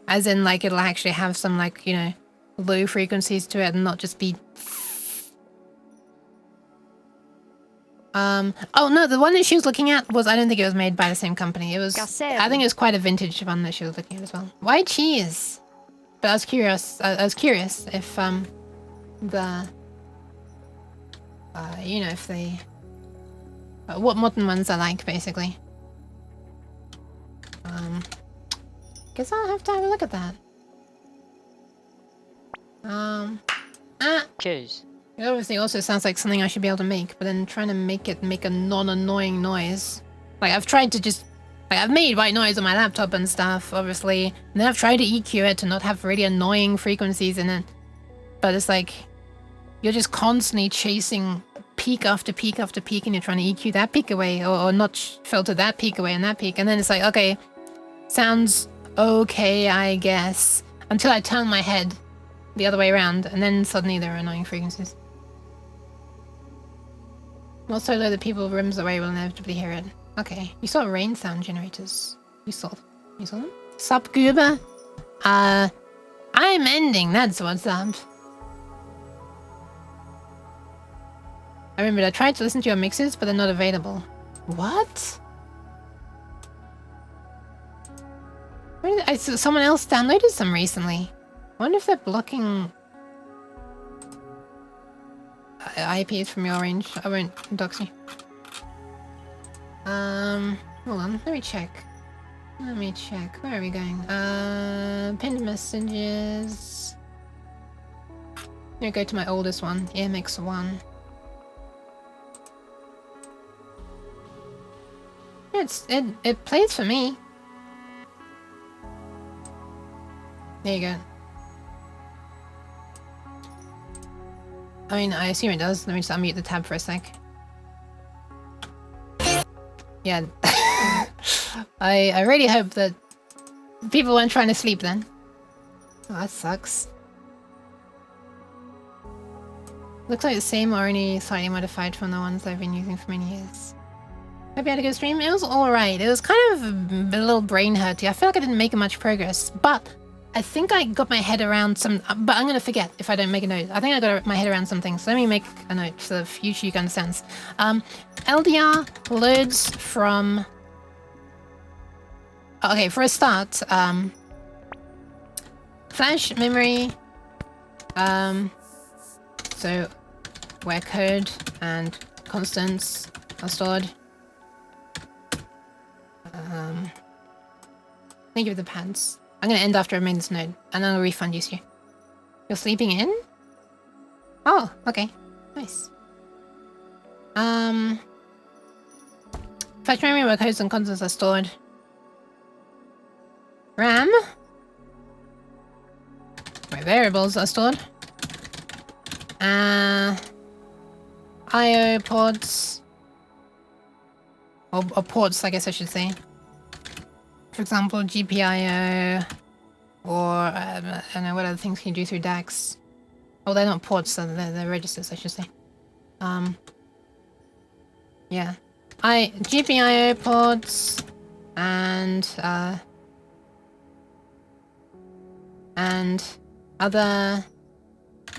As in, like, it'll actually have some, like, you know, low frequencies to it and not just be... Oh no, the one that she was looking at was, I don't think it was made by the same company. It was, I think it was quite a vintage one that she was looking at as well. Why cheese? But I was curious if, the... you know, if they... what modern ones are like, basically. Guess I'll have to have a look at that. Cheers. It obviously also sounds like something I should be able to make, but then trying to make it make a non-annoying noise. Like, I've tried to just... Like, I've made white noise on my laptop and stuff, obviously. And then I've tried to EQ it to not have really annoying frequencies in it. But it's like... You're just constantly chasing peak after peak after peak, and you're trying to EQ that peak away, or not filter that peak away and that peak. And then it's like, okay, sounds okay, I guess. Until I turn my head the other way around, and then suddenly there are annoying frequencies. Not so low that people rooms away will inevitably hear it. Okay, you saw rain sound generators. You saw them? Sup, Goober? I'm ending, that's what's up. I remembered I tried to listen to your mixes, but they're not available. What? Where did I saw someone else downloaded some recently. I wonder if they're blocking IPs from your range. I won't dox you. Hold on, let me check. Where are we going? Pinned messages. I'm gonna go to my oldest one, EMX1. It plays for me. There you go. I mean, I assume it does. Let me just unmute the tab for a sec. Yeah. I really hope that people weren't trying to sleep then. Oh, that sucks. Looks like the same or only slightly modified from the ones I've been using for many years. Hope you had a good stream. It was alright. It was kind of a little brain hurty. I feel like I didn't make much progress, but I think I got my head around some... But I'm going to forget if I don't make a note. I think I got my head around some things. So let me make a note so the future you can understand. LDR loads from... Okay, for a start, flash memory, so where code and constants are stored. Thank you for the pants. I'm gonna end after I made this node, and then I'll refund you. You're sleeping in? Oh, okay. Nice. Flash memory where codes and constants are stored. RAM, where variables are stored. IO ports, or ports, I guess I should say. For example, GPIO, or I don't know what other things can you do through DAX. Oh, they're not ports, so they're registers, I should say. Yeah, GPIO ports and other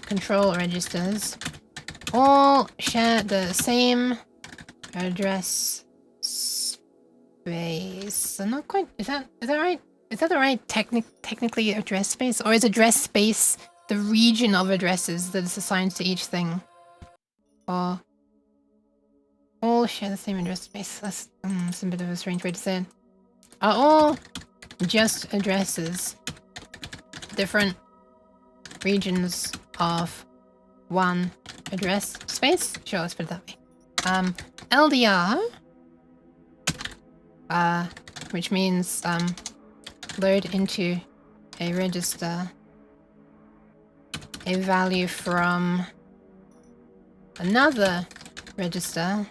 control registers all share the same address space. I'm not quite. Is that right? Is that the right technically address space, or is address space the region of addresses that is assigned to each thing? Or all share the same address space? That's a bit of a strange way to say it. Are all just addresses different regions of one address space? Sure, let's put it that way. LDR, which means load into a register a value from another register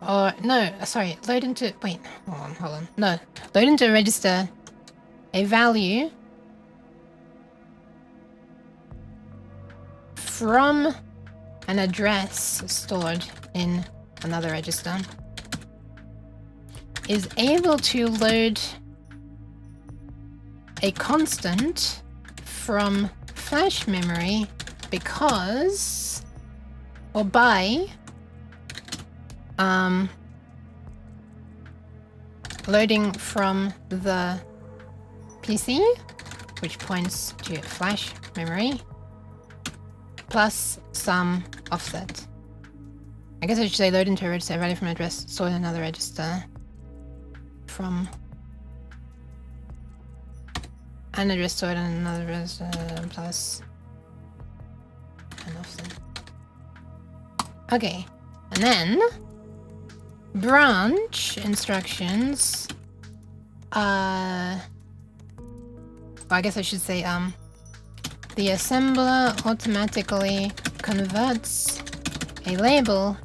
or no, sorry, load into, wait, hold on, no, load into a register a value from an address stored in another register is able to load a constant from flash memory because, or by, loading from the PC, which points to flash memory, plus some offset. I guess I should say load into a register value from address stored in another register from an address stored in another register plus an offset. Okay, and then branch instructions. Well, I guess I should say the assembler automatically converts a label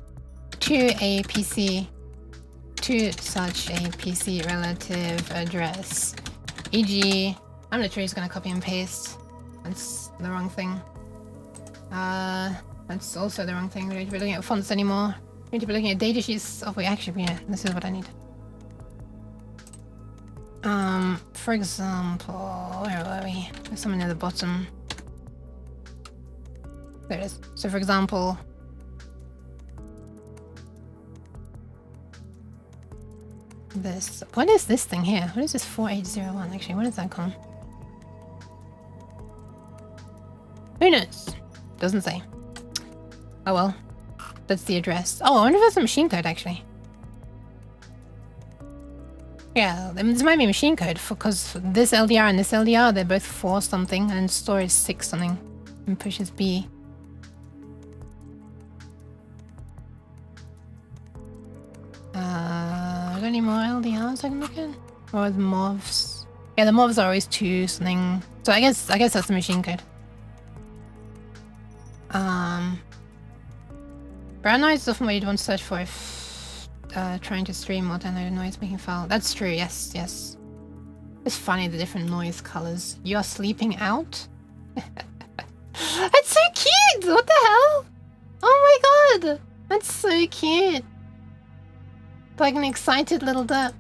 to a PC, to such a PC relative address. E.g., I'm literally just gonna copy and paste. That's the wrong thing. That's also the wrong thing. We don't need to be looking at fonts anymore. We need to be looking at datasheets. Oh wait, actually, yeah, this is what I need. For example, where were we? There's something near the bottom. There it is. So for example, this. What is this thing here? What is this 4801? Actually, what is that called? Who knows? Doesn't say. Oh well. That's the address. Oh, I wonder if that's a machine code actually. Yeah, this might be machine code because this LDR and this LDR, they're both 4 something and store is 6 something and push is B. Got any more LDRs I can look at? Or the MOVs? Yeah, the MOVs are always 2 something. So I guess that's the machine code. Brown noise is often what you'd want to search for if trying to stream or download a noise-making file. That's true, yes, yes. It's funny, the different noise colors. You're sleeping out? That's so cute! What the hell? Oh my god! That's so cute. Like an excited little derp.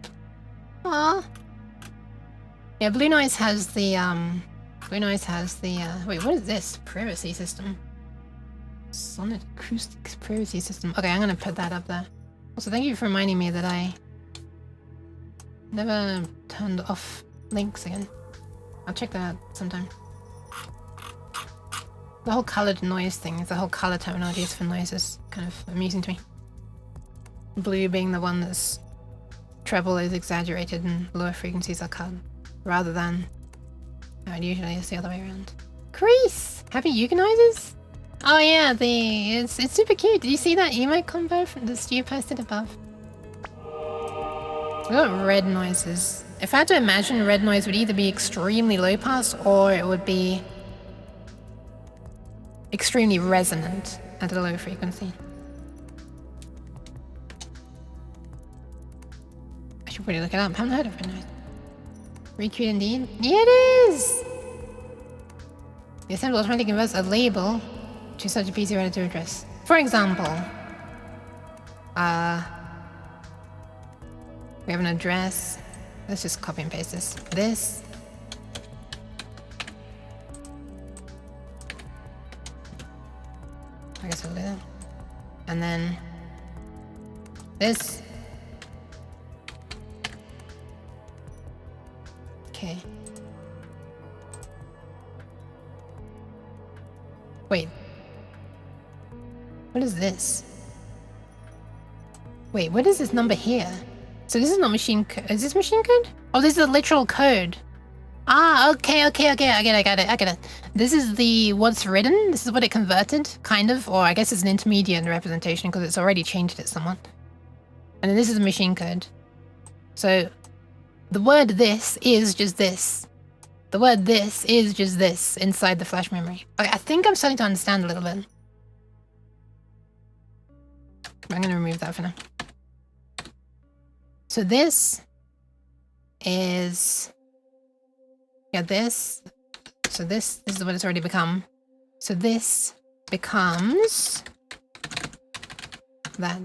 Aww. Yeah, Blue Noise has the, wait, what is this? Privacy system. Sonnet Acoustics Privacy System. Okay, I'm gonna put that up there. Also, thank you for reminding me that I never turned off links again. I'll check that out sometime. The whole colored noise thing, the whole color terminology is for noise is kind of amusing to me. Blue being the one that's treble is exaggerated and lower frequencies are cut, rather than how it usually is the other way around. Crease! Happy Yuga noises? Oh yeah, it's super cute. Did you see that emote combo from the Stu posted above? We got red noises. If I had to imagine, red noise would either be extremely low pass or it would be extremely resonant at a low frequency. I should probably look it up. I haven't heard of red noise. Very cute indeed. Yeah, it is! The assembler automatically converts a label to such a PC relative address. For example, we have an address. Let's just copy and paste this. This. I guess I'll do that. And then this. Okay. Wait. What is this? Wait, what is this number here? So this is not machine code. Is this machine code? Oh, this is the literal code. Ah, okay. I get it. This is the what's written. This is what it converted, kind of. Or I guess it's an intermediate representation because it's already changed it somewhat. And then this is the machine code. So the word this is just this. The word this is just this inside the flash memory. I think I'm starting to understand a little bit. I'm going to remove that for now. So this is... Yeah, this. So this is what it's already become. So this becomes that.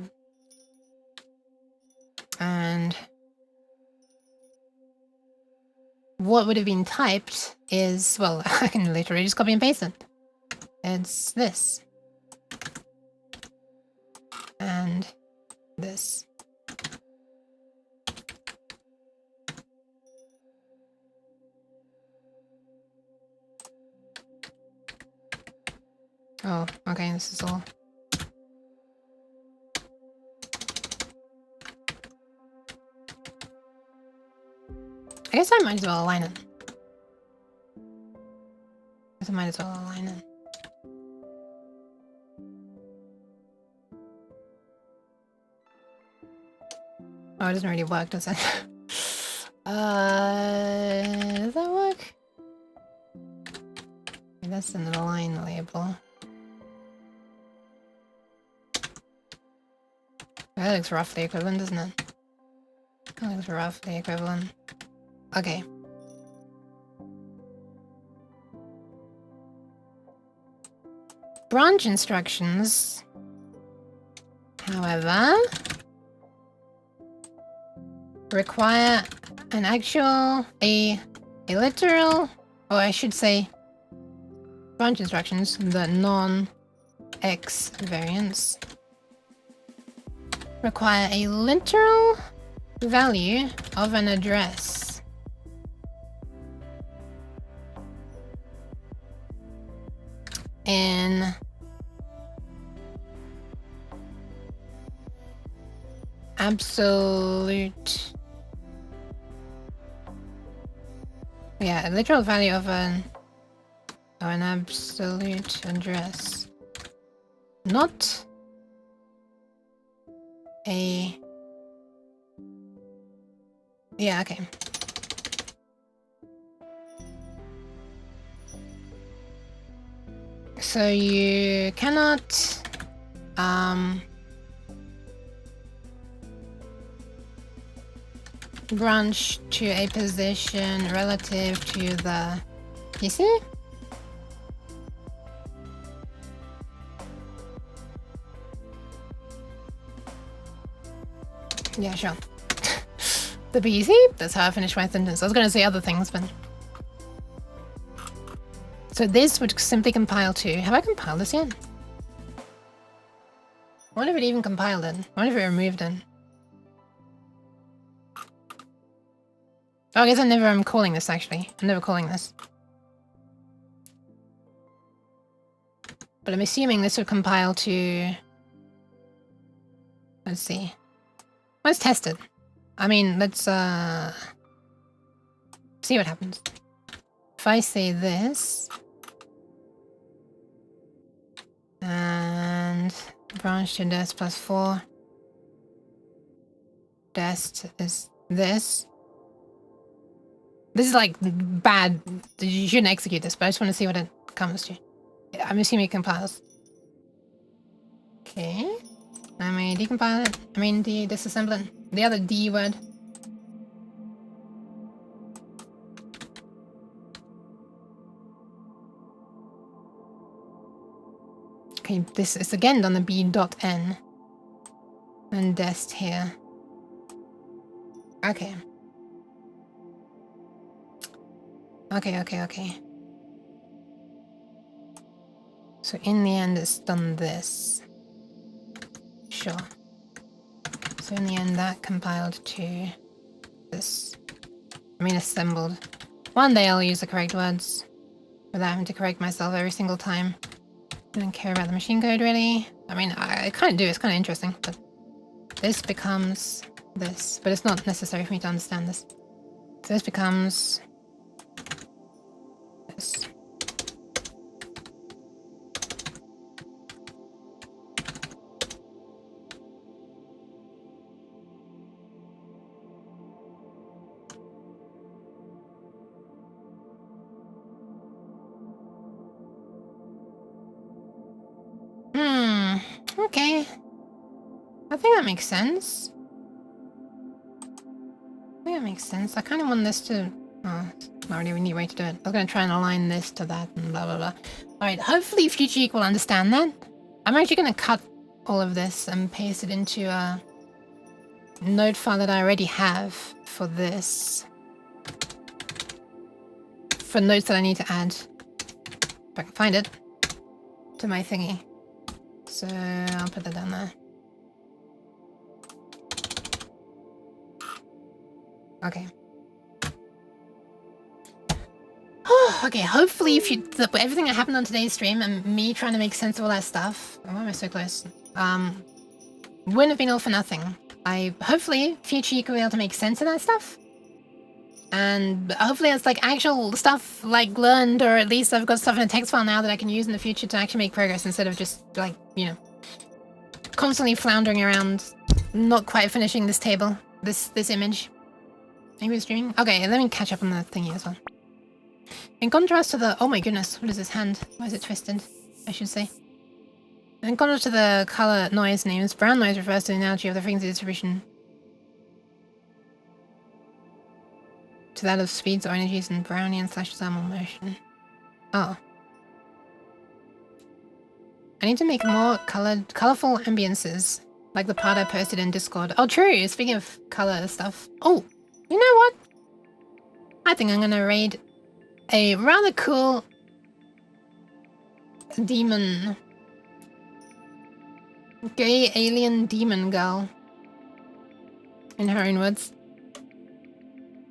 And what would have been typed is, well, I can literally just copy and paste it. It's this. And this. Oh, okay, this is all. I guess I might as well align it. I might as well align it. Oh, it doesn't really work, does it? Does that work? Okay, that's an align label. That looks roughly equivalent, doesn't it? That looks roughly equivalent. Okay. Branch instructions, however, require an actual, a literal, or I should say, branch instructions, the non-X variants, require a literal value of an address. In absolute, yeah, a literal value of an absolute address, not a, yeah, okay. So you cannot branch to a position relative to the PC? Yeah, sure. The PC? That's how I finished my sentence. I was going to say other things, but... So this would simply compile to... Have I compiled this yet? I wonder if it even compiled it. I wonder if it removed it. Oh, I guess I'm calling this, actually. I'm never calling this. But I'm assuming this would compile to... Let's see. Let's test it. I mean, let's see what happens. If I say this... And... branch to dest plus 4. Dest is this. This is like bad. You shouldn't execute this, but I just want to see what it comes to. I'm assuming it compiles. Okay. I may decompile it. I mean disassemble it. The other D word. Okay, this is again done the B.N. And dest here. Okay. Okay. So in the end it's done this. Sure. So in the end, that compiled to this. I mean, assembled. One day I'll use the correct words without having to correct myself every single time. I don't care about the machine code, really. I mean, I kind of do. It's kind of interesting, but this becomes this. But it's not necessary for me to understand this. So this becomes this. Okay. I think that makes sense. I kind of want this to... Oh, it's not really a neat way to do it. I was going to try and align this to that and blah, blah, blah. Alright, hopefully FutureGeek will understand that. I'm actually going to cut all of this and paste it into a node file that I already have for this. For notes that I need to add. If I can find it. To my thingy. So I'll put that down there. Okay. Okay, hopefully if you... everything that happened on today's stream and me trying to make sense of all that stuff... Oh, why am I so close? Wouldn't have been all for nothing. Hopefully, future you could be able to make sense of that stuff. And hopefully it's like actual stuff like learned, or at least I've got stuff in a text file now that I can use in the future to actually make progress instead of just like, you know, constantly floundering around, not quite finishing this table, this image. Maybe it's streaming? Okay, let me catch up on the thingy as well. In contrast to the... Oh my goodness, what is this hand? Why is it twisted? I should say. In contrast to the color noise names, brown noise refers to the analogy of the frequency distribution to that of speeds or energies in Brownian / thermal motion. Oh. I need to make more colorful ambiances, like the part I posted in Discord. Oh, true. Speaking of color stuff. Oh, you know what? I think I'm gonna raid a rather cool demon. Gay alien demon girl. In her own words.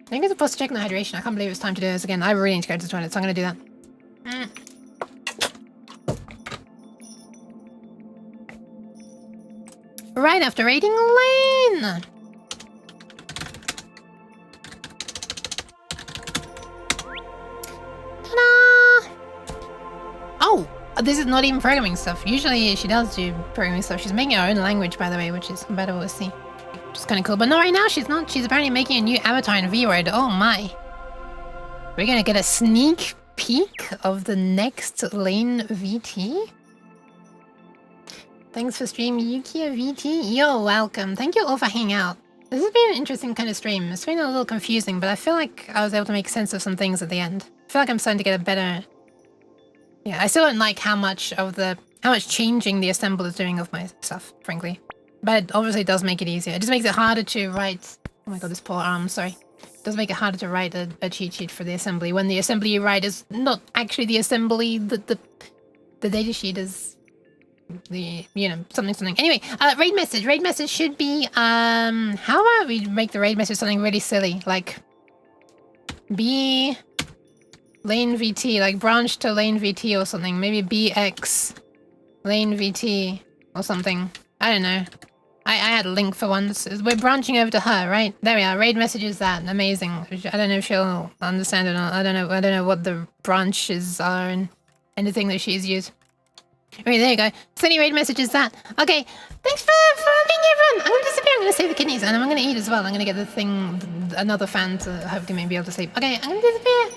I think it's supposed to check my hydration. I can't believe it's time to do this again. I really need to go to the toilet, so I'm gonna do that. Right after raiding Lane! Ta-da! Oh! This is not even programming stuff. Usually she does do programming stuff. She's making her own language, by the way, which is compatible with C. Which is kind of cool. But no, right now she's not. She's apparently making a new avatar in V-Word. Oh my. We're gonna get a sneak peek of the next Lane VT? Thanks for streaming, yukievDerp. You're welcome. Thank you all for hanging out. This has been an interesting kind of stream. It's been a little confusing, but I feel like I was able to make sense of some things at the end. I feel like I'm starting to get a better... Yeah, I still don't like how much changing the assemble is doing of my stuff, frankly. But it obviously does make it easier. It just makes it harder to write... Oh my god, this poor arm, sorry. It does make it harder to write a cheat sheet for the assembly when the assembly you write is not actually the assembly, the datasheet is... the, you know, something. Anyway, raid message should be, how about we make the raid message something really silly, like, B Lane VT, like branch to Lane VT or something, maybe BX Lane VT or something, I don't know. I had a link for once. We're branching over to her, right? There we are, raid message is that, amazing. I don't know if she'll understand it or not, I don't know what the branches are and anything that she's used. Okay, there you go. Sunny raid message is that. Okay, thanks for being here, everyone. I'm gonna disappear. I'm gonna save the kidneys, and I'm gonna eat as well. I'm gonna get the thing, another fan to hopefully maybe be able to sleep. Okay, I'm gonna disappear.